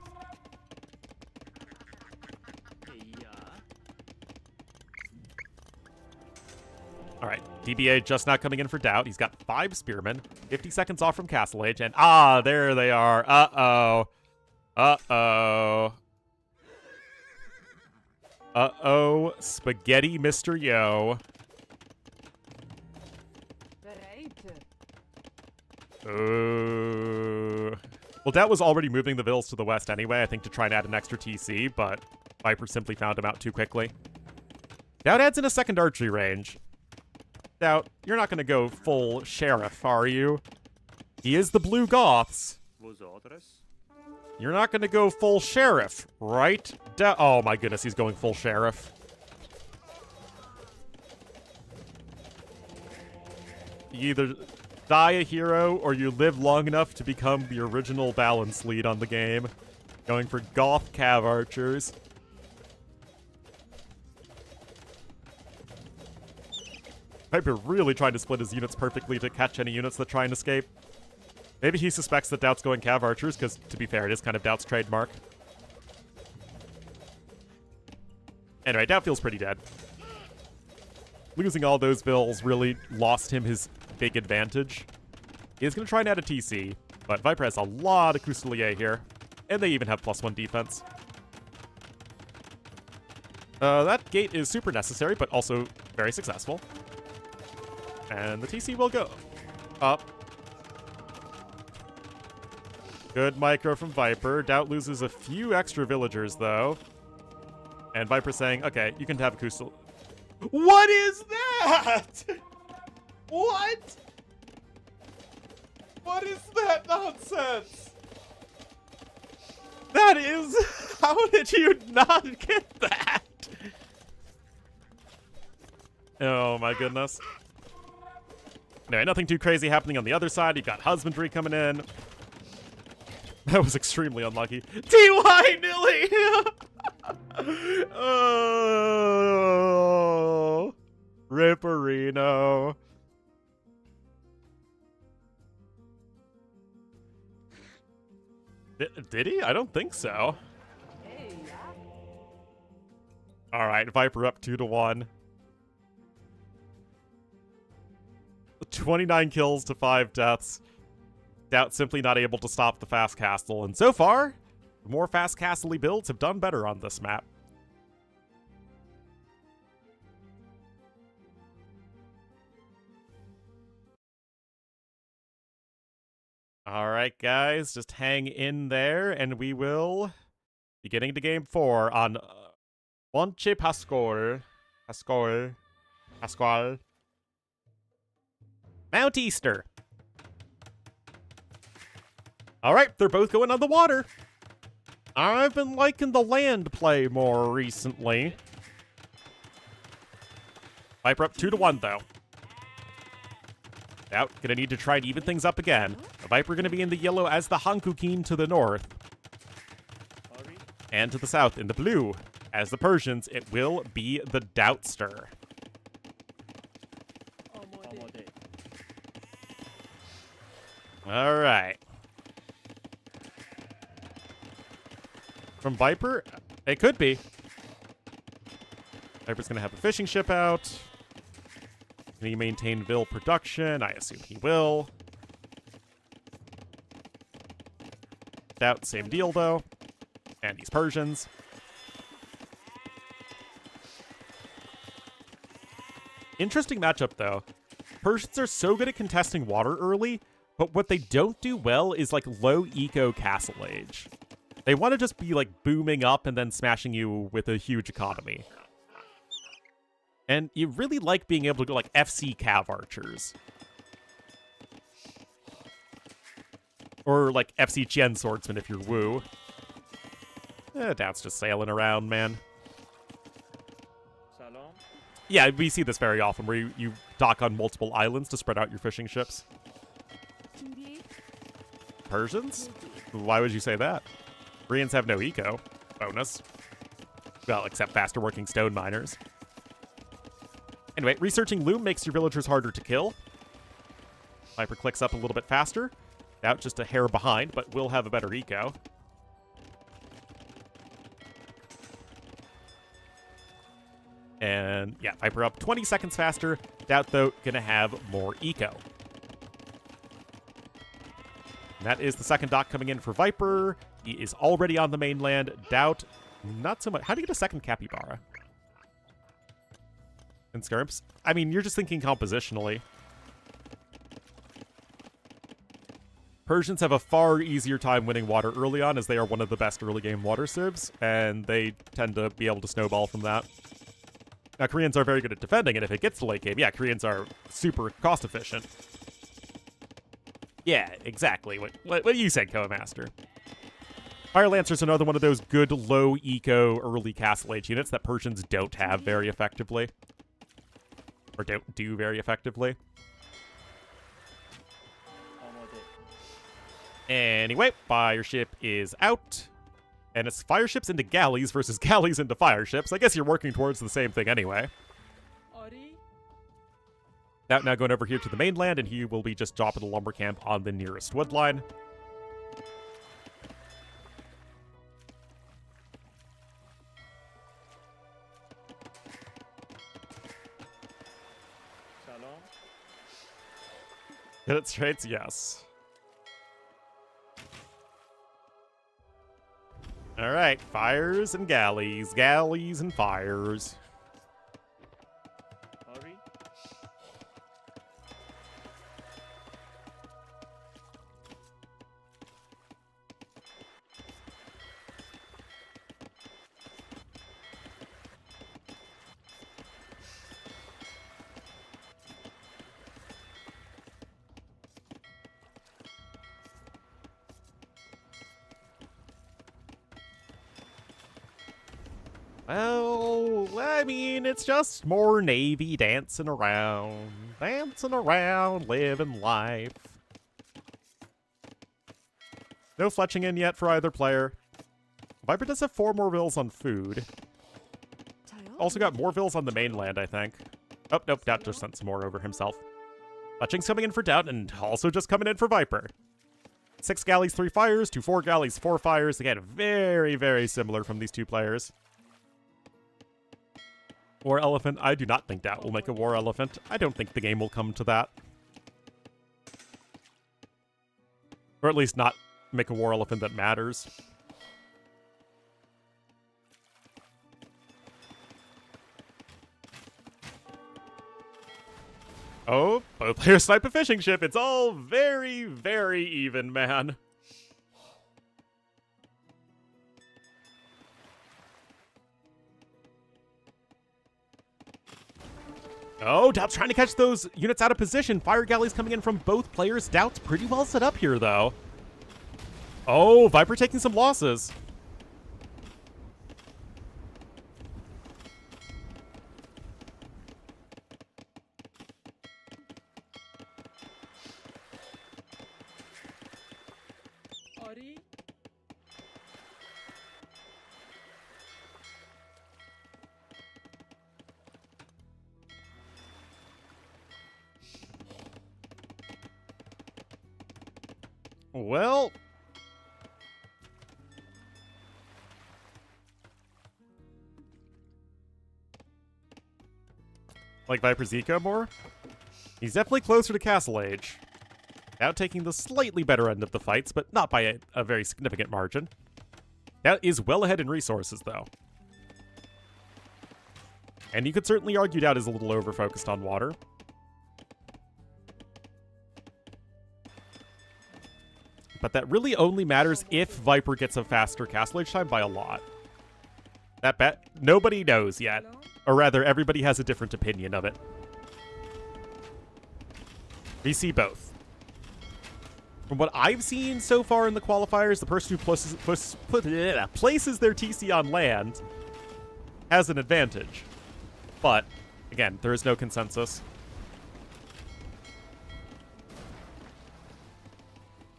Alright, DBA just not coming in for Doubt. He's got 5 Spearmen, 50 seconds off from Castle Age, and there they are. Uh-oh. Uh-oh. Uh-oh. Spaghetti Mr. Yo. Well, Doubt was already moving the vills to the west anyway, I think to try and add an extra TC, but Viper simply found him out too quickly. Doubt adds in a second archery range. Doubt, you're not going to go full Sheriff, are you? He is the Blue Goths. You're not going to go full Sheriff, right? Oh my goodness, he's going full Sheriff. You either die a hero, or you live long enough to become the original balance lead on the game. Going for Goth Cav Archers. Viper really trying to split his units perfectly to catch any units that try and escape. Maybe he suspects that Doubt's going Cav Archers, because, to be fair, it is kind of Doubt's trademark. Anyway, Doubt feels pretty dead. Losing all those vills really lost him his big advantage. He's going to try and add a TC, but Viper has a lot of Custelier here, and they even have +1 defense. That gate is super necessary, but also very successful. And the TC will go up. Good micro from Viper. Doubt loses a few extra villagers, though. And Viper saying, okay, you can have a Custel. What is that? What? What is that nonsense? That is... How did you not get that? Oh my goodness. Anyway, nothing too crazy happening on the other side. You've got Husbandry coming in. That was extremely unlucky. TY Nilly! Oh, Ripperino. Did he? I don't think so. Hey, yeah. All right, Viper up 2-1. 29 kills to 5 deaths. Doubt simply not able to stop the fast castle, and so far, the more fast castle-y builds have done better on this map. Alright guys, just hang in there, and we will be getting to game 4 on Monte Pascual. Mount Easter. Alright, they're both going on the water. I've been liking the land play more recently. Viper up 2-1, though. Doubt gonna need to try and even things up again. The Viper gonna be in the yellow as the Hankukin to the north. And to the south in the blue. As the Persians, it will be the Doubtster. Alright. From Viper? It could be. Viper's gonna have a fishing ship out. Can he maintain Vil production? I assume he will. Doubt, same deal though. And these Persians. Interesting matchup though. Persians are so good at contesting water early, but what they don't do well is like low eco castle age. They want to just be like booming up and then smashing you with a huge economy. And you really like being able to go like FC Cav archers. Or like FC Chien swordsman if you're Wu. Doubt's just sailing around, man. Yeah, we see this very often where you dock on multiple islands to spread out your fishing ships. Persians? Why would you say that? Koreans have no eco bonus. Well, except faster working stone miners. Anyway, researching loom makes your villagers harder to kill. Viper clicks up a little bit faster. Doubt just a hair behind, but will have a better eco. And yeah, Viper up 20 seconds faster. Doubt, though, gonna have more eco. And that is the second dock coming in for Viper. He is already on the mainland. Doubt, not so much. How do you get a second capybara? And Skirps? I mean, you're just thinking compositionally. Persians have a far easier time winning water early on, as they are one of the best early game water civs, and they tend to be able to snowball from that. Now, Koreans are very good at defending, and if it gets to late game, yeah, Koreans are super cost efficient. Yeah, exactly. What you said, Co-Master. Fire Lancers are another one of those good low eco early castle age units that Persians don't have very effectively. Or don't do very effectively. Anyway, fire ship is out. And it's fire ships into galleys versus galleys into fire ships. I guess you're working towards the same thing anyway. Now going over here to the mainland, and he will be just dropping a lumber camp on the nearest wood line. Hit it straight, yes. All right, fires and galleys, galleys and fires. Well, I mean, it's just more Navy dancing around, living life. No fletching in yet for either player. Viper does have 4 more vills on food. Also got more vills on the mainland, I think. Oh, nope, Doubt just sent some more over himself. Fletching's coming in for Doubt, and also just coming in for Viper. 6 galleys, 3 fires, 2 4 galleys, 4 fires. Again, very, very similar from these two players. War Elephant, I do not think Doubt will make a War Elephant. I don't think the game will come to that. Or at least not make a War Elephant that matters. Oh, both players snipe a fishing ship. It's all very, very even, man. Oh, Doubt's trying to catch those units out of position. Fire galleys coming in from both players. Doubt's pretty well set up here, though. Oh, Viper taking some losses. Well, like Viper's eco more? He's definitely closer to Castle Age. Now taking the slightly better end of the fights, but not by a very significant margin. That is well ahead in resources, though. And you could certainly argue Doubt is a little over-focused on water. But that really only matters if Viper gets a faster Castle Age time by a lot. That bet nobody knows yet. Or rather, everybody has a different opinion of it. We see both. From what I've seen so far in the qualifiers, the person who places their TC on land has an advantage. But, again, there is no consensus.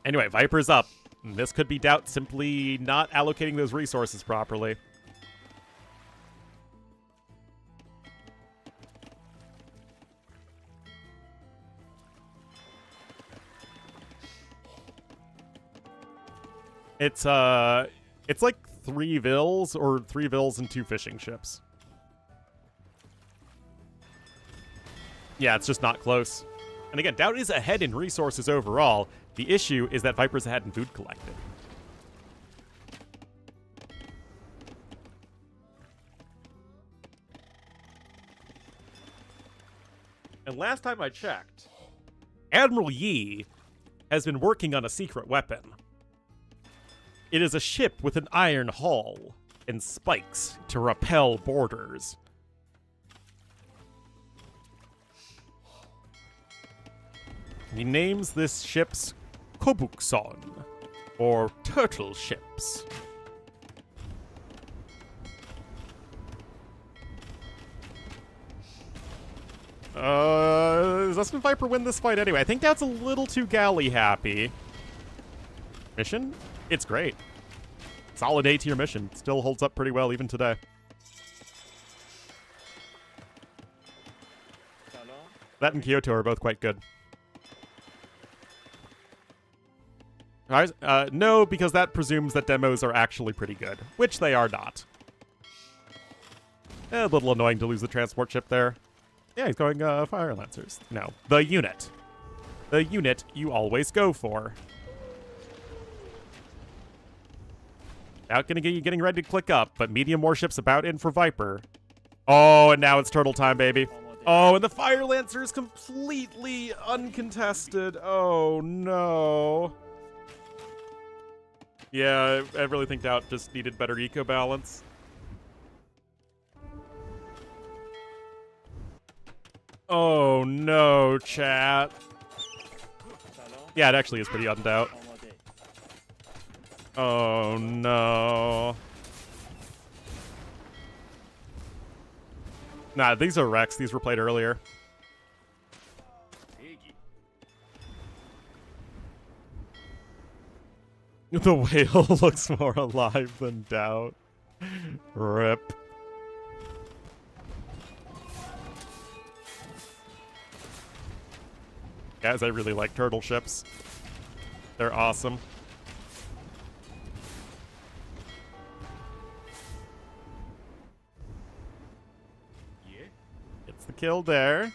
Anyway, Viper's up. This could be Doubt simply not allocating those resources properly. It's like 3 vills or 3 vills and 2 fishing ships. Yeah, it's just not close. And again, Doubt is ahead in resources overall. The issue is that Viper's ahead in food collected. And last time I checked, Admiral Yi has been working on a secret weapon. It is a ship with an iron hull and spikes to repel boarders. He names this ship's Kobukson, or turtle ships. Doesn't Viper win this fight anyway? I think Doubt's a little too galley happy. Mission? It's great. Solid A tier mission. Still holds up pretty well even today. That and Kyoto are both quite good. No, because that presumes that demos are actually pretty good, which they are not. A little annoying to lose the transport ship there. Yeah, he's going Fire Lancers. No, the unit. The unit you always go for. Out getting ready to click up, but medium warship's about in for Viper. Oh, and now it's turtle time, baby. Oh, and the Fire Lancer is completely uncontested. Oh, no. Yeah, I really think Doubt just needed better eco balance. Oh, no, chat. Yeah, it actually is pretty undoubt. Oh, no. Nah, these are Rex. These were played earlier. The whale looks more alive than Doubt. Rip. Guys, I really like turtle ships. They're awesome. Gets the kill there.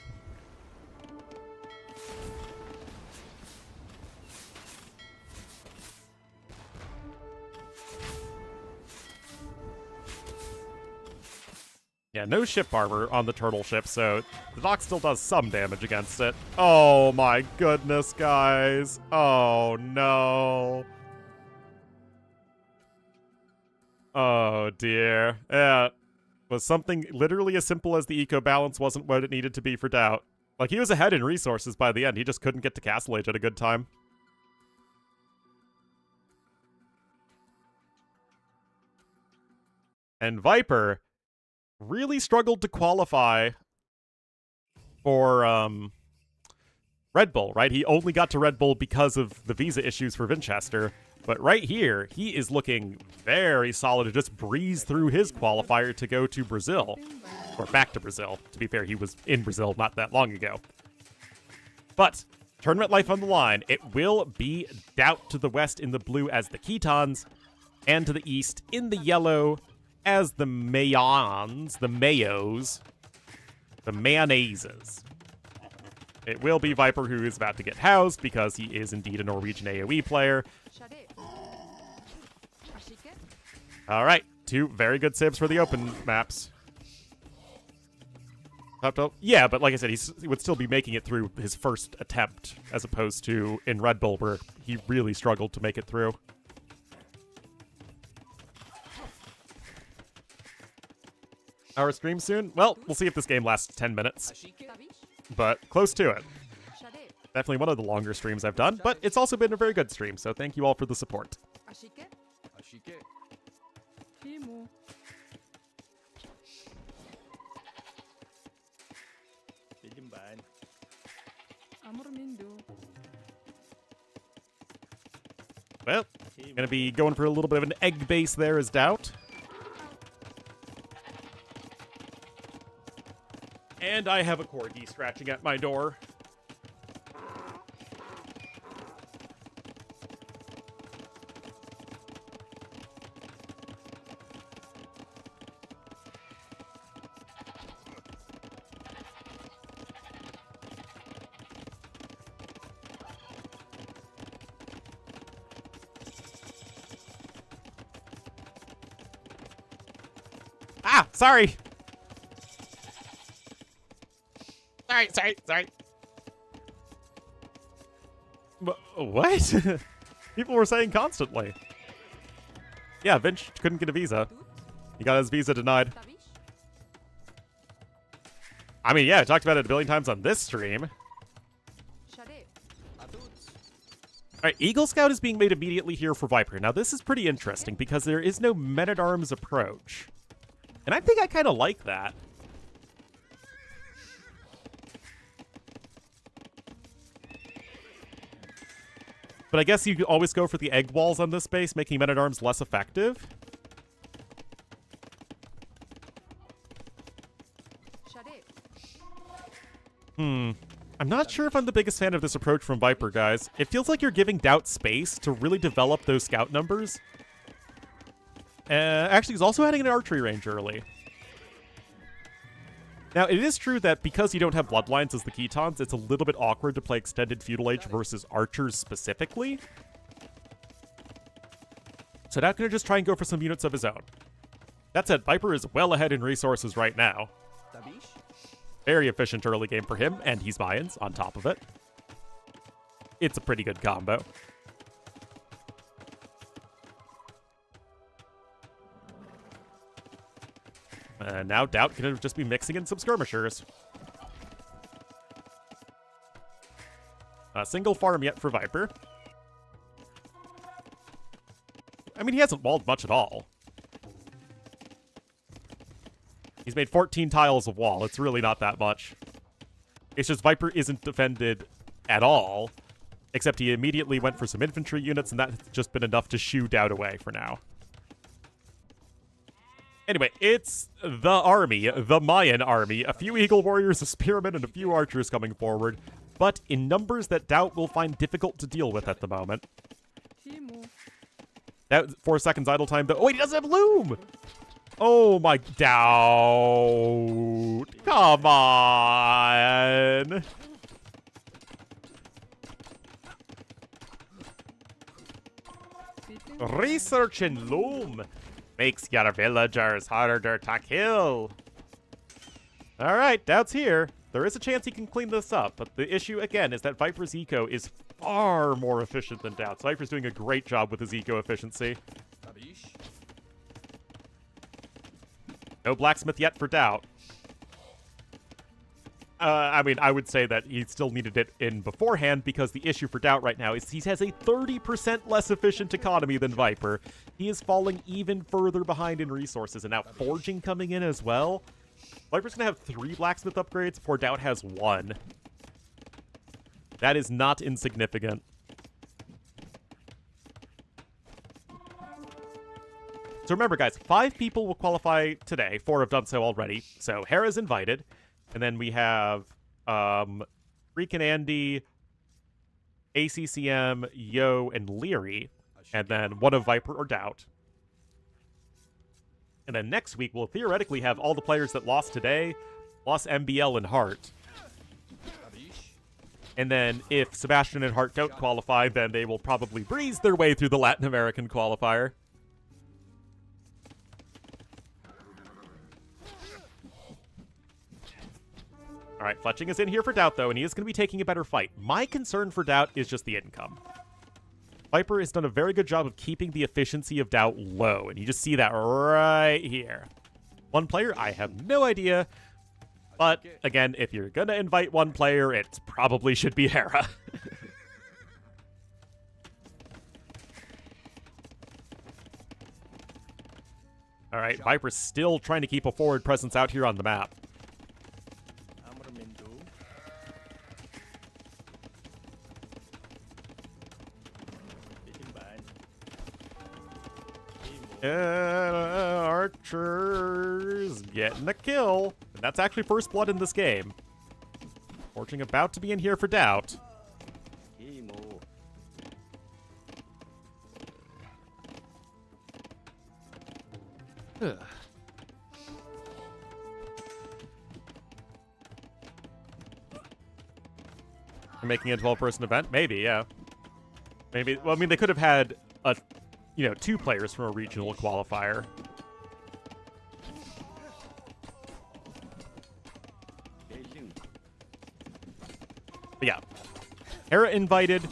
Yeah, no ship armor on the turtle ship, so the dock still does some damage against it. Oh my goodness, guys. Oh no. Oh dear. Yeah. Was something literally as simple as the eco balance wasn't what it needed to be for Doubt. Like, he was ahead in resources by the end. He just couldn't get to Castle Age at a good time. And Viper really struggled to qualify for Red Bull, right? He only got to Red Bull because of the visa issues for Vinchester. But right here, he is looking very solid to just breeze through his qualifier to go to Brazil. Or back to Brazil. To be fair, he was in Brazil not that long ago. But tournament life on the line. It will be Doubt to the west in the blue as the Ketons, and to the east in the yellow as the Mayons, the Mayos, the Mayonnaises. It will be Viper who is about to get housed because he is indeed a Norwegian AoE player. All right, 2 very good sibs for the open maps. Yeah, but like I said, he would still be making it through his first attempt as opposed to in Red Bull where he really struggled to make it through. Our stream soon? Well, we'll see if this game lasts 10 minutes. But close to it. Definitely one of the longer streams I've done, but it's also been a very good stream, so thank you all for the support. Well, gonna be going for a little bit of an egg base there as Doubt. And I have a corgi scratching at my door. Ah, sorry. Sorry. What? People were saying constantly. Yeah, Vinch couldn't get a visa. He got his visa denied. I mean, yeah, I talked about it a billion times on this stream. Alright, Eagle Scout is being made immediately here for Viper. Now, this is pretty interesting because there is no men-at-arms approach. And I think I kind of like that. But I guess you could always go for the egg walls on this base, making men-at-arms less effective. I'm not sure if I'm the biggest fan of this approach from Viper, guys. It feels like you're giving Doubt space to really develop those scout numbers. Actually, he's also adding an archery range early. Now, it is true that because you don't have Bloodlines as the Ketons, it's a little bit awkward to play Extended Feudal Age versus Archers specifically. So now gonna just try and go for some units of his own. That said, Viper is well ahead in resources right now. Very efficient early game for him, and he's Mayans on top of it. It's a pretty good combo. Now Doubt gonna just be mixing in some skirmishers. A single farm yet for Viper. I mean, he hasn't walled much at all. He's made 14 tiles of wall. It's really not that much. It's just Viper isn't defended at all, except he immediately went for some infantry units, and that's just been enough to shoo Doubt away for now. Anyway, it's the army, the Mayan army. A few Eagle Warriors, a Spearman, and a few Archers coming forward, but in numbers that Doubt will find difficult to deal with at the moment. That 4 seconds idle time, though. Oh, wait, he doesn't have Loom! Oh, my Doubt. Come on! Research in Loom makes your villagers harder to kill. Alright, Doubt's here. There is a chance he can clean this up, but the issue, again, is that Viper's eco is far more efficient than Doubt's. Viper's doing a great job with his eco efficiency. No blacksmith yet for Doubt. I mean, I would say that he still needed it in beforehand, because the issue for Doubt right now is he has a 30% less efficient economy than Viper. He is falling even further behind in resources, and now forging coming in as well. Viper's going to have 3 blacksmith upgrades before Doubt has 1. That is not insignificant. So remember, guys, 5 people will qualify today. 4 have done so already. So Hera's invited. And then we have Reek and Andy, ACCM, Yo, and Leary. And then one of Viper or Doubt. And then next week, we'll theoretically have all the players that lost today, plus MBL and Hart. And then if Sebastian and Hart don't qualify, then they will probably breeze their way through the Latin American qualifier. Alright, Fletching is in here for Doubt, though, and he is going to be taking a better fight. My concern for Doubt is just the income. Viper has done a very good job of keeping the efficiency of Doubt low, and you just see that right here. One player, I have no idea. But, again, if you're going to invite one player, it probably should be Hera. Alright, Viper's still trying to keep a forward presence out here on the map. Archers getting a kill. And that's actually first blood in this game. Forging about to be in here for Doubt. Ugh. Making a 12-person event? Maybe, yeah. Maybe. Well, I mean, they could have had a, 2 players from a regional qualifier. But yeah. Hera invited.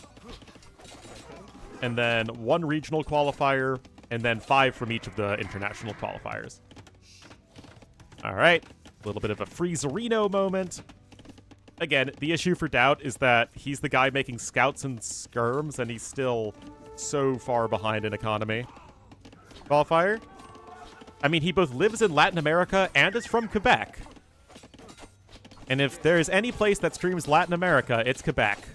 And then 1 regional qualifier. And then 5 from each of the international qualifiers. Alright. A little bit of a Freezerino moment. Again, the issue for Doubt is that he's the guy making scouts and skirms, and he's still so far behind in economy. Qualifier? I mean, he both lives in Latin America and is from Quebec. And if there's any place that streams Latin America, it's Quebec.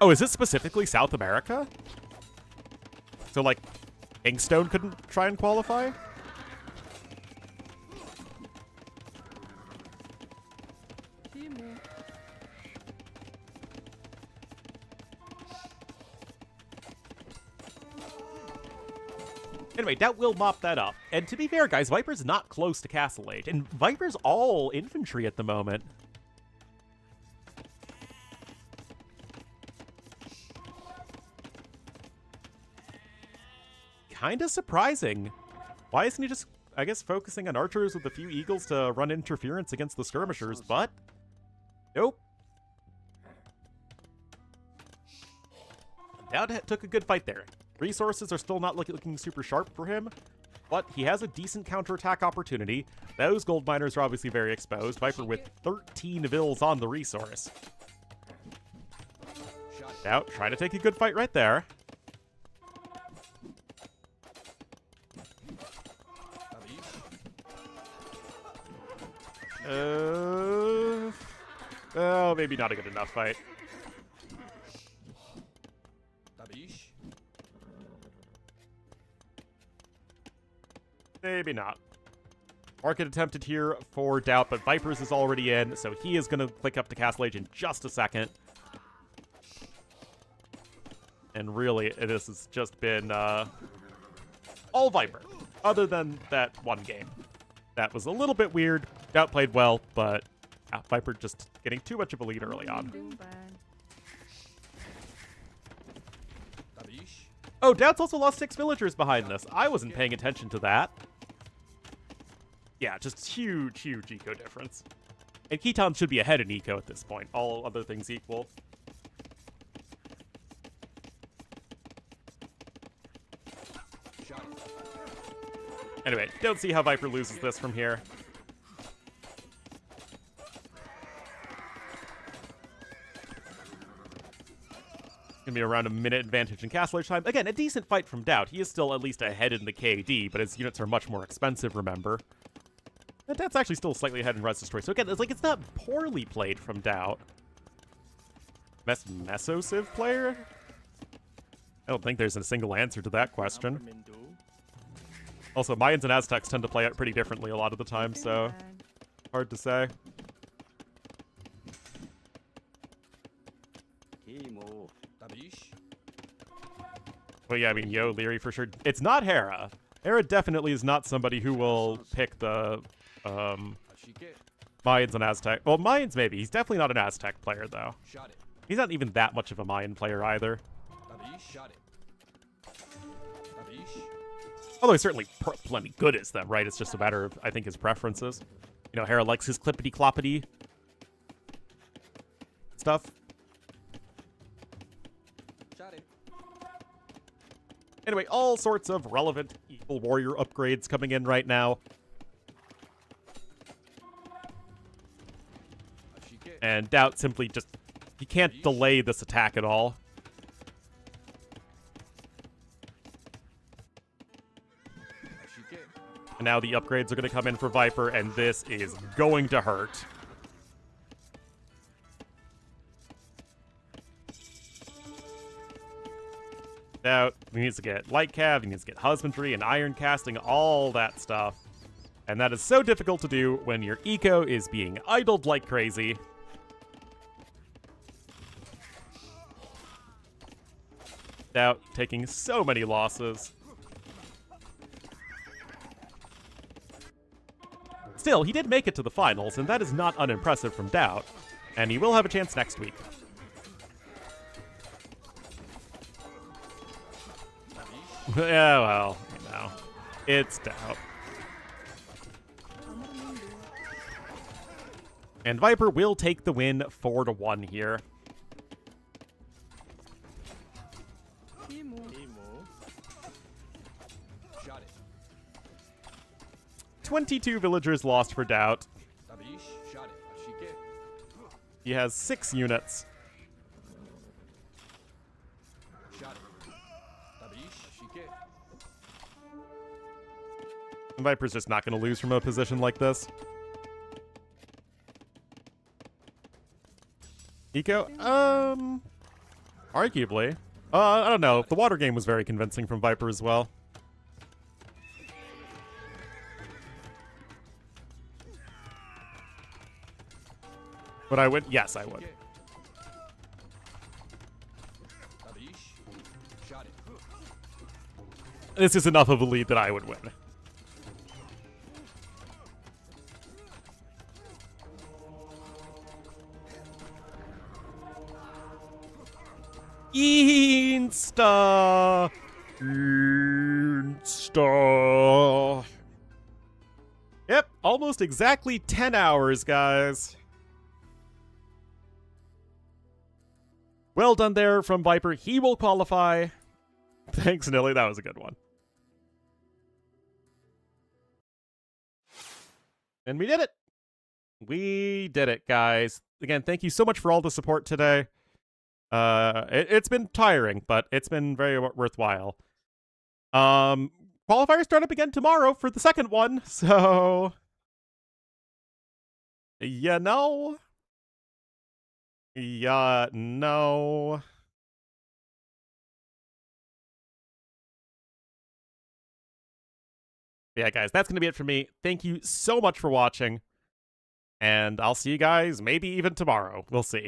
Oh, is it specifically South America? So, like, Inkstone couldn't try and qualify? Anyway, Doubt will mop that up. And to be fair, guys, Viper's not close to Castle Age. And Viper's all infantry at the moment. Kinda surprising. Why isn't he just, I guess, focusing on archers with a few eagles to run interference against the skirmishers? But, nope. Doubt took a good fight there. Resources are still not looking super sharp for him, but he has a decent counterattack opportunity. Those gold miners are obviously very exposed. Viper with 13 vills on the resource. Doubt trying to take a good fight right there. Oh, maybe not a good enough fight. Maybe not. Market attempted here for Doubt, but Vipers is already in, so he is going to click up to Castle Age in just a second. And really, this has just been all Viper, other than that one game. That was a little bit weird. Doubt played well, but Viper just getting too much of a lead early on. Oh, Doubt's also lost 6 villagers behind this. I wasn't paying attention to that. Yeah, just huge, huge eco difference. And Keaton should be ahead in eco at this point, all other things equal. Anyway, don't see how Viper loses this from here. Gonna be around a minute advantage in Castle Age time. Again, a decent fight from Doubt. He is still at least ahead in the KD, but his units are much more expensive, remember. And Doubt's actually still slightly ahead in Res Destroy. So again, it's not poorly played from Doubt. Best Mesosiv player? I don't think there's a single answer to that question. Also, Mayans and Aztecs tend to play it pretty differently a lot of the time, so hard to say. Well, yeah, I mean, Leary for sure. It's not Hera. Hera definitely is not somebody who will pick the Mayans and Aztec. Well, Mayans maybe. He's definitely not an Aztec player, though. He's not even that much of a Mayan player either. Although he's certainly plenty good as them, right? It's just a matter of, I think, his preferences. You know, Hera likes his clippity-cloppity stuff. Anyway, all sorts of relevant Evil Warrior upgrades coming in right now. And Doubt simply just, he can't delay this attack at all. And now the upgrades are going to come in for Viper, and this is going to hurt. Doubt, he needs to get Light Cav, he needs to get Husbandry and Iron Casting, all that stuff. And that is so difficult to do when your eco is being idled like crazy. Doubt taking so many losses. Still, he did make it to the finals, and that is not unimpressive from Doubt. And he will have a chance next week. Yeah, well, you know, it's Doubt. And Viper will take the win 4-1 here. 22 villagers lost for Doubt. He has 6 units. And Viper's just not going to lose from a position like this. Eco? Arguably. I don't know. The water game was very convincing from Viper as well. Would I win? Yes, I would. This is enough of a lead that I would win. Insta. Yep, almost exactly 10 hours, guys. Well done there from Viper. He will qualify. Thanks, Nilly. That was a good one. And we did it. We did it, guys. Again, thank you so much for all the support today. It's been tiring, but it's been very worthwhile. Qualifiers start up again tomorrow for the second one, so yeah, no. Yeah, no. Yeah, guys, that's going to be it for me. Thank you so much for watching, and I'll see you guys maybe even tomorrow. We'll see.